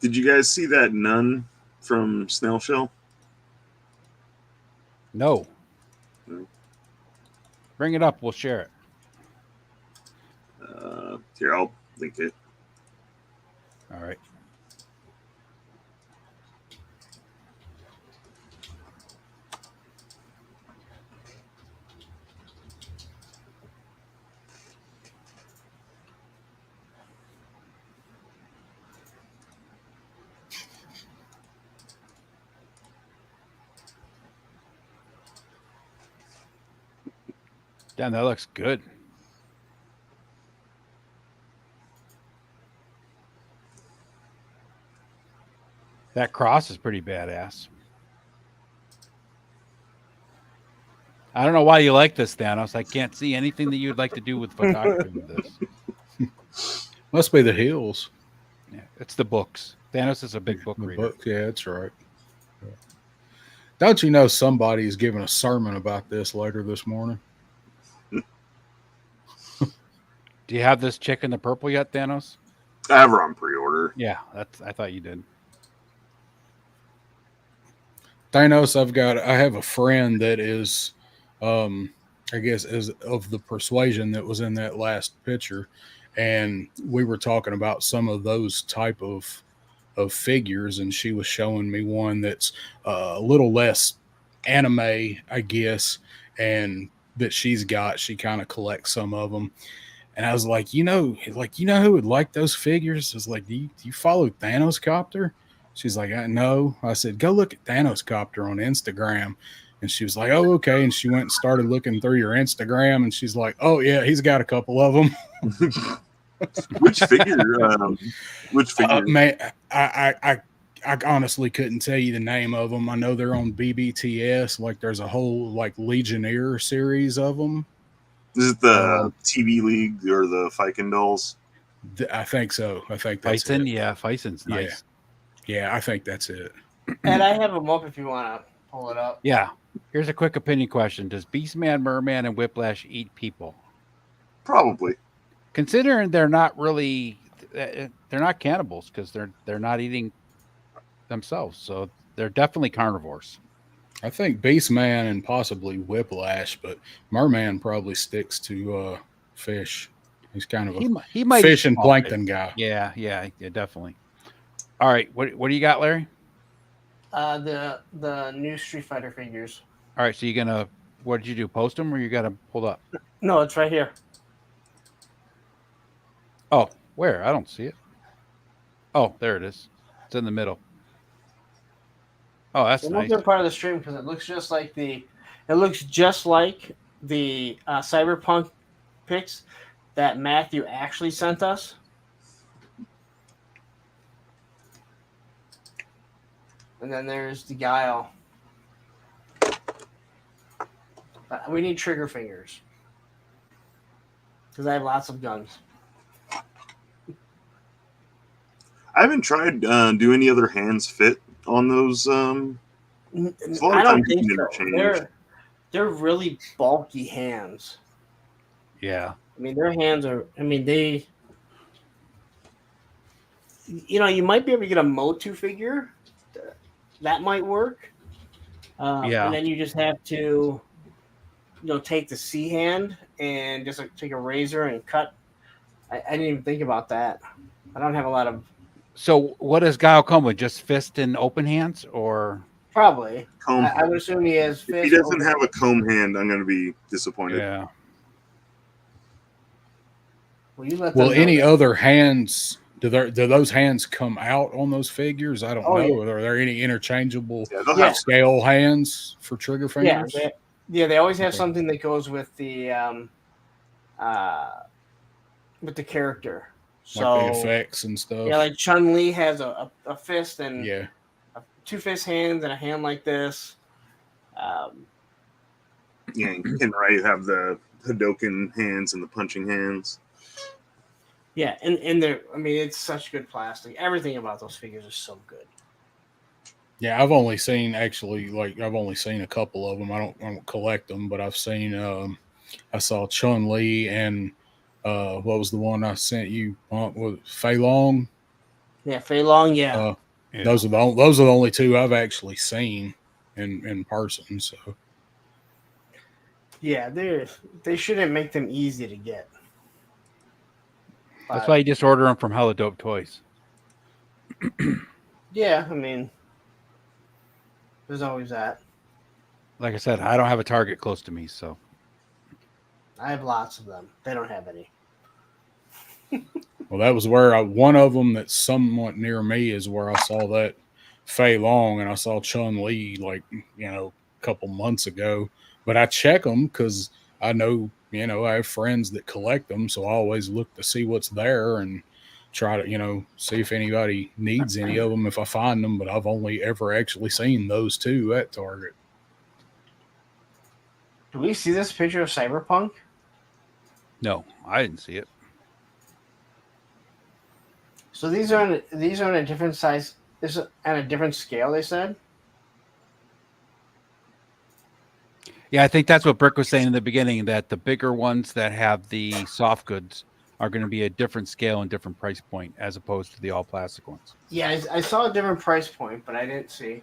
E: Did you guys see that nun from Snail Shell?
B: No. Bring it up. We'll share it.
E: Here, I'll link it.
B: All right. Damn, that looks good. That cross is pretty badass. I don't know why you like this, Thanos. I can't see anything that you'd like to do with photography with this.
I: Must be the heels.
B: Yeah, it's the books. Thanos is a big book reader.
I: Yeah, that's right. Don't you know somebody's giving a sermon about this later this morning?
B: Do you have this chick in the purple yet, Thanos?
E: I have her on pre-order.
B: Yeah, I thought you did.
I: Thanos, I have a friend that is, I guess, is of the persuasion that was in that last picture, and we were talking about some of those type of figures, and she was showing me one that's a little less anime, I guess, and that she's got. She kind of collects some of them. And I was like, who would like those figures? I was like, do you follow Thanos Copter? She's like, no. I said, go look at Thanos Copter on Instagram. And she was like, oh, okay. And she went and started looking through your Instagram. And she's like, oh, yeah, he's got a couple of them.
E: Which figure?
I: Man, I honestly couldn't tell you the name of them. I know they're on BBTS. Like, there's a whole, like, Legionnaire series of them.
E: Is it the TV League or the Fiken dolls?
I: I think so. I think that's
B: Fison,
I: it.
B: yeah, Fison's nice.
I: Yeah, I think that's it.
C: And I have them up if you want to pull it up.
B: Yeah. Here's a quick opinion question: does Beastman, Merman, and Whiplash eat people?
E: Probably.
B: Considering they're not really, they're not cannibals because they're not eating themselves, so they're definitely carnivores.
I: I think Beastman and possibly Whiplash, but Merman probably sticks to fish. He's kind of
B: he might
I: fish and plankton guy.
B: Yeah, definitely. All right, what do you got, Larry?
C: The new Street Fighter figures.
B: All right, so you're gonna, what did you do? Post them, or you got them pulled up?
C: No, it's right here.
B: Oh, where? I don't see it. Oh, there it is. It's in the middle. Oh, that's nice.
C: They're part of the stream because it looks just like the Cyberpunk pics that Matthew actually sent us. And then there's the Guile. We need trigger fingers because I have lots of guns.
E: I haven't tried do any other hands fit on those.
C: I don't think so. They're really bulky hands.
B: Yeah.
C: I mean, their hands are. I mean, they. You might be able to get a Motu figure. That might work.
B: Yeah.
C: And then you just have to, take the C hand and just take a razor and cut. I didn't even think about that. I don't have a lot of.
B: So what does Guile come with? Just fist and open hands, or
C: probably?
E: Comb
C: I would assume he has.
E: If he doesn't have a comb hand, I'm going to be disappointed.
B: Yeah.
C: Well,
I: any other hands? Do those hands come out on those figures? I don't know.
C: Yeah.
I: Are there any interchangeable
C: have
I: scale hands for trigger fingers?
C: They always have something that goes with the character. So,
I: like the effects and stuff.
C: Yeah, like Chun-Li has a fist and
I: a
C: 2 fist hands and a hand like this.
E: And Ray have the Hadoken hands and the punching hands.
C: Yeah, and they're. I mean, it's such good plastic. Everything about those figures is so good.
I: Yeah, I've only seen a couple of them. I don't collect them, but I've seen. I saw Chun-Li and what was the one I sent you? Was Fei Long?
C: Yeah, Fei Long. Yeah.
I: Those are the only two I've actually seen in person. So.
C: Yeah, they shouldn't make them easy to get.
B: That's why you just order them from Hella Dope Toys.
C: Yeah, I mean, there's always that.
B: Like I said, I don't have a Target close to me, so.
C: I have lots of them. They don't have any.
I: Well, that was where one of them that's somewhat near me is where I saw that Fei Long, and I saw Chun-Li a couple months ago. But I check them because I know, I have friends that collect them, so I always look to see what's there and try to, see if anybody needs any of them if I find them. But I've only ever actually seen those two at Target.
C: Do we see this picture of Cyberpunk?
B: No, I didn't see it.
C: So these are on a different size. This is at a different scale, they said.
B: Yeah, I think that's what Brick was saying in the beginning, that the bigger ones that have the soft goods are going to be a different scale and different price point as opposed to the all plastic ones.
C: Yeah, I saw a different price point, but I didn't see.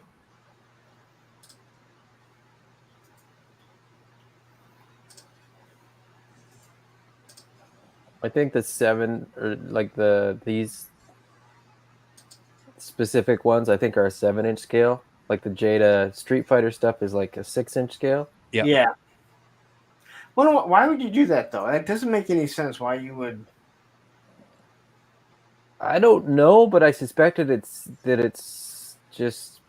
J: I think the 7 or these specific ones I think are a 7-inch scale. Like the Jada Street Fighter stuff is like a 6-inch scale.
B: Yep.
C: Yeah. Well, why would you do that though? That doesn't make any sense. Why you would?
J: I don't know, but I suspected it's just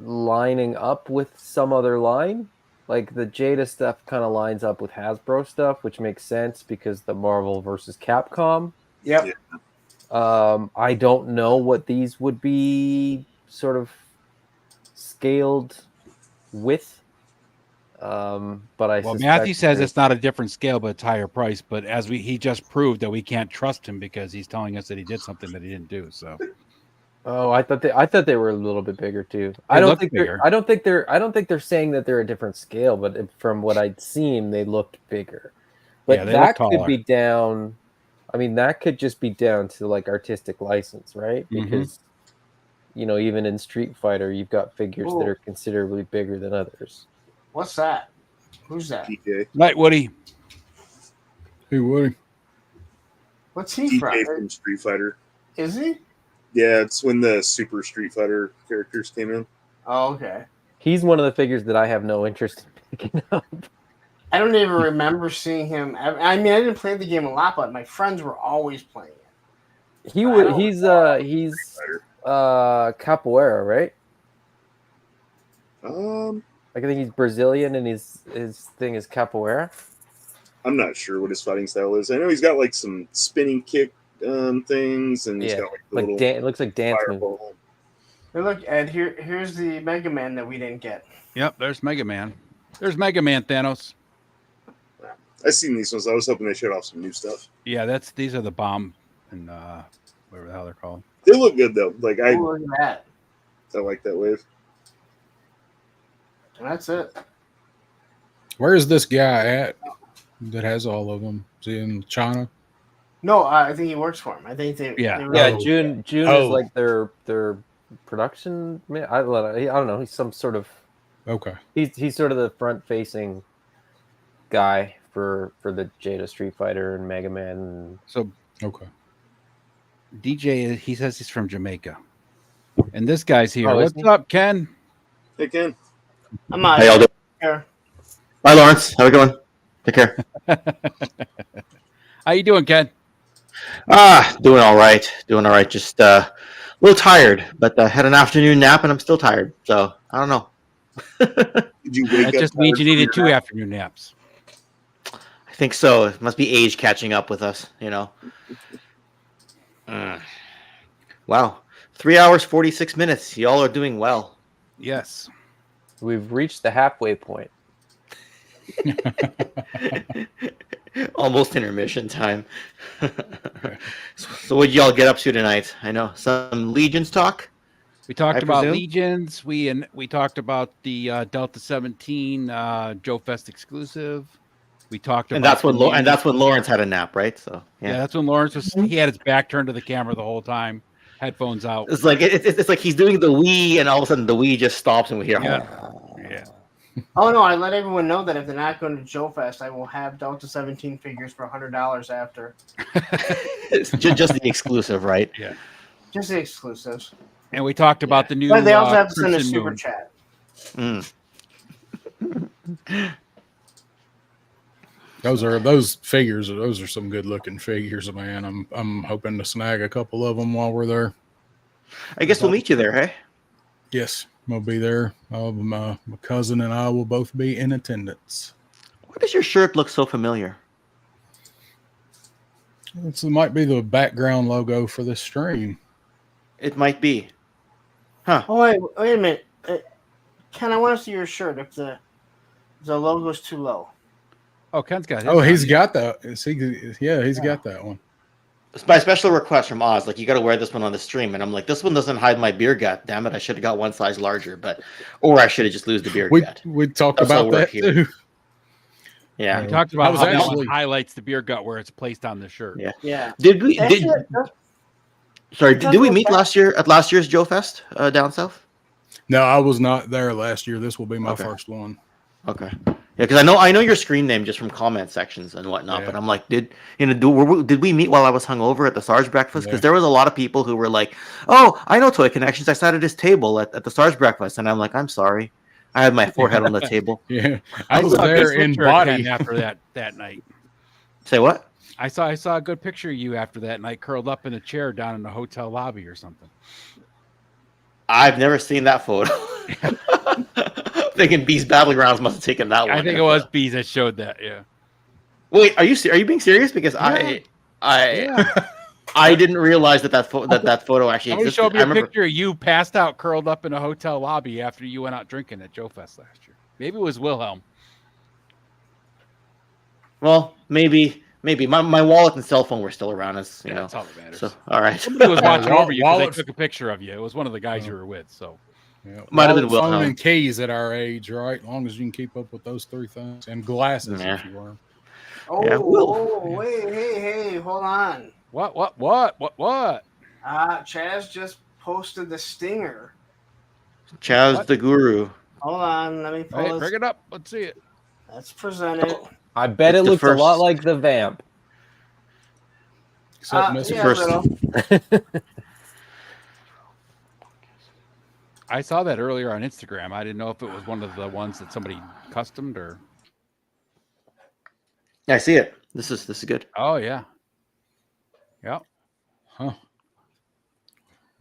J: lining up with some other line. Like the Jada stuff kind of lines up with Hasbro stuff, which makes sense because the Marvel versus Capcom.
C: Yep.
J: Yeah. I don't know what these would be sort of scaled with. But
B: Matthew says it's not a different scale, but it's higher price. But he just proved that we can't trust him because he's telling us that he did something that he didn't do. So
J: Oh, I thought they were a little bit bigger too. I don't think they're saying that they're a different scale, but from what I'd seen, they looked bigger. But
B: Yeah, they
J: that
B: look
J: could
B: taller.
J: be down. I mean, that could just be down to like artistic license, right? Because even in Street Fighter, you've got figures that are considerably bigger than others.
C: What's that? Who's that?
E: PK.
B: Night Woody.
I: Hey, Woody.
C: What's he
E: PK
C: from?
E: from Street Fighter.
C: Is he?
E: Yeah, it's when the Super Street Fighter characters came in.
C: Oh, okay.
J: He's one of the figures that I have no interest in picking up.
C: I don't even remember seeing him. I mean, I didn't play the game a lot, but my friends were always playing it.
J: He's capoeira, right? I think he's Brazilian, and his thing is capoeira.
E: I'm not sure what his fighting style is. I know he's got like some spinning kick things, and he's got like
J: it looks like dance moves.
C: Hey, look, Ed. Here's the Mega Man that we didn't get.
B: Yep, there's Mega Man. There's Mega Man Thanos.
E: I've seen these ones. I was hoping they showed off some new stuff.
B: Yeah, these are the bomb and whatever the hell they're called.
E: They look good though. Like I
C: Look at that.
E: I like that wave.
C: And that's it.
I: Where is this guy at that has all of them? Is he in China?
C: No, I think he works for him. I think they.
J: June is like their production man. I don't know. He's some sort of He's sort of the front facing guy for the Jada Street Fighter and Mega Man.
B: DJ, he says he's from Jamaica, and this guy's here.
J: Oh,
B: What's up, Ken?
E: Hey, Ken.
C: I'm out.
K: How y'all doing? Hi, Lawrence. How we going? Take care.
B: How you doing, Ken?
K: Doing all right. Just a little tired, but had an afternoon nap and I'm still tired. So I don't know.
E: Did you wake
B: That
E: up?
B: just means you needed 2 afternoon naps.
K: I think so. It must be age catching up with us, Wow. 3 hours, 46 minutes. Y'all are doing well.
B: Yes.
J: We've reached the halfway point.
K: Almost intermission time. So what did y'all get up to tonight? I know some Legions talk.
B: We talked about
K: presume?
B: Legions. We talked about the Delta 17 Joe Fest exclusive. We talked about
K: and that's when Lawrence had a nap, right? So
B: yeah, that's when Lawrence he had his back turned to the camera the whole time, headphones out.
K: It's like it's like he's doing the Wii, and all of a sudden the Wii just stops, and we hear.
B: Yeah.
C: Oh no! I let everyone know that if they're not going to Joe Fest, I will have Delta 17 figures for $100 after.
K: just the exclusive, right?
B: Yeah.
C: Just the exclusives.
B: And we talked about the new.
C: But they also have to send a
B: Crimson
C: super
B: Moon.
C: chat.
I: Those figures. Those are some good looking figures, man. I'm hoping to snag a couple of them while we're there.
K: I guess we'll meet you there, hey?
I: Yes, we'll be there. My cousin and I will both be in attendance.
K: Why does your shirt look so familiar?
I: It might be the background logo for this stream.
K: It might be. Huh.
C: Oh wait a minute, Ken. I want to see your shirt. If the logo's too low.
B: Oh, Ken's got.
I: He's got that. He's got that one.
K: It's by special request from Oz. Like, you got to wear this one on the stream, and I'm like, this one doesn't hide my beer gut. Damn it! I should have got one size larger, or I should have just lose the beer gut.
I: We talked about that too.
K: Yeah,
B: we talked about how that one highlights the beer gut where it's placed on the shirt.
C: Yeah.
K: Did we meet last year at last year's Joe Fest down south?
I: No, I was not there last year. This will be my first one.
K: Okay. Yeah, because I know your screen name just from comment sections and whatnot, but I'm like, did we meet while I was hungover at the Sarge breakfast? Because there was a lot of people who were like, "Oh, I know Toy Connections. I sat at his table at the Sarge breakfast," and I'm like, "I'm sorry, I had my forehead on the table."
I: Yeah, I was there in body
B: after that night.
K: Say what?
B: I saw a good picture of you after that night, curled up in a chair down in the hotel lobby or something.
K: I've never seen that photo. Thinking Beast Battlegrounds must have taken that one.
B: I think it was Bees that showed that. Yeah.
K: Wait, are you being serious? Because I didn't realize that photo actually
B: Somebody
K: existed.
B: showed me a picture of you passed out, curled up in a hotel lobby after you went out drinking at Joe Fest last year. Maybe it was Wilhelm.
K: Well, maybe Maybe my wallet and cell phone were still around us. You know,
B: that's all that matters.
K: So all right.
B: Somebody was watching over you because
I: wallet-
B: they took a picture of you. It was one of the guys you were with. So
I: Yeah.
K: Might have
I: Wallet,
K: been
I: phone,
K: Wilhelm.
I: and keys at our age, right? As long as you can keep up with those three things, and glasses
K: Yeah.
I: if you were.
C: Oh,
K: Yeah,
C: wait, hey, hold on.
B: What?
C: Chaz just posted the stinger.
K: Chaz
B: What?
K: the guru.
C: Hold on, let me pull
B: Hey,
C: this.
B: bring it up. Let's see it.
C: Let's present it.
J: I bet
K: It's
J: it
K: the
J: looks a lot
K: first-
J: like the vamp.
I: Except Mr.
C: Yeah,
K: First-
C: little.
B: I saw that earlier on Instagram. I didn't know if it was one of the ones that somebody customed or.
K: Yeah, I see it. This is good.
B: Oh yeah. Yep.
I: Huh.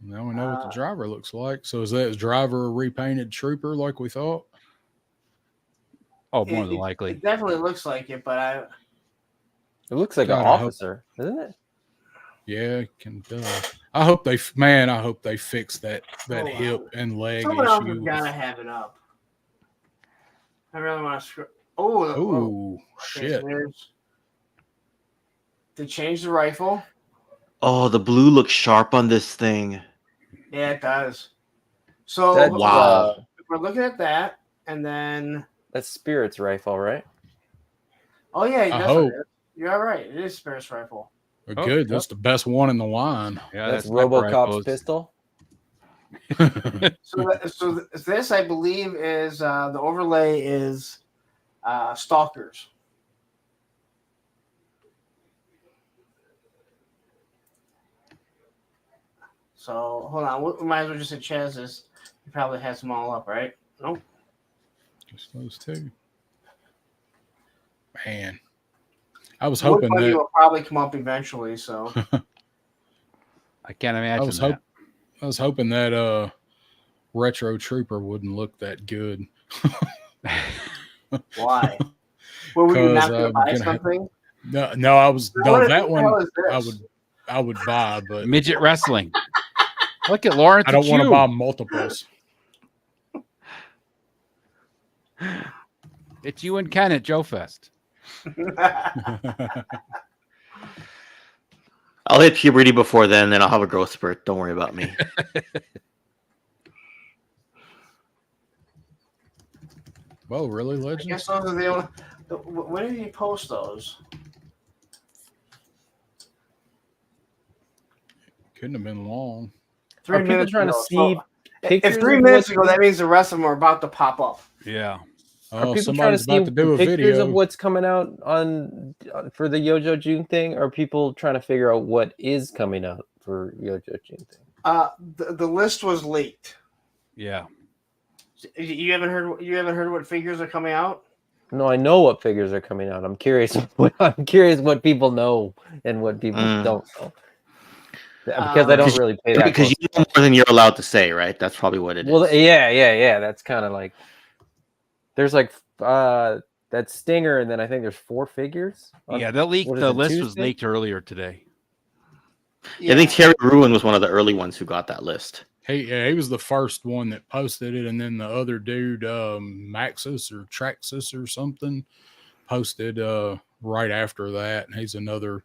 I: Now we know what the driver looks like. So is that his driver a repainted trooper like we thought?
B: Oh, more than likely.
C: It definitely looks like it, but
J: It looks like
I: God,
J: an
I: I hope-
J: officer, doesn't it?
I: Yeah, it can. I hope they fix that
C: Hold
I: hip
C: on.
I: and leg
C: someone else has
I: issue.
C: gotta have it up. I really want to screw. Oh,
I: Oh
C: okay,
I: shit!
C: so they changed the rifle.
K: Oh, the blue looks sharp on this thing.
C: Yeah, it does. So
J: That's,
K: wow.
C: we're looking at that, and then
J: That's Spirit's rifle, right?
C: oh yeah,
I: I
C: that's
I: hope.
C: what it is. You're all right. It is Spirit's rifle.
I: Well, good. That's the best one in the line.
B: Yeah,
J: That's
B: sniper
J: RoboCop's
B: rifles.
J: pistol.
C: So this, I believe, is the overlay is Stalkers. So hold on, we might as well just say Chaz's. He probably has them all up, right? Nope.
I: Just those two. Man, I was hoping
C: Wood Buggy
I: that
C: will probably come up eventually. So
B: I can't imagine that.
I: I was hoping that retro trooper wouldn't look that good.
C: why? Well, were you
I: 'Cause
C: not going to
I: I'm
C: buy
I: gonna
C: something?
I: No, I was no that
C: What the hell
I: one.
C: is this?
I: I would buy, but
B: Midget wrestling. Look at Lawrence.
I: I don't want to
B: you.
I: buy multiples.
B: It's you and Ken at Joe Fest.
K: I'll hit puberty before then I'll have a growth spurt. Don't worry about me.
I: Well, really,
C: I
I: Legend?
C: guess those are the only. When did he post those?
I: Couldn't have been long.
C: 3
J: Are people
C: minutes
J: trying to
C: ago.
J: see pictures
C: If 3
J: of
C: minutes
J: what-
C: ago, that means the rest of them are about to pop up.
B: Yeah.
J: Are
I: Oh,
J: people trying to
I: somebody's
J: see
I: about to do a
J: pictures
I: video.
J: of what's coming out on for the Yojo June thing? Or are people trying to figure out what is coming out for Yojo June thing?
C: The list was leaked.
B: Yeah.
C: You haven't heard. You haven't heard what figures are coming out.
J: No, I know what figures are coming out. I'm curious. I'm curious what people know and what people don't know. Because I don't really pay that.
K: Because you know more than you're allowed to say, right? That's probably what it is.
J: Well, yeah. That's kind of like there's like that Stinger, and then I think there's 4 figures.
B: Yeah, the leak.
J: What is
B: The
J: it,
B: list was
J: Tuesday?
B: leaked earlier today.
K: I think Terry Ruin was one of the early ones who got that list.
I: He was the first one that posted it, and then the other dude, Maxis or Traxis or something, posted right after that. And he's another.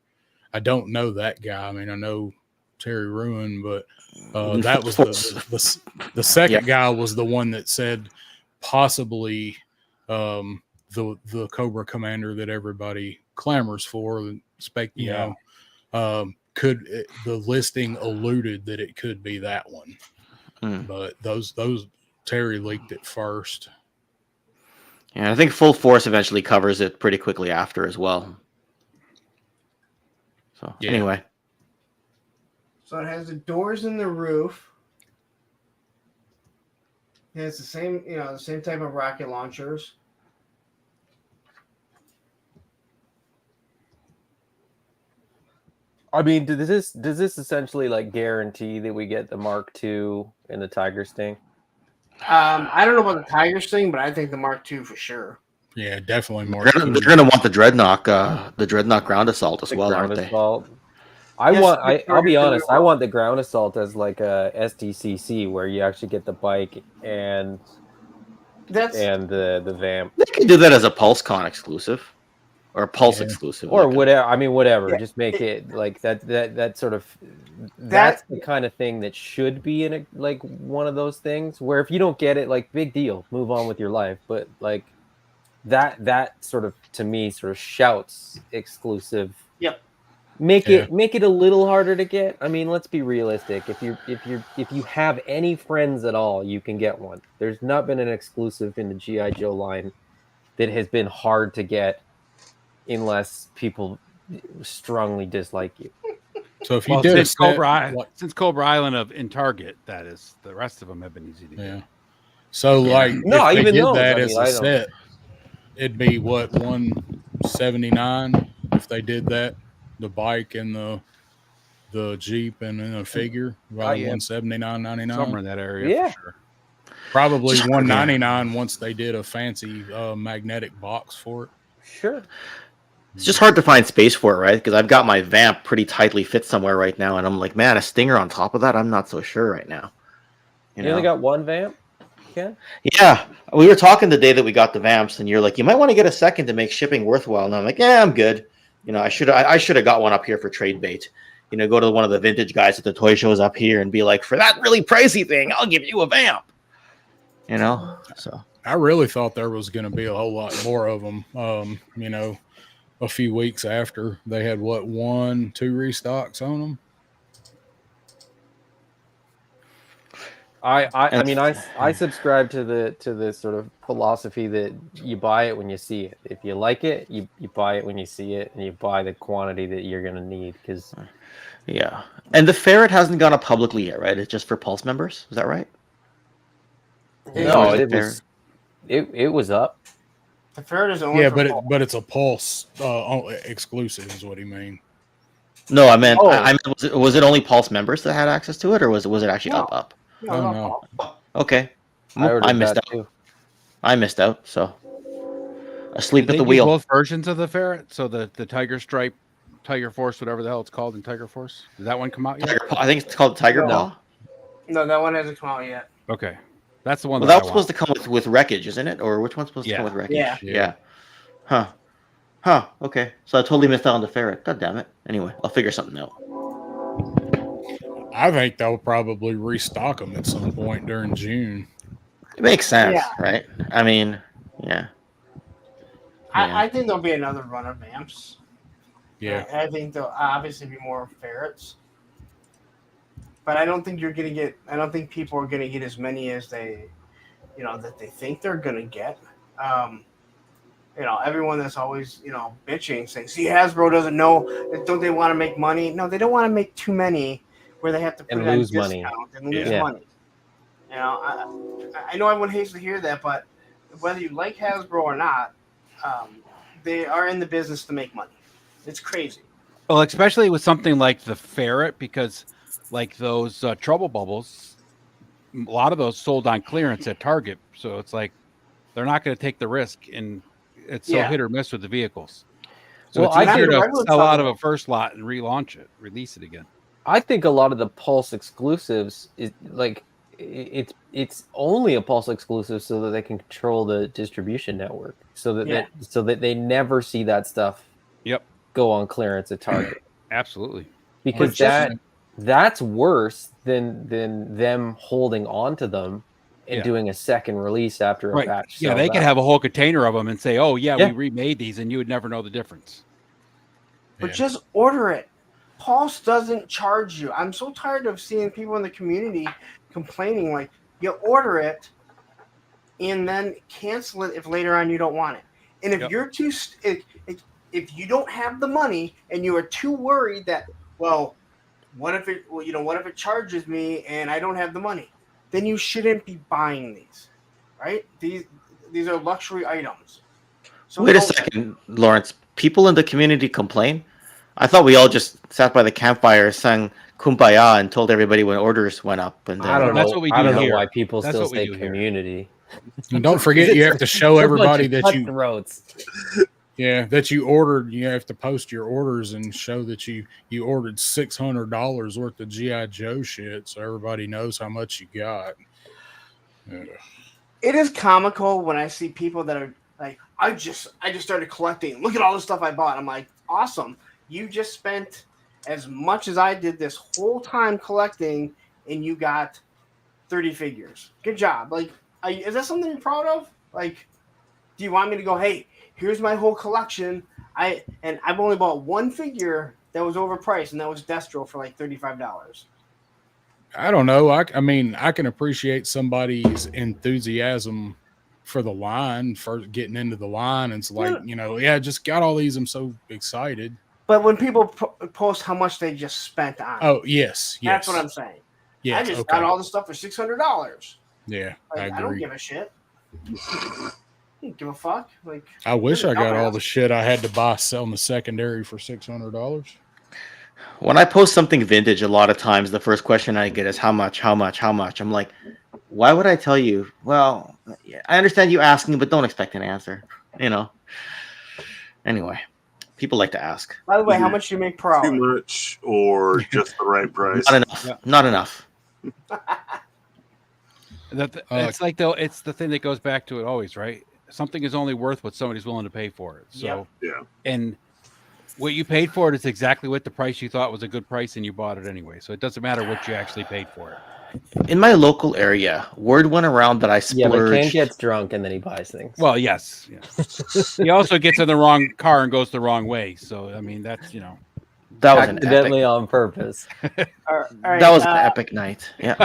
I: I don't know that guy. I mean, I know Terry Ruin, but that was the second guy was the one that said possibly the Cobra Commander that everybody clamors for. The listing alluded that it could be that one. But those Terry leaked it first.
K: Yeah, I think Full Force eventually covers it pretty quickly after as well. So anyway.
C: So it has the doors in the roof. It has the same, the same type of rocket launchers.
J: I mean, does this essentially like guarantee that we get the Mark II and the Tiger Sting?
C: I don't know about the Tiger Sting, but I think the Mark II for sure.
I: Yeah, definitely more.
K: They're gonna want the Dreadnought ground assault as well, aren't they?
J: Assault. I'll be honest. I want the ground assault as like a SDCC where you actually get the bike and the vamp.
K: They could do that as a PulseCon exclusive. or Pulse exclusive,
J: or
K: like
J: whatever. I mean, whatever.
C: Yeah,
J: Just make it like that. That sort of that's the kind of thing that should be in a, like one of those things where if you don't get it, like big deal, move on with your life. But like that sort of to me sort of shouts exclusive.
C: Yep.
J: Make it a little harder to get. I mean, let's be realistic. If you have any friends at all, you can get one. There's not been an exclusive in the G.I. Joe line that has been hard to get unless people strongly dislike you.
I: So if you did
B: since Cobra Island in Target, that is, the rest of them have been easy to get.
I: So like
J: no,
I: if they
J: even
I: did
J: those,
I: that
J: I
I: as
J: mean,
I: a set, it'd be what, 179 if they did that, the bike and the Jeep and then a figure, about 179.99,
B: somewhere in that area for sure.
I: Probably 199 once they did a fancy magnetic box for it.
J: Sure.
K: It's just hard to find space for it, right? Because I've got my vamp pretty tightly fit somewhere right now, and I'm like, man, a stinger on top of that, I'm not so sure right now.
J: You only got one vamp, Ken?
K: Yeah, we were talking the day that we got the vamps, and you're like, you might want to get a second to make shipping worthwhile. And I'm like, yeah, I'm good. You know, I should have got one up here for trade bait. You know, go to one of the vintage guys at the toy shows up here and be like, for that really pricey thing, I'll give you a vamp. You know, so
I: I really thought there was going to be a whole lot more of them. You know, a few weeks after they had 1-2 restocks on them.
J: I mean, I subscribe to the sort of philosophy that you buy it when you see it. If you like it, you buy it when you see it, and you buy the quantity that you're going to need. Because
K: yeah, and the ferret hasn't gone up publicly yet, right? It's just for Pulse members. Is that right?
J: No, it was up.
C: The ferret is only
I: but it's a Pulse exclusive, is what he mean.
K: No, I meant was it only Pulse members that had access to it, or was it actually up?
C: No.
K: Okay,
J: I
K: missed out.
J: too.
K: I missed out. So asleep at the
B: do
K: wheel.
B: Both versions of the ferret. So the Tiger Stripe, Tiger Force, whatever the hell it's called in Tiger Force. Did that one come out yet?
K: I think it's called Tiger Paw.
C: No, that one hasn't come out yet.
B: Okay, that's the one.
K: Well, that's supposed to come with wreckage, isn't it? Or which one's supposed to come with wreckage?
C: Yeah.
K: Huh. Okay. So I totally missed out on the ferret. God damn it. Anyway, I'll figure something out.
I: I think they'll probably restock them at some point during June.
K: It makes sense, right? I mean, yeah.
C: I think there'll be another run of vamps.
I: Yeah.
C: I think there'll obviously be more ferrets. But I don't think you're going to get, I don't think people are going to get as many as they, you know, that they think they're going to get. You know, everyone that's always, you know, bitching, saying, see, Hasbro doesn't know, don't they want to make money? No, they don't want to make too many where they have to put it on discount and lose money. You know, I know everyone hates to hear that, but whether you like Hasbro or not, they are in the business to make money. It's crazy.
B: Well, especially with something like the ferret, because like those trouble bubbles, a lot of those sold on clearance at Target. So it's like they're not going to take the risk, and it's so hit or miss with the vehicles. So it's easier to sell out of a first lot and release it again.
J: I think a lot of the Pulse exclusives is like it's only a Pulse exclusive so that they can control the distribution network, so that they never see that stuff go on clearance at Target.
B: Absolutely,
J: because that's worse than them holding on to them and doing a second release after a batch.
B: Yeah, they could have a whole container of them and say, "Oh yeah, we remade these," and you would never know the difference.
C: But just order it. Pulse doesn't charge you. I'm so tired of seeing people in the community complaining, like, you order it and then cancel it if later on you don't want it. And if you're too, if you don't have the money and you are too worried that, well, what if it charges me and I don't have the money? Then you shouldn't be buying these, right? These are luxury items. So
K: wait a second, Lawrence. People in the community complain? I thought we all just sat by the campfire, sang Kumbaya, and told everybody when orders went up. And
J: I don't know.
B: That's what we do
J: I don't
B: here.
J: know why people still say community.
I: And don't forget, you have to show everybody that
J: you
I: that you ordered. You have to post your orders and show that you ordered $600 worth of G.I. Joe shit, so everybody knows how much you got.
C: It is comical when I see people that are Like, I just started collecting. Look at all the stuff I bought. I'm like, awesome. You just spent as much as I did this whole time collecting, and you got 30 figures. Good job. Like, is that something you're proud of? Like, do you want me to go, hey, here's my whole collection. I've only bought one figure that was overpriced, and that was Destro for like $35.
I: I don't know. I mean, I can appreciate somebody's enthusiasm for the line, for getting into the line. And it's like, just got all these. I'm so excited.
C: But when people post how much they just spent on
I: oh, yes.
C: That's what I'm saying. Yeah, I just got all the stuff for $600.
I: Yeah,
C: like, I don't give a shit. I don't give a fuck. Like,
I: I wish I got all the shit I had to buy selling the secondary for $600.
K: When I post something vintage, a lot of times the first question I get is how much? I'm like, why would I tell you? Well, I understand you asking, but don't expect an answer. Anyway, people like to ask.
C: By the way, how much do you make per hour?
E: Too much or just the right price?
K: Not enough. Yeah. Not enough.
B: It's like, though, it's the thing that goes back to it always, right? Something is only worth what somebody's willing to pay for it. So,
E: yeah.
B: And what you paid for it is exactly what the price you thought was a good price, and you bought it anyway. So it doesn't matter what you actually paid for it.
K: In my local area, word went around that I splurged.
J: Yeah, but Ken gets drunk and then he buys things.
B: Well, yes. He also gets in the wrong car and goes the wrong way. So, I mean, that's,
K: That was
J: accidentally on purpose.
C: All right,
K: that was an epic night. Yeah.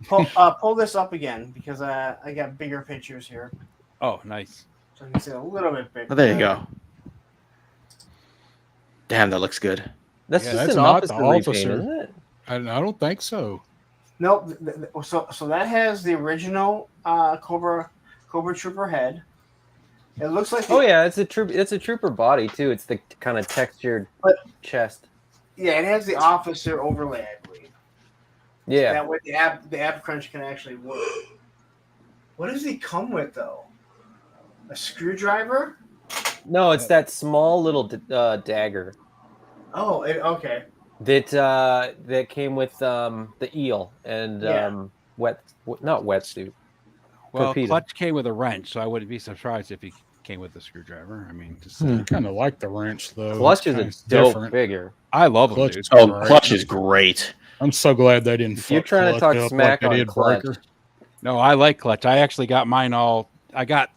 C: Pull this up again because I got bigger pictures here.
B: Oh, nice.
C: So I can see a little bit bigger.
K: Oh, there you go. Damn, that looks good.
J: That's just an officer repaint, isn't it?
I: I don't think so.
C: Nope. So that has the original Cobra Trooper head. It looks like.
J: It's a trooper body too. It's the kind of textured chest.
C: Yeah, it has the officer overlay, I believe.
J: Yeah.
C: That way the ab crunch can actually work. What does he come with though? A screwdriver?
J: No, it's that small little dagger.
C: Oh, okay.
J: That came with the eel and not wetsuit.
B: Well,
J: torpedo.
B: Clutch came with a wrench, so I wouldn't be surprised if he came with the screwdriver. I mean,
I: I kind of like the wrench though.
J: Clutch is a dope figure.
B: I love
I: Clutch.
B: Dude.
K: Clutch is great.
I: I'm so glad they didn't.
J: If you're trying to talk smack on Clutch.
B: No, I like Clutch. I actually got mine all. I got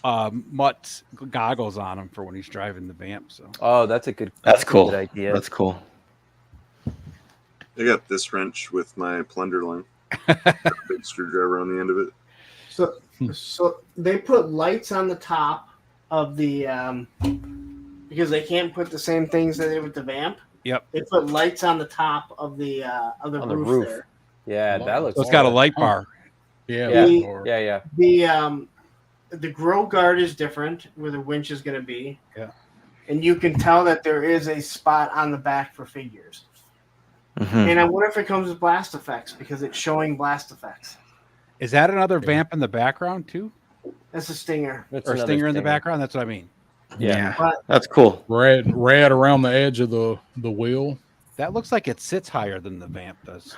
B: Mutt's goggles on him for when he's driving the vamp. So.
J: Oh, that's a good.
K: That's cool.
J: Good idea.
K: That's cool.
E: I got this wrench with my Plunderling. Big screwdriver on the end of it.
C: So they put lights on the top of the because they can't put the same things that they did with the vamp.
B: Yep.
C: They put lights on the top of the roof there.
J: Yeah, that looks.
B: So it's got a light bar.
J: Yeah.
C: The grill guard is different where the winch is going to be.
B: Yeah.
C: And you can tell that there is a spot on the back for figures.
K: Mm-hmm.
C: And I wonder if it comes with blast effects because it's showing blast effects.
B: Is that another vamp in the background too?
C: That's a stinger.
B: Or stinger in the background? That's what I mean.
K: Yeah.
C: But
K: That's cool.
I: Red around the edge of the wheel.
B: That looks like it sits higher than the vamp does.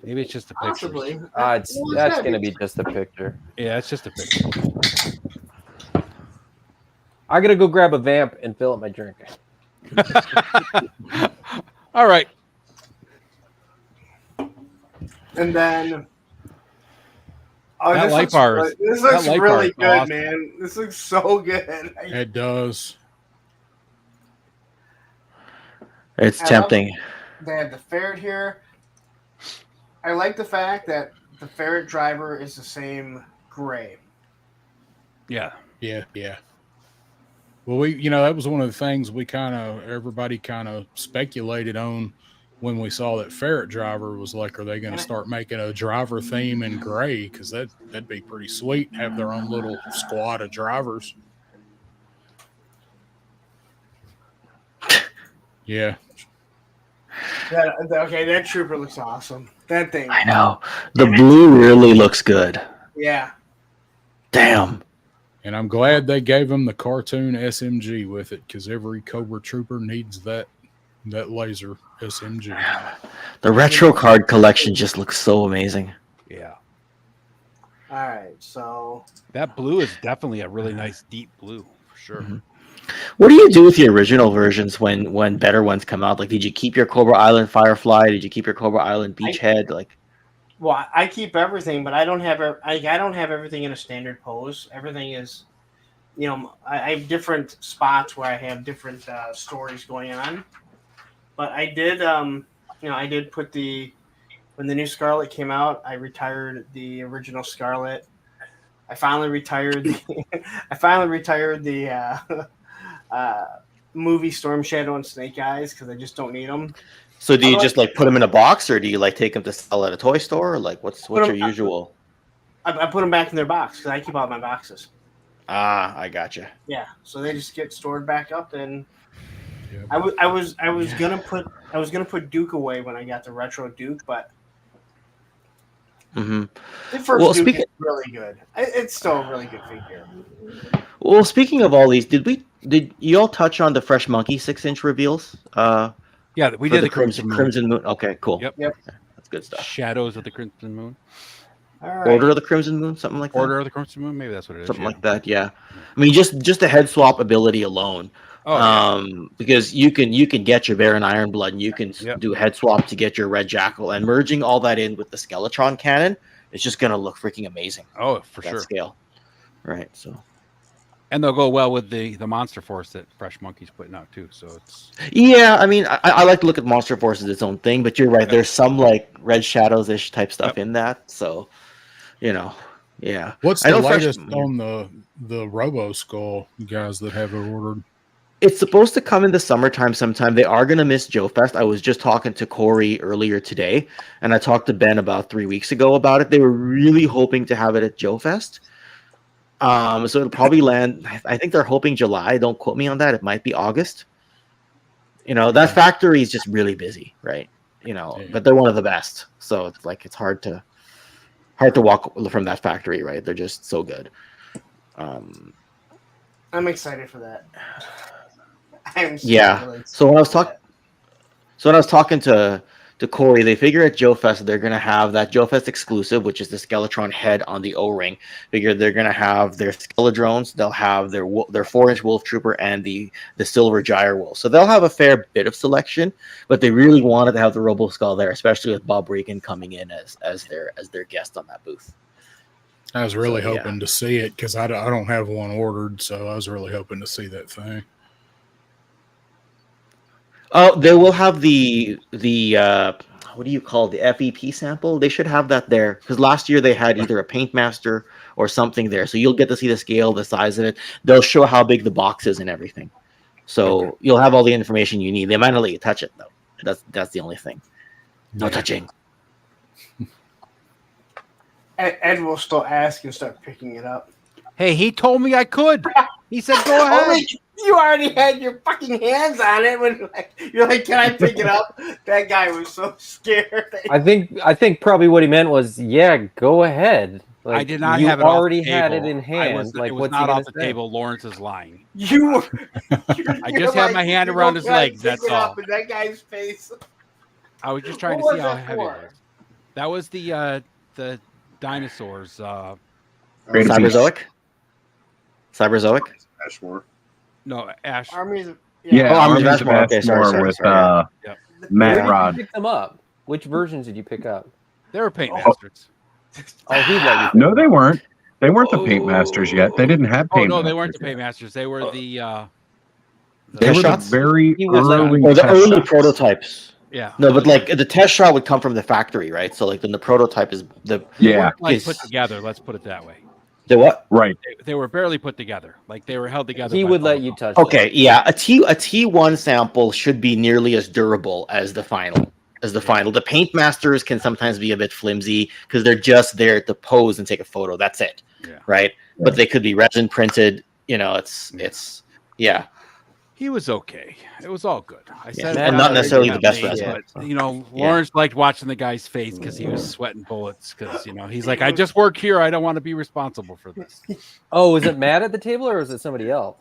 B: Maybe it's just a picture.
C: possibly.
J: That's going to be just a picture.
B: Yeah, it's just a picture.
J: I'm going to go grab a vamp and fill up my drink.
B: All right.
C: And then
B: that light bar.
C: This looks really good,
B: awesome.
C: man. This looks so good.
I: It does.
K: It's tempting.
C: They have the ferret here. I like the fact that the ferret driver is the same gray.
B: Yeah.
I: Well, that was one of the things everybody kind of speculated on when we saw that ferret driver was like, are they going to start making a driver theme in gray? Because that'd be pretty sweet. Have their own little squad of drivers. Yeah.
C: That trooper looks awesome. That thing.
K: I know. The blue really looks good.
C: Yeah.
K: Damn.
I: And I'm glad they gave him the cartoon SMG with it because every Cobra Trooper needs that laser SMG.
K: The retro card collection just looks so amazing.
B: Yeah.
C: All right, so
B: that blue is definitely a really nice deep blue for sure.
K: Mm-hmm. What do you do with the original versions when better ones come out? Like, did you keep your Cobra Island Firefly? Did you keep your Cobra Island Beachhead? Like,
C: well, I keep everything, but I don't have I don't have everything in a standard pose. Everything is, you know, I have different spots where I have different stories going on. But I did, you know, I did put when the new Scarlet came out, I retired the original Scarlet. I finally retired the movie Storm Shadow and Snake Eyes because I just don't need them.
K: so do you just like put them in a box, or do you like take them to sell at a toy store? Or like, what's your usual?
C: I put them back in their box because I keep all my boxes.
K: Ah, I gotcha.
C: Yeah, so they just get stored back up, and I was gonna put Duke away when I got the retro Duke, but
K: Mm-hmm.
C: the first Duke is really good. It's still a really good figure.
K: Well, speaking of all these, did you all touch on the Fresh Monkey 6-inch reveals?
B: Yeah, we did the
K: Crimson Moon. Okay, cool.
B: Yep.
K: Okay, that's good stuff.
B: Shadows of the Crimson Moon.
C: All right.
K: Order of the Crimson Moon, something like that.
B: Order of the Crimson Moon, maybe that's what it is.
K: Something like that, yeah. I mean, just the head swap ability alone. Because you can get your Baron Ironblood, and you can do head swap to get your Red Jackal, and merging all that in with the Skeletron cannon, it's just gonna look freaking amazing.
B: Oh, for sure.
K: Scale, right? So,
B: and they'll go well with the Monster Force that Fresh Monkey's putting out too. So it's
K: I mean, I like to look at Monster Force as its own thing, but you're right. There's some like Red Shadows-ish type stuff in that, so yeah.
I: What's the latest on the Robo Skull guys that have it ordered?
K: It's supposed to come in the summertime sometime. They are going to miss Joe Fest. I was just talking to Corey earlier today, and I talked to Ben about 3 weeks ago about it. They were really hoping to have it at Joe Fest. So it'll probably land, I think they're hoping July. Don't quote me on that. It might be August. That factory is just really busy, right? But they're one of the best. So it's like, it's hard to walk from that factory, right? They're just so good.
C: I'm excited for that.
K: So when I was talking to Corey, they figure at Joe Fest they're gonna have that Joe Fest exclusive, which is the Skeletron head on the O-ring. Figure they're gonna have their Skeledrones, they'll have their 4-inch Wolf Trooper and the Silver Gyre Wolf. So they'll have a fair bit of selection, but they really wanted to have the Robo Skull there, especially with Bob Regan coming in as their guest on that booth.
I: I was really hoping to see it because I don't have one ordered, so I was really hoping to see that thing.
K: Oh, they will have the what do you call the FEP sample? They should have that there because last year they had either a Paint Master or something there, so you'll get to see the scale, the size of it. They'll show how big the box is and everything, so you'll have all the information you need. They might not let you touch it though. That's the only thing. No touching.
C: Ed will still ask and start picking it up.
B: Hey, he told me I could. He said, "Go ahead."
C: You already had your fucking hands on it when you're like, "Can I pick it up?" That guy was so scared.
J: I think probably what he meant was, "Yeah, go ahead." Like,
B: I did not
J: you
B: have it.
J: Already
B: off the
J: had
B: table.
J: it in hand.
B: It was not off the table. Lawrence is lying. I just had my hand around his legs. That's all.
C: In that guy's face.
B: I was just trying to see how heavy it was. That was the dinosaurs.
K: Cyberzoic.
E: Ashmore.
B: No, Ash.
C: Armies.
K: Armies of
A: Ashmore.
K: Okay, sorry.
A: With Matt Rod.
J: Did you pick them up? Which versions did you pick up?
B: They were Paint Masters.
J: Oh, he let you.
A: No, they weren't. They weren't the Paint Masters yet. They didn't have Paint.
B: Oh no, they
A: Masters
B: weren't the
A: yet.
B: Paint Masters. They were the
A: They were the very early
K: the early
A: shots.
K: prototypes.
B: Yeah.
K: No, but like the test shot would come from the factory, right? So like then the prototype is the
B: put together. Let's put it that way.
K: The what?
A: Right.
B: They were barely put together. Like they were held together.
J: He would let you touch.
K: Okay, yeah. A T1 sample should be nearly as durable as the final. The Paint Masters can sometimes be a bit flimsy because they're just there to pose and take a photo. That's it.
B: Yeah.
K: Right? But they could be resin printed. It's
B: He was okay. It was all good. I said,
K: and not necessarily the best resin.
B: But Lawrence liked watching the guy's face because he was sweating bullets. Because he's like, I just work here. I don't want to be responsible for this.
J: Oh, was it Matt at the table or was it somebody else?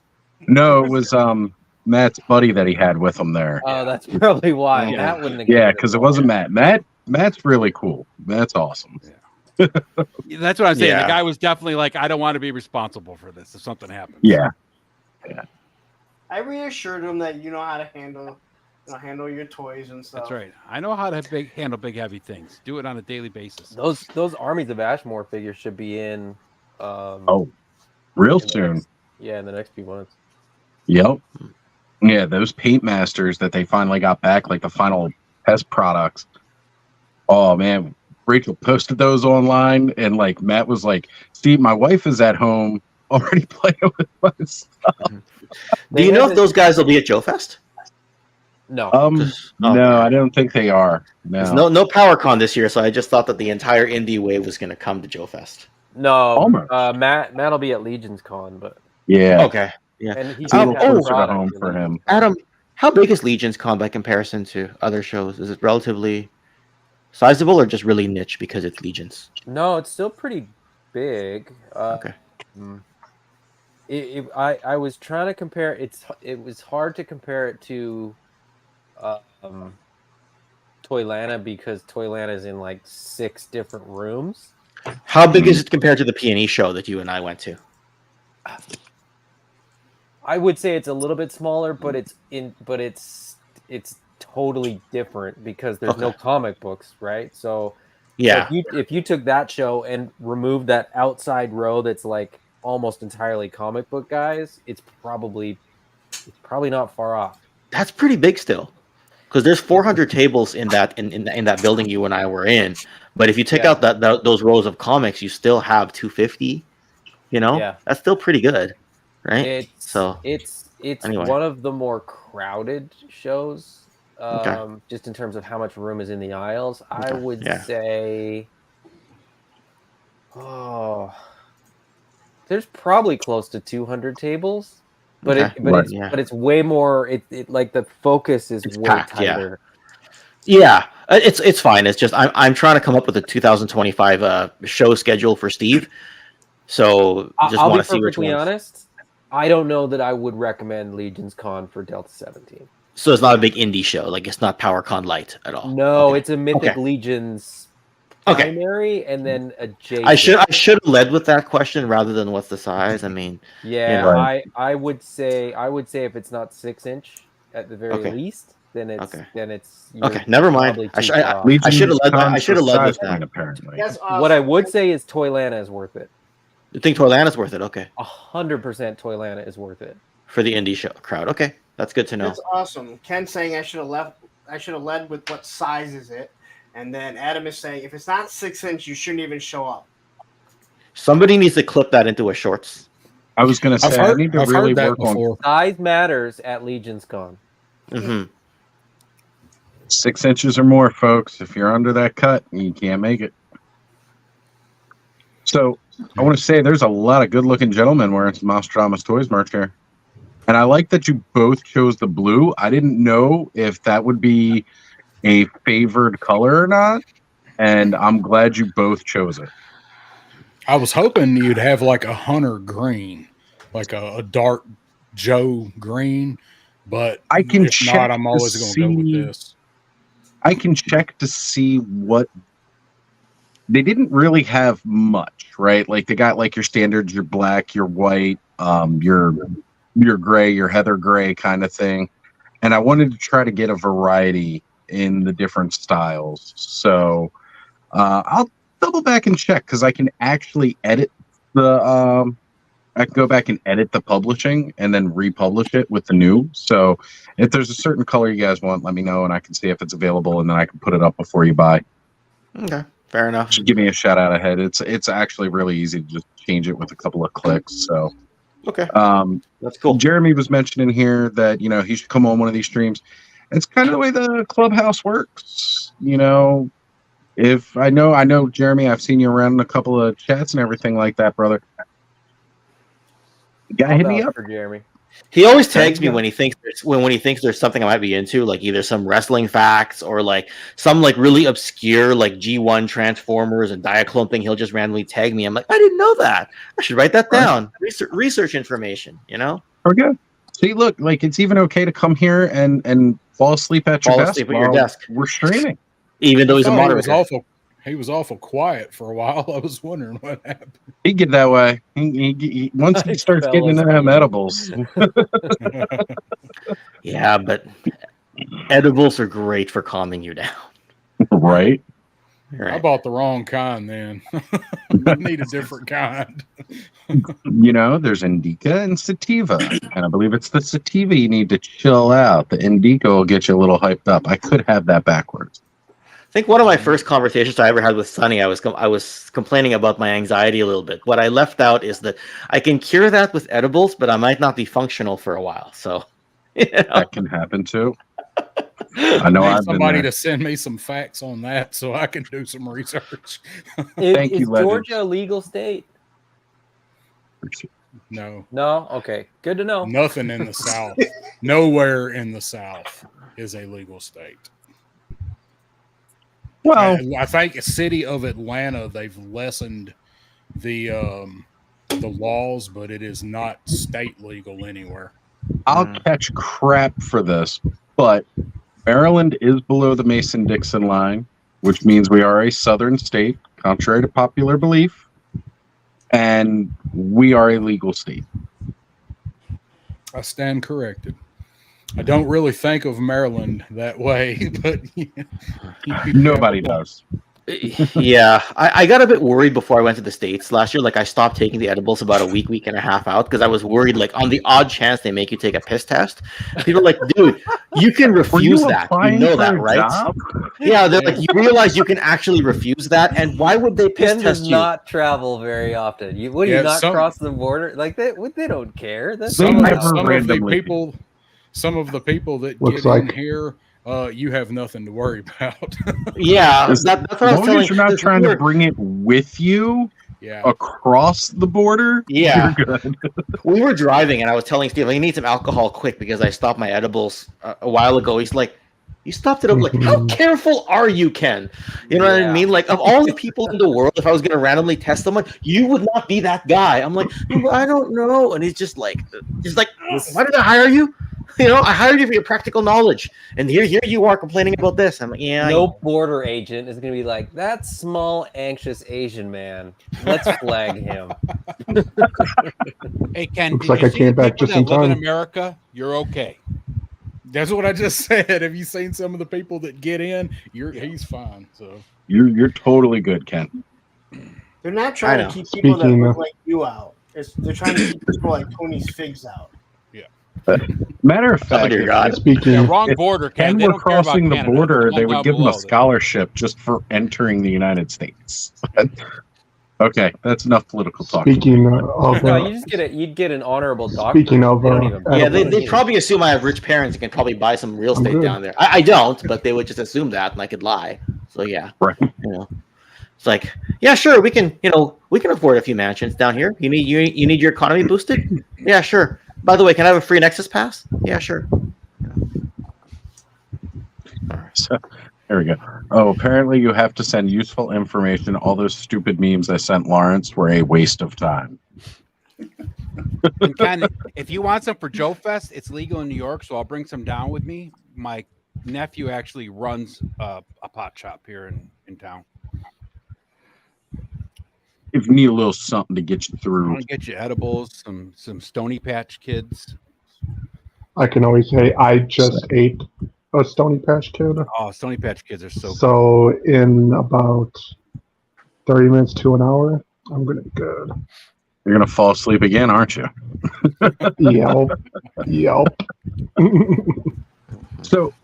A: No, it was Matt's buddy that he had with him there.
J: Oh, that's probably why. Matt wouldn't have
A: because it wasn't Matt. Matt's really cool. Matt's awesome.
B: That's what I'm saying.
K: Yeah.
B: The guy was definitely like, I don't want to be responsible for this if something happens.
A: Yeah.
C: I reassured him that you know how to handle your toys and stuff.
B: That's right. I know how to handle big, heavy things. Do it on a daily basis.
J: Those Armies of Ashmore figures should be in.
A: Real soon.
J: In the next few months.
A: Yep. Yeah, those Paint Masters that they finally got back, like the final test products. Oh man, Rachel posted those online, and like Matt was like, "See, my wife is at home already playing with my stuff."
K: Do you know if those guys will be at Joe Fest?
J: No.
A: No, I don't think they are.
K: There's no PowerCon this year, so I just thought that the entire indie wave was going to come to Joe Fest.
J: No, Matt will be at Legion's Con, but
K: okay, yeah.
J: And he's
A: closer to home for him.
K: Adam, how big is Legion's Con by comparison to other shows? Is it relatively sizable or just really niche because it's Legion's?
J: No, it's still pretty big.
K: Okay.
J: I was trying to compare. It was hard to compare it to Toylanta because Toylanta is in like 6 different rooms.
K: How big is it compared to the P&E show that you and I went to?
J: I would say it's a little bit smaller, but it's totally different because there's no comic books, right? So
K: yeah,
J: if you took that show and removed that outside row that's like almost entirely comic book guys, it's probably not far off.
K: That's pretty big still, because there's 400 tables in that building you and I were in. But if you take out those rows of comics, you still have 250. You know, that's still pretty good, right?
J: It's
K: anyway.
J: One of the more crowded shows, just in terms of how much room is in the aisles. I would say, there's probably close to 200 tables, but it's way more. It like the focus is way
K: packed,
J: tighter.
K: Yeah, it's fine. It's just I'm trying to come up with a 2025 show schedule for Steve. So just
J: I'll
K: want
J: be
K: to see which
J: perfectly
K: ones.
J: honest. I don't know that I would recommend Legion's Con for Delta 17.
K: So it's not a big indie show. Like it's not PowerCon Light at all.
J: No, it's a Mythic Legion's primary and then adjacent.
K: I should have led with that question rather than what's the size. I mean,
J: I would say if it's not 6-inch at the very least, then it's
K: okay. Never mind. I should have led with that.
A: Apparently,
J: what I would say is Toylanta is worth it.
K: You think Toylanta is worth it? Okay.
J: 100% Toylanta is worth it
K: for the indie show crowd. Okay, that's good to know.
C: That's awesome. Ken's saying I should have led with what size is it, and then Adam is saying if it's not 6-inch, you shouldn't even show up.
K: Somebody needs to clip that into a shorts.
A: I was going to say I need to really work on
J: size matters at Legion's Con.
A: 6 inches or more, folks. If you're under that cut, you can't make it. So I want to say there's a lot of good-looking gentlemen wearing some Nostradamus Toys merch here. And I like that you both chose the blue. I didn't know if that would be a favored color or not. And I'm glad you both chose it.
I: I was hoping you'd have like a hunter green, like a dark Joe green. But
A: I can
I: if not, I'm always going to go with this.
A: I can check to see what they didn't really have much, right? Like they got like your standards, your black, your white, your gray, your heather gray kind of thing. And I wanted to try to get a variety in the different styles. So I'll double back and check because I can actually edit the I can go back and edit the publishing and then republish it with the new. So if there's a certain color you guys want, let me know and I can see if it's available and then I can put it up before you buy.
K: Okay, fair enough.
A: Just give me a shout out ahead. It's actually really easy to just change it with a couple of clicks. So
K: okay, that's cool.
A: Jeremy was mentioning here that he should come on one of these streams. It's kind of the way the Clubhouse works. If I know Jeremy, I've seen you around in a couple of chats and everything like that, brother. Guy hit me up.
J: For Jeremy.
K: He always tags me when he thinks there's something I might be into, like either some wrestling facts or like some like really obscure like G1 Transformers and Diaclone thing. He'll just randomly tag me. I'm like, I didn't know that. I should write that down. Research information,
A: Okay. See, look, like it's even okay to come here and fall asleep at your desk.
K: We're streaming.
I: Even though
K: he's a moderator.
I: He was awful quiet for a while. I was wondering what happened.
A: He get that way. Once he starts getting into them edibles.
K: Yeah, but edibles are great for calming you down.
A: Right.
I: I bought the wrong kind then. I need a different kind.
A: You know, there's indica and sativa. And I believe it's the sativa you need to chill out. The indica will get you a little hyped up. I could have that backwards.
K: I think one of my first conversations I ever had with Sonny, I was complaining about my anxiety a little bit. What I left out is that I can cure that with edibles, but I might not be functional for a while. So
A: that can happen too. I know
I: I need
A: I've
I: somebody
A: been there.
I: to send me some facts on that so I can do some research.
A: Thank you,
J: Is
A: Legend.
J: Georgia a legal state?
I: No.
J: No? Okay. Good to know.
I: Nothing in the South. Nowhere in the South is a legal state.
A: Well,
I: I think the city of Atlanta, they've lessened the laws, but it is not state legal anywhere.
A: I'll catch crap for this, but Maryland is below the Mason-Dixon line, which means we are a southern state, contrary to popular belief, and we are a legal state.
I: I stand corrected. I don't really think of Maryland that way, but
A: Nobody does.
K: Yeah, I got a bit worried before I went to the States last year. Like, I stopped taking the edibles about a week and a half out because I was worried, like, on the odd chance they make you take a piss test. People are like, dude, you can refuse that. You know that, right? Yeah, they're like, you realize you can actually refuse that, and why would they piss
J: Ken
K: test
J: does
K: you?
J: not travel very often. You not cross the border? Like they don't care. That's
I: Some of the people that get in here, you have nothing to worry about.
K: Yeah,
A: As
K: that's what I was
A: long
K: telling
A: as you're not
K: this
A: trying to
K: weird.
A: bring it with you
I: Yeah.
A: across the border,
K: Yeah.
A: you're good.
K: We were driving, and I was telling Steve, I need some alcohol quick because I stopped my edibles a while ago. He's like, you stopped it up. Like, how careful are you, Ken? You know what I mean? Like, of all the people in the world, if I was going to randomly test someone, you would not be that guy. I'm like, I don't know. And he's just like, why did I hire you? You know, I hired you for your practical knowledge, and here you are complaining about this. I'm like, yeah.
J: No border agent is going to be like, that small, anxious Asian man. Let's flag him.
B: Hey, Ken,
F: Looks
B: did
F: like
B: you
F: I
B: see
F: came
B: the
F: back
B: people
F: just in
B: that live in
F: time.
B: America? You're okay.
I: That's what I just said. Have you seen some of the people that get in? He's fine. So
A: You're totally good, Ken.
C: They're not trying to keep people that look like you out. They're trying to keep people like Tony's figs out.
A: Matter of fact,
B: wrong border,
A: Ken
B: Ken. They
A: were
B: don't care about
A: crossing the
B: Canada.
A: border,
B: They're
A: they
B: down
A: would give him a
B: below.
A: scholarship just for entering the United States. Okay, that's enough political talk.
F: Speaking of,
J: No, you'd get an honorable doctor.
F: Speaking of,
J: They don't even
K: Yeah, they probably assume I have rich parents and can probably buy some real estate
F: good.
K: down there. I don't, but they would just assume that, and I could lie. So yeah,
A: right.
K: You know, it's like, yeah, sure, we can afford a few mansions down here. You need your economy boosted? Yeah, sure. By the way, can I have a free Nexus pass? Yeah, sure.
A: So, there we go. Oh, apparently you have to send useful information. All those stupid memes I sent Lawrence were a waste of time.
B: And Ken, if you want some for Joe Fest, it's legal in New York, so I'll bring some down with me. My nephew actually runs a pot shop here in town.
A: If you need a little something to get you
B: I
A: through.
B: want to get you edibles, some Stony Patch Kids.
F: I can always say I just ate a Stony Patch Kid.
B: Oh, Stony Patch Kids are so good.
F: So in about 30 minutes to an hour, I'm gonna be good.
A: You're gonna fall asleep again, aren't you?
F: Yep.
A: So,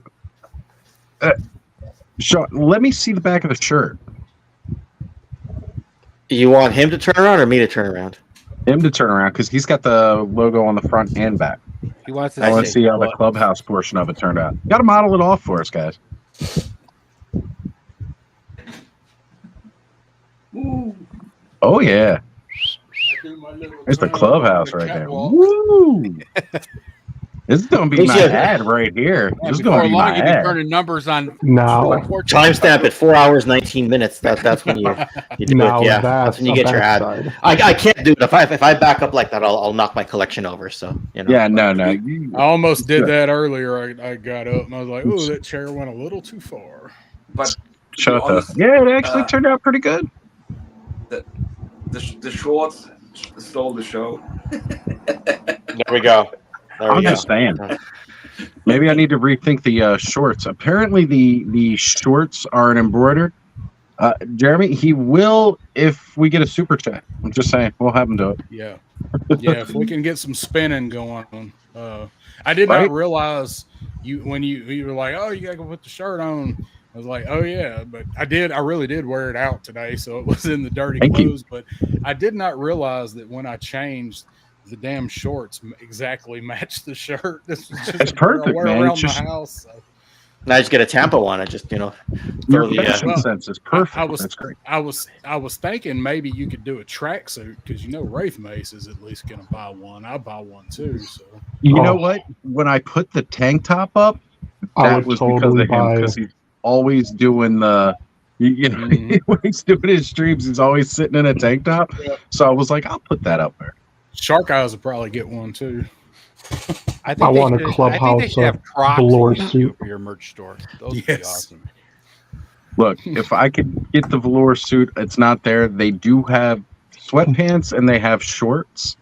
A: Sean, let me see the back of the shirt.
K: You want him to turn around or me to turn around?
A: Him to turn around because he's got the logo on the front and back.
B: He wants to
A: I want to see how the Clubhouse portion of it turned out. Got to model it off for us, guys. Oh yeah, there's the Clubhouse right there. Woo! This is gonna be my ad right here. This is gonna be my
B: you be
A: ad.
B: turning numbers on
F: now.
K: Timestamp at 4 hours 19 minutes. That's when you do
F: Now
K: it. Yeah, that's when you get your ad.
F: backside.
K: I can't do it if I back up like that. I'll knock my collection over. So you know.
A: Yeah, no.
I: I almost did that earlier. I got up and I was like, "Oh, that chair went a little too far."
H: But
A: Shut up.
H: honest,
A: Yeah, it actually turned out pretty good.
H: The shorts stole the show.
K: There we go.
A: I'm just saying. Maybe I need to rethink the shorts. Apparently, the shorts aren't embroidered. Jeremy, he will if we get a super chat. I'm just saying, we'll have him do it.
I: Yeah, if we can get some spinning going on. I did not realize when you were like, oh, you gotta go put the shirt on. I was like, oh yeah, but I really did wear it out today, so it was in the dirty clothes. But I did not realize that when I changed, the damn shorts exactly matched the shirt. This was just
A: it's perfect, man.
I: Around the house. So.
K: Now I just get a Tampa one. I just
A: your
K: throw
A: fashion sense is perfect.
I: That's great. I was thinking maybe you could do a tracksuit because Rafe Mace is at least gonna buy one. I'll buy one too. So
A: you know what? When I put the tank top up, that was because of him because he's always doing the. When he's doing his streams, he's always sitting in a tank top. Yeah. So I was like, I'll put that up there.
I: Shark Eyes will probably get one too.
B: I want a Clubhouse
F: velour suit
B: for your merch store. Those would be awesome.
A: Look, if I could get the velour suit, it's not there. They do have sweatpants and they have shorts.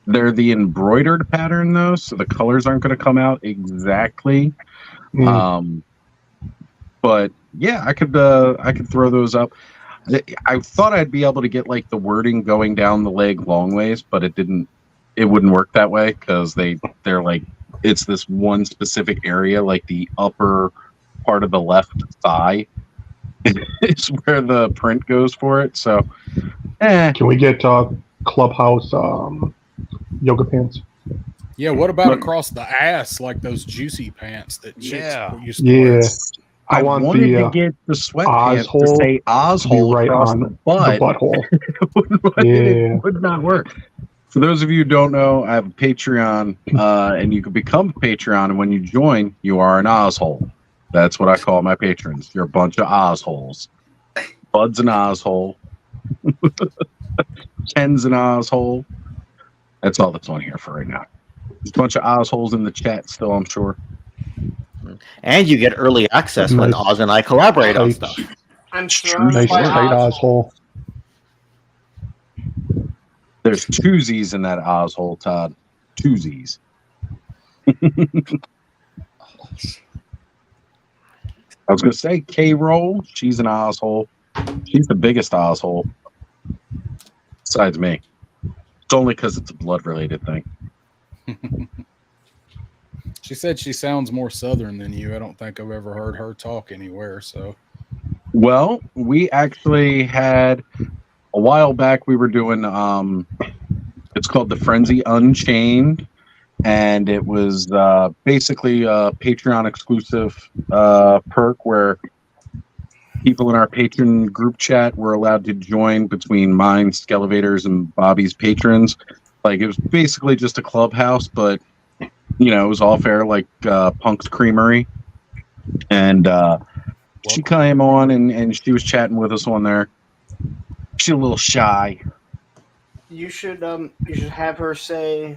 A: They're the embroidered pattern though, so the colors aren't going to come out exactly. But yeah, I could throw those up. I thought I'd be able to get like the wording going down the leg long ways, but it wouldn't work that way because they're like it's this one specific area, like the upper part of the left thigh is where the print goes for it. So
F: can we get Clubhouse yoga pants?
I: Yeah, what about across the ass, like those juicy pants that chicks used to wear?
A: I wanted to get the sweatpants to say Ozzhole
F: right
A: across
F: on
A: the butthole. It would not work. For those of you who don't know, I have a Patreon, and you can become a Patreon, and when you join, you are an Ozzhole. That's what I call my patrons. You're a bunch of Ozzholes. Bud's an Ozzhole. Ken's an Ozzhole. That's all that's on here for right now. There's a bunch of Ozzholes in the chat still, I'm sure.
K: And you get early access when Oz and I collaborate on stuff.
C: I'm sure.
F: Nice tight Ozzhole.
A: There's two Z's in that Ozzhole, Todd. Two Z's. I was going to say K-Roll. She's an Ozzhole. She's the biggest Ozzhole. Besides me. It's only because it's a blood-related thing.
I: She said she sounds more Southern than you. I don't think I've ever heard her talk anywhere. So,
A: well, we actually had a while back. We were doing it's called the Frenzy Unchained, and it was basically a Patreon exclusive perk where people in our patron group chat were allowed to join between mine, Skelevators, and Bobby's patrons. Like it was basically just a clubhouse, but it was all fair, like Punk's Creamery. And she came on and she was chatting with us on there. She's a little shy.
C: You should have her say,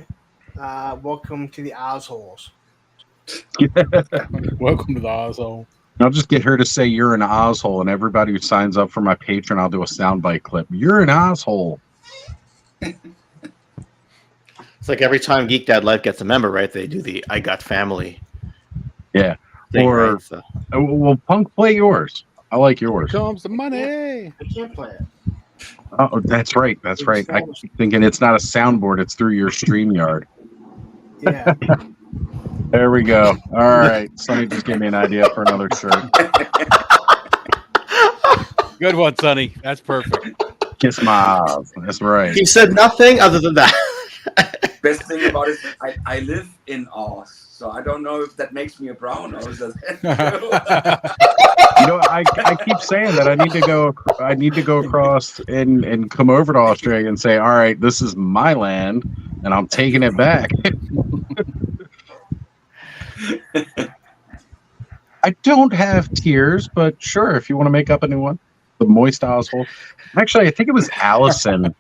C: "Welcome to the Ozzholes."
I: Welcome to the Ozzhole.
A: I'll just get her to say you're an Ozzhole, and everybody who signs up for my Patreon, I'll do a soundbite clip. You're an Ozzhole.
K: It's like every time Geek Dad Life gets a member, right? They do the "I got family."
A: Yeah.
K: Thing,
A: or
K: right? So.
A: Well, Punk, play yours. I like yours.
I: Here comes the money.
C: I can't play it.
A: Oh, that's right. That's right. I keep thinking it's not a soundboard. It's through your StreamYard.
C: Yeah.
A: There we go. All right. Sonny just gave me an idea for another shirt.
B: Good one, Sonny. That's perfect.
A: Kiss my eyes. That's right.
K: He said nothing other than that.
H: Best thing about it, I live in Oz, so I don't know if that makes me a brown or is that.
A: I keep saying that I need to go across and come over to Australia and say, all right, this is my land, and I'm taking it back. I don't have tiers, but sure, if you want to make up a new one, the Moist Ozzhole. Actually, I think it was Allison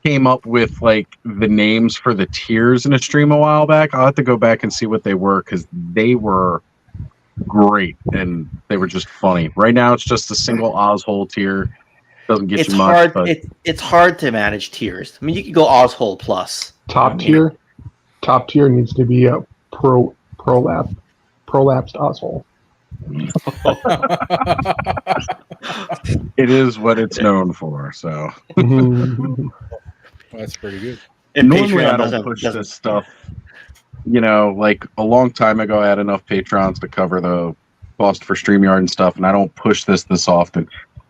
A: came up with like the names for the tiers in a stream a while back. I'll have to go back and see what they were because they were great, and they were just funny. Right now, it's just a single Ozzhole tier. Doesn't get
K: It's
A: you much.
K: hard.
A: But
K: It's hard to manage tiers. I mean, you could go Ozzhole plus.
F: Top tier needs to be a prolapsed Ozzhole.
A: it is what it's known for. So
I: that's pretty good.
K: And
A: normally
K: Patreon
A: I don't push this stuff. You know, like a long time ago, I had enough patrons to cover the cost for StreamYard and stuff, and I don't push this often.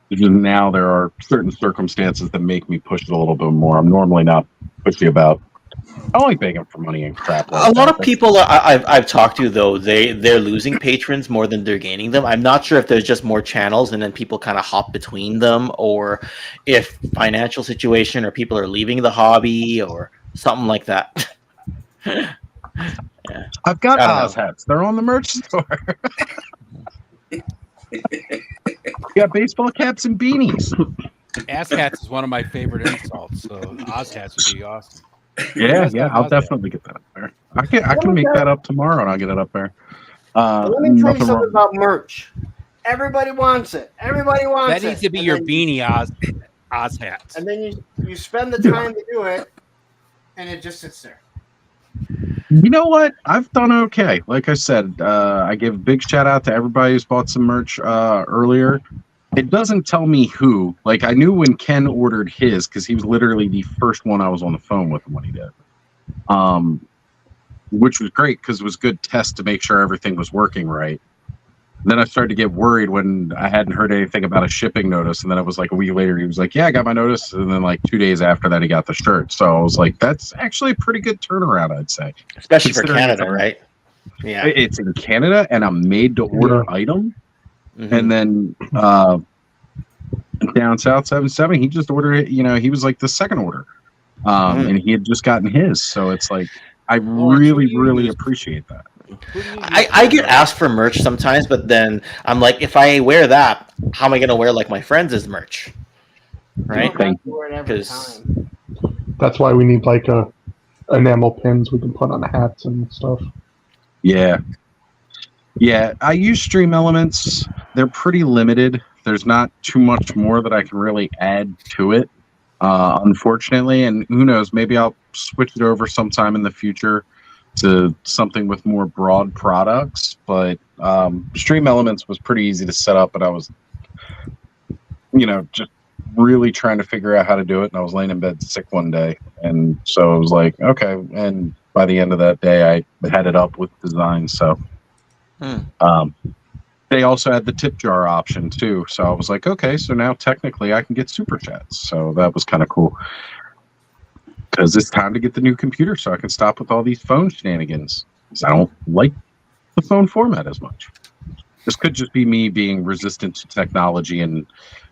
A: Because now there are certain circumstances that make me push it a little bit more. I'm normally not pushy about. I like begging for money and crap. Like
K: a lot of people I've talked to, though, they're losing patrons more than they're gaining them. I'm not sure if there's just more channels and then people kind of hop between them, or if financial situation or people are leaving the hobby or something like that.
A: Yeah. I've got Oz hats. They're on the merch store. You got baseball caps and beanies.
B: Ass hats is one of my favorite insults, so Oz hats would be awesome.
A: Yeah, I'll definitely get that up there. I can make that up tomorrow, and I'll get it up there.
C: Let me tell you something about merch. Everybody wants it. Everybody wants it.
B: That needs to be your beanie Oz hats.
C: And then you spend the time to do it, and it just sits there.
A: You know what? I've done okay. Like I said, I give a big shout out to everybody who's bought some merch earlier. It doesn't tell me who. Like, I knew when Ken ordered his, because he was literally the first one I was on the phone with when he did. Which was great, because it was a good test to make sure everything was working right. And then I started to get worried when I hadn't heard anything about a shipping notice. And then it was like a week later, he was like, yeah, I got my notice. And then like 2 days after that, he got the shirt. So I was like, that's actually a pretty good turnaround, I'd say.
K: Especially for Canada, right? Yeah.
A: It's in Canada, and a made-to-order item.
K: Mm-hmm.
A: And then down south 77, he just ordered it. You know, he was like the second order. And he had just gotten his. So it's like, I really appreciate that.
K: I get asked for merch sometimes, but then I'm like, if I wear that, how am I going to wear like my friends' merch? Right? Because
F: that's why we need like enamel pins we can put on hats and stuff.
A: Yeah. I use Stream Elements. They're pretty limited. There's not too much more that I can really add to it, unfortunately. And who knows, maybe I'll switch it over sometime in the future to something with more broad products. But Stream Elements was pretty easy to set up, but I was, just really trying to figure out how to do it. And I was laying in bed sick one day. And so I was like, okay. And by the end of that day, I had it up with design. So they also had the tip jar option too. So I was like, okay, so now technically I can get super chats. So that was kind of cool. Because it's time to get the new computer so I can stop with all these phone shenanigans. Because I don't like the phone format as much. This could just be me being resistant to technology and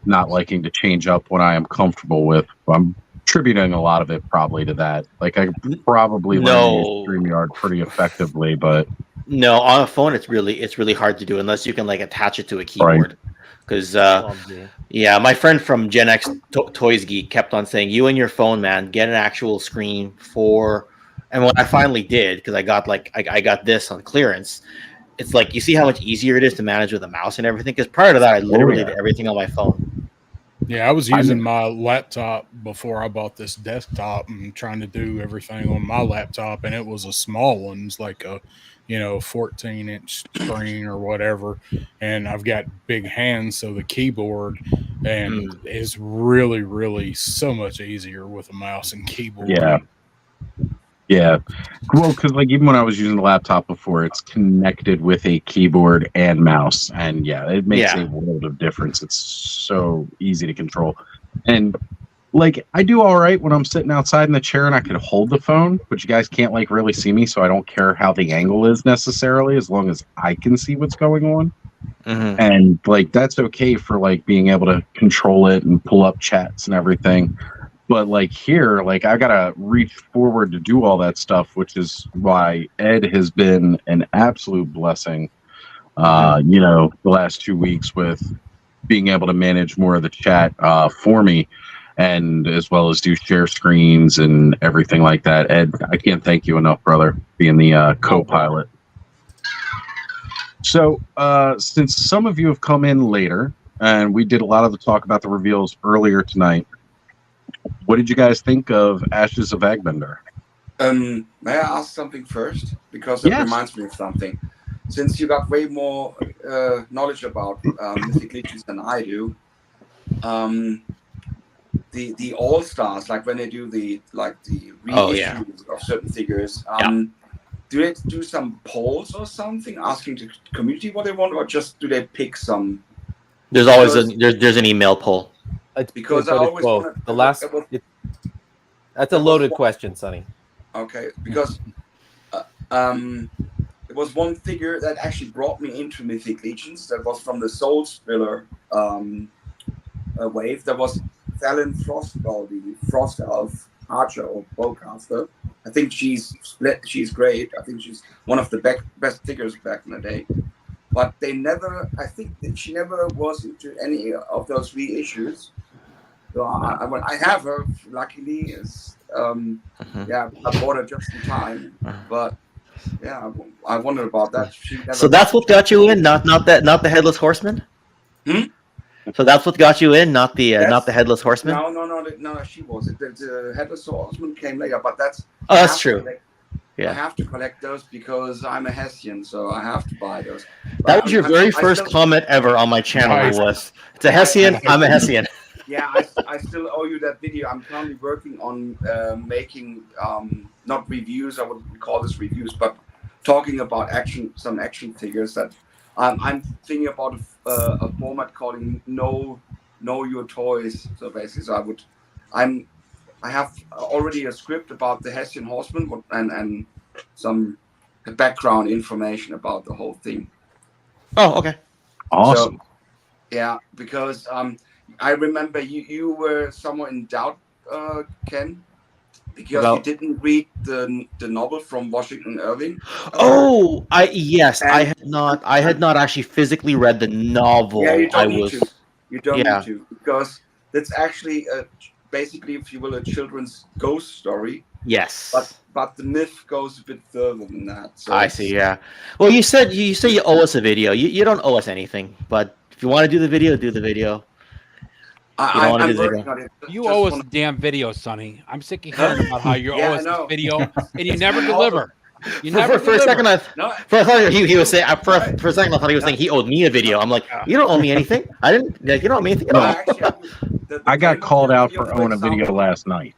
A: not liking to change up what I am comfortable with. I'm attributing a lot of it probably to that. Like, I probably learned to use StreamYard pretty effectively, but
K: no, on a phone it's really hard to do unless you can like attach it to a keyboard. Right. Because, my friend from Gen X Toys Geek kept on saying, you and your phone, man, get an actual screen for... And what I finally did, because I got I got this on clearance, it's like, you see how much easier it is to manage with a mouse and everything? Because prior to that, I literally did everything on my phone.
I: Yeah, I was using my laptop before I bought this desktop and trying to do everything on my laptop, and it was a small one. It's like a 14-inch screen or whatever, and I've got big hands, so the keyboard is really so much easier with a mouse and keyboard.
A: Yeah. Well, because like even when I was using the laptop before, it's connected with a keyboard and mouse, and it makes a world of difference. It's so easy to control, and like, I do all right when I'm sitting outside in the chair and I can hold the phone, but you guys can't like really see me, so I don't care how the angle is necessarily, as long as I can see what's going on. Mm-hmm. And like, that's okay for like being able to control it and pull up chats and everything. But like here, like I gotta reach forward to do all that stuff, which is why Ed has been an absolute blessing. The last 2 weeks with being able to manage more of the chat for me. And as well as do share screens and everything like that. Ed, I can't thank you enough, brother, being the co-pilot. So, since some of you have come in later, and we did a lot of the talk about the reveals earlier tonight, what did you guys think of Ashes of Agbendor?
H: May I ask something first? Because it reminds me of something. Since you got way more knowledge about Mythic Legions than I do, the All Stars, like when they do the reissues of certain figures, do they do some polls or something, asking the community what they want, or just do they pick some?
K: There's always there's an email poll.
H: Because I always wanted,
J: that's a loaded question, Sonny.
H: Okay, because it was one figure that actually brought me into Mythic Legions. That was from the Soul Spiller wave. That was Fallon Frostball, the Frost Elf Archer or Bowcaster. I think she's split. She's great. I think she's one of the best figures back in the day. But they never. I think that she never was into any of those reissues. So I have her. Luckily, I bought her just in time. But yeah, I wondered about that.
K: So that's what got you in, not the Headless Horseman. So that's what got you in, not the Headless Horseman.
H: No, she wasn't. The Headless Horseman came later, but that's.
K: Oh, that's true.
H: I have to collect those because I'm a Hessian, so I have to buy those. But
K: that was your very first comment ever on my channel. Was it's a Hessian? I'm a Hessian.
H: Yeah, I still owe you that video. I'm currently working on making not reviews. I wouldn't call this reviews, but talking about some action figures that I'm thinking about a format calling Know Your Toys. So basically, I have already a script about the Hessian Horseman and some background information about the whole thing.
K: Oh, okay,
A: awesome.
H: So, yeah, because I remember you were somewhat in doubt, Ken, because you didn't read the novel from Washington Irving.
K: Oh, I had not actually physically read the novel.
H: Yeah, you don't need to. You don't need to, because that's actually basically, if you will, a children's ghost story.
K: Yes.
H: But the myth goes a bit further than that. So
K: I see. Yeah. Well, you said you owe us a video. You don't owe us anything, but if you want to do the video, do the video.
B: You owe us a damn video, Sonny. I'm sick of hearing about how you owe us this video and you never deliver. You never
K: for a second, I thought he was saying. For a second, I thought he was saying he owed me a video. I'm like, you don't owe me anything. I didn't. You don't owe me anything at all.
A: I got called out for owning a video last night.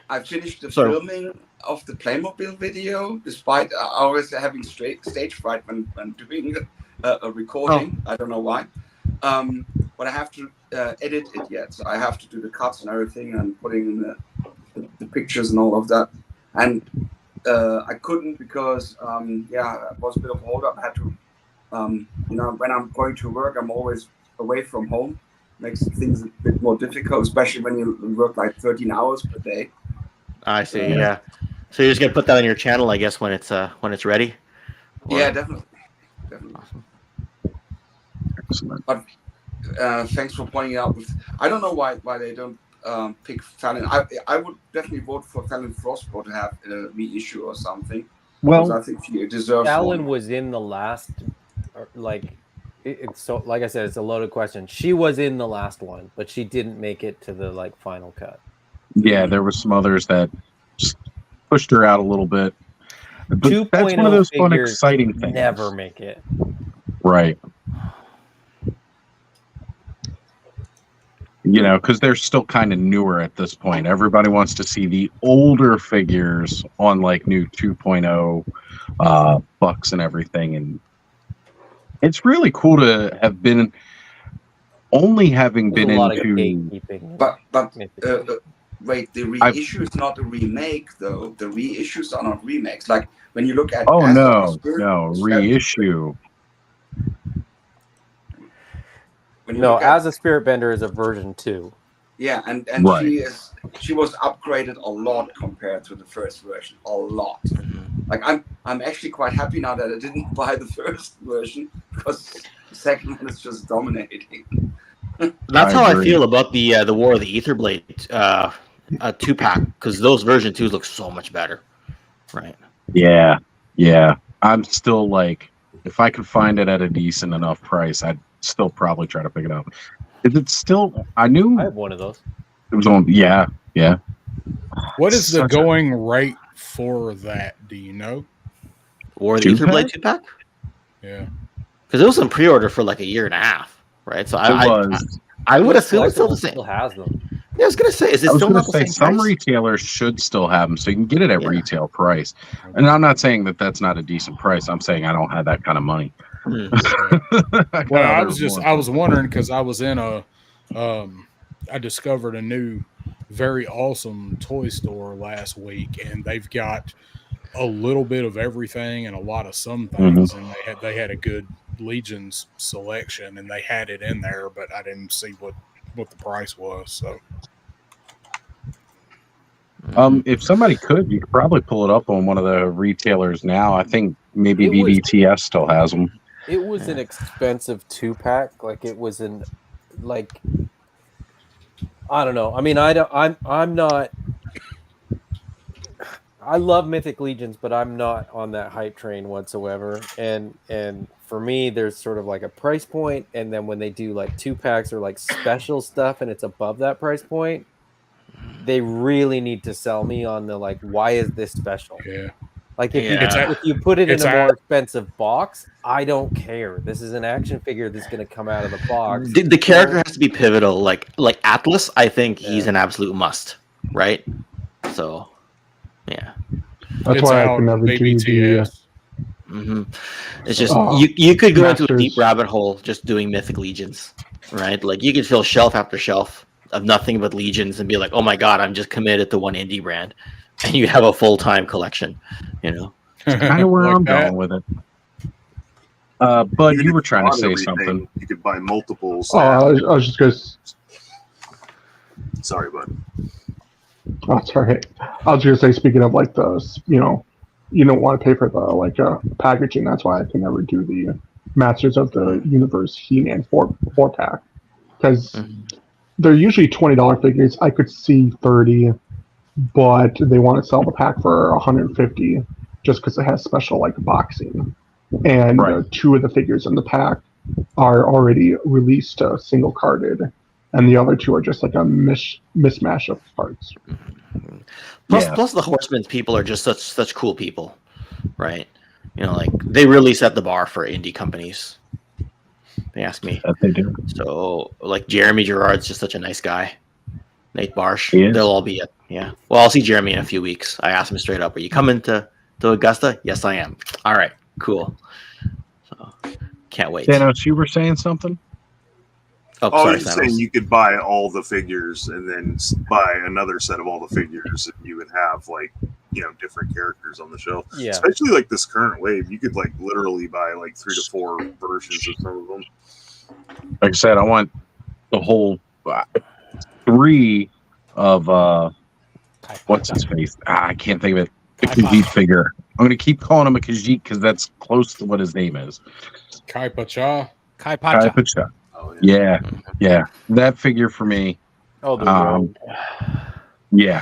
H: I finished the filming of the Playmobil video, despite always having stage fright when doing a recording. I don't know why. But I have to edit it yet. So I have to do the cuts and everything and putting in the pictures and all of that. And I couldn't because, it was a bit of a hold up. I had to, when I'm going to work, I'm always away from home. Makes things a bit more difficult, especially when you work like 13 hours per day.
K: I see. Yeah. So you're just gonna put that on your channel, I guess, when it's ready.
H: Yeah, definitely.
K: Awesome.
H: But thanks for pointing out. I don't know why they don't pick Fallon. I would definitely vote for Fallon Frostbow to have a reissue or something.
A: Well,
H: I think she deserves.
J: Fallon was in the last, it's so like I said, it's a loaded question. She was in the last one, but she didn't make it to the final cut.
A: Yeah, there was some others that just pushed her out a little bit. But that's one of those fun, exciting things.
J: Never make it.
A: Right. Because they're still kind of newer at this point. Everybody wants to see the older figures on like new 2.0 bucks and everything. And it's really cool to have been having been into.
H: But wait, the reissue is not a remake though. The reissues are not remakes. Like when you look at
A: reissue.
J: As a Spirit Bender is a version 2.
H: Yeah, and
A: right.
H: she was upgraded a lot compared to the first version. A lot. Like I'm actually quite happy now that I didn't buy the first version because the second one is just dominating.
K: That's how I feel about the War of the Aetherblade 2-pack, because those version 2s look so much better. Right.
A: Yeah. I'm still like if I could find it at a decent enough price, I'd still probably try to pick it up. Is it still? I knew
J: I have one of those.
A: it was on. Yeah.
I: What is the going rate for that? Do you know?
K: Or the Ether Blade 2-pack?
I: Yeah.
K: Because it was in pre-order for like a year and a half, right? So I would assume it's still the same.
J: Still has them.
K: Yeah, I was gonna say, is it still not the same
A: some
K: price?
A: retailers should still have them, so you can get it at retail price. And I'm not saying that that's not a decent price. I'm saying I don't have that kind of money.
I: Well, I was wondering because I was in I discovered a new, very awesome toy store last week, and they've got a little bit of everything and a lot of some things, and they had a good Legions selection, and they had it in there, but I didn't see what the price was. So,
A: if somebody could, you could probably pull it up on one of the retailers now. I think maybe BBTS still has them.
J: It was an expensive 2-pack. Like it was I don't know. I mean, I'm not. I love Mythic Legions, but I'm not on that hype train whatsoever. And for me, there's sort of like a price point, and then when they do like 2-packs or like special stuff, and it's above that price point, they really need to sell me on the like, why is this special?
I: Yeah.
J: Like if you put it in a more expensive box, I don't care. This is an action figure that's going to come out of the box.
K: The character has to be pivotal. Like Atlas, I think he's an absolute must, right? So, yeah.
F: That's why I can never do the.
K: It's just you could go into a deep rabbit hole just doing Mythic Legions, right? Like you could fill shelf after shelf of nothing but Legions and be like, oh my god, I'm just committed to one indie brand, and you have a full-time collection, you know.
A: That's kind of where I'm going with it. But you were trying to say something.
E: You could buy multiples.
F: I was just going to.
E: Sorry, bud.
F: Oh, sorry. I was going to say, speaking of like the, you don't want to pay for the packaging. That's why I can never do the Masters of the Universe He-Man 4-pack, because they're usually $20 figures. I could see 30, but they want to sell the pack for 150 just because it has special like boxing, and 2 of the figures in the pack are already released single carded, and the other 2 are just like a mismatch of parts.
K: Plus the Horsemen people are just such cool people, right? You know, like they really set the bar for indie companies. They ask me.
A: They do.
K: So, like Jeremy Gerard's just such a nice guy. Nate Barsh, they'll all be Well, I'll see Jeremy in a few weeks. I asked him straight up, "Are you coming to Augusta?" Yes, I am. All right, cool. So, can't wait.
A: Thanos, you were saying something?
K: Oh,
E: I
K: sorry,
E: was just saying you could buy all the figures and then buy another set of all the figures, and you would have like different characters on the shelf.
J: Yeah.
E: Especially like this current wave, you could like literally buy like 3 to 4 versions of some of them.
A: Like I said, I want the whole 3 of what's his face? I can't think of it. The Khajiit figure. I'm going to keep calling him a Khajiit because that's close to what his name is.
I: Kai Pacha.
E: Oh,
A: yeah, that figure for me.
J: Oh,
A: yeah.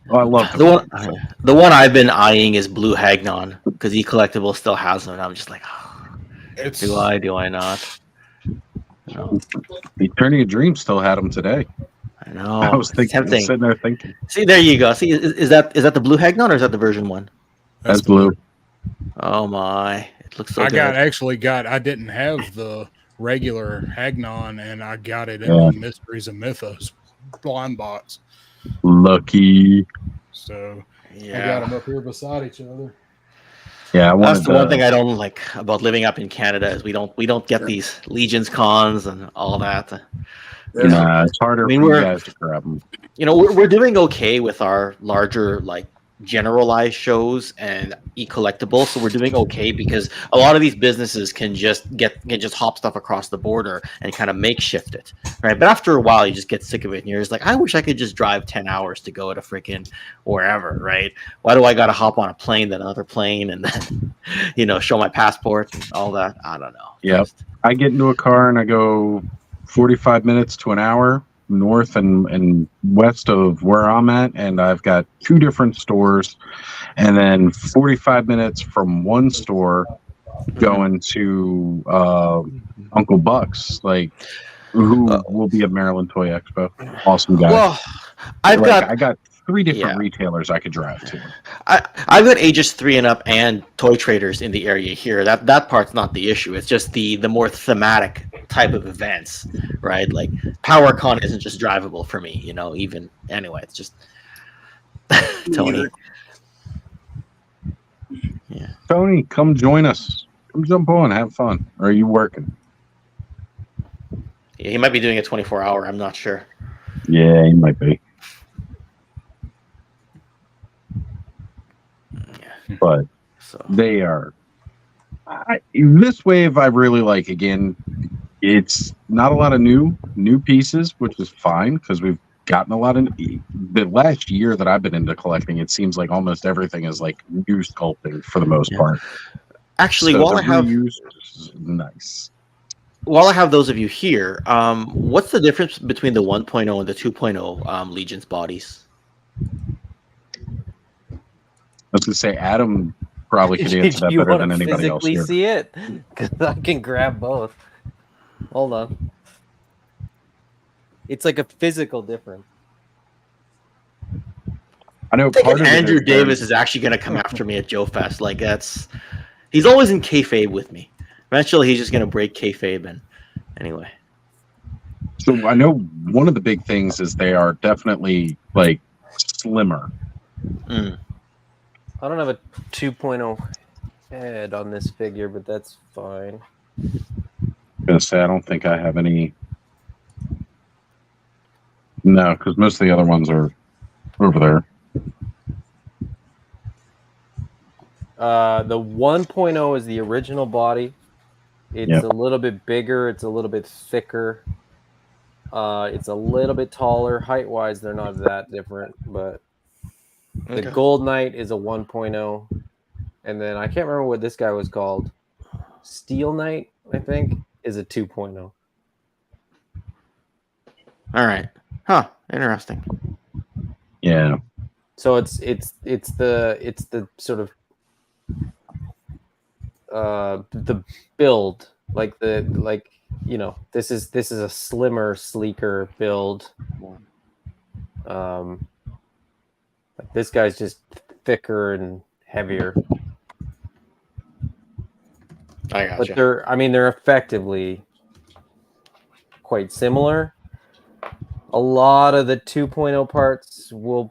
A: Oh, I love
K: the one I've been eyeing is Blue Hagnon because eCollectibles still has them, and I'm just like, do I not? No.
A: Eternity of Dreams still had them today.
K: I know.
A: I was sitting there thinking.
K: See, there you go. See, is that the Blue Hagnon or is that the version 1?
A: That's blue.
K: Oh my! It looks so good.
I: I didn't have the regular Hagnon, and I got it in the Mysteries of Mythos blind box.
A: Lucky.
I: So I got them up here beside each other.
A: Yeah,
K: that's the one thing I don't like about living up in Canada is we don't get these Legions cons and all that.
A: It's harder for you guys to grab them.
K: We're doing okay with our larger like generalized shows and e-collectibles, so we're doing okay because a lot of these businesses can just hop stuff across the border and kind of makeshift it, right? But after a while you just get sick of it and you're just like, I wish I could just drive 10 hours to go to freaking wherever, right? Why do I gotta hop on a plane, then another plane, and then show my passport and all that? I don't know.
A: Yep. I get into a car and I go 45 minutes to an hour north and west of where I'm at, and I've got 2 different stores, and then 45 minutes from one store going to Uncle Buck's, like, who will be at Maryland Toy Expo. Awesome guy.
K: Well, I
A: got 3 different retailers I could drive to.
K: I've got ages 3 and up and toy traders in the area here. That part's not the issue. It's just the more thematic type of events, right? Like PowerCon isn't just drivable for me, you know. Even anyway, it's just Tony. Yeah,
A: Tony, come join us. Come jump on, have fun. Or are you working?
K: Yeah, he might be doing a 24-hour. I'm not sure.
A: Yeah, he might be. But they are. This wave I really like. Again, it's not a lot of new pieces, which is fine because we've gotten a lot of. The last year that I've been into collecting, it seems like almost everything is like new sculpting for the most part.
K: Actually,
A: so
K: while I have
A: nice.
K: While I have those of you here, what's the difference between the 1.0 and the 2.0 Legion's bodies?
A: I was gonna say Adam probably could answer that better than anybody else here.
J: See it? Because I can grab both. Hold on. It's like a physical difference.
A: I know.
K: I think Andrew Davis is actually going to come after me at Joe Fest. Like he's always in kayfabe with me. Eventually, he's just going to break kayfabe. And anyway,
A: so I know one of the big things is they are definitely like slimmer.
J: I don't have a 2.0 head on this figure, but that's fine.
A: I'm gonna say I don't think I have any. No, because most of the other ones are over there.
J: The 1.0 is the original body. It's a little bit bigger. It's a little bit thicker. It's a little bit taller. Height-wise, they're not that different, but the Gold Knight is a 1.0. And then I can't remember what this guy was called. Steel Knight, I think, is a 2.0.
K: All right. Huh. Interesting.
A: Yeah.
J: So it's the sort of the build, like this is a slimmer, sleeker build. This guy's just thicker and heavier.
K: I gotcha.
J: But they're effectively quite similar. A lot of the 2.0 parts will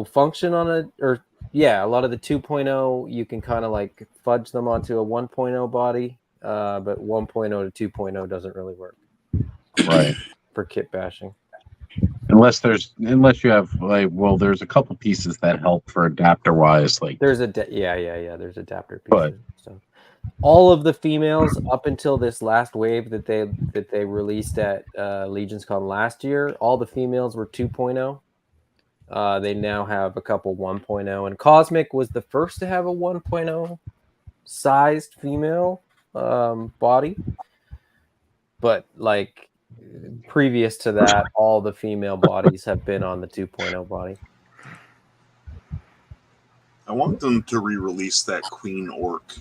J: function on a lot of the 2.0 you can kind of like fudge them onto a 1.0 body, but 1.0 to 2.0 doesn't really work.
A: Right.
J: For kit bashing.
A: Unless you have there's a couple pieces that help for adapter wise, like
J: there's there's adapter pieces. But so all of the females up until this last wave that they released at Legion's Con last year, all the females were 2.0. They now have a couple 1.0, and Cosmic was the first to have a 1.0 sized female body. But like previous to that, all the female bodies have been on the 2.0 body.
E: I want them to re-release that Queen Orc.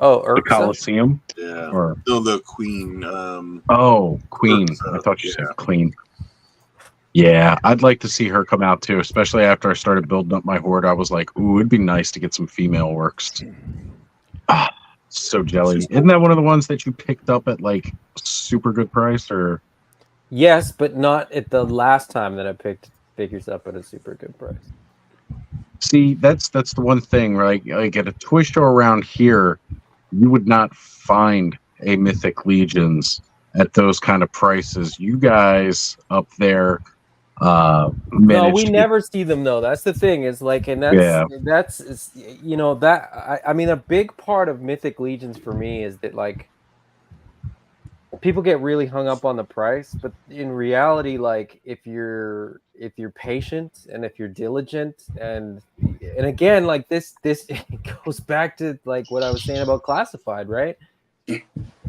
J: Oh,
A: the Coliseum?
E: Yeah.
A: Or
E: the Queen.
A: Queen. I thought you said Queen. Yeah, I'd like to see her come out too, especially after I started building up my horde. I was like, ooh, it'd be nice to get some female orcs. So jelly. Isn't that one of the ones that you picked up at like super good price? Or
J: yes, but not at the last time that I picked figures up at a super good price.
A: See, that's the one thing, right? Like at a toy store around here, you would not find a Mythic Legions at those kind of prices. You guys up there
J: no, we never see them though. That's the thing, is like, and that's you know, that I mean a big part of Mythic Legions for me is that like people get really hung up on the price, but in reality, like if you're patient and if you're diligent and again, like this goes back to like what I was saying about classified, right?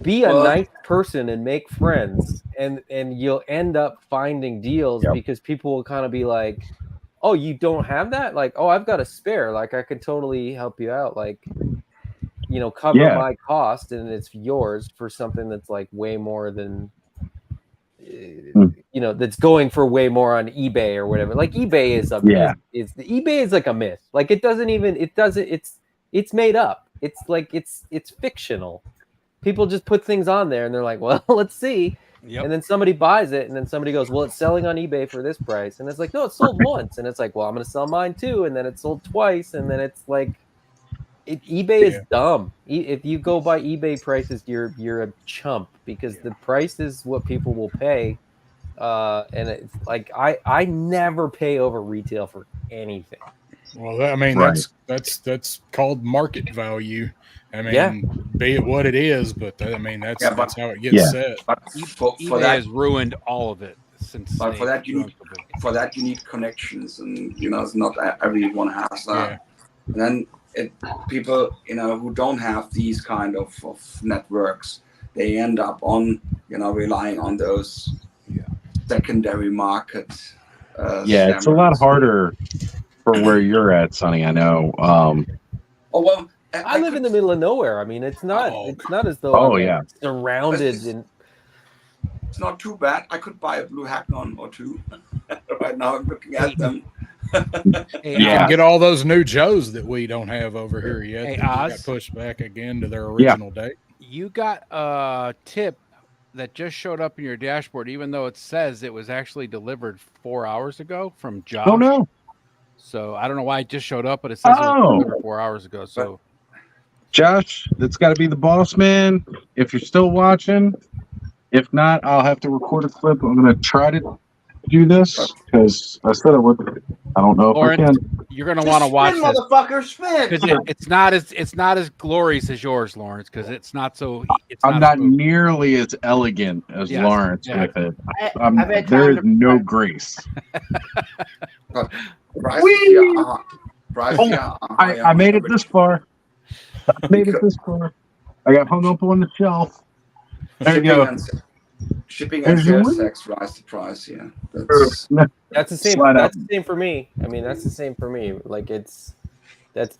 J: Be a nice person and make friends, and you'll end up finding deals because people will kind of be like, oh, you don't have that? Like, oh, I've got a spare. Like, I could totally help you out. Like, cover my cost, and it's yours for something that's like way more than that's going for way more on eBay or whatever. Like eBay is eBay is like a myth. Like it's made up. It's like it's fictional. People just put things on there and they're like, well, let's see. Yep. And then somebody buys it, and then somebody goes, well, it's selling on eBay for this price. And it's like, no, it sold once. And it's like, well, I'm going to sell mine too. And then it sold twice. And then it's like, eBay is dumb. If you go by eBay prices, you're a chump, because the price is what people will pay. And it's like, I never pay over retail for anything.
I: Well, that's called market value. I mean, be it what it is, but that's how it gets set.
H: But
B: eBay has ruined all of it since.
H: But for that you need connections, and it's not everyone has that. And then people who don't have these kind of networks, they end up on relying on those secondary market.
A: It's a lot harder for where you're at, Sonny. I know.
J: I live in the middle of nowhere. I mean, it's not as though I'm surrounded in.
H: It's not too bad. I could buy a blue Hagnon or two. Right now, I'm looking at them.
I: Get all those new Joes that we don't have over here yet.
B: Hey,
I: that got pushed back again to their original date.
B: You got a tip that just showed up in your dashboard, even though it says it was actually delivered 4 hours ago from Josh.
A: Oh no!
B: So I don't know why it just showed up, but it says it was delivered 4 hours ago. So.
A: Josh, that's got to be the boss man. If you're still watching, if not, I'll have to record a clip. I'm going to try to do this because I said I would. I don't know if I can.
B: You're going to want to watch this,
C: motherfucker, spin.
B: Because it's not as glorious as yours, Lawrence. Because it's not so.
A: I'm not nearly as elegant as Lawrence with it. There is no grace. I made it this far. I made it this far. I got hung up on the shelf. There you go.
H: Shipping and sales tax rise the price. Yeah,
J: that's the same. That's the same for me. I mean, that's the same for me. Like it has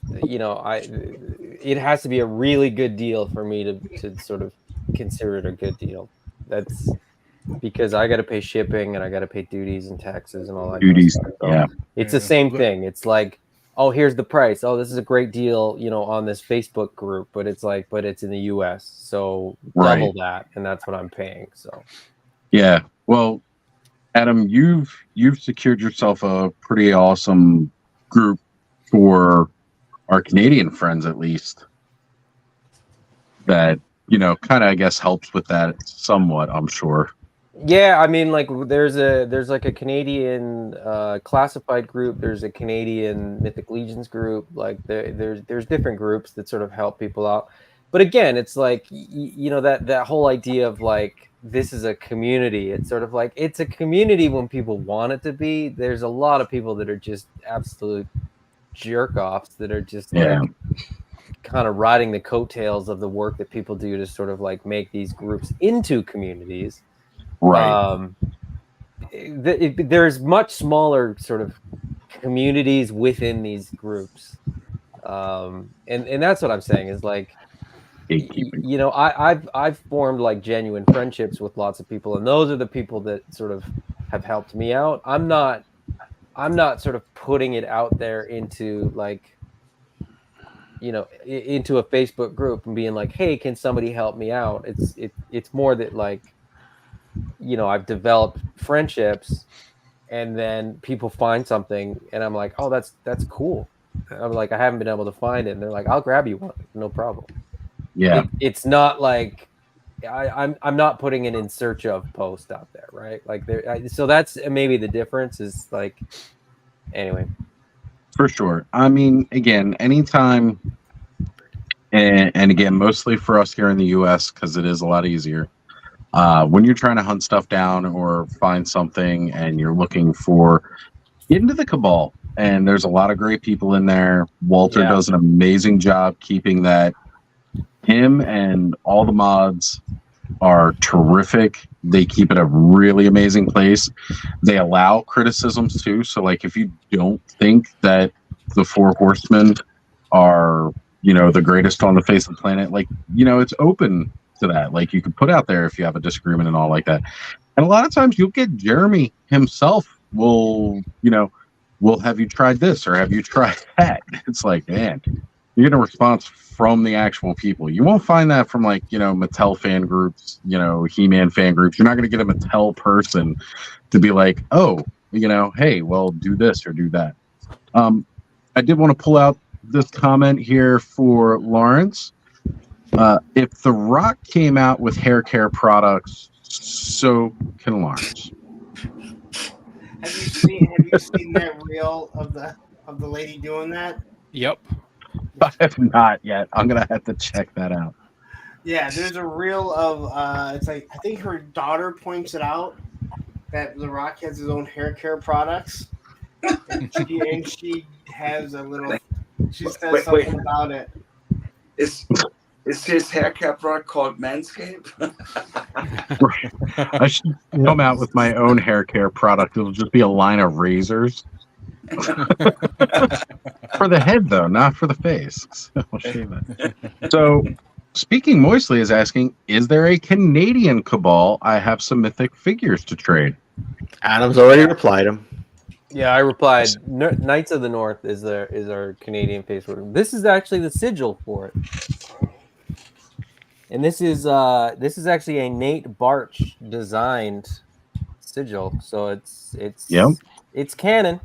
J: to be a really good deal for me to sort of consider it a good deal. That's because I got to pay shipping and I got to pay duties and taxes and all that.
A: Duties,
J: so it's the same thing. It's like, oh, here's the price. Oh, this is a great deal, on this Facebook group, but it's in the US. So double that, and that's what I'm paying. So
A: yeah. Well, Adam, you've secured yourself a pretty awesome group for our Canadian friends, at least. That, kind of I guess helps with that somewhat, I'm sure.
J: Yeah, I mean, like there's like a Canadian classified group. There's a Canadian Mythic Legions group. Like there's different groups that sort of help people out. But again, it's like that whole idea of like this is a community. It's sort of like it's a community when people want it to be. There's a lot of people that are just absolute jerk offs that are just like kind of riding the coattails of the work that people do to sort of like make these groups into communities.
A: Right.
J: There's much smaller sort of communities within these groups, and that's what I'm saying is like, I've formed like genuine friendships with lots of people, and those are the people that sort of have helped me out. I'm not sort of putting it out there into like, into a Facebook group and being like, hey, can somebody help me out? It's more that like, I've developed friendships, and then people find something, and I'm like, oh, that's cool. I'm like, I haven't been able to find it, and they're like, I'll grab you one, no problem.
A: Yeah,
J: it's not like I'm not putting an in search of post out there, right? Like so that's maybe the difference is like, anyway.
A: For sure. I mean, again, anytime, and again, mostly for us here in the U.S. because it is a lot easier. When you're trying to hunt stuff down or find something and you're looking get into the Cabal, and there's a lot of great people in there. Walter does an amazing job keeping that. Him and all the mods are terrific. They keep it a really amazing place. They allow criticisms too. So like if you don't think that the Four Horsemen are the greatest on the face of the planet. Like, it's open to that. Like, you could put out there if you have a disagreement and all like that. And a lot of times you'll get Jeremy himself will have you tried this or have you tried that? It's like, man, you're getting a response from the actual people. You won't find that from like, Mattel fan groups, He-Man fan groups. You're not going to get a Mattel person to be like, oh, hey, well, do this or do that. I did want to pull out this comment here for Lawrence. If The Rock came out with hair care products, so can Lawrence.
C: Have you seen that reel of the lady doing that?
B: Yep.
A: I have not yet. I'm gonna have to check that out.
C: Yeah, there's a reel of it's like I think her daughter points it out that The Rock has his own hair care products, and she has a little. She says something about it.
H: Is his hair care product called Manscaped?
A: I should come out with my own hair care product. It'll just be a line of razors. For the head, though, not for the face. So, Speaking Moistly is asking, is there a Canadian Cabal? I have some Mythic figures to trade.
K: Adam's already replied him.
J: Yeah, I replied. Knights of the North is our Canadian face for it. This is actually the sigil for it. And this is actually a Nate Barch designed sigil, so it's canon.
A: It's canon.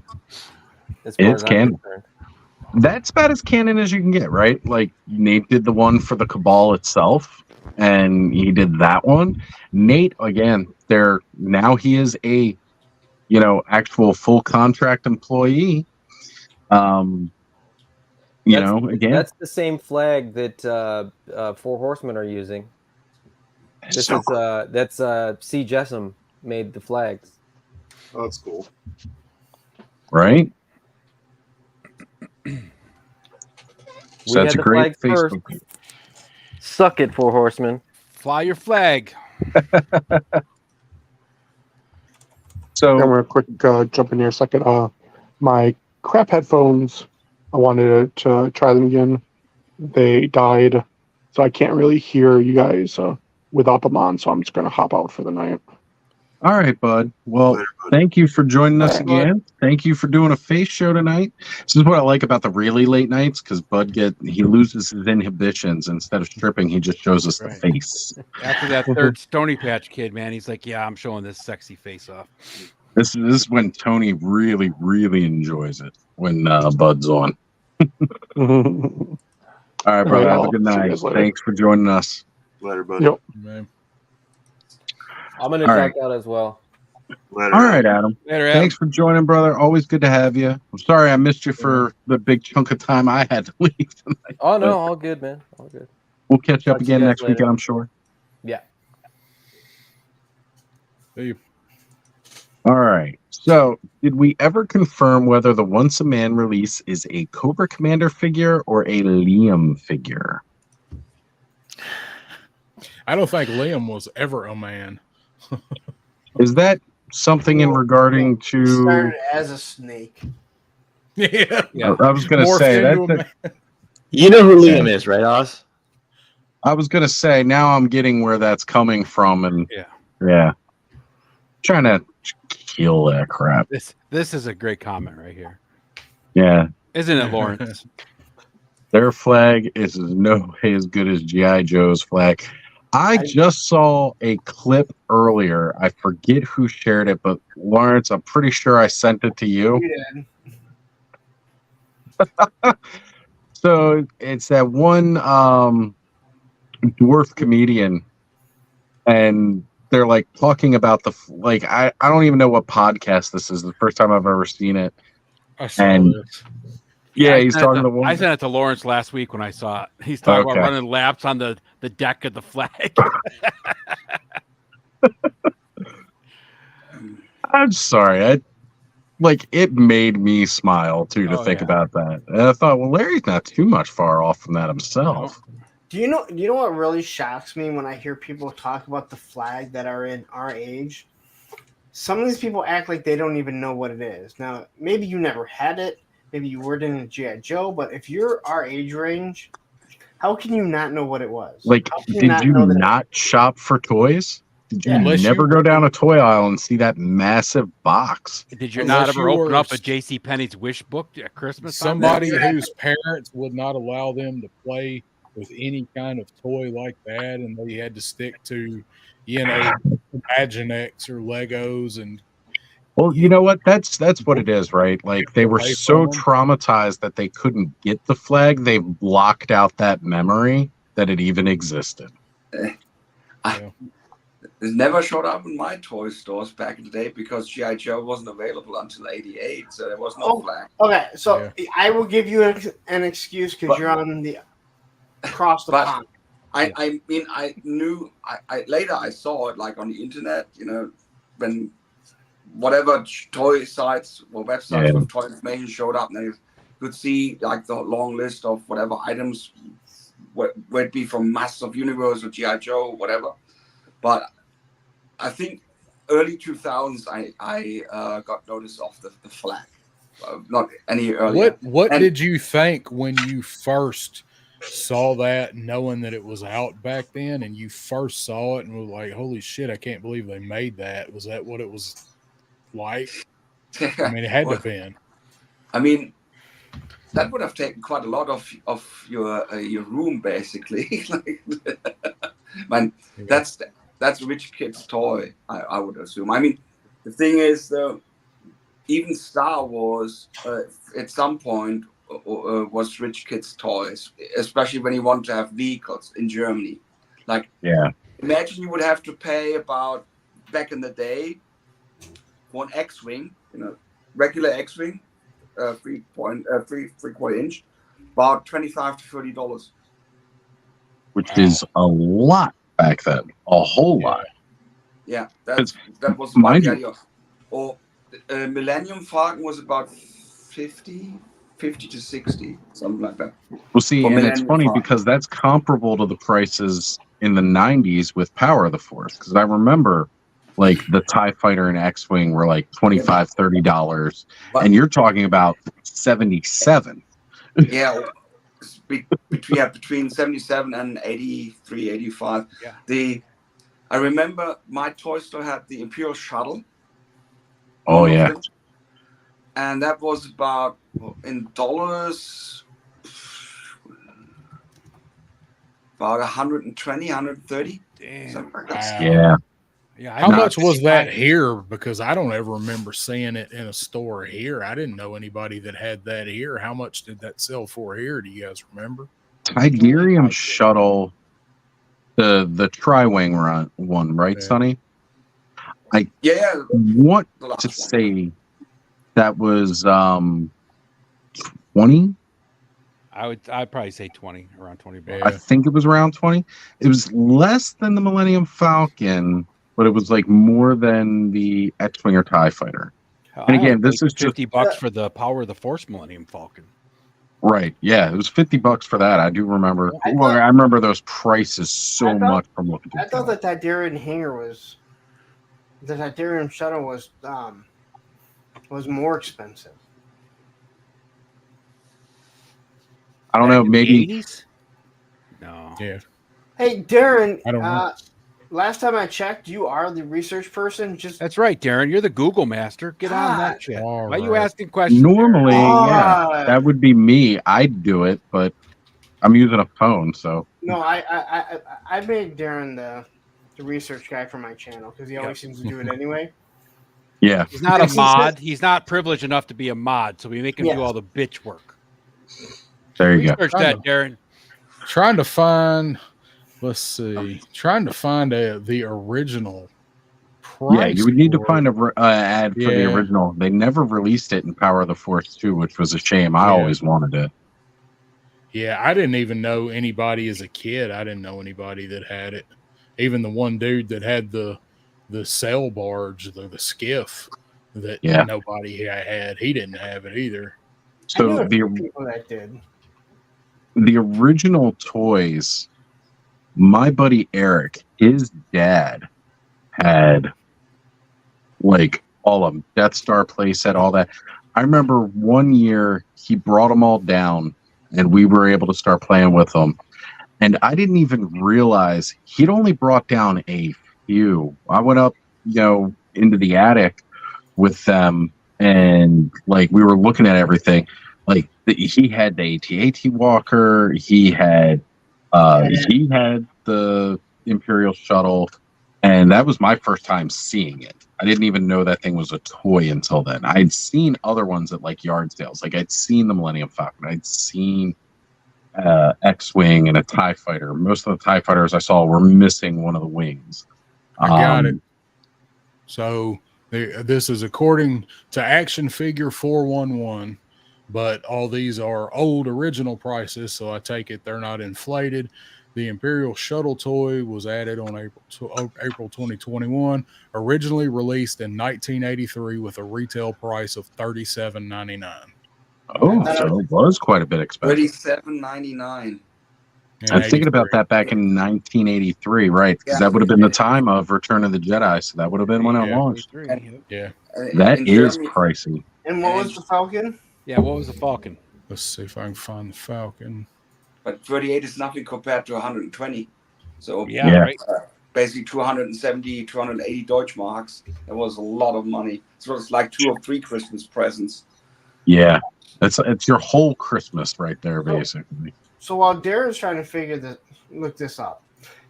A: That's about as canon as you can get, right? Like Nate did the one for the Cabal itself, and he did that one. Nate, again, he is a actual full contract employee. Again,
J: that's the same flag that Four Horsemen are using. That's C. Jessam made the flags.
E: Oh, that's cool.
A: Right? So that's a great Facebook group.
J: Suck it, Four Horsemen.
B: Fly your flag.
F: So I'm gonna quick jump in here a second. My crap headphones, I wanted to try them again. They died, so I can't really hear you guys without them on. So I'm just gonna hop out for the night.
A: All right, bud. Well, thank you for joining us again. Thank you for doing a face show tonight. This is what I like about the really late nights, because Bud he loses his inhibitions. Instead of stripping, he just shows us the face.
B: After that third Stony Patch Kid, man, he's like, yeah, I'm showing this sexy face off.
A: This is when Tony really, really enjoys it, when Bud's on. All right, brother. Have a good night. Thanks for joining us.
E: Later, buddy.
F: Yep.
J: I'm going to check out as well.
A: All right, Adam.
B: Later, Adam.
A: Thanks for joining, brother. Always good to have you. I'm sorry I missed you for the big chunk of time I had to leave tonight.
J: Oh, no. All good, man. All good.
A: We'll catch up again next weekend, I'm sure.
J: Yeah.
I: See you.
A: All right. So, did we ever confirm whether the Once a Man release is a Cobra Commander figure or a Liam figure?
I: I don't think Liam was ever a man.
A: Is that something in regarding to?
C: Started as a snake.
I: Yeah.
A: I was going to say that.
K: You know who Liam is, right, Oz?
A: I was going to say, now I'm getting where that's coming from, and yeah. Trying to kill that crap.
B: This is a great comment right here.
A: Yeah.
B: Isn't it, Lawrence?
A: Their flag is no way as good as G.I. Joe's flag. I just saw a clip earlier. I forget who shared it, but Lawrence, I'm pretty sure I sent it to you. So it's that one dwarf comedian, and they're like talking about I don't even know what podcast this is. The first time I've ever seen it.
I: I saw this.
A: Yeah, he's talking to one.
B: I sent it to Lawrence last week when I saw it. He's talking about running laps on the deck of the flag.
A: I'm sorry. It made me smile too to think about that. And I thought, well, Larry's not too much far off from that himself.
C: Do you know what really shocks me when I hear people talk about the flag that are in our age? Some of these people act like they don't even know what it is. Now, maybe you never had it. Maybe you weren't in a G.I. Joe, but if you're our age range, How can you not know what it was?
A: Like, did you not shop for toys? Did you never go down a toy aisle and see that massive box?
B: Did you not ever open up a JCPenney's wish book at Christmas?
I: Somebody whose parents would not allow them to play with any kind of toy like that, and they had to stick to, Imaginext or Legos and.
A: Well, you know what? That's what it is, right? Like, they were so traumatized that they couldn't get the flag, they blocked out that memory that it even existed.
H: It never showed up in my toy stores back in the day because G.I. Joe wasn't available until '88, so there was no flag.
C: Okay, so I will give you an excuse because you're on the across the pond.
H: I mean, I knew. Later I saw it like on the internet. When whatever toy sites or websites with toy information showed up, and you could see like the long list of whatever items, whether it be from Masters of Universe or G.I. Joe, whatever. But I think early 2000s, I got notice of the flag. Not any earlier.
I: What did you think when you first saw that, knowing that it was out back then, and you first saw it and was like, "Holy shit! I can't believe they made that." Was that what it was like? I mean, it had to have been.
H: I mean, that would have taken quite a lot of your room, basically. Man, that's a rich kid's toy, I would assume. I mean, the thing is, even Star Wars at some point was rich kids' toys, especially when you want to have vehicles in Germany. Like, imagine you would have to pay about, back in the day, one X-Wing, regular X-Wing, 3.3 inch, about $25 to $30.
A: Which is a lot back then, a whole lot.
H: Yeah, that was my idea. Or Millennium Falcon was about 50 to 60, something like that.
A: Well, see, and it's funny because that's comparable to the prices in the 90s with Power of the Force. Because I remember, like, the TIE Fighter and X-Wing were like $25, $30, and you're talking about 77.
H: Yeah. Between 77 and 83, 85.
B: Yeah.
H: I remember my toy store had the Imperial Shuttle.
A: Oh, yeah.
H: And that was about, in dollars, about 120, 130.
B: Damn.
H: Something like that.
A: Yeah.
I: How much was that here? Because I don't ever remember seeing it in a store here. I didn't know anybody that had that here. How much did that sell for here? Do you guys remember?
A: Tigerium Shuttle, the Tri-Wing one, right, Sonny? I want to say that was 20.
B: I'd probably say 20, around 20 bucks.
A: I think it was around 20. It was less than the Millennium Falcon, but it was like more than the X-Wing or TIE Fighter. And again, this is
B: $50 for the Power of the Force Millennium Falcon.
A: Right. Yeah, it was $50 for that. I do remember. I remember those prices so much from looking.
C: I thought that Tigerium Hanger was, the Tigerium Shuttle was more expensive.
A: I don't know. Maybe.
B: 80s? No.
I: Yeah.
C: Hey, Darren.
I: I don't know.
C: Last time I checked, you are the research person.
B: That's right, Darren. You're the Google master. Get on that shit. Why are you asking questions?
A: Normally, that would be me. I'd do it, but I'm using a phone, so.
C: No, I made Darren the research guy for my channel because he always seems to do it anyway.
A: Yeah.
B: He's not a mod. He's not privileged enough to be a mod, so we make him do all the bitch work.
A: There you
B: Research
A: go.
B: that, Darren.
I: Trying to find. Let's see. Trying to find the original price.
A: Yeah, you would need to find a ad for the original. They never released it in Power of the Force 2, which was a shame. I always wanted it.
I: Yeah, I didn't even know anybody as a kid. I didn't know anybody that had it. Even the one dude that had the sail barge, the skiff that nobody had, he didn't have it either.
A: So
C: people that did.
A: The original toys, my buddy Eric, his dad had like all of them, Death Star playset, all that. I remember one year he brought them all down and we were able to start playing with them. And I didn't even realize he'd only brought down a few. I went up, into the attic with them, and like we were looking at everything. Like he had the AT-AT walker, he had the Imperial shuttle, and that was my first time seeing it. I didn't even know that thing was a toy until then. I'd seen other ones at like yard sales. Like I'd seen the Millennium Falcon, I'd seen X-Wing and a TIE fighter. Most of the TIE fighters I saw were missing one of the wings.
I: I got it. So this is according to Action Figure 411, but all these are old original prices, so I take it they're not inflated. The Imperial Shuttle toy was added on April 2021, originally released in 1983 with a retail price of $37.99.
A: Oh, so it was quite a bit expensive.
H: $37.99.
A: I was thinking about that back in 1983, right? Because that would have been the time of Return of the Jedi, so that would have been when it launched.
I: Yeah.
A: That is pricey.
C: And what was the Falcon?
B: Yeah, what was the Falcon?
I: Let's see if I can find the Falcon.
H: But 38 is nothing compared to 120. So
B: right.
H: Basically 270, 280 Deutschmarks. That was a lot of money. So it's like 2 or 3 Christmas presents.
A: Yeah, it's your whole Christmas right there, basically.
C: So while Darren's trying to look this up,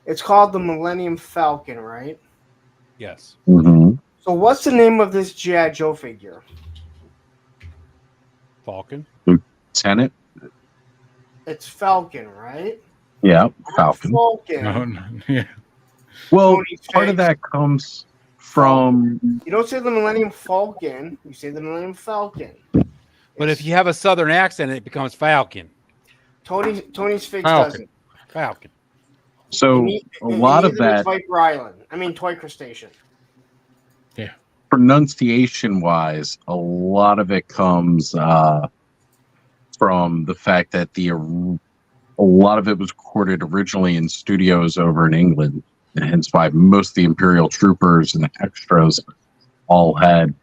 C: it's called the Millennium Falcon, right?
B: Yes.
A: Mm-hmm.
C: So what's the name of this G.I. Joe figure?
B: Falcon.
A: Lieutenant.
C: It's Falcon, right?
A: Yeah, Falcon.
C: Falcon.
I: Yeah.
A: Well, part of that comes from.
C: You don't say the Millennium Falcon. You say the Millennium Falcon.
B: But if you have a Southern accent, it becomes Falcon.
C: Tony's fix doesn't.
B: Falcon.
A: So a lot of that.
C: Viper Island. Toy Crustacean.
I: Yeah.
A: Pronunciation-wise, a lot of it comes from the fact that a lot of it was recorded originally in studios over in England, and hence why most of the Imperial troopers and extras all had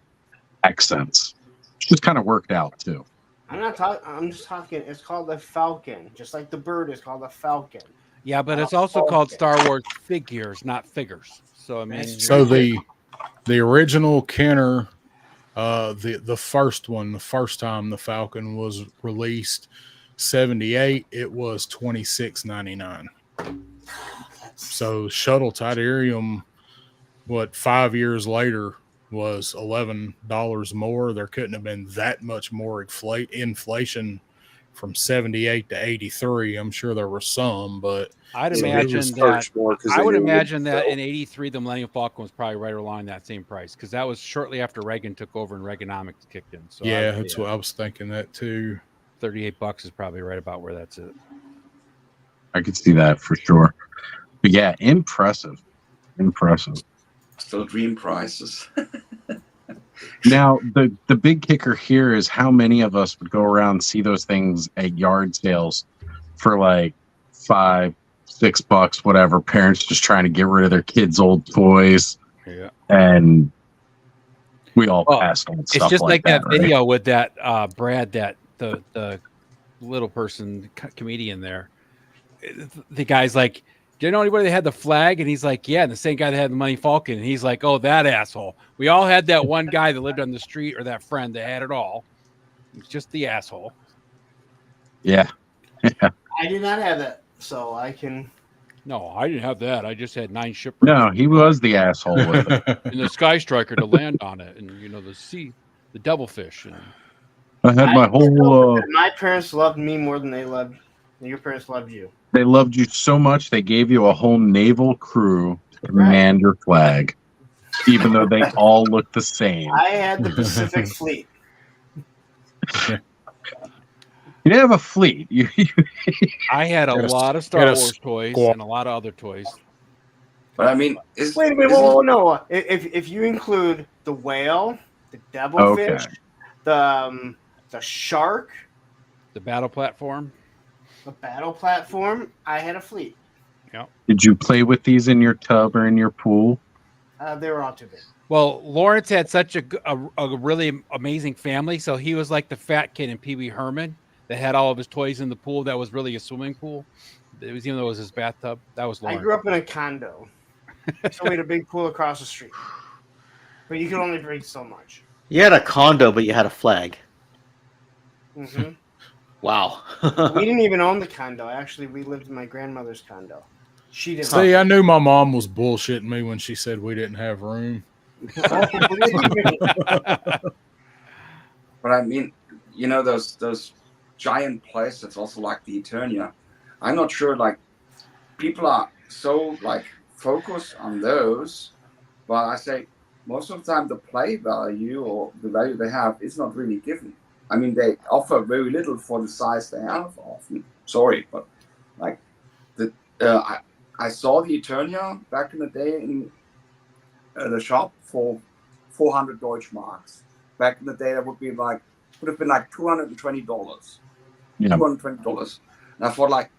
A: accents. Which just kind of worked out too.
C: I'm just talking. It's called the Falcon, just like the bird is called the Falcon.
B: Yeah, but it's also called Star Wars figures, not figures. So I mean,
I: so the original Kenner, the first one, the first time the Falcon was released, 78, it was $26.99. So Shuttle Titanium, 5 years later, was $11 more. There couldn't have been that much more inflation from 78 to 83. I'm sure there were some, but
B: I'd imagine that in 83 the Millennium Falcon was probably right along that same price, because that was shortly after Reagan took over and Reaganomics kicked in. So
I: yeah, that's what I was thinking. That too.
B: $38 is probably right about where that's at.
A: I could see that for sure. But yeah, impressive.
H: Still dream prices.
A: Now, the big kicker here is how many of us would go around and see those things at yard sales for like $5, $6, whatever. Parents just trying to get rid of their kids' old toys.
B: Yeah.
A: And we all passed on stuff.
B: It's just like that
A: right?
B: video with that Brad, that the little person comedian there. The guy's like, do you know anybody that had the flag? And he's like, yeah, the same guy that had the Millennium Falcon. And he's like, oh, that asshole. We all had that one guy that lived on the street, or that friend that had it all. It's just the asshole.
A: Yeah.
C: I did not have that, so I can.
B: No, I didn't have that. I just had 9 shippers.
A: No, he was the asshole with it.
B: And the Sky Striker to land on it, and the devilfish. And
A: I had my whole.
C: My parents loved me more than your parents loved you.
A: They loved you so much they gave you a whole naval crew to command your flag, even though they all look the same.
C: I had the Pacific Fleet.
A: You didn't have a fleet.
B: I had a lot of Star Wars toys and a lot of other toys.
H: But I mean,
C: wait a minute, no. If you include the whale, the devilfish, the shark,
B: the battle platform,
C: I had a fleet.
B: Yep.
A: Did you play with these in your tub or in your pool?
C: They were all too big.
B: Well, Lawrence had such a really amazing family, so he was like the fat kid in Pee Wee Herman that had all of his toys in the pool that was really a swimming pool. It was, even though it was his bathtub. That was Lauren.
C: I grew up in a condo. So we had a big pool across the street. But you could only drink so much.
K: You had a condo, but you had a flag.
C: Mm-hmm.
K: Wow.
C: We didn't even own the condo. Actually, we lived in my grandmother's condo. She didn't.
I: See, I knew my mom was bullshitting me when she said we didn't have room.
H: But I mean, you know, those giant places, also like the Eternia. I'm not sure, like, people are so, like, focused on those, but I say most of the time the play value or the value they have is not really given. I mean, they offer very little for the size they have often. Sorry, but, like, I saw the Eternia back in the day in the shop for 400 Deutschmarks. Back in the day, that would have been like $220.
A: Yeah.
H: $220. And I thought, like,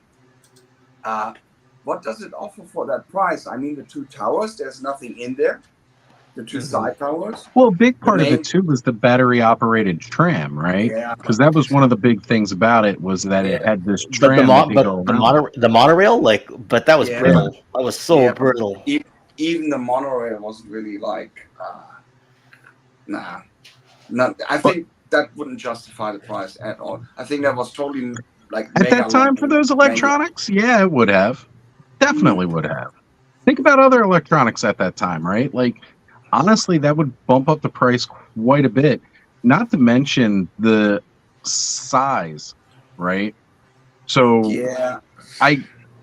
H: what does it offer for that price? I mean, the two towers, there's nothing in there. The two side towers.
A: Well, a big part of it too was the battery-operated tram, right?
H: Yeah.
A: Because that was one of the big things about it was that it had this
K: But
A: tram.
K: the monorail, like, but that was brittle. That was so brittle.
H: Even the monorail wasn't really like, nah. I think that wouldn't justify the price at all. I think that was totally like
A: at that time for those electronics. Yeah, it would have. Definitely would have. Think about other electronics at that time, right? Like, honestly, that would bump up the price quite a bit. Not to mention the size, right? So
H: yeah,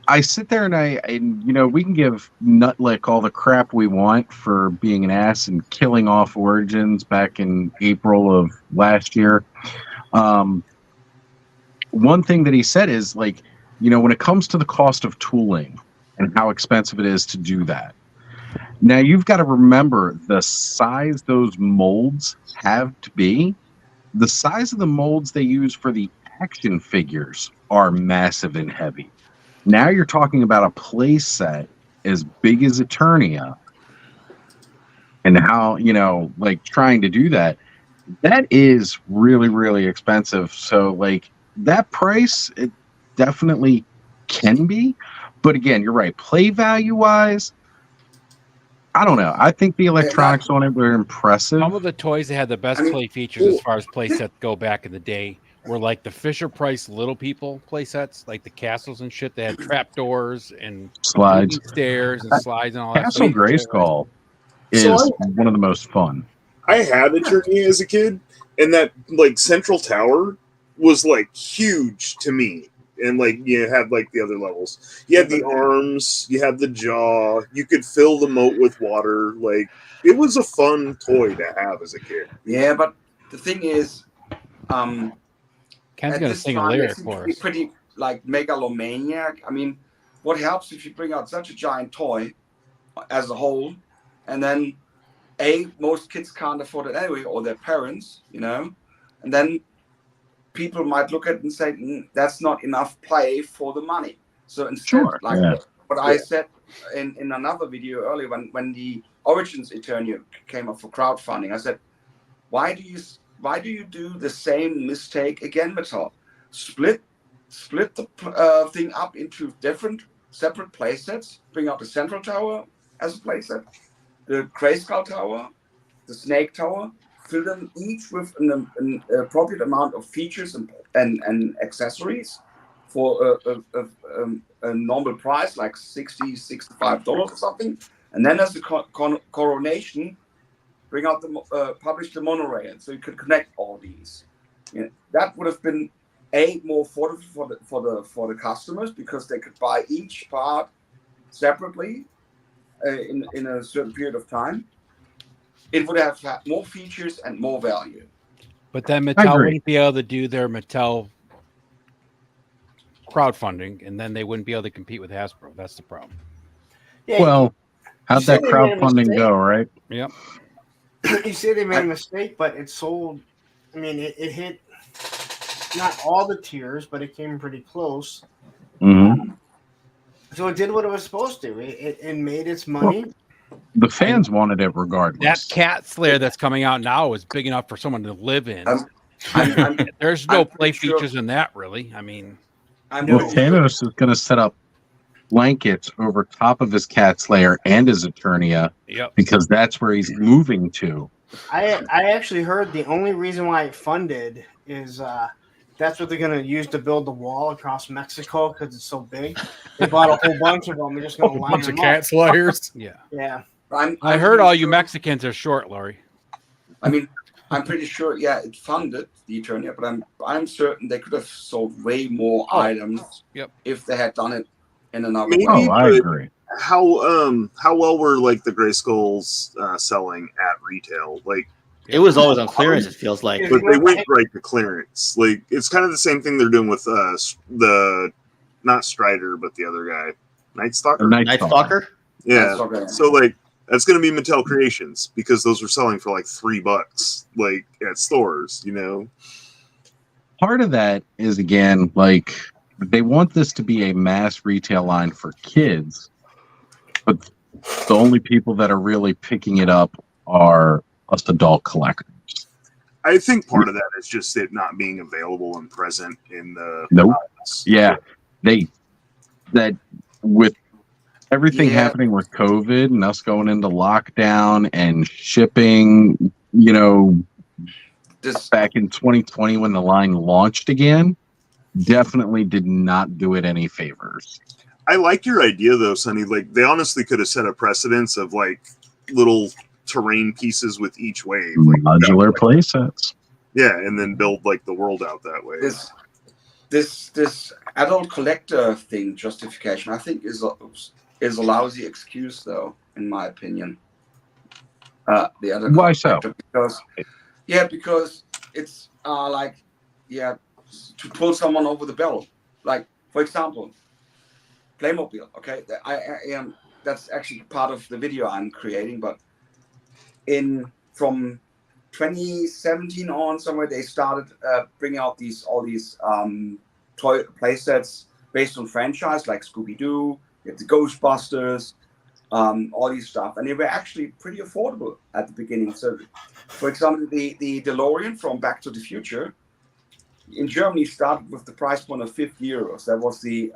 A: I sit there and you know, we can give Nutlick all the crap we want for being an ass and killing off Origins back in April of last year. One thing that he said is, like, you know, when it comes to the cost of tooling and how expensive it is to do that. Now, you've got to remember the size those molds have to be. The size of the molds they use for the action figures are massive and heavy. Now you're talking about a play set as big as Eternia, and how, you know, like, trying to do that is really, really expensive. So, like, that price, it definitely can be. But again, you're right. Play value wise, I don't know. I think the electronics on it were impressive.
B: Some of the toys that had the best play features as far as play sets go back in the day were like the Fisher Price Little People play sets, like the castles and shit. They had trapdoors and
A: slides,
B: stairs and slides and all that.
A: Castle Grayskull is one of the most fun.
E: I had Eternia as a kid, and that, like, central tower was, like, huge to me. And, like, you had, like, the other levels. You had the arms, you had the jaw, you could fill the moat with water. Like, it was a fun toy to have as a kid.
H: Yeah, but the thing is,
B: Ken's gonna sing a lyric for us.
H: Pretty, like, megalomaniac. I mean, what helps if you bring out such a giant toy as a whole, and then most kids can't afford it anyway, or their parents, you know, and then people might look at it and say, that's not enough play for the money. So instead, what I said in another video earlier, when the Origins Eternia came up for crowdfunding, I said, why do you do the same mistake again, Mattel? Split the thing up into different separate play sets. Bring out the Central Tower as a play set, the Grayskull Tower, the Snake Tower. Fill them each with an appropriate amount of features and accessories for a normal price, like $65 or something. And then as a coronation, bring out publish the monorail, so you could connect all these. You know, that would have been more affordable for the customers, because they could buy each part separately in a certain period of time. It would have had more features and more value.
B: But then Mattel wouldn't be able to do their Mattel crowdfunding, and then they wouldn't be able to compete with Hasbro. That's the problem.
C: Yeah,
A: well, how'd that crowdfunding go, right?
B: Yep.
C: You say they made a mistake, but it sold. I mean, it hit not all the tiers, but it came pretty close.
A: Mm-hmm.
C: So it did what it was supposed to. It made its money.
A: Well, the fans wanted it regardless.
B: That Cat Slayer that's coming out now is big enough for someone to live in. There's no play features in that, really. I mean,
A: Thanos is going to set up blankets over top of his cat's lair and his Eternia, because that's where he's moving to.
C: I actually heard the only reason why it funded is that's what they're going to use to build the wall across Mexico because it's so big. They bought a whole bunch of them. They're just going to line
I: bunch
C: them
I: of cat
C: up.
I: slayers.
C: Yeah.
B: I heard all you Mexicans are short, Laurie.
H: I mean, I'm pretty sure, it funded the Eternia, but I'm certain they could have sold way more items if they had done it in another way.
A: Oh, I agree.
E: How well were like the Gray Skulls selling at retail? Like,
K: it was always on clearance. It feels like,
E: but they went right to clearance. Like, it's kind of the same thing they're doing with the not Strider, but the other guy, Night Stalker.
K: Night Stalker.
E: Yeah. So like, that's going to be Mattel Creations because those were selling for like $3, like at stores. You know.
A: Part of that is, again, like, they want this to be a mass retail line for kids, but the only people that are really picking it up are us adult collectors.
E: I think part of that is just it not being available and present in the outlets.
A: Yeah, that with everything happening with COVID and us going into lockdown and shipping, you know, back in 2020 when the line launched again, definitely did not do it any favors.
E: I like your idea though, Sonny. Like, they honestly could have set a precedence of like little terrain pieces with each wave, like
A: modular play sets.
E: Yeah, and then build like the world out that way.
H: This adult collector thing justification, I think, is a lousy excuse, though, in my opinion. The other
A: why so?
H: Because it's to pull someone over the barrel. Like, for example, Playmobil. Okay, I am. That's actually part of the video I'm creating. But from 2017 on, somewhere they started bringing out all these toy play sets based on franchise, like Scooby-Doo, the Ghostbusters, all these stuff, and they were actually pretty affordable at the beginning. So, for example, the DeLorean from Back to the Future in Germany started with the price point of €50. That was the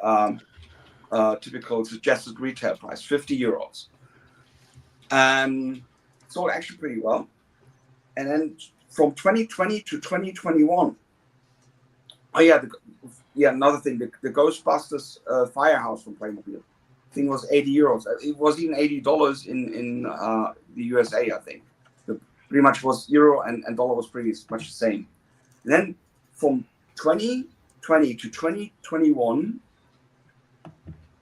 H: typical suggested retail price, €50, and sold actually pretty well. And then from 2020 to 2021, another thing, the Ghostbusters Firehouse from Playmobil, I think it was €80. It was even $80 in the USA, I think. Pretty much was euro and dollar was pretty much the same. And then from 2020 to 2021,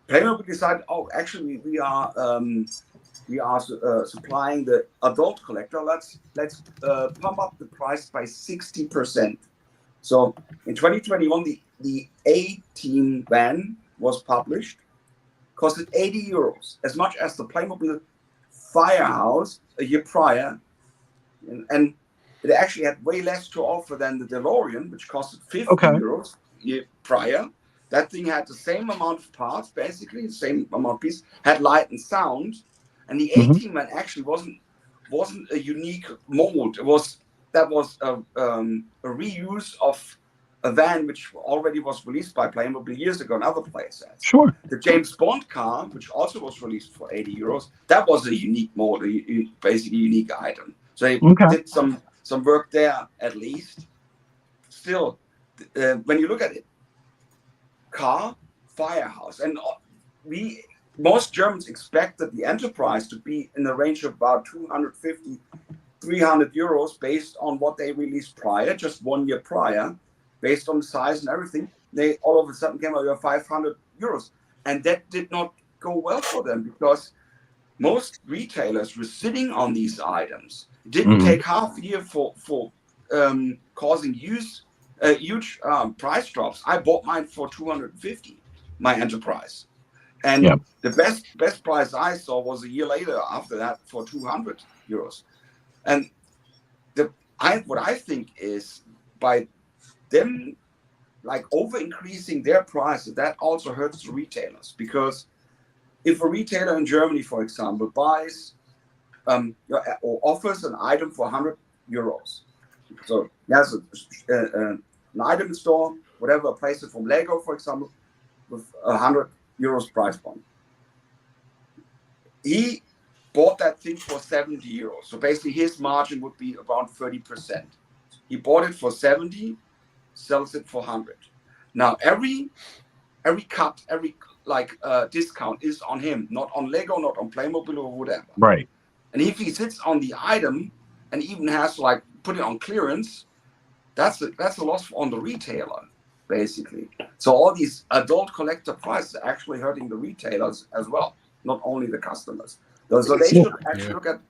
H: Playmobil decided, actually we are supplying the adult collector. Let's pump up the price by 60%. So in 2021, the A-Team van was published, costed €80, as much as the Playmobil Firehouse a year prior, and it actually had way less to offer than the DeLorean, which costed €50 a year prior. That thing had the same amount of parts, basically the same amount of pieces, had light and sound, and the A-Team van actually wasn't a unique mold. That was a reuse of a van which already was released by Playmobil years ago in other playsets.
A: Sure.
H: The James Bond car, which also was released for €80, that was a unique mold, basically a unique item. So they did some work there at least. Still, when you look at it, car, Firehouse, and most Germans expected the Enterprise to be in the range of about €250, €300 based on what they released prior, just 1 year prior, based on the size and everything. They all of a sudden came out with €500, and that did not go well for them because most retailers were sitting on these items. It didn't take half a year for causing huge price drops. I bought mine for $250, my Enterprise. And the best price I saw was a year later after that for €200. And what I think is by them like over increasing their prices, that also hurts the retailers, because if a retailer in Germany, for example, buys or offers an item for €100, so he has an item store, whatever, place it from Lego, for example, with 100 euros price point. He bought that thing for 70 euros. So basically his margin would be around 30%. He bought it for 70, sells it for 100. Now every cut, every discount is on him, not on Lego, not on Playmobil or whatever.
A: Right.
H: And if he sits on the item and even has to like put it on clearance, that's a loss on the retailer, basically. So all these adult collector prices are actually hurting the retailers as well, not only the customers. So they should actually look at,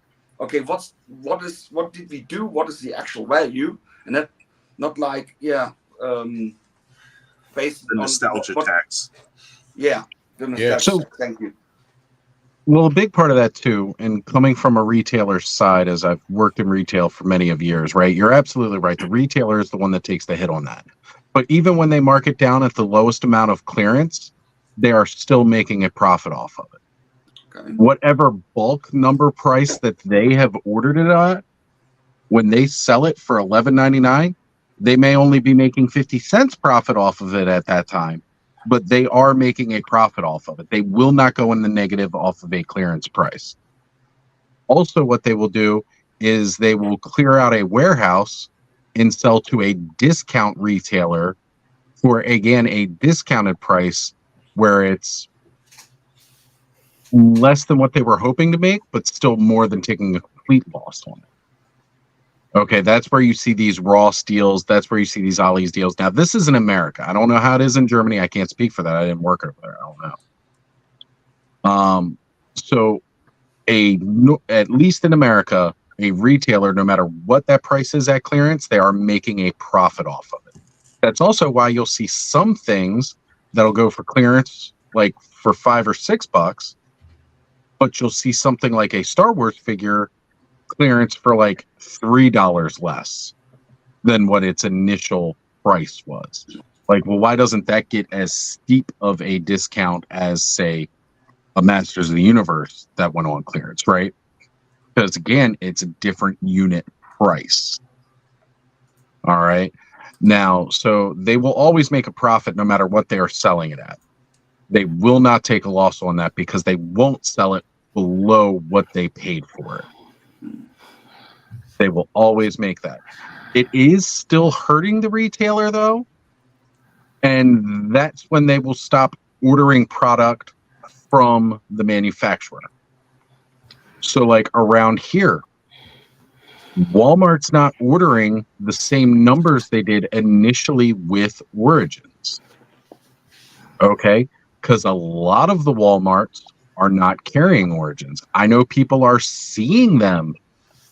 H: okay, what did we do? What is the actual value? And that not like based
E: the nostalgia tax.
H: Yeah, the nostalgia tax. Thank you.
A: Well, a big part of that too, and coming from a retailer's side, as I've worked in retail for many of years, right? You're absolutely right. The retailer is the one that takes the hit on that. But even when they mark it down at the lowest amount of clearance, they are still making a profit off of it. Okay. Whatever bulk number price that they have ordered it at, when they sell it for $11.99, they may only be making 50 cents profit off of it at that time. But they are making a profit off of it. They will not go in the negative off of a clearance price. Also, what they will do is they will clear out a warehouse and sell to a discount retailer for, again, a discounted price where it's less than what they were hoping to make, but still more than taking a complete loss on it. Okay, that's where you see these Ross deals. That's where you see these Ollie's deals. Now, this is in America. I don't know how it is in Germany. I can't speak for that. I didn't work over there. I don't know. So, at least in America, a retailer, no matter what that price is at clearance, they are making a profit off of it. That's also why you'll see some things that'll go for clearance, like for $5 or $6, but you'll see something like a Star Wars figure clearance for like $3 less than what its initial price was. Like, well, why doesn't that get as steep of a discount as, say, a Masters of the Universe that went on clearance, right? Because again, it's a different unit price. All right. Now, so they will always make a profit no matter what they are selling it at. They will not take a loss on that because they won't sell it below what they paid for it. They will always make that. It is still hurting the retailer, though, and that's when they will stop ordering product from the manufacturer. So, like around here, Walmart's not ordering the same numbers they did initially with Origins. Okay? Because a lot of the Walmarts are not carrying Origins. I know people are seeing them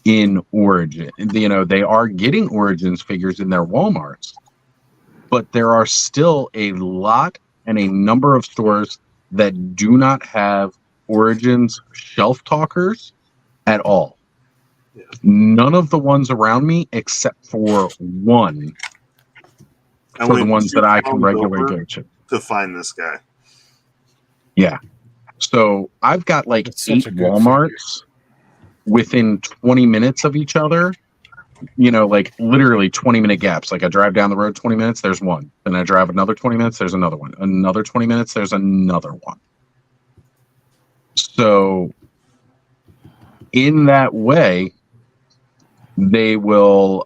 A: in Origin. You know, they are getting Origins figures in their Walmarts, but there are still a lot and a number of stores that do not have Origins shelf talkers at all. Yeah. None of the ones around me except for one for the ones that I can regularly go to
E: find this guy.
A: Yeah. So I've got like 8 Walmarts within 20 minutes of each other, you know, like literally 20-minute gaps. Like I drive down the road 20 minutes, there's one. Then I drive another 20 minutes, there's another one. Another 20 minutes, there's another one. So in that way, they will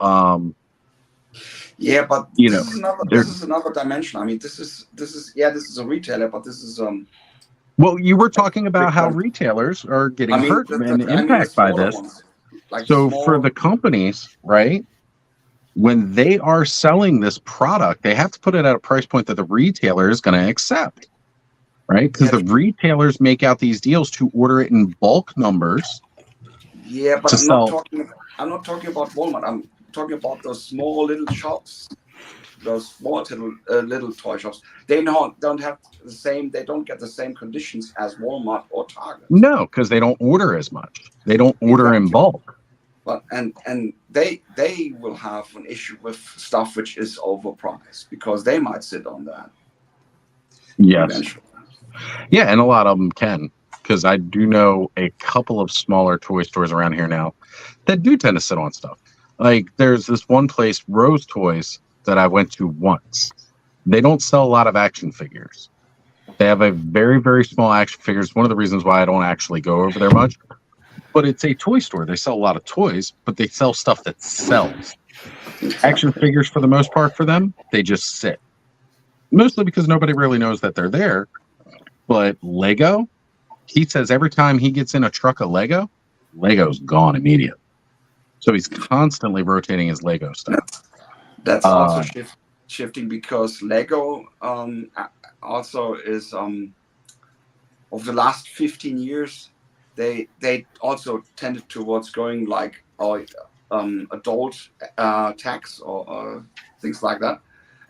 H: yeah, but
A: you
H: this
A: know,
H: this is another dimension. I mean, this is a retailer, but this is
A: well, you were talking about how retailers are getting hurt and impacted by this.
H: Like
A: so for the companies, right, when they are selling this product, they have to put it at a price point that the retailer is going to accept, right? Because the retailers make out these deals to order it in bulk numbers.
H: Yeah, but I'm not talking about Walmart. I'm talking about those small little shops. Those small little toy shops, they don't have the same. They don't get the same conditions as Walmart or Target.
A: No, because they don't order as much. They don't order in bulk.
H: But and they will have an issue with stuff which is overpriced because they might sit on that.
A: Yes.
H: Eventually.
A: Yeah, and a lot of them can, because I do know a couple of smaller toy stores around here now that do tend to sit on stuff. Like there's this one place, Rose Toys, that I went to once. They don't sell a lot of action figures. They have a very, very small action figures. One of the reasons why I don't actually go over there much. But it's a toy store. They sell a lot of toys, but they sell stuff that sells. Action figures, for the most part, for them, they just sit. Mostly because nobody really knows that they're there. But Lego, he says every time he gets in a truck of Lego, Lego's gone immediately. So he's constantly rotating his Lego stuff.
H: That's also shifting because Lego also is over the last 15 years, they also tended towards going like adult tax or things like that,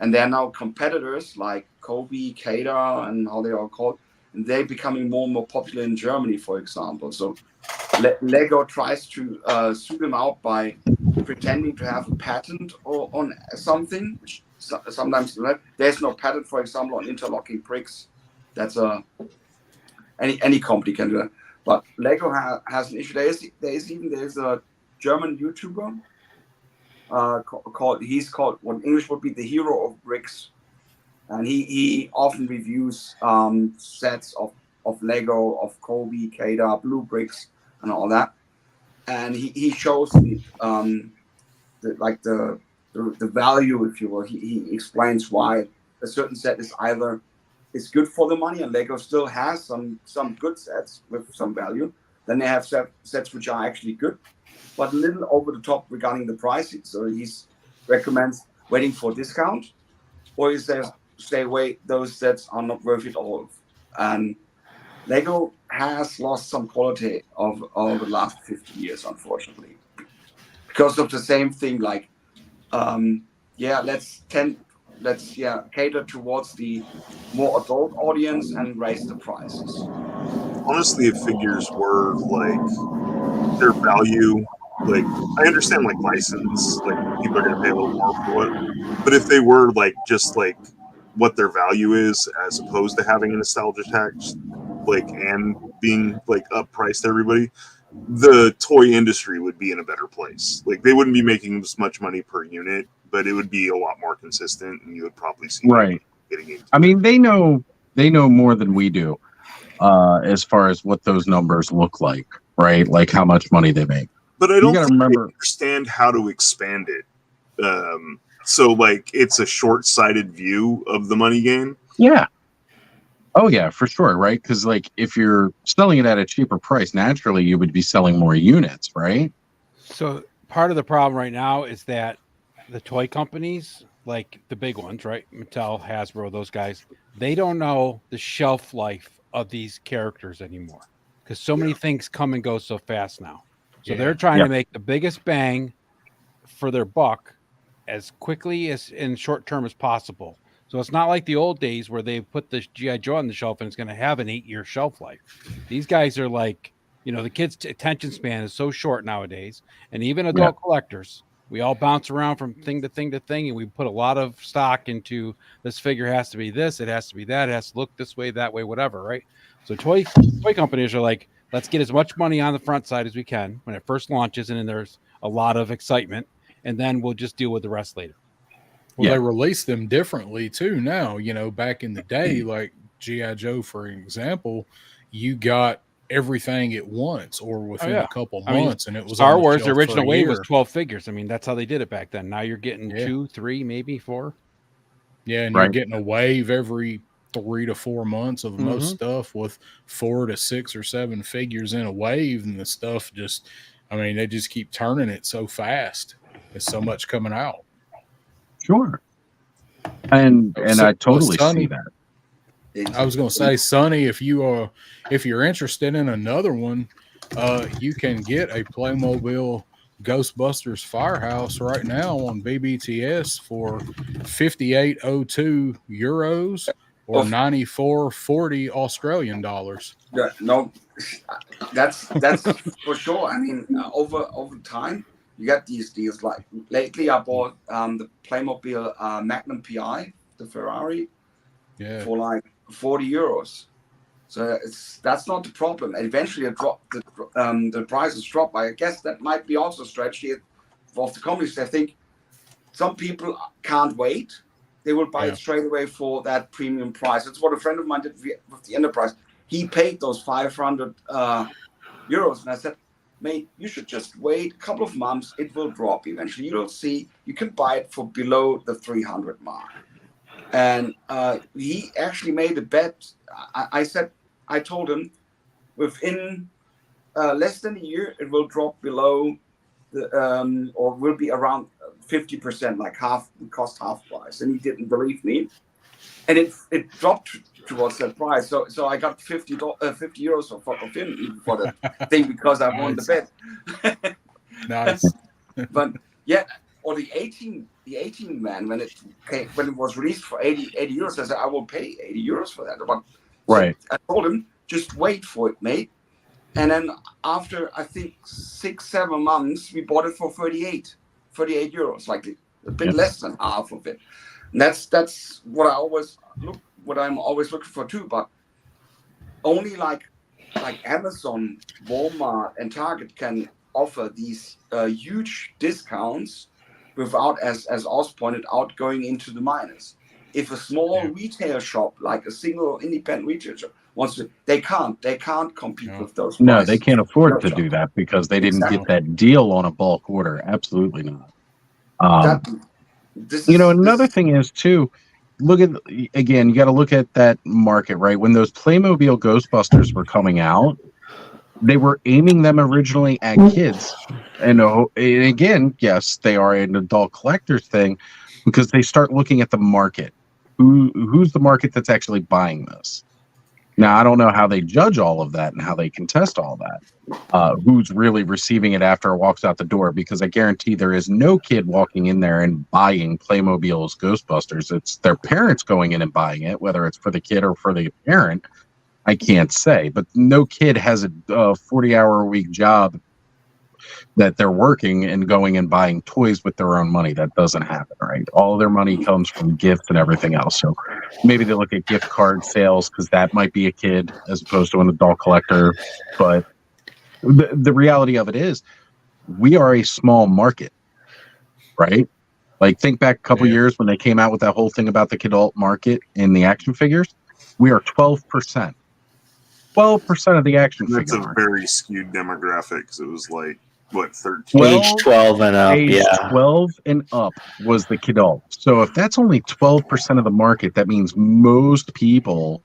H: and they're now competitors like Kobe, Kada, and how they are called, and they're becoming more and more popular in Germany, for example. So Lego tries to sue them out by pretending to have a patent on something, which sometimes there's no patent, for example, on interlocking bricks. That's any company can do that. But Lego has an issue. There's a German YouTuber called what in English would be the hero of bricks, and he often reviews sets of Lego, of Kobe, Kada, blue bricks, and all that. And he shows the value, if you will. He explains why a certain set is good for the money, and Lego still has some good sets with some value. Then they have sets which are actually good, but a little over the top regarding the pricing. So he recommends waiting for discount, or he says stay away. Those sets are not worth it all. And Lego has lost some quality over the last 50 years, unfortunately, because of the same thing. Like, let's cater towards the more adult audience and raise the prices.
E: Honestly, if figures were like their value, like I understand like license, like people are going to pay a little more for it, but if they were like just like what their value is as opposed to having a nostalgia tax, like and being like up priced to everybody, the toy industry would be in a better place. Like they wouldn't be making as much money per unit, but it would be a lot more consistent, and you would probably see getting into
A: I mean, they know more than we do as far as what those numbers look like, right? Like how much money they make.
E: But I don't think they understand how to expand it. So like it's a short-sighted view of the money game.
A: Yeah. Oh yeah, for sure, right? Because like if you're selling it at a cheaper price, naturally you would be selling more units, right?
B: So part of the problem right now is that the toy companies, like the big ones, right? Mattel, Hasbro, those guys, they don't know the shelf life of these characters anymore because so many things come and go so fast now. So they're trying to make the biggest bang for their buck as quickly as in short term as possible. So it's not like the old days where they put the G.I. Joe on the shelf and it's going to have an 8-year shelf life. These guys are like, the kids' attention span is so short nowadays. And even adult collectors, we all bounce around from thing to thing to thing, and we put a lot of stock into this figure has to be this, it has to be that, it has to look this way, that way, whatever, right? So toy companies are like, let's get as much money on the front side as we can when it first launches, and then there's a lot of excitement, and then we'll just deal with the rest later.
I: Well, they release them differently too now. Back in the day, like G.I. Joe, for example, you got everything at once or within a couple months, and it was
B: Star Wars. The original wave was 12 figures. I mean, that's how they did it back then. Now you're getting 2, 3, maybe 4.
I: Yeah, and you're getting a wave every 3 to 4 months of most stuff with 4 to 6 or 7 figures in a wave, and the stuff just, they just keep turning it so fast. There's so much coming out.
A: Sure. And I totally see that.
I: I was going to say, Sonny, if you're interested in another one, you can get a Playmobil Ghostbusters Firehouse right now on BBTS for 58.02 euros or 94.40 Australian dollars.
H: Yeah, no, that's for sure. Over time, you get these deals. Like lately, I bought the Playmobil Magnum PI, the Ferrari, for like 40 euros. So that's not the problem. And eventually, the prices drop. I guess that might be also a strategy of the companies. I think some people can't wait. they will buy it straight away for that premium price. That's what a friend of mine did with the Enterprise. He paid those 500 euros, and I said, mate, you should just wait a couple of months. It will drop eventually. You'll see. You can buy it for below the 300 mark. And he actually made a bet. I told him within less than a year, it will drop below the or will be around 50%, like half, cost half price. And he didn't believe me, and it dropped towards that price. So I got 50 euros of him for the thing because I won the bet.
I: Nice.
H: But yeah, or the 18 man, when it was released for 80 euros, I said I will pay 80 euros for that. But
A: right.
H: I told him, just wait for it, mate. And then after, I think 6-7 months, we bought it for 38 euros, like a bit less than half of it. And that's what I'm always looking for too. But only like Amazon, Walmart, and Target can offer these huge discounts without, as Oz pointed out, going into the minus. If a small retail shop, like a single independent retail shop, wants to, they can't compete with those prices.
A: No, they can't afford to do that because they didn't get that deal on a bulk order. Absolutely not. Another thing is too, look at, again, you got to look at that market, right? When those Playmobil Ghostbusters were coming out, they were aiming them originally at kids. And again, yes, they are an adult collector's thing because they start looking at the market. Who's the market that's actually buying this? Now, I don't know how they judge all of that and how they can test all that. Who's really receiving it after it walks out the door? Because I guarantee there is no kid walking in there and buying Playmobil's Ghostbusters. It's their parents going in and buying it, whether it's for the kid or for the parent. I can't say, but no kid has a 40-hour-a-week job that they're working and going and buying toys with their own money. That doesn't happen, right? All their money comes from gifts and everything else. So maybe they look at gift card sales because that might be a kid as opposed to an adult collector. But the reality of it is we are a small market, right? Like think back a couple years when they came out with that whole thing about the kidult market in the action figures. We are 12%. 12% of the action figures.
E: That's a very skewed demographic because it was like, what, 13?
K: Age 12 and up,
A: age 12 and up was the kidult. So if that's only 12% of the market, that means most people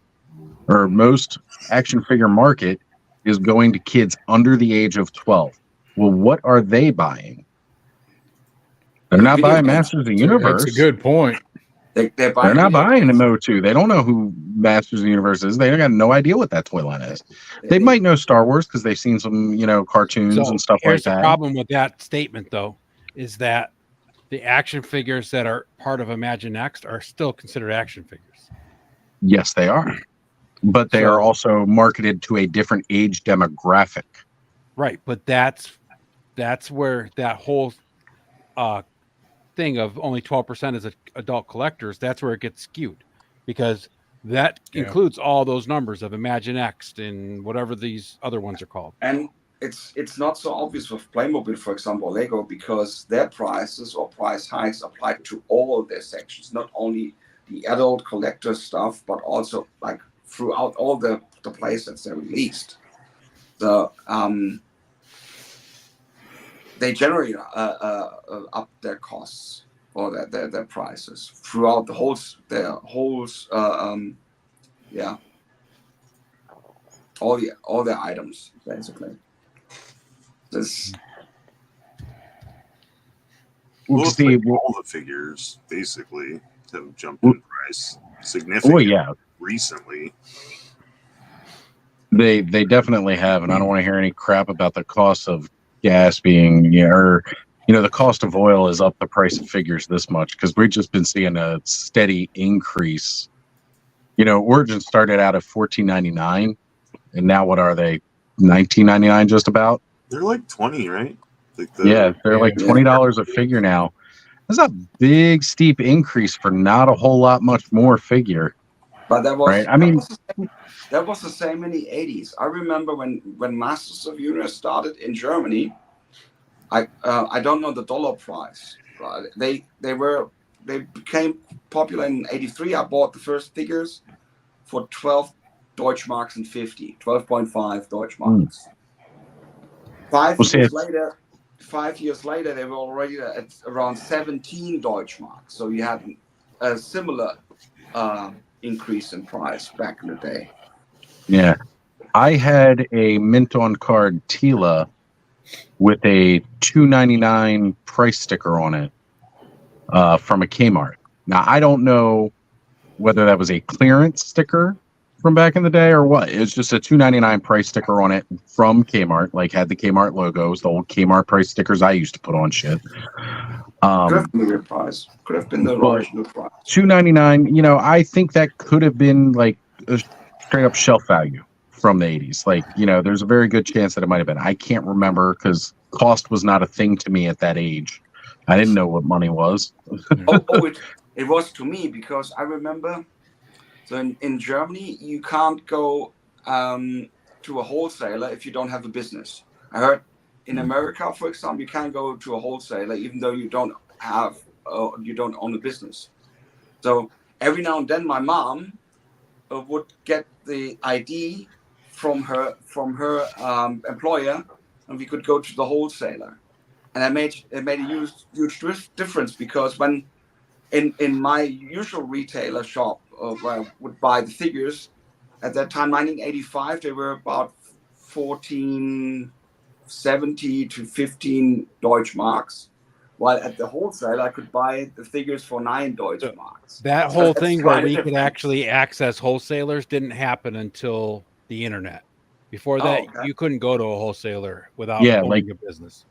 A: or most action figure market is going to kids under the age of 12. Well, what are they buying? They're not buying Masters of the Universe.
I: That's a good point.
A: They're not buying the Mo2. They don't know who Masters of the Universe is. They got no idea what that toy line is. They might know Star Wars because they've seen some, cartoons and stuff like that.
B: Here's the problem with that statement, though, is that the action figures that are part of Imagine Next are still considered action figures.
A: Yes, they are. But they are also marketed to a different age demographic.
B: Right, but that's where that whole thing of only 12% is adult collectors, that's where it gets skewed, because that includes all those numbers of Imagine Next and whatever these other ones are called.
H: And it's not so obvious with Playmobil, for example, Lego, because their prices or price hikes apply to all their sections, not only the adult collector stuff, but also like throughout all the playsets they released. So they generally up their costs or their prices throughout their whole all their items basically.
E: All the figures basically have jumped in price significantly recently.
A: They definitely have, and I don't want to hear any crap about the cost of gas being, the cost of oil is up the price of figures this much because we've just been seeing a steady increase. Origin started out at $14.99, and now what are they? $19.99 just about.
E: They're like 20, right?
A: They're like $20 a figure now. That's a big steep increase for not a whole lot much more figure.
H: But that was
A: right.
H: That was the same in the 80s. I remember when Masters of the Universe started in Germany. I don't know the dollar price, but they were they became popular in '83. I bought the first figures for 12 Deutschmarks and 50, 12.5 Deutschmarks. 5 years later, they were already at around 17 Deutschmarks. So you had a similar increase in price back in the day.
A: Yeah. I had a mint on card Tila with a $2.99 price sticker on it from a Kmart. Now, I don't know whether that was a clearance sticker from back in the day or what. It was just a $2.99 price sticker on it from Kmart, like had the Kmart logos, the old Kmart price stickers I used to put on shit.
H: Could have been the price. Could have been the original price.
A: $2.99, you know, I think that could have been like a straight up shelf value from the 80s. Like, you know, there's a very good chance that it might have been. I can't remember because cost was not a thing to me at that age. I didn't know what money was.
H: It was to me because I remember. So in Germany, you can't go to a wholesaler if you don't have a business. I heard in America, for example, you can't go to a wholesaler even though you don't own a business. So every now and then, my mom would get the ID from her employer, and we could go to the wholesaler. And it made a huge difference because when in my usual retailer shop where I would buy the figures, at that time, 1985, they were about 14.70 to 15 Deutschmarks. While at the wholesale, I could buy the figures for 9 Deutschmarks.
B: That whole thing where we could actually access wholesalers didn't happen until the internet. Before that, you couldn't go to a wholesaler without owning a business.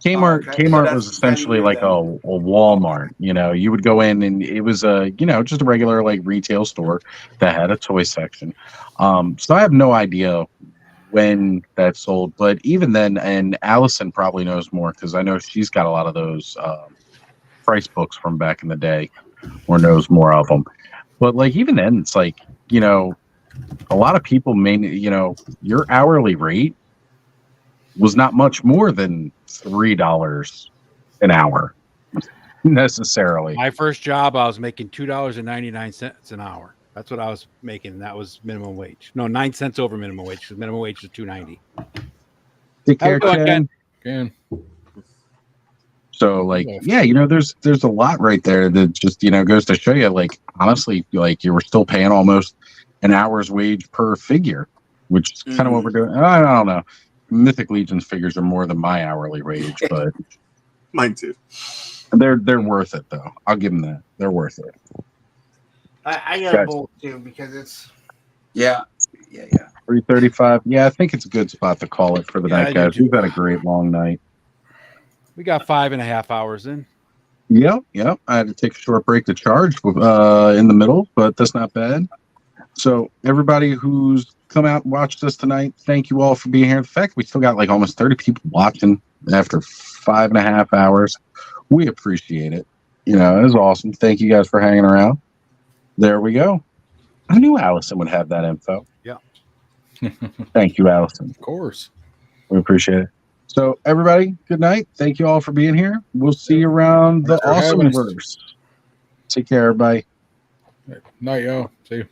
A: Kmart was essentially like a Walmart. You know, you would go in and it was just a regular like retail store that had a toy section. So I have no idea when that sold, but even then, and Allison probably knows more because I know she's got a lot of those price books from back in the day, or knows more of them. But like even then, it's like, you know, a lot of people your hourly rate was not much more than $3 an hour necessarily.
B: My first job, I was making $2.99 an hour. That's what I was making. And that was minimum wage. No, 9 cents over minimum wage. Because minimum wage is $2.90.
A: Take care, Ken. So, like, yeah, you know, there's a lot right there that just, you know, goes to show you, like, honestly, like you were still paying almost an hour's wage per figure, which is kind of what we're doing. I don't know. Mythic Legion's figures are more than my hourly wage, but
E: mine too.
A: They're worth it though. I'll give them that. They're worth it.
C: I got both too because it's
A: 3:35. Yeah, I think it's a good spot to call it for the night, guys. We've had a great long night.
B: We got 5.5 hours in.
A: Yep. I had to take a short break to charge in the middle, but that's not bad. So everybody who's come out and watched us tonight, thank you all for being here. The fact we still got like almost 30 people watching after 5.5 hours, we appreciate it. You know, it was awesome. Thank you guys for hanging around. There we go. I knew Allison would have that info.
B: Yeah.
A: Thank you, Allison.
I: Of course.
A: We appreciate it. So everybody, good night. Thank you all for being here. We'll see you around the Awesomeverse. Take care, everybody.
I: Night, y'all. See you.